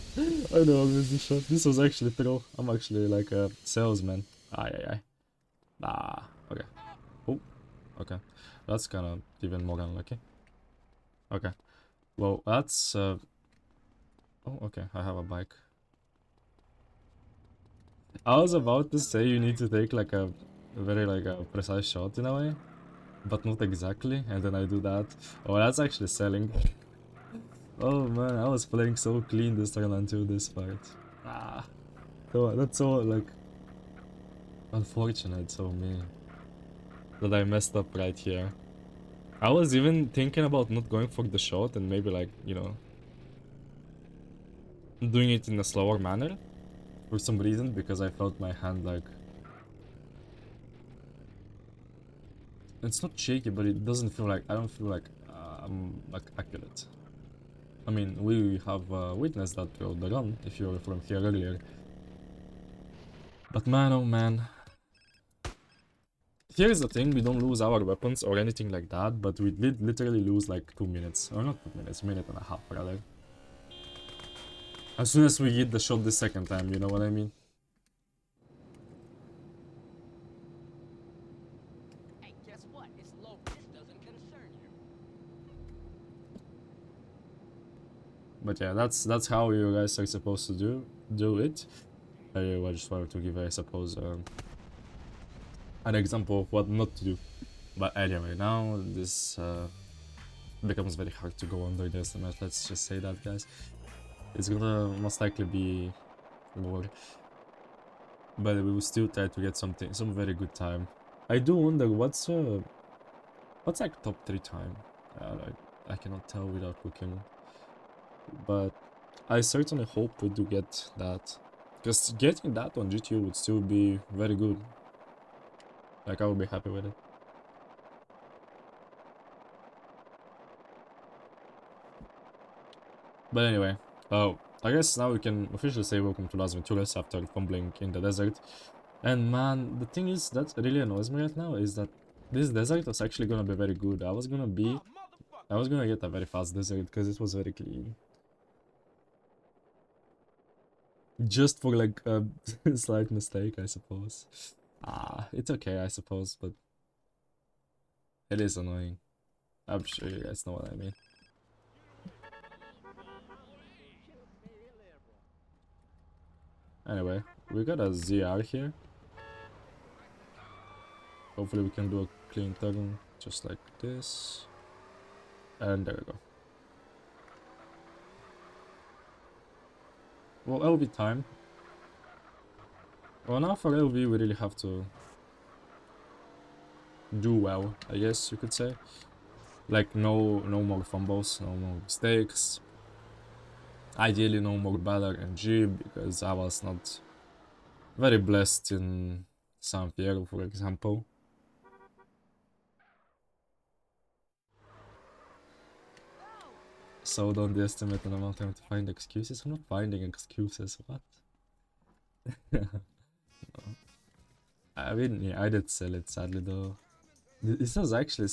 I know I missed the shot. This was actually pro. I'm actually like a salesman. Aye. Ah, okay. Oh, okay. That's kind of even more unlucky. Okay. Well, that's oh, okay. I have a bike. I was about to say you need to take like a very like a precise shot in a way, but not exactly. And then I do that. Oh, that's actually selling. Oh man, I was playing so clean this turn until this part. Ah, so that's so like unfortunate, so me, that I messed up right here. I was even thinking about not going for the shot and maybe like, you know, doing it in a slower manner for some reason, because I felt my hand like, it's not shaky, but it doesn't feel like, I don't feel like I'm like accurate. I mean, we have witnessed that throughout the run, if you were from here earlier. But man, oh man. Here's the thing, we don't lose our weapons or anything like that, but we did literally lose like 2 minutes. Or not 2 minutes, minute and a half rather. As soon as we hit the shot the second time, you know what I mean? Hey, guess what? It's low. This doesn't concern you. But yeah, that's how you guys are supposed to do it. I just wanted to give, I suppose, an example of what not to do. But anyway, now this becomes very hard to go under the estimate. Let's just say that, guys. It's gonna most likely be more, but we will still try to get some very good time. I do wonder what's like top 3 time. I cannot tell without looking, but I certainly hope we do get that, because getting that on GTU would still be very good. Like, I would be happy with it. But anyway, I guess now we can officially say welcome to Las Venturas after fumbling in the desert. And man, the thing is that really annoys me right now is that this desert was actually gonna be very good. I was gonna get a very fast desert because it was very clean. Just for like a slight mistake, I suppose. Ah, it's okay, I suppose, but it is annoying. I'm sure you guys know what I mean. Anyway, we got a ZR here. Hopefully we can do a clean turn, just like this. And there we go. Well, LV time. Well, now for LV we really have to do well, I guess you could say. Like no more fumbles, no more mistakes. Ideally no more bad RNG, because I was not very blessed in San Fierro, for example. So don't estimate an amount of time to find excuses. I'm not finding excuses, what? No. I mean, yeah, I did sell it, sadly though. This was actually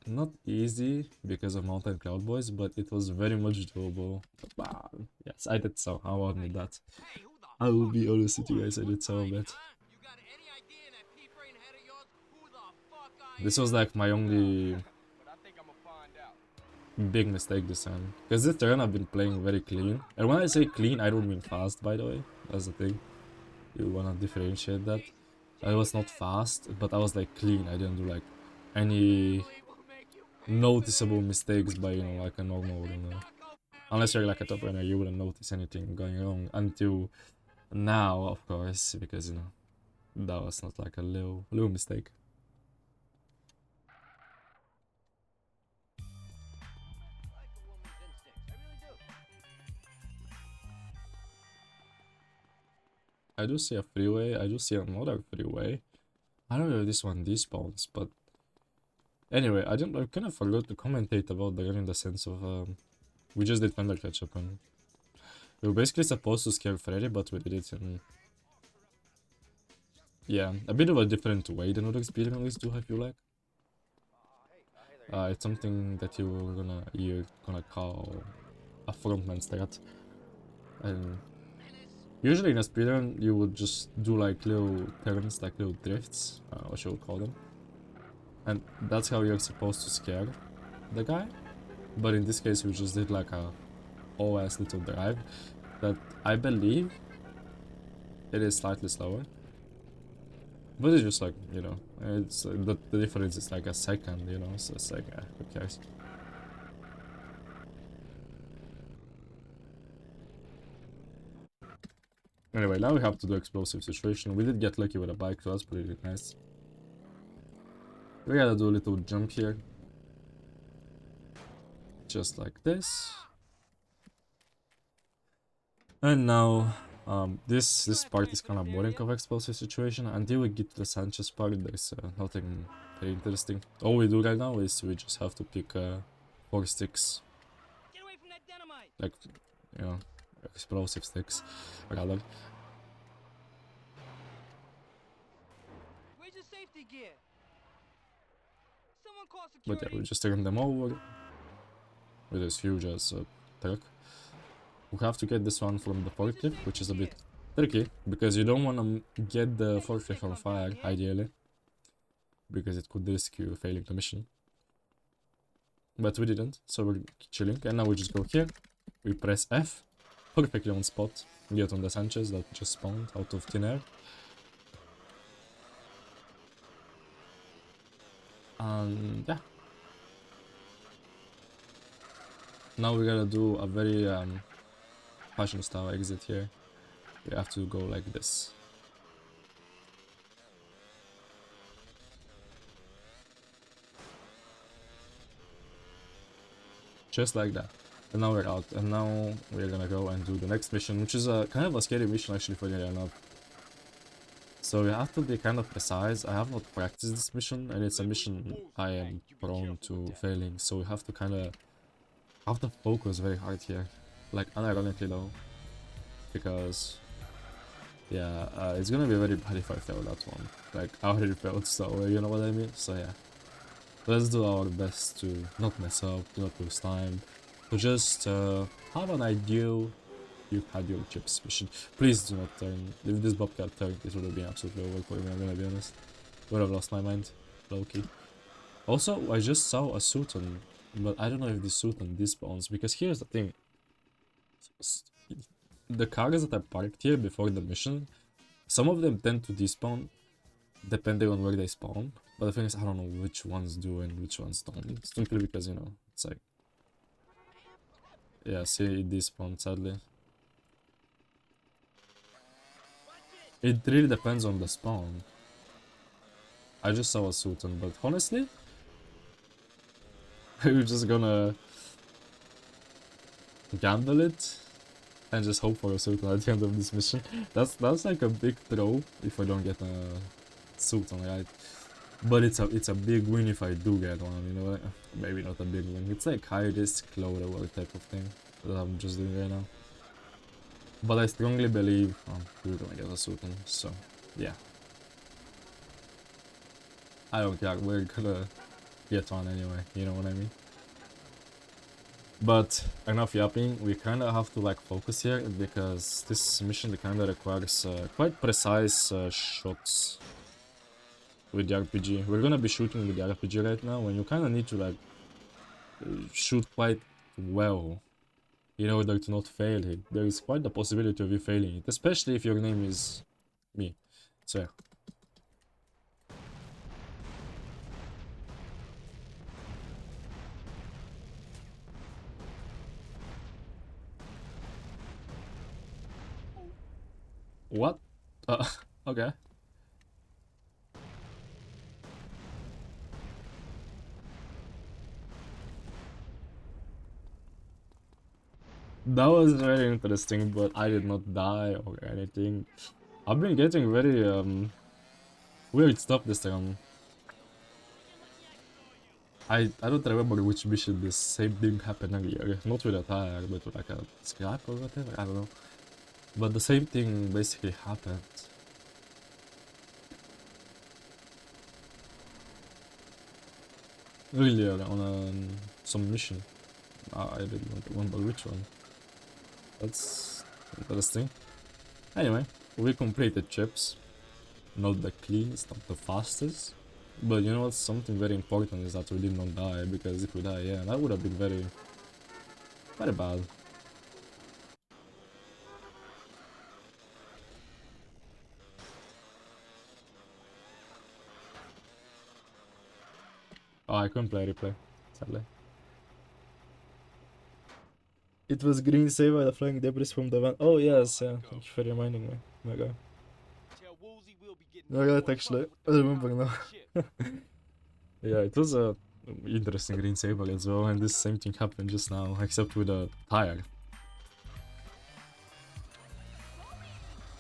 not easy because of Mountain Cloud Boys, but it was very much doable. Wow. Yes, I did so. I will admit that. Hey, who the I will fuck be you? honest with Who you are guys, I you, did some of Mike, it. huh? You got any idea in that pea brain head of yours who the fuck I This am? was like my only But I think I'ma find out. big mistake this time. Because this turn I've been playing very clean. And when I say clean, I don't mean fast, by the way. That's the thing. You wanna differentiate that. I was not fast, but I was like clean. I didn't do like any noticeable mistakes by, you know, like a normal runner. Unless you're like a top runner, you wouldn't notice anything going wrong until now, of course, because, you know, that was not like a little mistake. Like a woman's instincts. I really do. I do see a freeway. I do see another freeway. I don't know if this one despawns, but anyway, I kind of forgot to commentate about the gun in the sense of we just did Thunder Ketchup and we were basically supposed to scare Freddy, but we did it in, yeah, a bit of a different way than other speedrunners do, I feel like. It's something that you're gonna call a frontman strat. And usually in a speedrun you would just do like little turns, like little drifts, what you would call them. And that's how you're supposed to scare the guy. But in this case we just did like a whole ass little drive that I believe it is slightly slower. But it's just like, you know, it's the difference is like a second, you know, so it's like, who cares? Anyway, now we have to do explosive situation. We did get lucky with a bike, so that's pretty nice. We gotta do a little jump here. Just like this. And now, this part is kind of boring of explosive situation. Until we get to the Sanchez part, there's nothing very interesting. All we do right now is we just have to pick 4 sticks. Get away from that dynamite. Like, you know, explosive sticks, rather. Where's your safety gear? Someone call But security. yeah, we just turn them over with this huge ass truck. We have to get this one from the forklift, which is a bit tricky, because you don't want to get the forklift on fire, ideally, because it could risk you failing the mission. But we didn't, so we're chilling, and now we just go here, we press F, perfectly on spot, get on the Sanchez that just spawned out of thin air. And yeah. Now we gotta do a very fashion style exit here. We have to go like this. Just like that. And now we're out. And now we're gonna go and do the next mission, which is a kind of a scary mission actually for the lineup. So we have to be kind of precise. I have not practiced this mission, and it's a mission I am prone to failing. So we have to kind of have to focus very hard here. Like, unironically though. Because yeah, it's gonna be very bad if I fail that one. Like, I already failed, so you know what I mean? So yeah, let's do our best to not mess up, to not lose time, to just have an ideal You had your chips mission. Please do not turn. If this Bobcat turned, this would have been absolutely over for me, I'm gonna be honest. Would have lost my mind. Low-key. Also, I just saw a Sultan, but I don't know if this Sultan despawns, because here's the thing. The cars that are parked here before the mission, some of them tend to despawn, depending on where they spawn. But the thing is, I don't know which ones do and which ones don't. Simply because, you know, it's like... Yeah, see, it despawned, sadly. It really depends on the spawn. I just saw a Sultan, but honestly... we're just gonna... gamble it and just hope for a Sultan at the end of this mission. That's like a big throw if I don't get a Sultan, right? But it's a big win if I do get one, you know? Maybe not a big win. It's like high risk, low reward type of thing that I'm just doing right now. But I strongly believe we're gonna get a Sultan, so yeah. I don't care, we're gonna get one anyway, you know what I mean? But enough yapping, we kind of have to like focus here because this mission kind of requires quite precise shots with the RPG. We're gonna be shooting with the RPG right now, and you kind of need to like shoot quite well in order to not fail it. There is quite the possibility of you failing it, especially if your name is me. So yeah. What? Okay. That was very interesting, but I did not die or anything. I've been getting very weird stuff this time. I don't remember which mission this same thing happened earlier. Not with a tire, but with like a scrap or whatever, I don't know. But the same thing basically happened. Earlier on some mission. I didn't remember which one. That's interesting. Anyway, we completed chips. Not the cleanest, not the fastest. But you know what? Something very important is that we did not die, because if we die, yeah, that would have been very bad. Oh, I couldn't play replay, sadly. It was green save by the flying debris from the van. Oh yes, yeah. Thank you for reminding me, my guy. No, right, actually, I remember now. Yeah, it was a interesting green saber as well, and this same thing happened just now, except with a tire.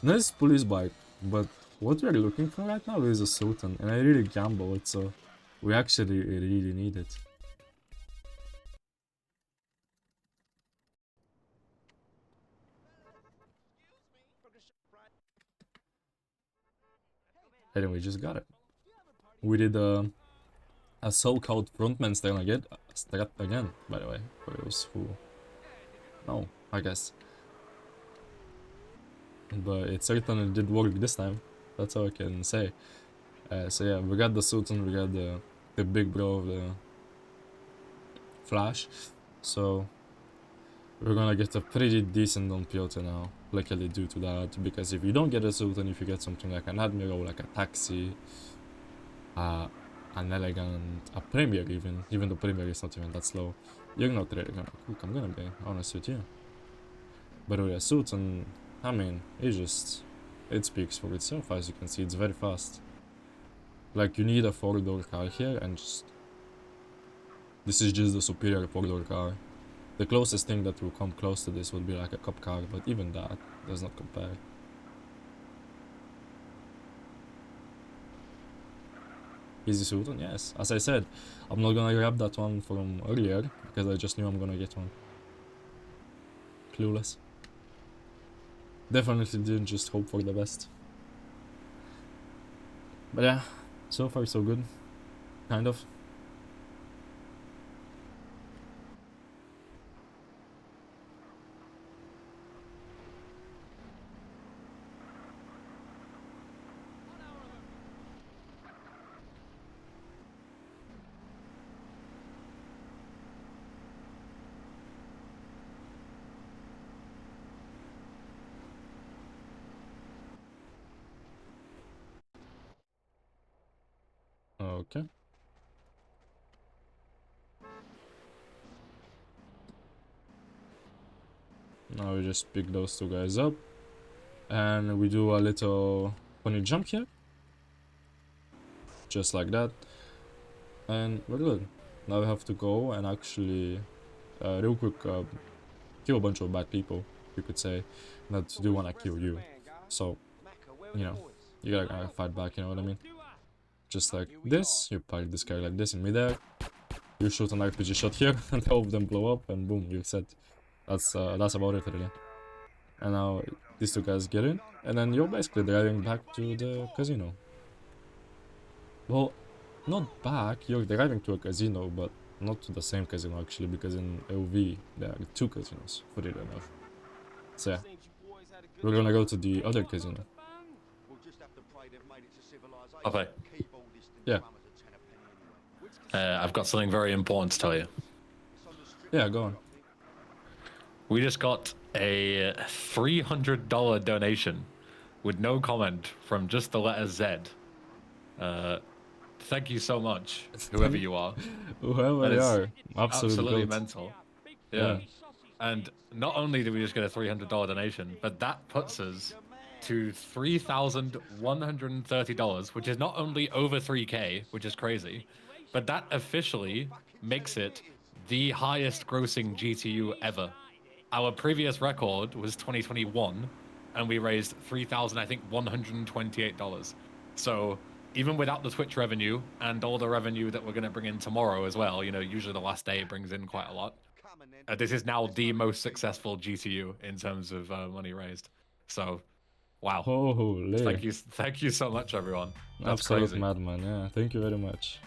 Nice police bike, but what we are looking for right now is a Sultan, and I really gambled, so we actually really need it. Anyway, we just got it. We did a so-called frontman strat again, by the way, for those who know, I guess. But it certainly did work this time, that's all I can say. So yeah, we got the Sultan, we got the big bro of the Flash, so we're gonna get a pretty decent Don Quixote now, luckily due to that, because if you don't get a Sultan, if you get something like an Admiral, like a Taxi, an Elegant, a Premier even the Premier is not even that slow, you're not really gonna cook, I'm gonna be honest with you. But with a Sultan, I mean, it speaks for itself, as you can see, it's very fast. Like, you need a 4-door car here, and this is just the superior 4-door car. The closest thing that will come close to this would be like a cop car, but even that does not compare. Easy Sultan, yes. As I said, I'm not gonna grab that one from earlier, because I just knew I'm gonna get one. Clueless. Definitely didn't just hope for the best. But yeah, so far so good. Kind of. Now we just pick those two guys up. And we do a little funny jump here. Just like that. And we're good. Now we have to go and actually, real quick, kill a bunch of bad people, you could say, that do wanna kill you. So, you know, you gotta fight back, you know what I mean? Just like this, you park this guy like this in midair, you shoot an RPG shot here, and all of them blow up, and boom, you're set. That's about it really. And now these two guys get in, and then you're basically driving back to the casino. Well, not back, you're driving to a casino, but not to the same casino actually, because in LV there are two casinos, funny enough. So yeah, we're gonna go to the other casino. Okay. Yeah. I've got something very important to tell you. Yeah, go on. We just got a $300 donation with no comment from just the letter Z. Thank you so much, whoever you are. Whoever That they is are, absolutely goat. mental. Yeah. And not only did we just get a $300 donation, but that puts us to $3,130, which is not only over 3K, which is crazy, but that officially makes it the highest grossing GTU ever. Our previous record was 2021, and we raised $3,128. So even without the Twitch revenue and all the revenue that we're going to bring in tomorrow as well, you know, usually the last day brings in quite a lot. This is now the most successful GTU in terms of money raised. So, wow. Holy. Thank you so much, everyone. That's Absolute crazy. madman, yeah. Thank you very much.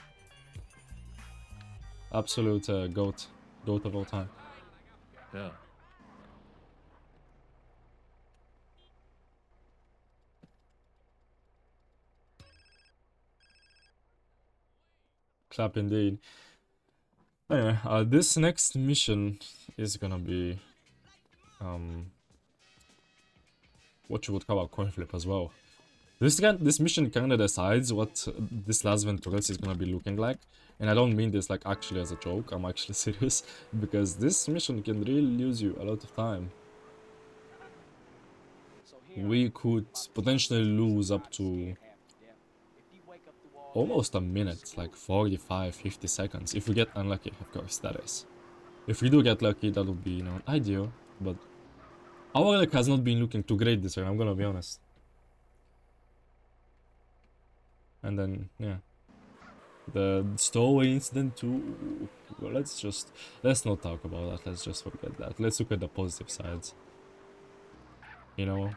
Absolute goat of all time. Yeah. Clap indeed. Anyway, this next mission is gonna be what you would call a coin flip as well. This mission kinda decides what this Las Venturas is gonna be looking like. And I don't mean this like actually as a joke, I'm actually serious. Because this mission can really lose you a lot of time. We could potentially lose up to almost a minute, like 45, 50 seconds. If we get unlucky, of course, that is. If we do get lucky, that would be, you know, ideal. But our luck has not been looking too great this year, I'm gonna be honest. And then, yeah. The stowaway incident too. Well, let's not talk about that. Let's just forget that. Let's look at the positive sides. You know.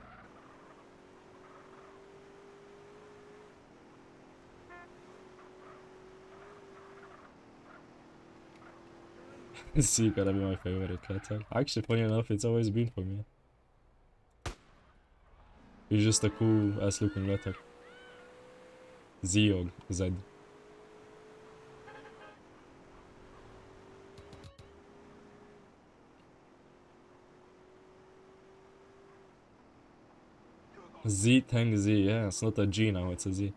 Z gotta be my favorite letter. Actually, funny enough, it's always been for me. It's just a cool ass looking letter. Z or Z. Z Tang Z, yeah, it's not a G now, it's a Z.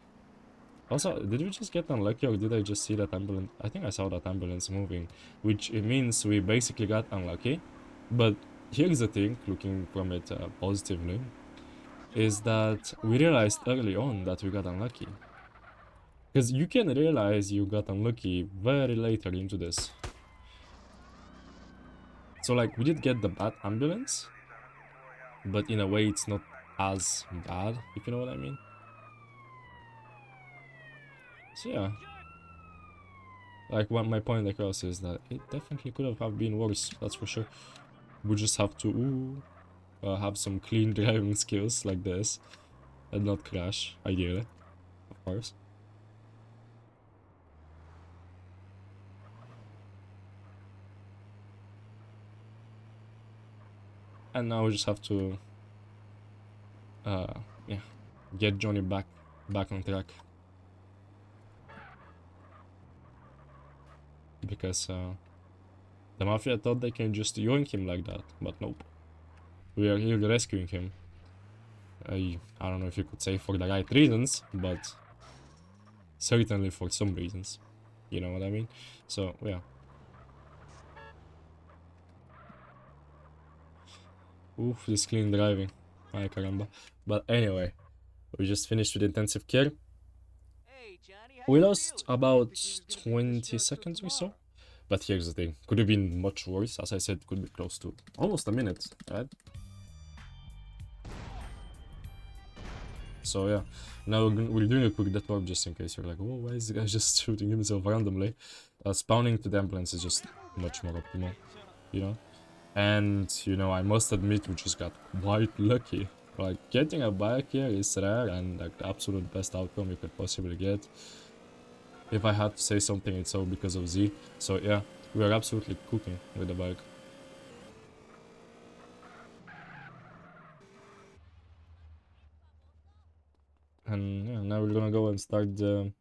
Also, did we just get unlucky or did I just see that ambulance? I think I saw that ambulance moving, which it means we basically got unlucky. But here's the thing, looking from it positively, is that we realized early on that we got unlucky. Because you can realize you got unlucky very later into this. So like, we did get the bad ambulance, but in a way it's not as bad, if you know what I mean. So yeah. Like, what my point across is that it definitely could have been worse, that's for sure. We just have to have some clean driving skills like this and not crash, ideally, of course. And now we just have to yeah, get Johnny back on track. Because the Mafia thought they can just yoink him like that, but nope. We are here rescuing him. I don't know if you could say for the right reasons, but certainly for some reasons. You know what I mean? So, yeah. Oof, this clean driving. Ay caramba. But anyway, we just finished with intensive care. Hey, Johnny, how We you lost feeling? about Think he's gonna finish 20 the show till seconds or so. tomorrow? But here's the thing. Could have been much worse. As I said, could be close to almost a minute, right? So yeah, now we're doing a quick death warp just in case you're like, oh, why is the guy just shooting himself randomly? Spawning to the ambulance is just much more optimal, you know? And, you know, I must admit we just got quite lucky. Like, getting a bike here is rare and like the absolute best outcome you could possibly get. If I had to say something, it's all because of Z. So yeah, we are absolutely cooking with the bike. And yeah, now we're gonna go and start the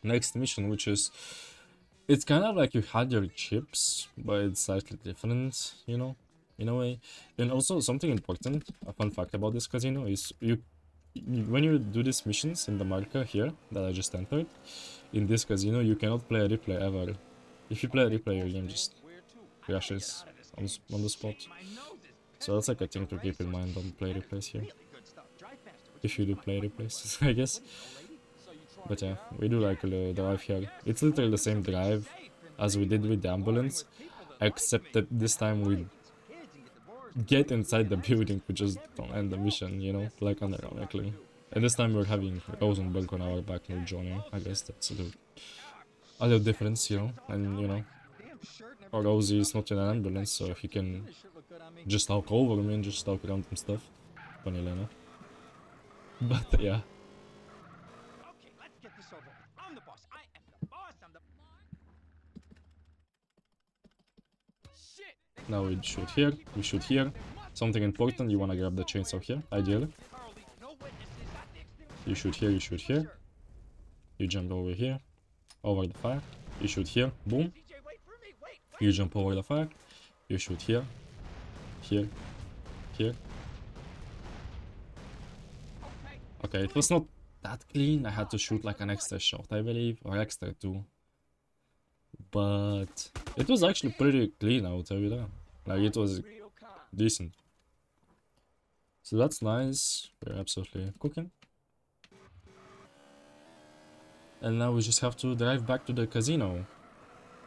next mission, which is... It's kind of like you had your chips, but it's slightly different, you know, in a way. And also something important, a fun fact about this casino is when you do these missions in the marker here that I just entered, in this casino you cannot play a replay ever. If you play a replay, your game just crashes on the spot. So that's like a thing to keep in mind. Don't play replays here. If you do play replays, I guess. But yeah, we do like the drive here. It's literally the same drive as we did with the ambulance, except that this time we get inside the building, we just don't end the mission, you know, like unironically. And this time we're having Rosenberg on our back, no Johnny. I guess that's a little difference, you know, and you know, Rosie is not in an ambulance, so he can just talk over me and just talk around and stuff. Funnily enough. But yeah. Okay, let's get this over with. I'm the boss. I am the boss. I'm the... Shit! Now we shoot here, we shoot here. Something important, you wanna grab the chainsaw here, ideally. You shoot here, you shoot here. You jump over here, over the fire. You shoot here, boom. You jump over the fire. You shoot here, here, here. Okay, it was not that clean. I had to shoot like an extra shot, I believe, or extra two. But it was actually pretty clean, I will tell you that. Like, it was decent. So that's nice. We're absolutely cooking. And now we just have to drive back to the casino.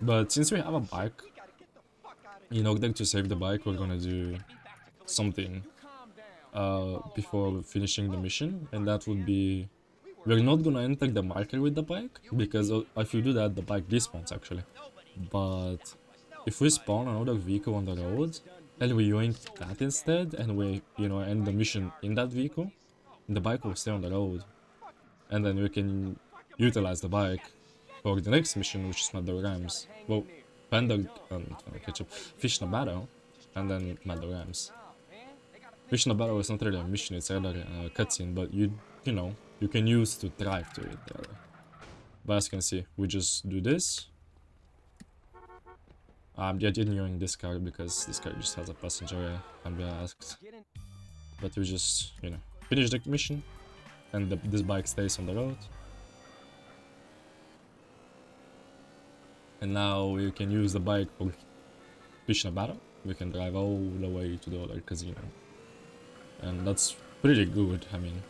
But since we have a bike, in order to save the bike, we're gonna do something before finishing the mission. And that would be... We're not gonna enter the marker with the bike, because if you do that, the bike despawns actually. But if we spawn another vehicle on the road, and we yoink that instead, and we, you know, end the mission in that vehicle, the bike will stay on the road. And then we can utilize the bike for the next mission, which is Meadow Rams. Well, Fish in a Battle, and then Meadow Rams. Fish in a Battle is not really a mission, it's rather a cutscene, but you know, you can use to drive to it. But as you can see, we just do this. I didn't use this car because this car just has a passenger, can be asked. But we just, you know, finish the mission, and this bike stays on the road. And now we can use the bike for Fish in a Battle. We can drive all the way to the other casino. And that's pretty good, I mean.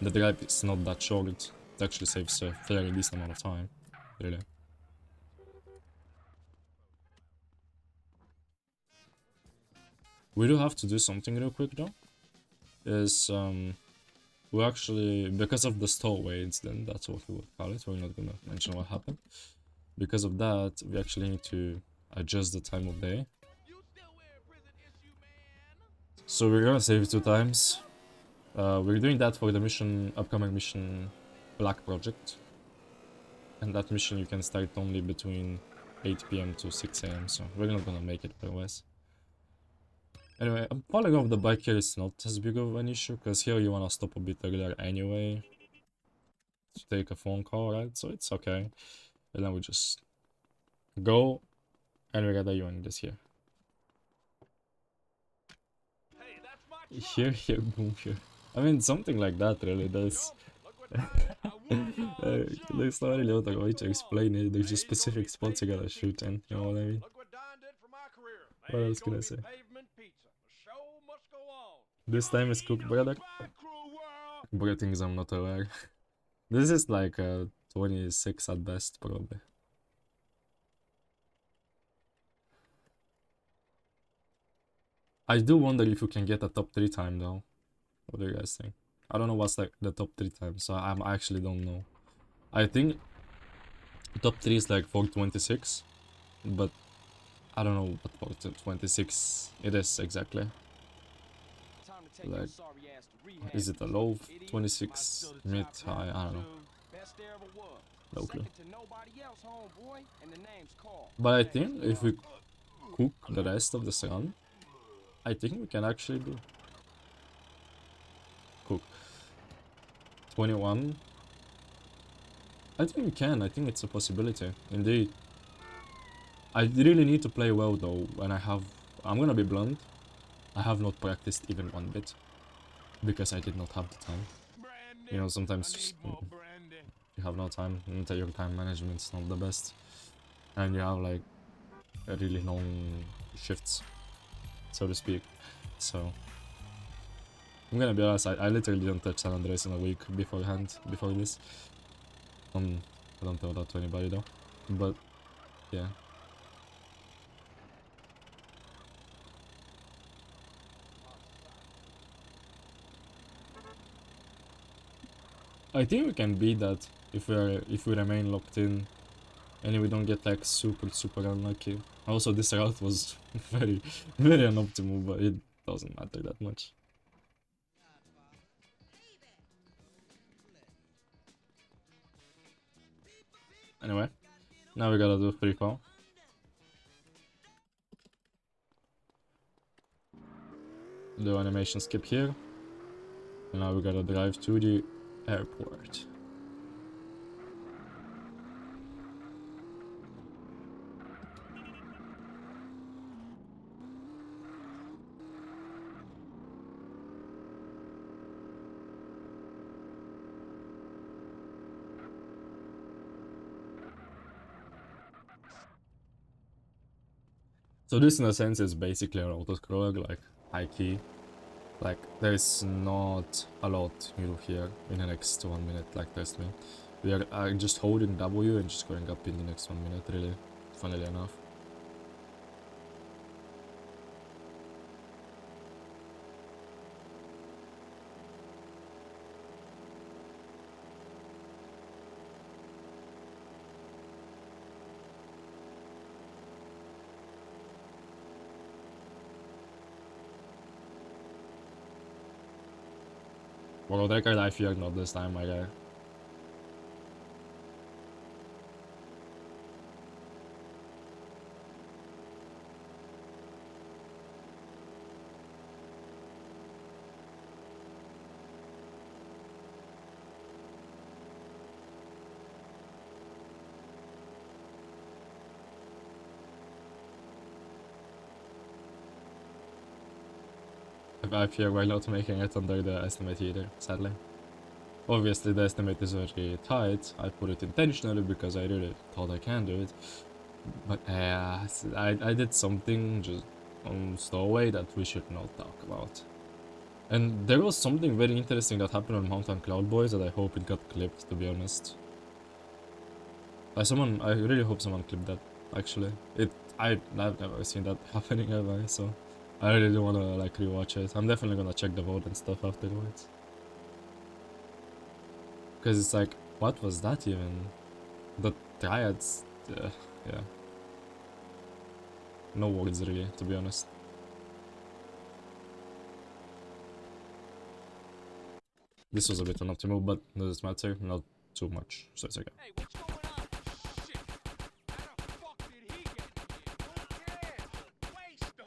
The drive is not that short, it actually saves a fairly decent amount of time, really. We do have to do something real quick though. Is we actually, because of the stowaway incident, that's what we would call it, we're not gonna mention what happened. Because of that, we actually need to adjust the time of day. So we're gonna save it 2 times. We're doing that for the mission, upcoming mission, Black Project. And that mission you can start only between 8 PM to 6 AM, so we're not gonna make it otherwise. Anyway, falling off the bike here is not as big of an issue, because here you wanna stop a bit earlier anyway. To take a phone call, right? So it's okay. And then we just go, and we gotta yoink this here. Here, boom, here. I mean, something like that really does. There's not really other way to explain it, there's just specific spots you gotta shoot in, you know what I mean? What else can I say? This time is cooked, brother. Brother thinks I'm not aware. This is like 26 at best, probably. I do wonder if you can get a top 3 time though. What do you guys think? I don't know what's like the top 3 time, so I actually don't know. I think top 3 is like 426, but I don't know what 426 it is exactly. Like, is it a low 26, mid, high? I don't know. No clue. But I think if we cook the rest of this run, I think we can actually do. Cook 21. I think we can. I think it's a possibility. Indeed. I really need to play well though, and I'm gonna be blunt, I have not practiced even one bit. Because I did not have the time. You know, sometimes just, you have no time, and your time management's not the best. And you have like really long shifts, so to speak. So I'm gonna be honest, I literally didn't touch San Andreas in a week beforehand, before this. I don't tell that to anybody though. But yeah. I think we can beat that if we remain locked in and we don't get like super unlucky. Also, this route was very unoptimal, but it doesn't matter that much. Anyway, now we gotta do free call. Do animation skip here. And now we gotta drive to the airport. So this in a sense is basically an autoscroller, like high key. Like there's not a lot you do here in the next 1 minute, like trust me. We are just holding W and just going up in the next 1 minute, really, funnily enough. World record, I fear not this time, my guy. I fear we're not making it under the estimate either, sadly. Obviously the estimate is very tight. I put it intentionally because I really thought I can do it. But I did something just on Stowaway that we should not talk about. And there was something very interesting that happened on Mountain Cloud Boys that I hope it got clipped, to be honest. I really hope someone clipped that, actually. I've never seen that happening ever, so I really do wanna like rewatch it. I'm definitely gonna check the vote and stuff afterwards. Because it's like, what was that even? The triads, yeah. No words really, to be honest. This was a bit unoptimal, but doesn't matter, not too much, so it's okay. Hey, what's going on? Shit! How the fuck did he get here? Who cares? Waste him!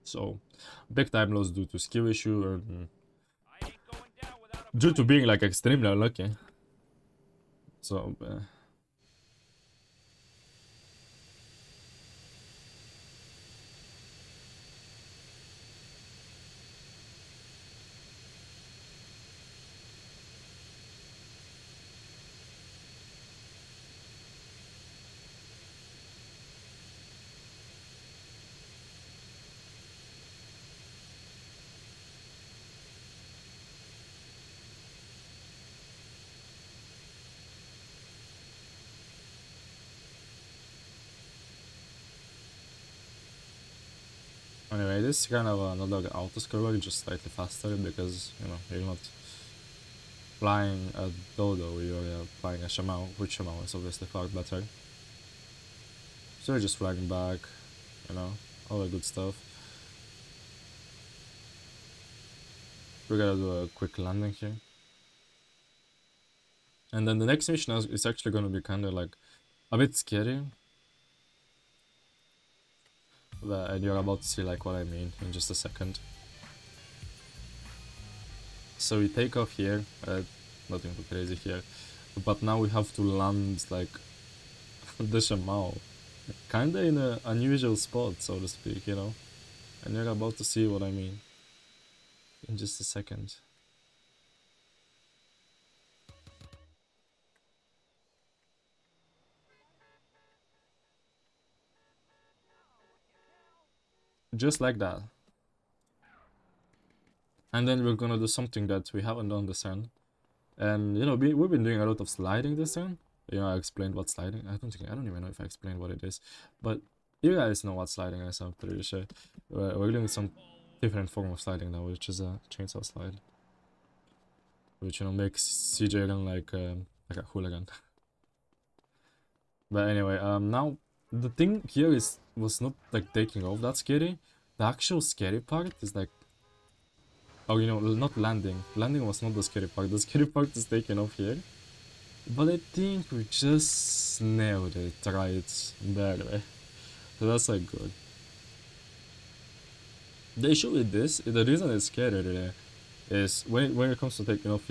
So, big time loss due to skill issue and I ain't going down without a due to fight. being like extremely unlucky. So, Anyway, this is kind of another auto-scroller, just slightly faster because, you know, you're not flying a Dodo, you're flying a Shamao, which Shamao is obviously far better. So you're just flying back, you know, all the good stuff. We're gonna do a quick landing here. And then the next mission is actually gonna be kind of like a bit scary. And you're about to see like what I mean in just a second. So we take off here, nothing too crazy here, but now we have to land like the Shamao, kinda in an unusual spot, so to speak, you know, and you're about to see what I mean in just a second. Just like that. And then we're gonna do something that we haven't done this turn. And, you know, we've been doing a lot of sliding this turn. You know, I explained what sliding... I don't even know if I explained what it is. But you guys know what sliding is, I'm pretty sure. We're doing some different form of sliding now, which is a chainsaw slide. Which, you know, makes CJ run like a hooligan. But anyway, now, the thing here was not, like, taking off that scary. The actual scary part is, like... Oh, you know, not landing. Landing was not the scary part. The scary part is taking off here. But I think we just nailed it right there. So that's like good. The issue with this, the reason it's scary really, is when it comes to taking off,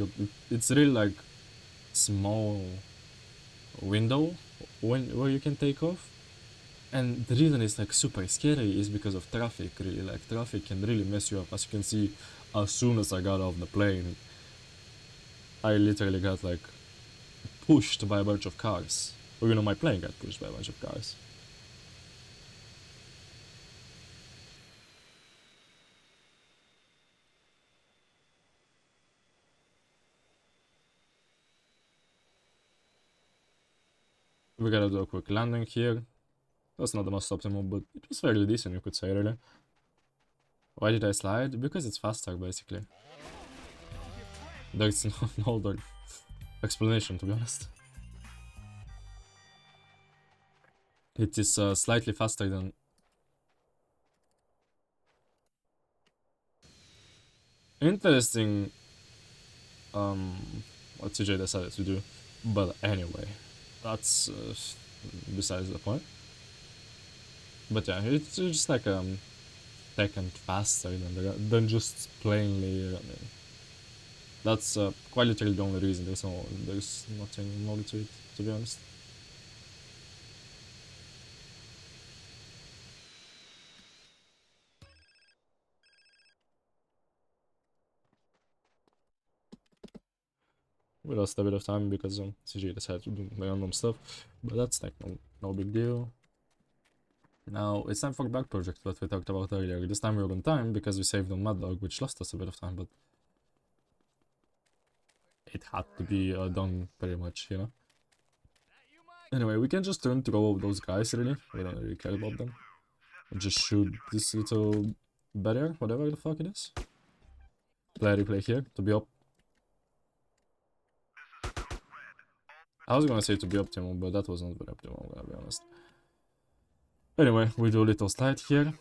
it's really like small window where you can take off. And the reason it's like super scary is because of traffic really, like traffic can really mess you up. As you can see, as soon as I got off the plane, I literally got like pushed by a bunch of cars. Or you know, my plane got pushed by a bunch of cars. We gotta do a quick landing here. That's not the most optimal, but it was fairly decent, you could say, really. Why did I slide? Because it's faster, basically. There's no other explanation, to be honest. It is slightly faster than... Interesting... what CJ decided to do. But anyway, that's besides the point. But yeah, it's just like second faster than just plainly running. That's quite literally the only reason. There's nothing more to it, to be honest. We lost a bit of time because CJ decided to do random stuff, but that's like no big deal. Now it's time for the back project that we talked about earlier. This time we're on time because we saved on Mad Dog, which lost us a bit of time, but it had to be done pretty much, you know. Anyway, we can just turn throw those guys really. We don't really care about them. Just shoot this little barrier, whatever the fuck it is. Play replay here to be up. I was gonna say to be optimal, but that was not very optimal, I'm gonna be honest. Anyway, we do a little slide here.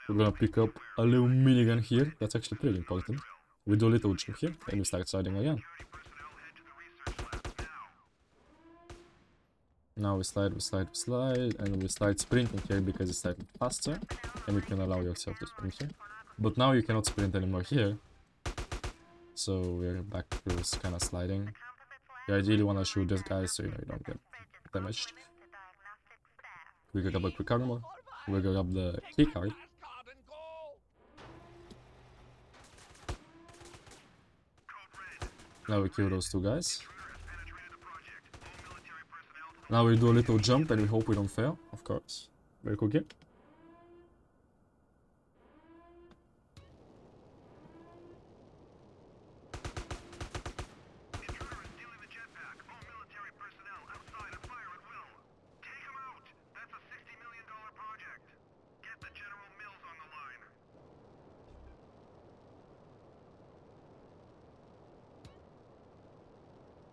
We're gonna pick up a little minigun here. That's actually pretty important. We do a little jump here, and we start sliding again. Now we slide, and we start sprinting here because it's slightly faster, and you can allow yourself to sprint here. But now you cannot sprint anymore here, so we're back to this kind of sliding. You ideally want to shoot this guy so you know you don't get damaged. We grab a quick armor, we grab the key card. Now we kill those two guys. Now we do a little jump and we hope we don't fail, of course. Very cool game.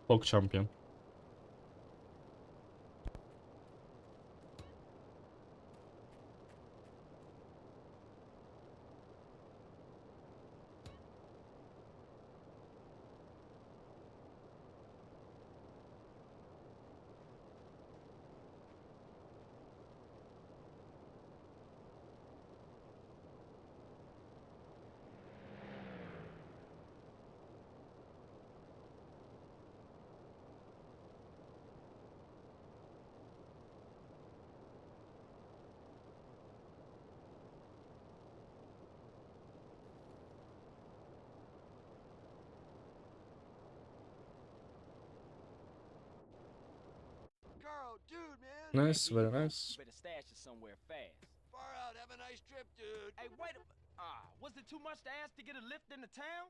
Pog champion. Carl, dude, man. Nice, Here you very go. nice. You better stash it somewhere fast. Far out. Have a nice trip, dude. Hey, wait a... was it too much to ask to get a lift into town?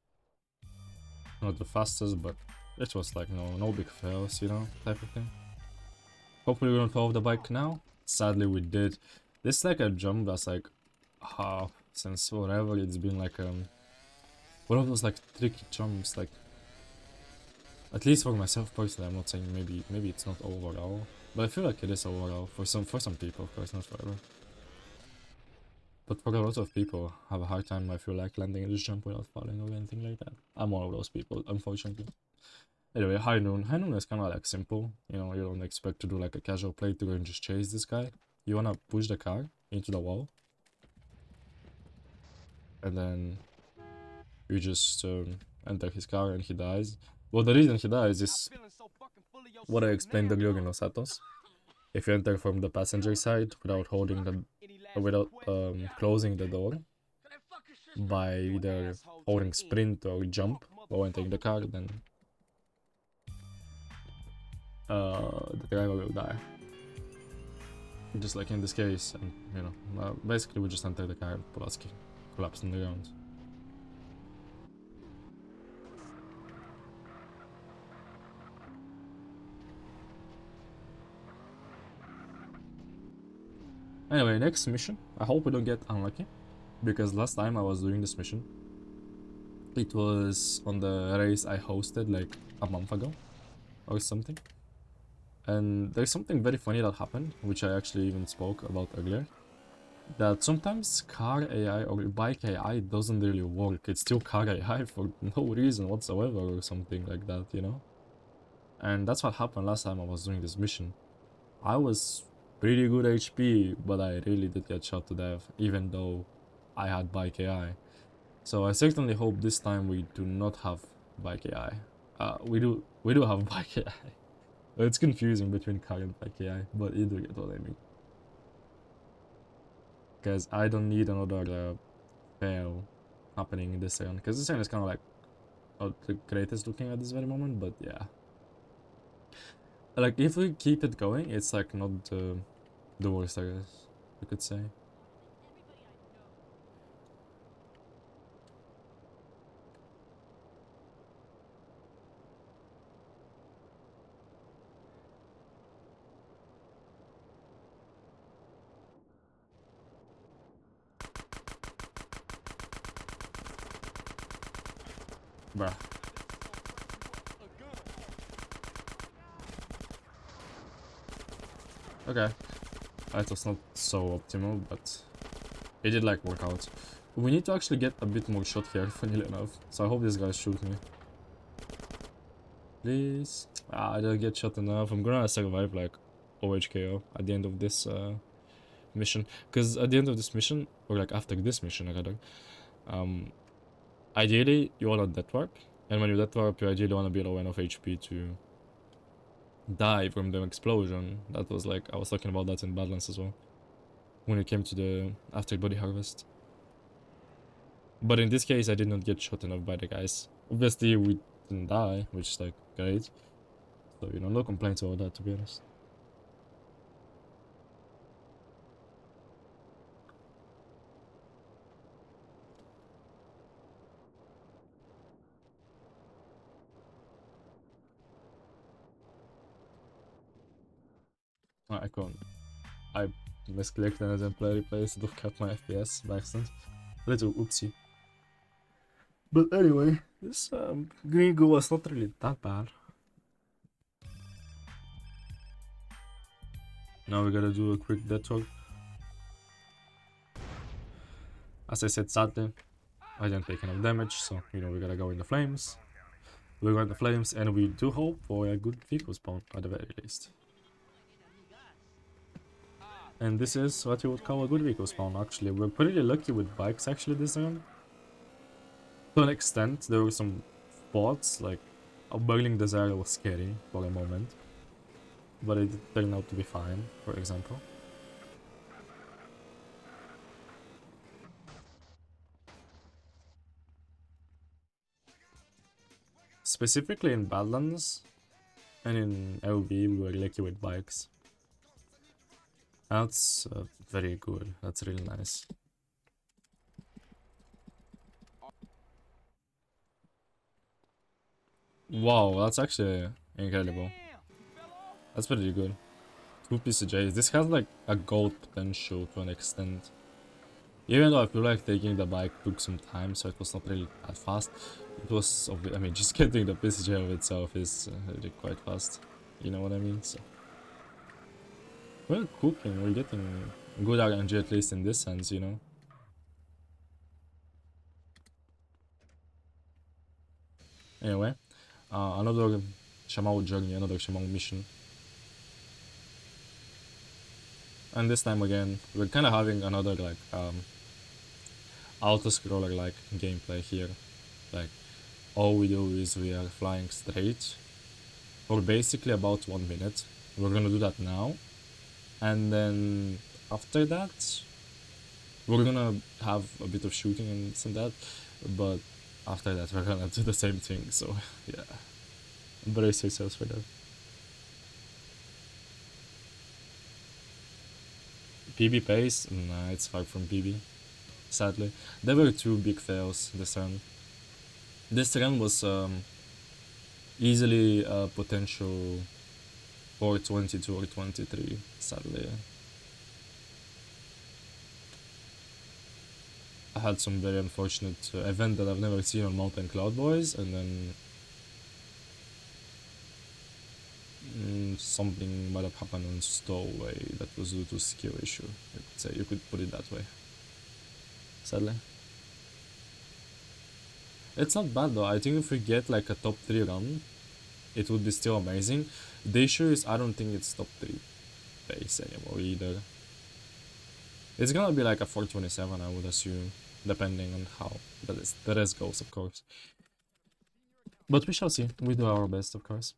Not the fastest, but it was like no big fails, you know, type of thing. Hopefully we don't fall off the bike now. Sadly we did. This is like a jump that's like since forever it's been like one of those like tricky jumps, like at least for myself personally. I'm not saying maybe it's not overall, but I feel like it is overall for some people, of course, not for everyone. But for a lot of people, have a hard time, I feel like, landing in this jump without falling or anything like that. I'm one of those people, unfortunately. Anyway, high noon. High noon is kind of like simple. You know, you don't expect to do like a casual play to go and just chase this guy. You wanna push the car into the wall. And then you just enter his car and he dies. Well, the reason he dies is Feeling so fucking full of yourself what I explained now, earlier huh? in Los Santos. If you enter from the passenger side without holding the Any last without requests? closing the door Can they fuck your sister? by You either asshole to holding the sprint or jump Punk while entering the car, then the driver will die. Just like in this case, and you know, basically we just enter the car and Pulaski collapsed on the ground. Anyway, next mission. I hope we don't get unlucky, because last time I was doing this mission, it was on the race I hosted like a month ago or something. And there's something very funny that happened, which I actually even spoke about earlier. That sometimes car AI or bike AI doesn't really work. It's still car AI for no reason whatsoever or something like that, you know? And that's what happened last time I was doing this mission. I was pretty good HP, but I really did get shot to death, even though I had bike AI. So I certainly hope this time we do not have bike AI. We do have bike AI. It's confusing between car and bike AI, but you do get what I mean. Because I don't need another fail happening in this round, because this round is kind of like not the greatest looking at this very moment, but yeah. Like, if we keep it going, it's like not the worst, I guess you could say. Bruh. Okay. That was not so optimal, but it did like work out. We need to actually get a bit more shot here, funnily enough. So I hope these guys shoot me. Please. I don't get shot enough. I'm gonna survive like OHKO at the end of this mission. Because at the end of this mission, or like after this mission rather, ideally you wanna death warp. And when you death warp, you ideally wanna be low enough HP to die from the explosion. That was like, I was talking about that in Badlands as well, when it came to the after body harvest. But in this case, I did not get shot enough by the guys. Obviously, we didn't die, which is like great. So, you know, no complaints about that, to be honest. I can't. I misclicked and then play replay instead of cut my FPS by accident. Little oopsie. But anyway, this green goo was not really that bad. Now we gotta do a quick detour. As I said, sadly, I didn't take enough damage, so you know we gotta go in the flames. We go in the flames, and we do hope for a good vehicle spawn at the very least. And this is what you would call a good vehicle spawn. Actually, we're pretty lucky with bikes actually this round. To an extent, there were some spots like a Burning Desert was scary for a moment, but it turned out to be fine. For example. Specifically in Badlands and in LV, we were lucky with bikes. That's very good. That's really nice. Wow, that's actually incredible. That's pretty good. 2 PCJs. This has like a gold potential to an extent. Even though I feel like taking the bike took some time, so it was not really that fast. It was, I mean, just getting the PCJ of itself is really quite fast. You know what I mean? So we're cooking. We're getting good RNG at least in this sense, you know. Anyway, another Shamao journey, another Shamao mission. And this time again, we're kind of having another like auto-scroller like gameplay here. Like all we do is we are flying straight for basically about 1 minute. We're gonna do that now, and then after that we're gonna have a bit of shooting and this and that, but after that we're gonna do the same thing. So yeah, brace yourselves for that. PB pace? Nah, it's far from PB, sadly. There were 2 big fails this run. This run was easily a potential or 22 or 23, sadly. I had some very unfortunate event that I've never seen on Mountain Cloud Boys, and then something might have happened on Stowaway that was due to skill issue. I could say, you could put it that way. Sadly. It's not bad though. I think if we get like a top 3 run, it would be still amazing. The issue is I don't think it's top 3 pace anymore either. It's gonna be like a 427, I would assume, depending on how the rest goes, of course. But we shall see. We do our best, of course.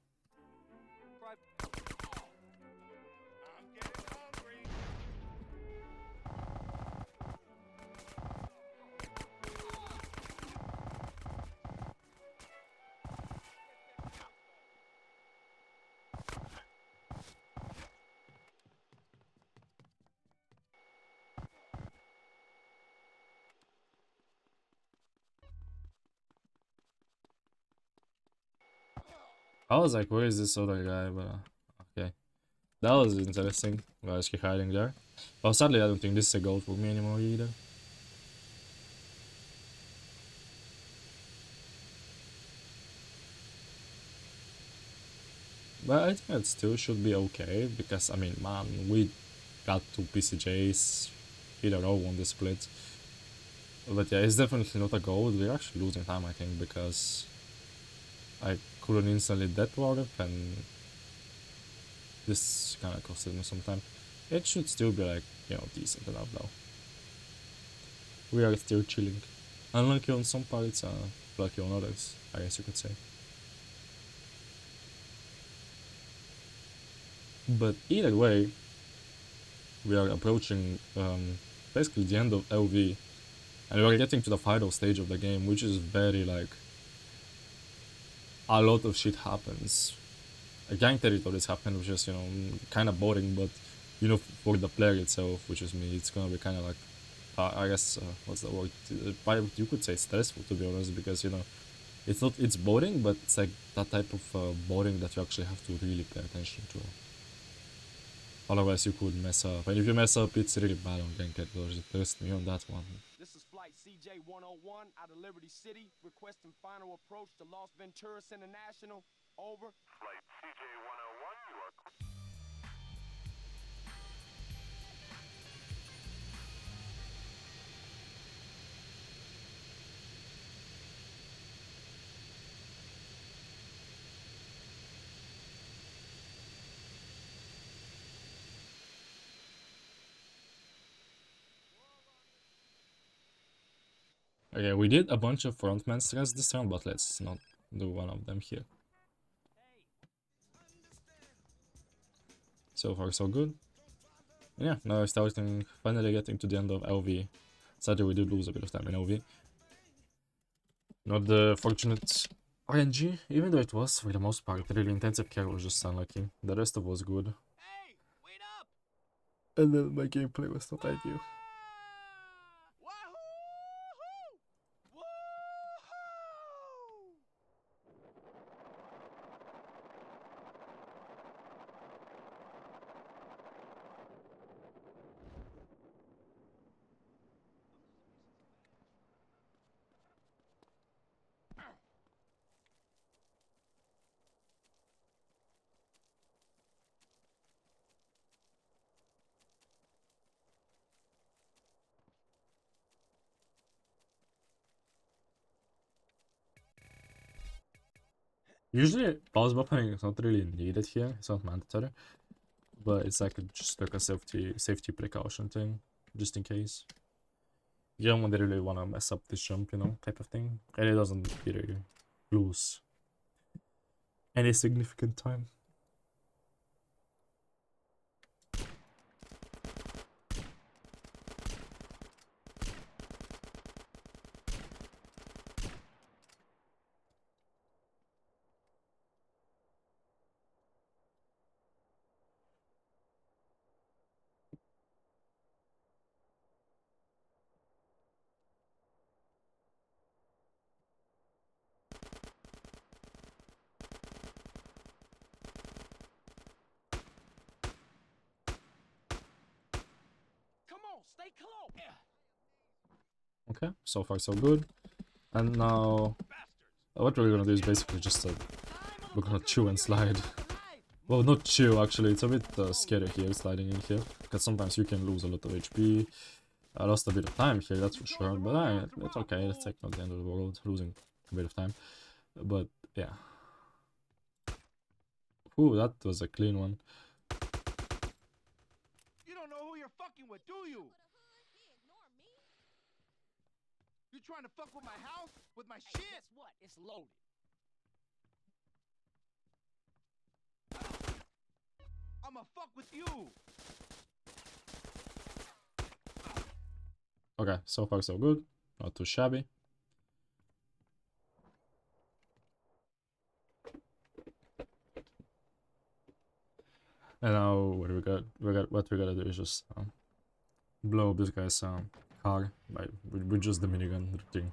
I was like, where is this other guy? But okay, that was interesting. Guys keep hiding there. Well, sadly, I don't think this is a goal for me anymore either. But I think it still should be okay because I mean, man, we got 2 PCJs, either or on the split. But yeah, it's definitely not a goal. We're actually losing time, I think, because I couldn't instantly death warp, and this kind of costed me some time. It should still be like, you know, decent enough though. We are still chilling. Unlucky on some parts, lucky on others, I guess you could say. But either way, we are approaching basically the end of LV, and we are getting to the final stage of the game, which is very like a lot of shit happens. Gang territories happen, which is, you know, kind of boring, but you know, for the player itself, which is me, it's gonna be kind of like I guess what's the word? You could say stressful, to be honest, because you know it's boring, but it's like that type of boring that you actually have to really pay attention to. Otherwise, you could mess up, and if you mess up, it's really bad on gang territories. Trust me on that one. This is Flight CJ 101 out of Liberty City, requesting final approach to Las Venturas International. Over. Flight CJ 101, you are. Okay, we did a bunch of frontman strats this round, but let's not do one of them here. So far, so good. Yeah, now starting, finally getting to the end of LV. Sadly, we did lose a bit of time in LV. Not the fortunate RNG, even though it was, for the most part, really intensive care was just unlucky. The rest of it was good. Hey, wait up! And then my gameplay was not ideal. Wahoo! Woohoo! Usually, pause buffering is not really needed here, it's not mandatory. But it's like just like a safety precaution thing, just in case. You don't really want to mess up this jump, you know, type of thing. And it doesn't really lose any significant time. Come on, stay close. Okay, so far so good. And now, what we're gonna do is basically just we're gonna chew and slide. Well, not chew actually, it's a bit scary here, sliding in here, because sometimes you can lose a lot of HP. I lost a bit of time here, that's for sure, but it's okay, it's like not the end of the world, losing a bit of time. But yeah. Ooh, that was a clean one. You don't know who you're fucking with, do you? You trying to fuck with my house? With my shit? Guess what? It's loaded. I'ma fuck with you. Okay, so far so good, not too shabby. And now what we gotta do is just blow up this guy's car with just the minigun thing.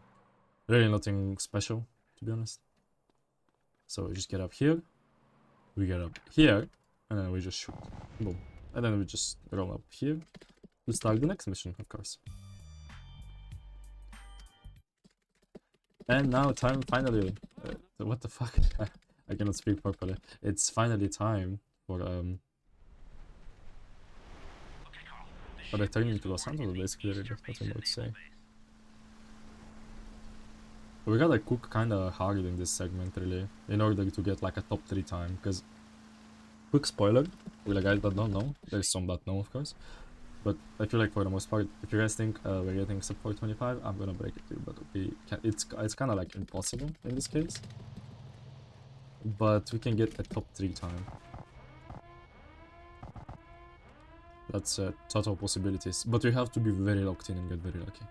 Really nothing special, to be honest. So we just get up here, we get up here, and then we just shoot. Boom. And then we just roll up here to start the next mission, of course. And now time finally. What the fuck? I cannot speak properly. It's finally time for returning to Los Santos, basically. There's nothing more to say. We gotta cook kinda hard in this segment, really, in order to get like a top 3 time, because quick spoiler, for the guys that don't know, there's some that know of course, but I feel like for the most part, if you guys think we're getting sub 425, I'm gonna break it to you, but it's kinda like impossible in this case, but we can get a top 3 time. That's total possibilities, but we have to be very locked in and get very lucky.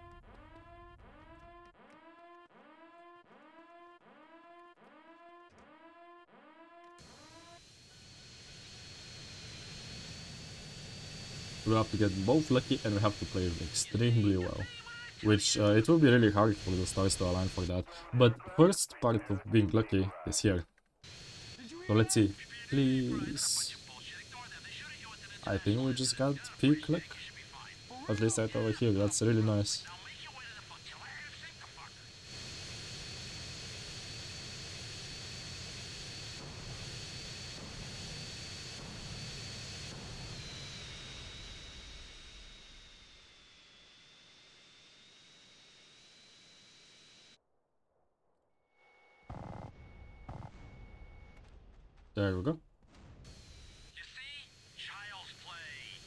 We have to get both lucky and we have to play extremely well. Which it will be really hard for the stars to align for that. But first part of being lucky is here. So let's see. Please. I think we just got peak luck. At least right over here. That's really nice. There we go.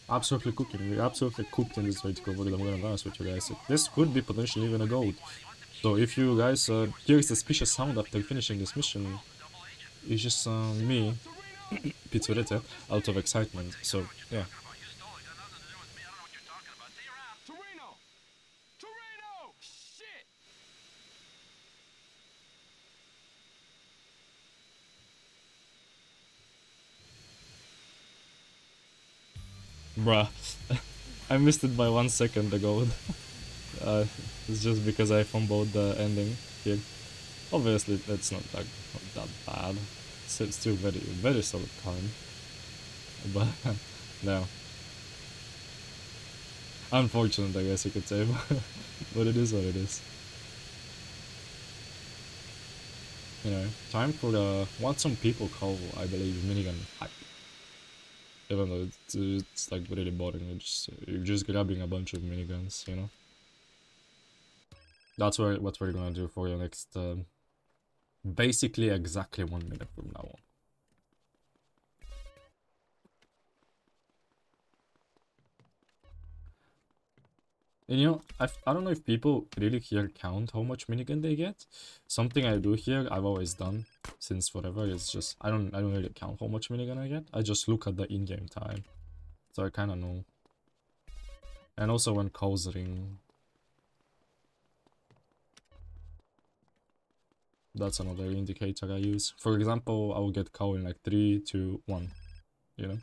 Absolutely cooking. We absolutely cooked in this vertical, I'm gonna be honest with you guys. This could be potentially even a gold. So if you guys hear a suspicious sound after finishing this mission, it's just me, Pizzurete, out of excitement. So yeah. Torino! Torino! Shit! Bruh, I missed it by 1 second ago. It's just because I fumbled the ending here. Obviously, that's not that bad. It's still very solid time. But no, unfortunate, I guess you could say. But it is what it is. You know, time for the what some people call, I believe, minigun hype. Even though it's like really boring, you're just grabbing a bunch of miniguns, you know. That's what we're gonna do for the next, basically exactly 1 minute from now on. And you know, I don't know if people really here count how much minigun they get. Something I do here, I've always done since forever, is just I don't really count how much minigun I get. I just look at the in-game time, so I kind of know. And also when calls ring, that's another indicator I use. For example, I will get call in like 3, 2, 1, you know.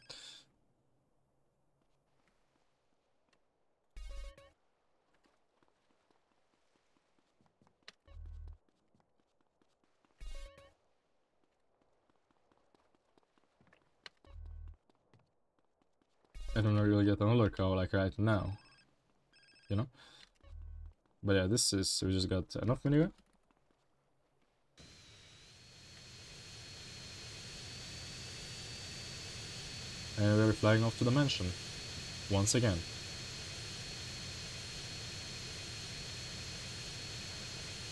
I don't really get another call like right now, you know. But yeah, this is, we just got enough minigun. And we're flying off to the mansion once again.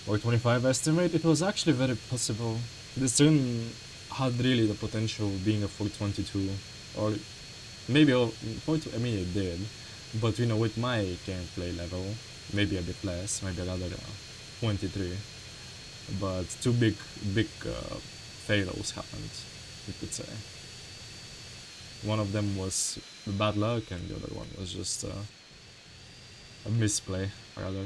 Or 25 estimate, it was actually very possible. This turn had really the potential of being a 422, or maybe I mean it did, but you know, with my gameplay level, maybe a bit less, maybe another 23. But two big fails happened, you could say. One of them was bad luck, and the other one was just a misplay, rather.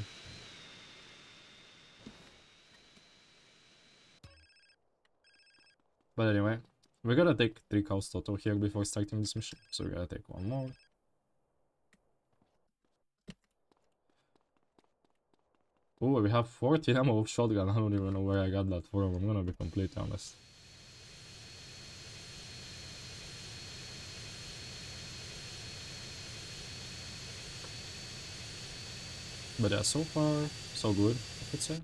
But anyway, we gotta take 3 calls total here before starting this mission, so we gotta take one more. Oh, we have 14 ammo of shotgun. I don't even know where I got that from, I'm gonna be completely honest. But yeah, so far, so good, I could say.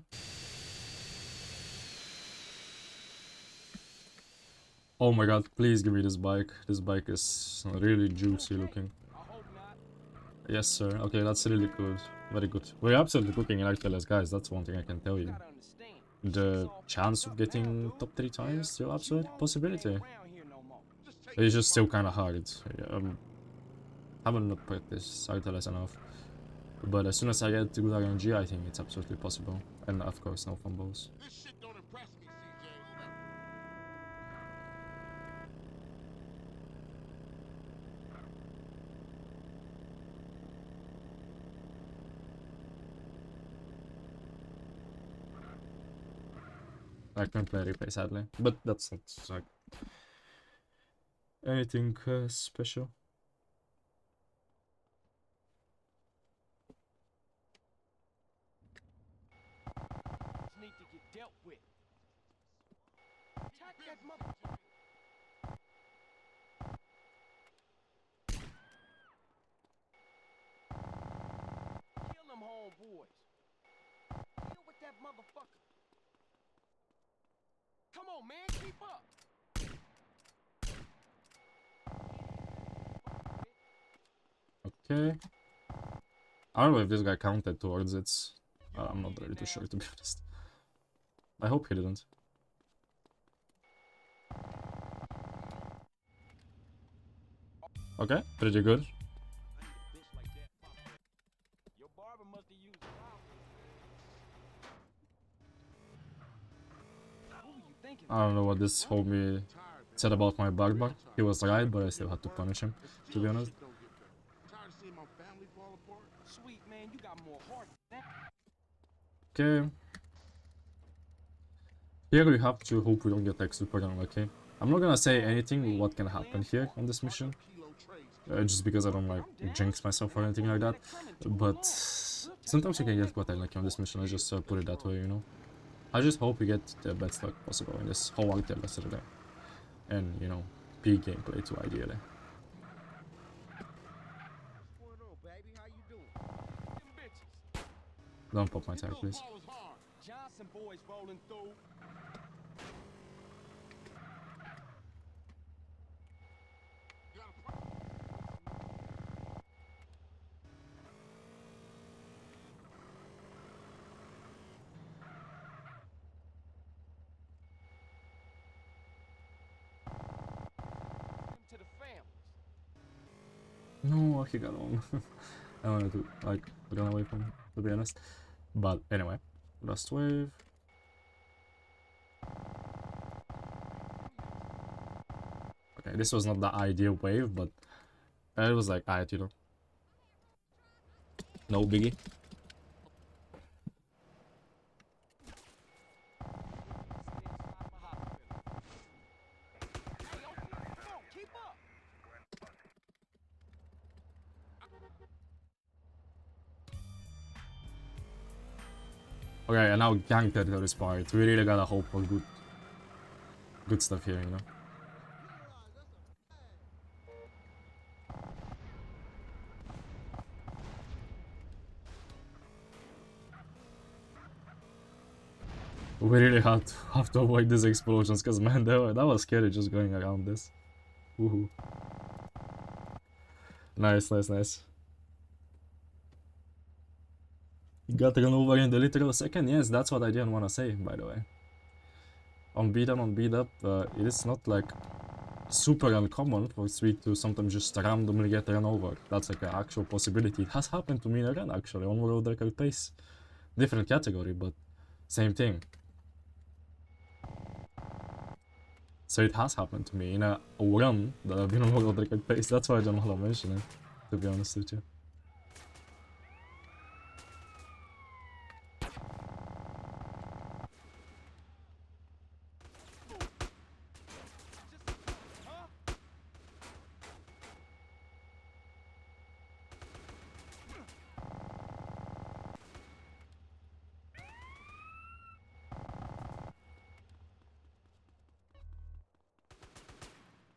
Oh my god, please give me this bike. This bike is really juicy looking. Yes, sir. Okay, that's really good. Very good. We're absolutely cooking in RTLS, guys. That's one thing I can tell you. The chance of getting top 3 times still absolute possibility. It's just still kind of hard. Haven't not practiced RTLS enough. But as soon as I get good RNG, I think it's absolutely possible. And of course, no fumbles. This shit don't impress me, CJ. I can't play replay, sadly. But that's not like anything special. Need to get dealt with. Attack that mother. Kill them homeboys. Deal with that motherfucker. Come on, man, keep up. Okay. I don't know if this guy counted towards it. I'm not really too sure, to be honest. I hope he didn't. Okay, pretty good. don't know what this homie said about my barber. He was right, but I still had to punish him, to be honest. Tired of seeing my family fall apart? Sweet man, you got more heart than that. Okay. Here we have to hope we don't get like super unlucky. I'm not gonna say anything what can happen here on this mission. Just because I don't like jinx myself or anything like that. But sometimes you can get quite unlucky on this mission, I just put it that way, you know. I just hope we get the best luck possible in this whole RTL yesterday. And, you know, peak gameplay too, ideally. What's going on, baby? How you doing? Them bitches. Don't pop my tag, please. Johnson boys rolling through. To the families. No, he got on. I wanted to, like, run away from him, to be honest. But anyway, last wave. Okay, this was not the ideal wave, but it was like, alright, you know. No biggie. Keep up. Okay, and now gang territory is part. We really gotta hope for good stuff here, you know. We really have to avoid these explosions, because man, that was scary just going around this. Woohoo. Nice, nice, nice. Got run over in the literal second? Yes, that's what I didn't want to say, by the way. On beat up, it is not like super uncommon for Streak to sometimes just randomly get run over. That's like an actual possibility. It has happened to me in a run actually, on world record pace. Different category, but same thing. So it has happened to me in a run that I've been on world record pace. That's why I don't want to mention it, to be honest with you.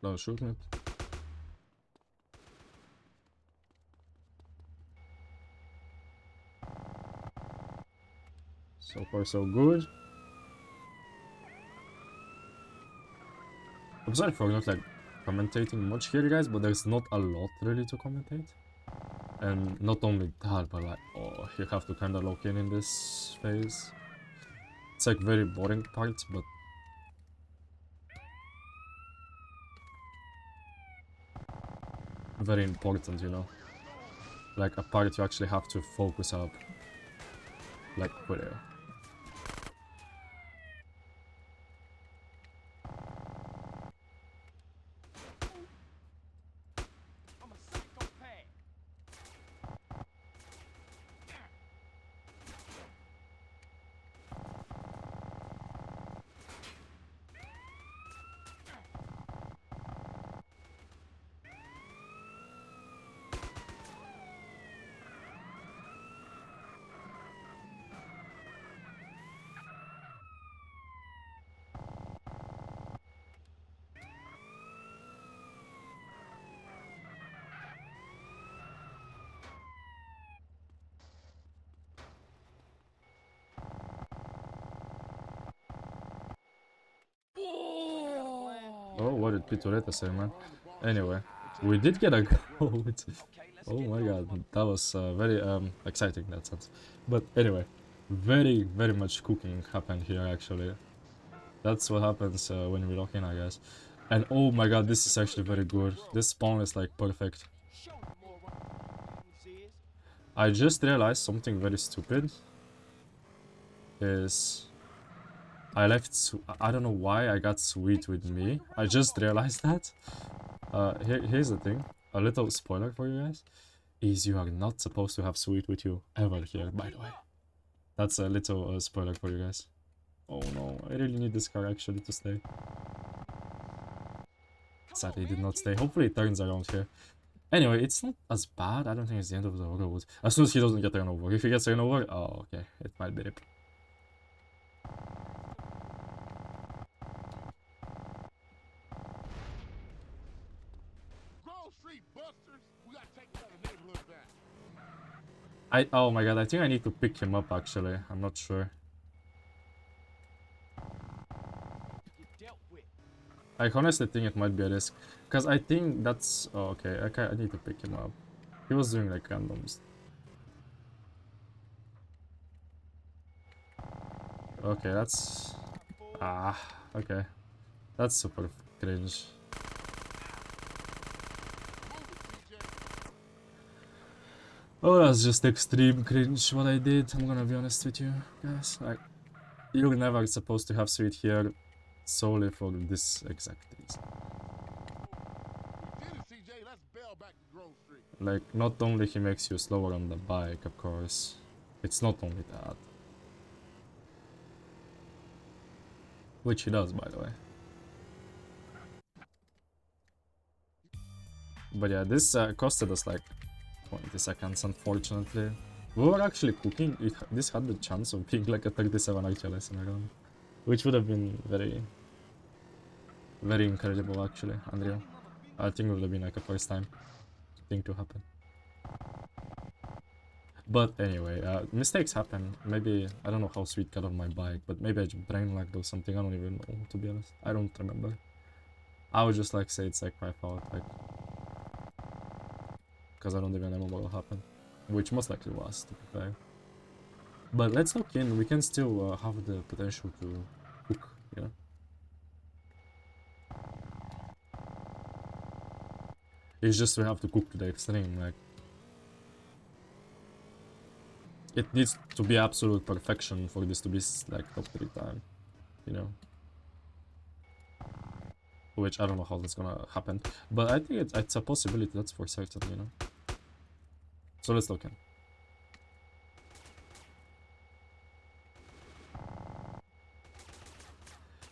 Don't shoot me. So far so good. I'm sorry for not like commentating much here, guys, but there's not a lot really to commentate. And not only that, but like, oh, you have to kind of lock in this phase. It's like very boring parts, but very important, you know. Like a part you actually have to focus up. Like video. I'm a psychopath. Oh, what did Pitoretta say, man? Anyway, we did get a gold. Oh my god, that was very exciting in that sense. But anyway, very much cooking happened here actually. That's what happens when we lock in, I guess. And oh my god, this is actually very good. This spawn is like perfect. Show you more what is. I just realized something very stupid is I left... I don't know why I got sweet with me. I just realized that. Here's the thing. A little spoiler for you guys. Is you are not supposed to have sweet with you ever here, by the way. That's a little spoiler for you guys. Oh no, I really need this car actually to stay. Sadly, it did not stay. Hopefully it turns around here. Anyway, it's not as bad. I don't think it's the end of the road. As soon as he doesn't get run over. If he gets run over, oh, okay. It might be rip. Grove Street busters. We gotta take another neighborhood back. Oh my god, I think I need to pick him up actually. I'm not sure. Get dealt with. I honestly think it might be a risk. Because I think that's... Oh, okay, I need to pick him up. He was doing like randoms. Okay, that's... Ah, okay. That's super cringe. Oh, that's just extreme cringe what I did. I'm gonna be honest with you, guys. Like, you're never supposed to have sweet here solely for this exact reason. We did it, CJ. Let's bail back to Grove Street. Like, not only he makes you slower on the bike, of course. It's not only that. Which he does, by the way. But yeah, this costed us like 20 seconds, unfortunately. We were actually cooking. This had the chance of being like a 37 HLS in a round. Which would have been very, very incredible, actually, Andrea. I think it would have been like a first time thing to happen. But anyway, mistakes happen. Maybe, I don't know how Sweet got on my bike, but maybe I just brain lagged or something. I don't even know, to be honest. I don't remember. I would just like say it's like my fault, like, because I don't even remember what happened. Which most likely was, to be fair. But let's look in, we can still have the potential to cook, you know? It's just we have to cook to the extreme, like... It needs to be absolute perfection for this to be like top 3 time, you know? Which I don't know how that's gonna happen, but I think it's a possibility, that's for certain, you know? So let's look in.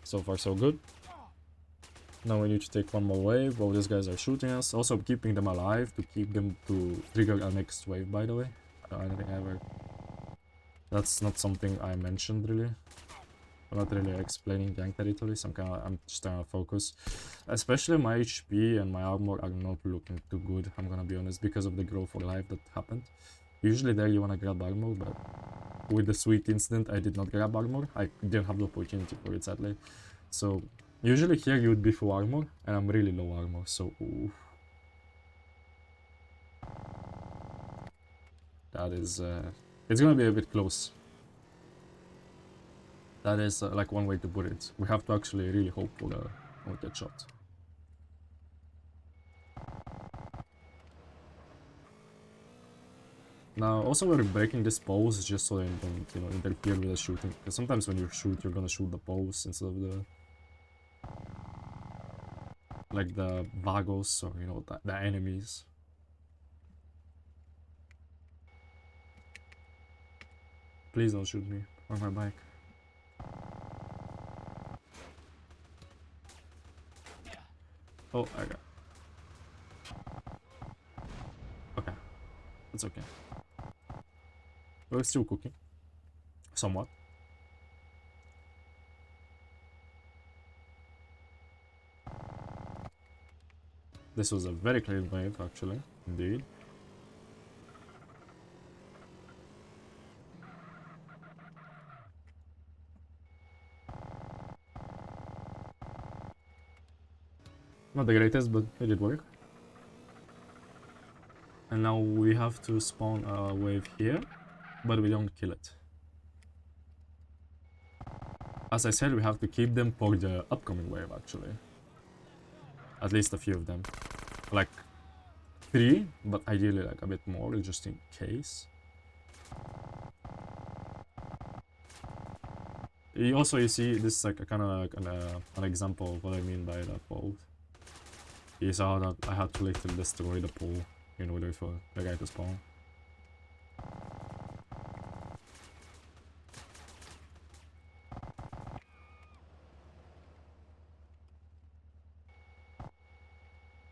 So far so good. Now we need to take one more wave while these guys are shooting us. Also keeping them alive to keep them to trigger our next wave, by the way. I don't think ever. That's not something I mentioned really. I'm not really explaining gang territories. I'm just trying to focus. Especially my HP and my armor are not looking too good, I'm gonna be honest, because of the grow for life that happened. Usually there you wanna grab armor, but with the Sweet incident I did not grab armor. I didn't have the opportunity for it, sadly. So usually here you would be full armor, and I'm really low armor, so ooh. That is, it's gonna be a bit close. That is like one way to put it. We have to actually really hope for a good shot. Now, also we're breaking this pose just so they don't, you know, interfere with the shooting. Because sometimes when you shoot, you're gonna shoot the pose instead of the... like the vagos or, you know, the enemies. Please don't shoot me on my bike. Oh, I got... Okay. That's okay. We're still cooking. Somewhat. This was a very clean wave, actually. Indeed. Not the greatest, but it did work. And now we have to spawn a wave here, but we don't kill it. As I said, we have to keep them for the upcoming wave, actually. At least a few of them. Like 3, but ideally like a bit more, just in case. Also, you see, this is like a kind of like an example of what I mean by that fault. You saw that I had to literally destroy the pool in order for the guy to spawn.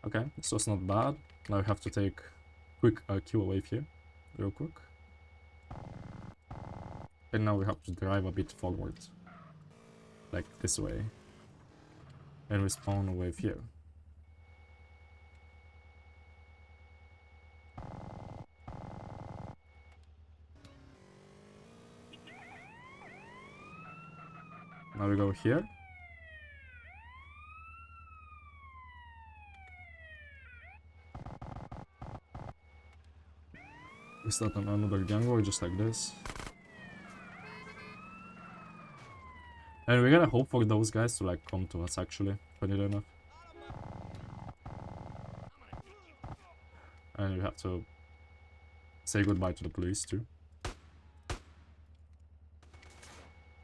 Okay, this was not bad. Now we have to take quick Q wave here, real quick. And now we have to drive a bit forward, like this way. And we spawn a wave here. Now we go here. We start on another gang war just like this. And we gotta hope for those guys to like come to us actually, funny enough. And we have to say goodbye to the police too.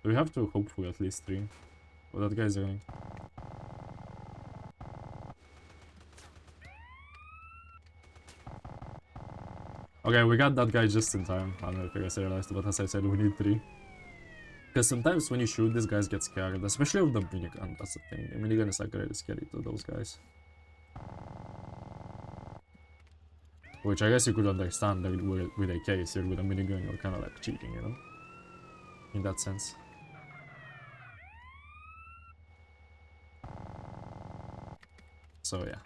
We have to hope for at least 3. Oh, that guy's running. Okay, we got that guy just in time. I don't know if you guys realized, but as I said, we need 3. Because sometimes when you shoot, these guys get scared, especially with the minigun. That's the thing. The minigun is like really scary to those guys. Which I guess you could understand that with AKs, here with a minigun, you're kind of like cheating, you know? In that sense. So yeah.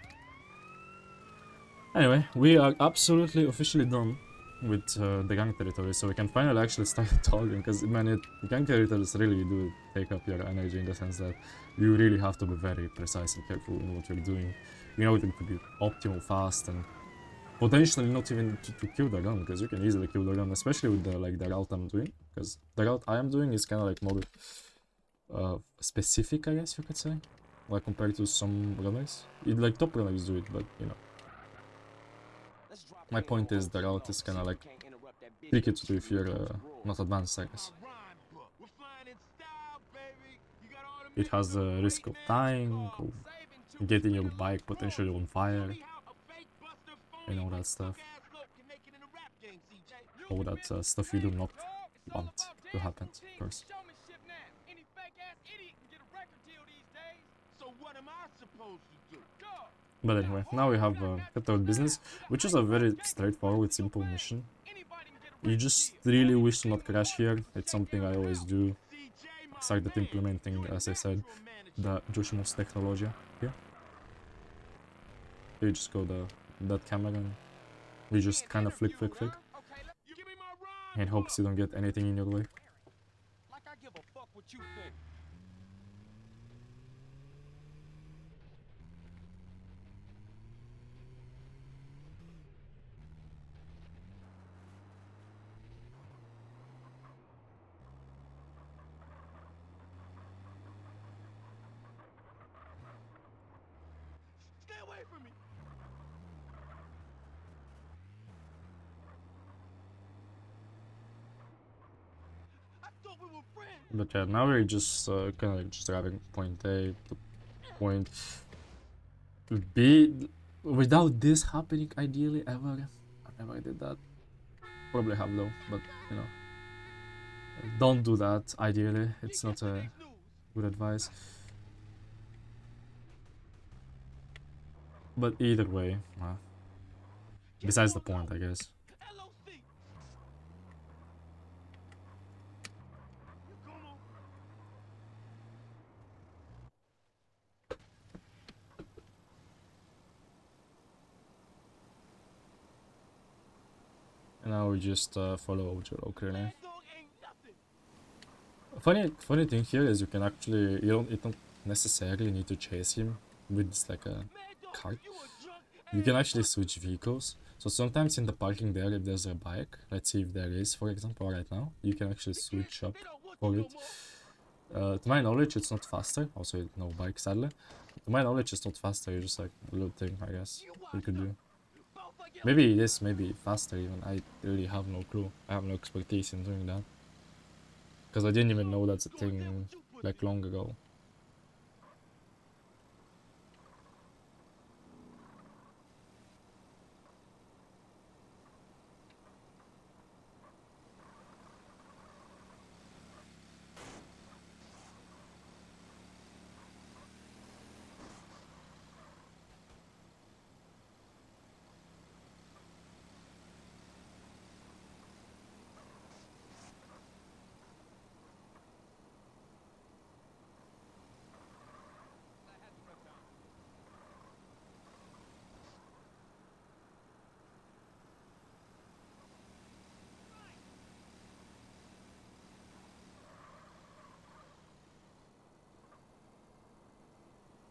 Anyway, we are absolutely officially done with the gang territory, so we can finally actually start talking, because man, gang territories really do take up your energy in the sense that you really have to be very precise and careful in what you're doing. You know, it could be optimal, fast, and potentially not even to kill the gun, because you can easily kill the gun, especially with the route I'm doing, because the route I am doing is kind of like more specific, I guess you could say, like compared to some runners. Like top runners do it, but you know. My point is the route is kind of like tricky to do if you're not advanced, I guess. It has the risk of dying, of getting your bike potentially on fire, and all that stuff. All that stuff you do not want to happen, of course. But anyway, now we have Cathode Business, which is a very straightforward, simple mission. You just really wish to not crash here. It's something I always do. I started implementing, as I said, the Joshimo's technology here. You just go that camera and you just kind of flick, and hopes you don't get anything in your way. Stay away from me. I thought we were friends. But yeah, now we're just kind of like just driving point A to point B. Without this happening, ideally, ever. I never did that. Probably have though, but you know. Don't do that, ideally. It's not a good advice. But either way, besides the point, I guess. And now we just follow Joe clearly. Funny thing here is you can actually you don't necessarily need to chase him with this like a cart. You can actually switch vehicles. So sometimes in the parking there, if there's a bike, let's see if there is, for example, right now, you can actually switch up for it. To my knowledge, it's not faster. Also, no bike, sadly. To my knowledge, it's not faster. It's just like a little thing, I guess, you could do. Maybe it is, maybe faster even. I really have no clue. I have no expertise in doing that. Because I didn't even know that's a thing like long ago.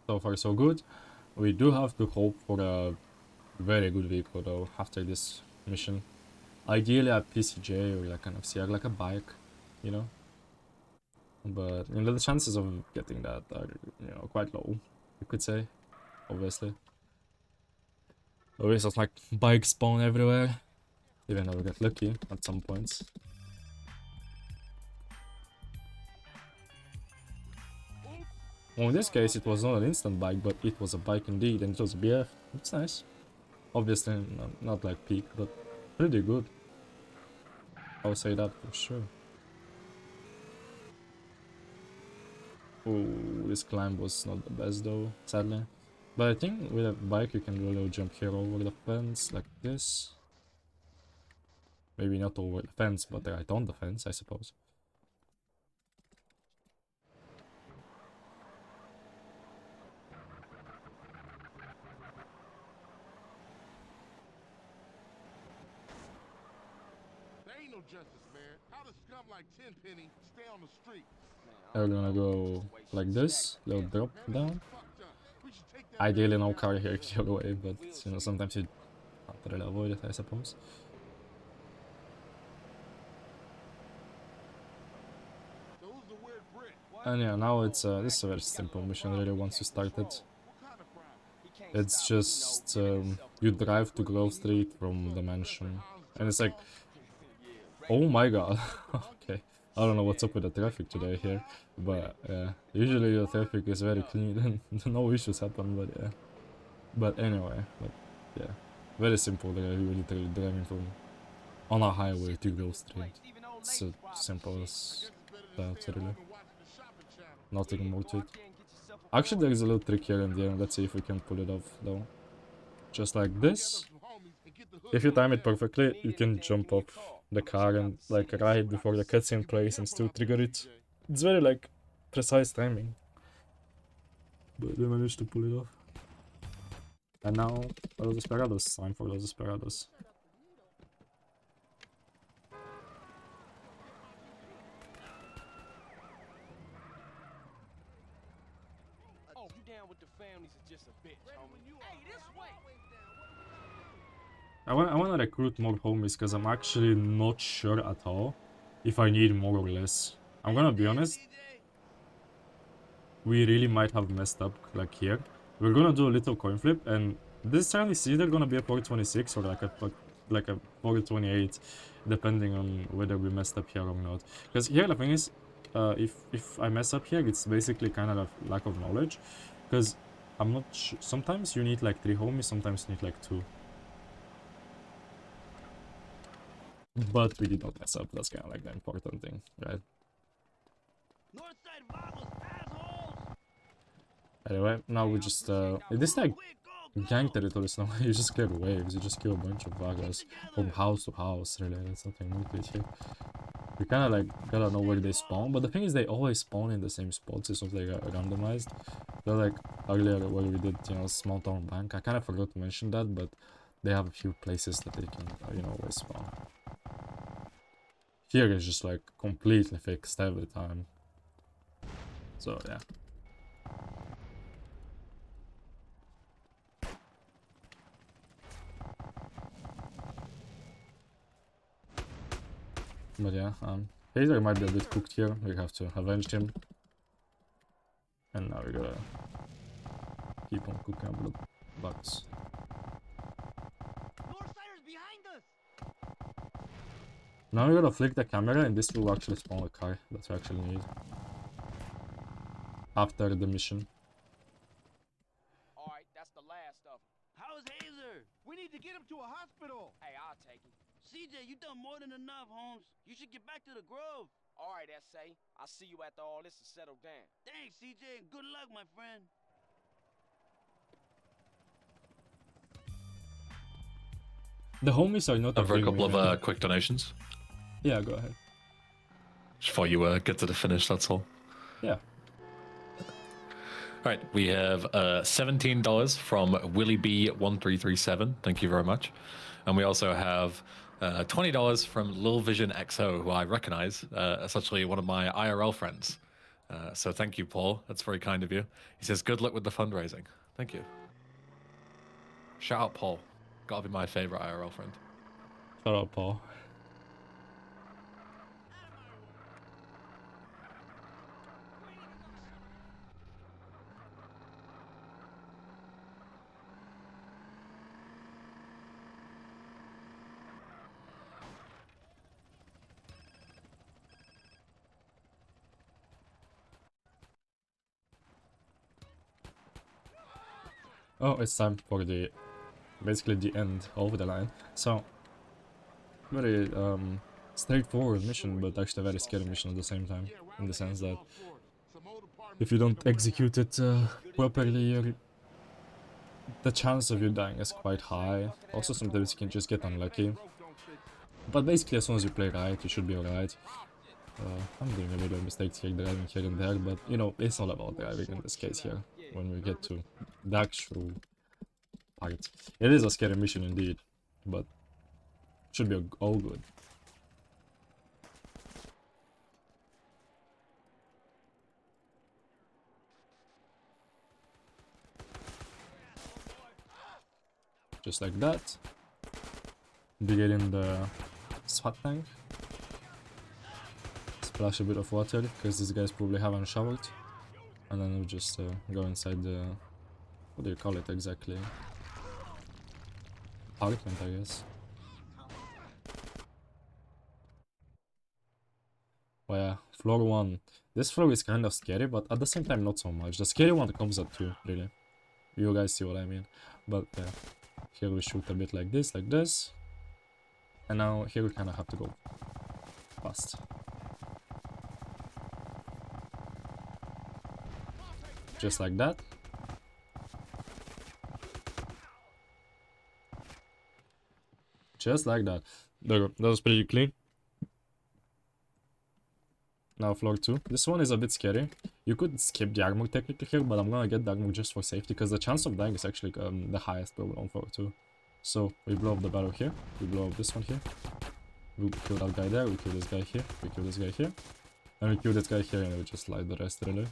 So far so good. We do have to hope for a very good vehicle though after this mission. Ideally a PCJ or like an FCR, like a bike, you know. But you know, the chances of getting that are, you know, quite low, you could say, obviously. Always just like bikes spawn everywhere, even though we get lucky at some points. Well, in this case it was not an instant bike, but it was a bike indeed, and it was a BF. It's nice. Obviously not like peak, but pretty good. I would say that for sure. Oh, this climb was not the best though, sadly. But I think with a bike you can really jump here over the fence like this. Maybe not over the fence, but right on the fence, I suppose. There ain't no justice, man. How does scum like Tenpenny stay on the street? We're gonna go like this, little drop Man, down. fucked up. We should take that Ideally man no down. car here either way, but you know, sometimes you can't really avoid it, I suppose. So who's the weird Brit? And yeah, now it's this is a very simple mission really once you start it. What kind of crime? It's just you drive to Grove Street from the mansion, and it's like, oh my god. Okay, I don't know what's up with the traffic today here, but usually the traffic is very clean and no issues happen. But yeah, but anyway, but yeah, very simple. You're literally driving from on a highway to Grove Street. It's so simple as that, really. Nothing more to it. Actually, there is a little trick here in the end. Let's see if we can pull it off, though. Just like this. If you time it perfectly, you can jump off the car and, like, right before the cutscene plays and still trigger it. It's very, like, precise timing. But we managed to pull it off. And now, Los Desperados. Time for Los Desperados. Oh, you down with the families is just a bitch, homie. Hey, this way. I wanna recruit more homies because I'm actually not sure at all if I need more or less. I'm gonna be honest. We really might have messed up like here. We're gonna do a little coin flip, and this time is either gonna be a 426 or like a 428, depending on whether we messed up here or not. Because here the thing is, if I mess up here, it's basically kind of a lack of knowledge. Because I'm not sure. Sometimes you need like 3 homies, sometimes you need like 2. But we did not mess up. That's kind of like the important thing, right? Northside Vagos, assholes! Anyway, now we just this like gang territories now. You just clear waves, you just kill a bunch of Vagas from house to house, really. That's nothing new to it here. We kinda like gotta know where they spawn, but the thing is they always spawn in the same spots. It's not like randomized. They're like earlier where we did, you know, small town bank. I kinda forgot to mention that, but they have a few places that they can, you know, always spawn. Here is just like completely fixed every time. So yeah. But yeah, Hazer might be a bit cooked here. We have to avenge him. And now we gotta keep on cooking up the bugs. Northsiders behind us! Now you gotta flick the camera and this will actually spawn a car that we actually need. After the mission. Alright, that's the last of them. How's Hazer? We need to get him to a hospital. Hey, I'll take him. CJ, you done more than enough, Holmes. You should get back to the Grove. Alright, S.A. I'll see you after all this is settled down. Thanks, CJ, and good luck, my friend. The homies are not Over a appearing couple of right quick donations now. Yeah, go ahead. before you get to the finish. That's all. Yeah. All right, we have $17 from Willie B1337. Thank you very much. And we also have $20 from Lil Vision XO, who I recognize. It's actually one of my IRL friends. So thank you, Paul. That's very kind of you. He says, good luck with the fundraising. Thank you. Shout out, Paul. Gotta be my favorite IRL friend. Shut up, Paul. Oh, it's time for the basically the end of the line. So very straightforward mission, but actually a very scary mission at the same time, in the sense that if you don't execute it properly, the chance of you dying is quite high. Also, sometimes you can just get unlucky. But basically, as soon as you play right, you should be alright. I'm doing a little mistakes here, driving here and there, but you know, it's all about driving in this case here, when we get to the actual part. It is a scary mission indeed, but should be all good. Just like that. We get in the SWAT tank. Splash a bit of water, because these guys probably haven't showered. And then we'll just go inside the... what do you call it exactly? Apartment, I guess. Oh yeah, floor 1. This floor is kind of scary, but at the same time not so much. The scary one comes at 2, really. You guys see what I mean. But yeah, here we shoot a bit like this. And now here we kind of have to go fast. Just like that. Just like that. There you go. That was pretty clean. Now floor 2. This one is a bit scary. You could skip the armor technically here, but I'm gonna get the armor just for safety, because the chance of dying is actually the highest probably on floor 2. So we blow up the barrel here. We blow up this one here. We kill that guy there. We kill this guy here. We kill this guy here. And we kill this guy here, and we just light the rest really.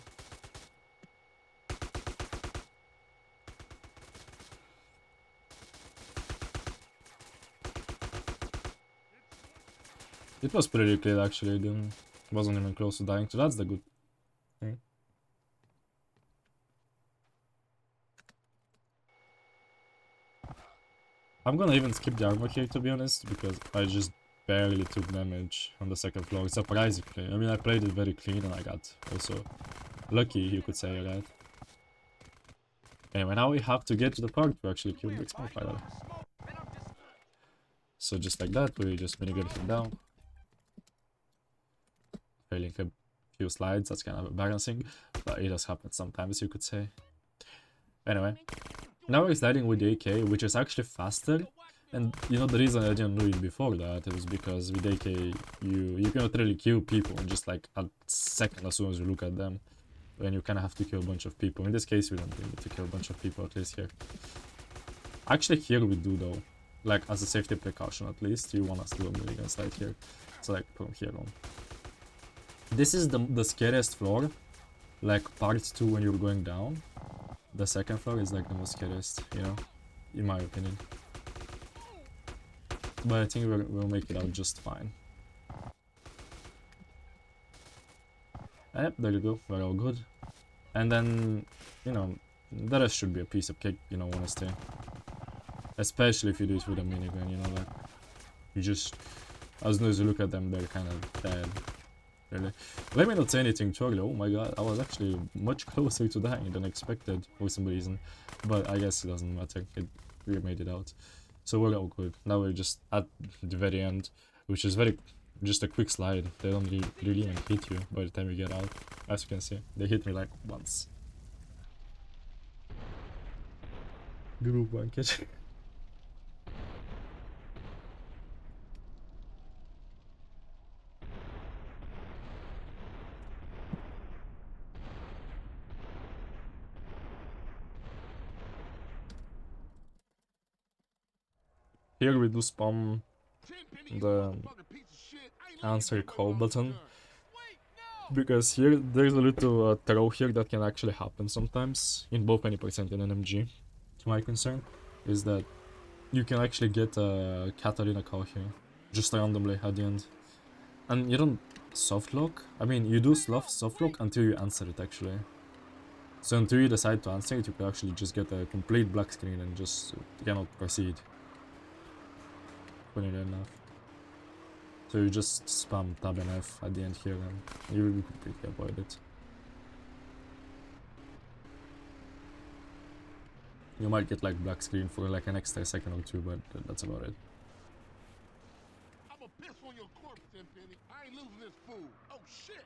It was pretty clear actually, it wasn't even close to dying, so that's the good thing. I'm gonna even skip the armor here, to be honest, because I just barely took damage on the second floor, surprisingly. I mean, I played it very clean and I got also lucky, you could say, right? Anyway, now we have to get to the part to actually kill the explode fighter. So just like that, we just minigate him down. Failing a few slides, that's kind of embarrassing, but it does happen sometimes, you could say. Anyway, now we're sliding with the AK, which is actually faster, and you know the reason I didn't do it before that, it was because with AK you cannot really kill people in just like a second as soon as you look at them, and you kind of have to kill a bunch of people. In this case we don't really need to kill a bunch of people, at least here. Actually here we do though, like as a safety precaution at least, you want to do a milligun slide here, so like from here on. This is the scariest floor, like part 2 when you're going down. The second floor is like the most scariest, you know, in my opinion. But I think we'll make it out just fine. Yep, there you go, we're all good. And then, you know, the rest should be a piece of cake, you know, honestly. Especially if you do it with a minigun, you know, like, you just As soon as you look at them, they're kind of dead. Really. Let me not say anything too early. Oh my god, I was actually much closer to dying than expected for some reason. But I guess it doesn't matter. We made it out. So we're all good. Now we're just at the very end, which is just a quick slide. They don't really even hit you by the time you get out. As you can see, they hit me like once. Group one catch. Here we do spam the answer call button, because here there's a little throw here that can actually happen sometimes in both 20% and NMG. To my concern is that you can actually get a Catalina call here just randomly at the end, and you don't soft lock. I mean, you do soft lock until you answer it actually. So until you decide to answer it, you can actually just get a complete black screen and just cannot proceed. Funny enough. So you just spam tab and F at the end here and you will completely avoid it. You might get like black screen for like an extra second or two, but that's about it. I'm a piss on your corpse, Tenpenny. I ain't losing this fool. Oh shit!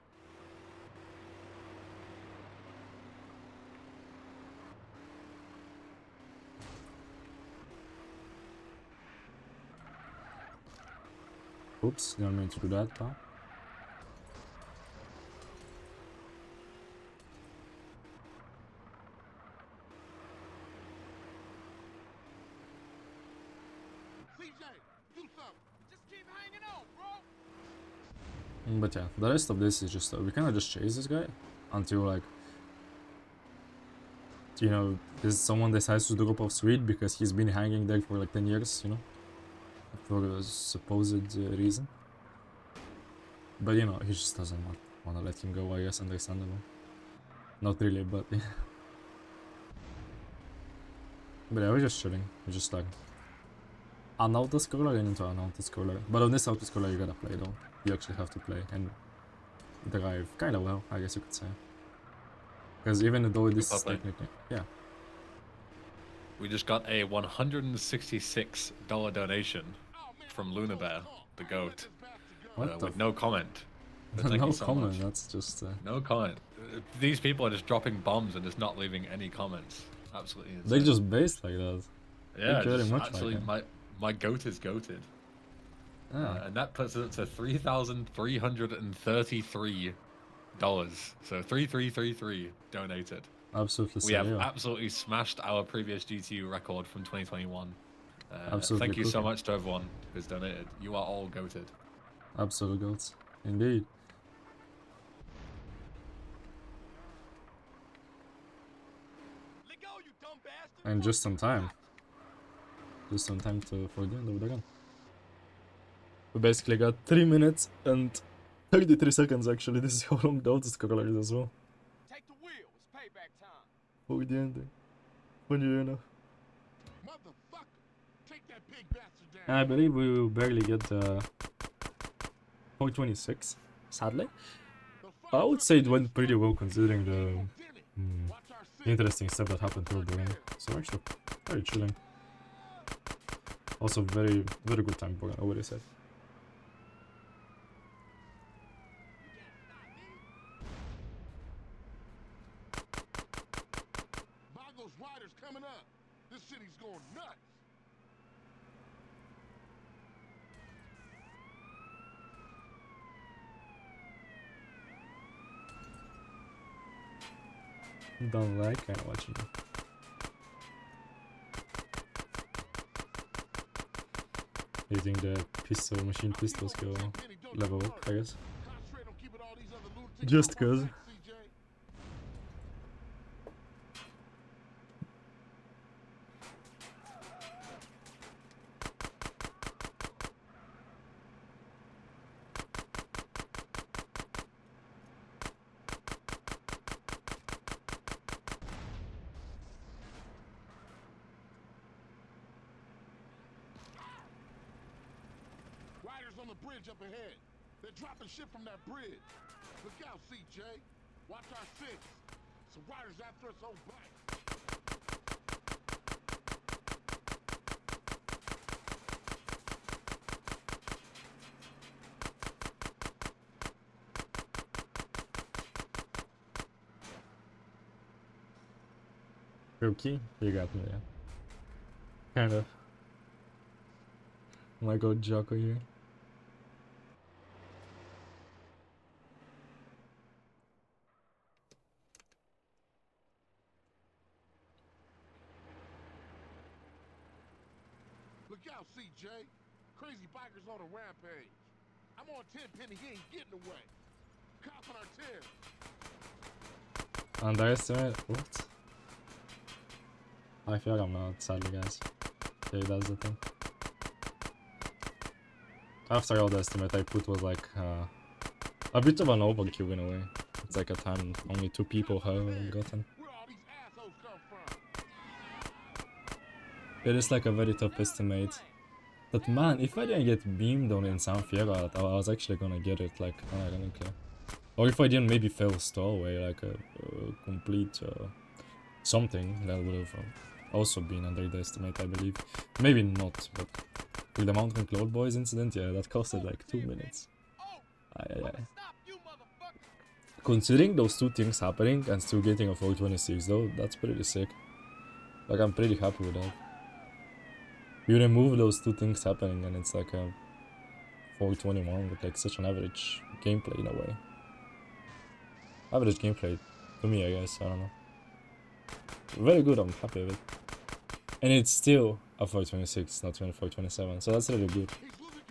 Oops, didn't mean to do that, huh? CJ, do something. Just keep hanging on, bro. But yeah, the rest of this is just, we kind of just chase this guy until like, you know, someone decides to drop off Swede because he's been hanging there for like 10 years, you know, for a supposed reason. But you know, he just doesn't want to let him go, I guess, understandable. Not really, but yeah. But yeah, we're just chilling. We're just like an autoscroller and into an autoscroller. But on this autoscroller you gotta play though. You actually have to play and drive kind of well, I guess you could say. Because even though this is technically, yeah. We just got a $166 donation from Luna Bear, the goat, with no comment. But thank no you so comment, much. that's just... No comment. These people are just dropping bombs and just not leaving any comments. Absolutely insane. They just based like that. Yeah, very just much actually, like my goat is goated. Yeah. And that puts it to $3,333. So 3333 donated. Absolutely. We have absolutely smashed our previous GTU record from 2021. Absolutely. Thank you so much to everyone who's donated. You are all goated. Absolute goats. Indeed. Let go, you dumb bastard. And just on time. Just on time for the end of the run. We basically got 3 minutes and 33 seconds actually. This is how long the autoscroller is as well. Take the wheel. It's payback time. For the ending. Funny enough. Motherfucker! Take that pig bastard down. I believe we will barely get 426, sadly. I would say it went pretty well considering the interesting stuff that happened through the ring. So actually, very chilling. Also very good time for what I said. Boggles riders coming up. This city's going nuts. Don't like kind of watching it. Using the machine pistols go level up, I guess. Concentrate on keeping all these other lunatics Just off our cause. back, CJ. Riders on the bridge up ahead. They're dropping shit from that bridge. Look out, CJ. Watch our six. Some riders after us on bikes. Rookie? You got me, yeah. Kind of. Michael Jocko here. Look out, CJ. Crazy bikers on a rampage. I'm on 10 penny, he ain't getting away. Cops on our tail. Underestimate? What? I feel like I'm not, sadly, guys. Okay, that's the thing. After all the estimate I put was like a bit of an overkill in a way. It's like a time only 2 people have gotten. Where all these assholes come from? It is like a very tough estimate. But man, if I didn't get beamed on in San Fierro, I was actually gonna get it, like, unironically. Or if I didn't maybe fail stowaway, like a complete something, that would have also been under the estimate, I believe. Maybe not, but with the Mountain Cloud Boys incident, yeah, that costed like 2 minutes. Considering those 2 things happening and still getting a 426 though, that's pretty sick. Like, I'm pretty happy with that. You remove those 2 things happening and it's like a 421 with like such an average gameplay in a way. Average gameplay, to me, I guess, I don't know. Very good, I'm happy with it. And it's still a 426, not 427, so that's really good.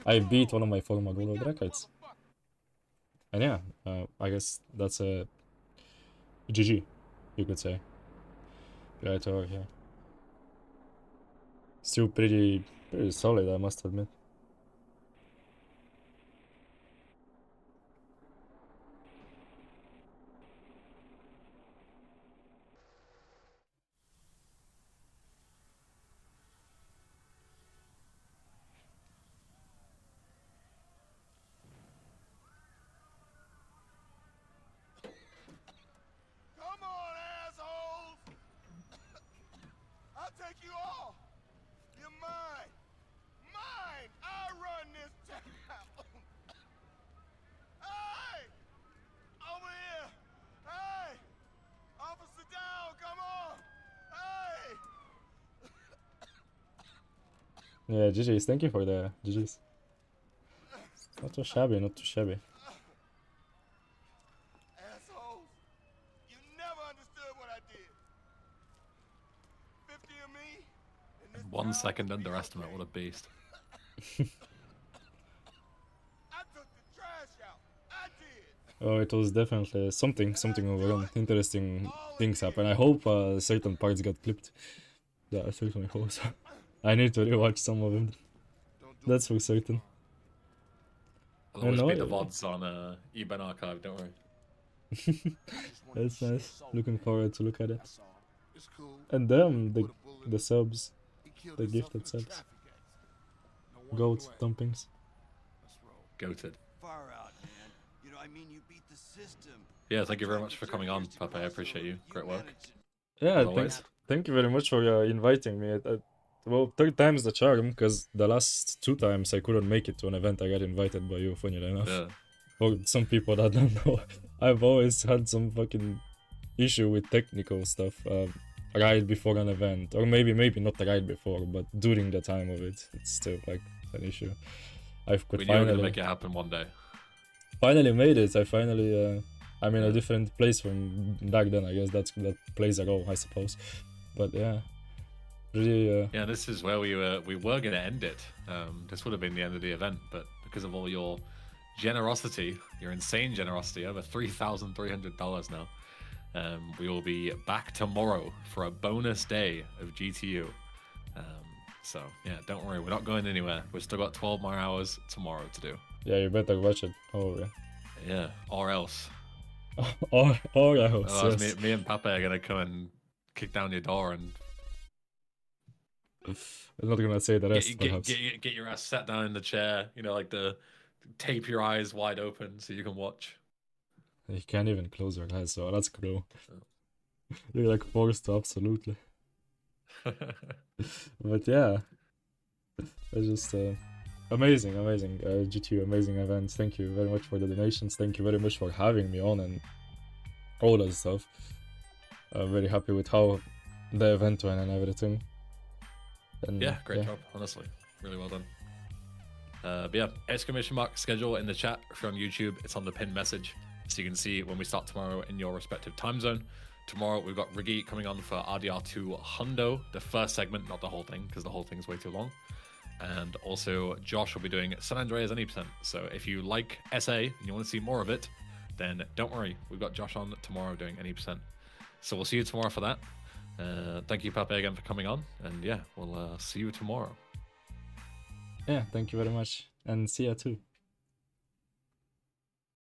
I beat one of my former world records. And yeah, I guess that's a GG, you could say. Right over here. Still pretty solid, I must admit. Come on, assholes! I'll take you all! You're mine! Mine! I run this town! Hey! Over here! Hey! Officer down, come on! Hey! Yeah, GG's, thank you for the GG's. Not too shabby, not too shabby. Assholes! You never understood what I did. 50 of me, and this 1 town second will be underestimate, okay. what a beast. I took the trash out. I did. Oh, it was definitely something overall. Interesting things happen. I hope certain parts got clipped. Yeah, I certainly hope so. I need to rewatch some of them. That's for certain. I'll always be the VODs on eBay Archive, don't worry. That's nice. Looking forward to look at it. It's cool. And them, the subs, the gifted subs. Goat dumpings. Goated. Far out, man. You know, I mean, you beat the system. Yeah, thank you very much for coming on, Pape. I appreciate you. Great work. Yeah, thank you very much for inviting me. Well, 3 times the charm, because the last 2 times I couldn't make it to an event I got invited by you, funny enough. Yeah. For some people that don't know, I've always had some fucking issue with technical stuff right before an event. Or maybe not right before, but during the time of it. It's still like an issue. We knew we were gonna make it happen one day. Finally made it. I finally... I'm in a different place from back then, I guess that plays a role, I suppose. But yeah. Really, yeah, this is where we were gonna end it. This would have been the end of the event, but because of all your generosity, your insane generosity, over $3,300 now, we will be back tomorrow for a bonus day of GTU. So yeah, don't worry, we're not going anywhere. We've still got 12 more hours tomorrow to do. Yeah, you better watch it. Oh yeah. Yeah, or else. or else. Otherwise, Yes. me and Pape are gonna come and kick down your door and. I'm not gonna say the rest, perhaps. Get your ass sat down in the chair, you know, like the tape your eyes wide open so you can watch. You can't even close your eyes, so that's cool. You're like forced to, absolutely. But yeah, it's just amazing. GTU, amazing event. Thank you very much for the donations. Thank you very much for having me on and all that stuff. I'm very happy with how the event went and everything. And Yeah, great job, honestly. Really well done. But yeah, exclamation mark schedule in the chat. If you're on YouTube, it's on the pinned message. So you can see when we start tomorrow in your respective time zone. Tomorrow, we've got Riggy coming on for RDR2 Hundo, the first segment, not the whole thing, because the whole thing's way too long. And also, Josh will be doing San Andreas any percent. So if you like SA and you want to see more of it, then don't worry. We've got Josh on tomorrow doing any percent. So we'll see you tomorrow for that. Thank you, Pape, again for coming on. And yeah, we'll see you tomorrow. Yeah, thank you very much. And see ya too.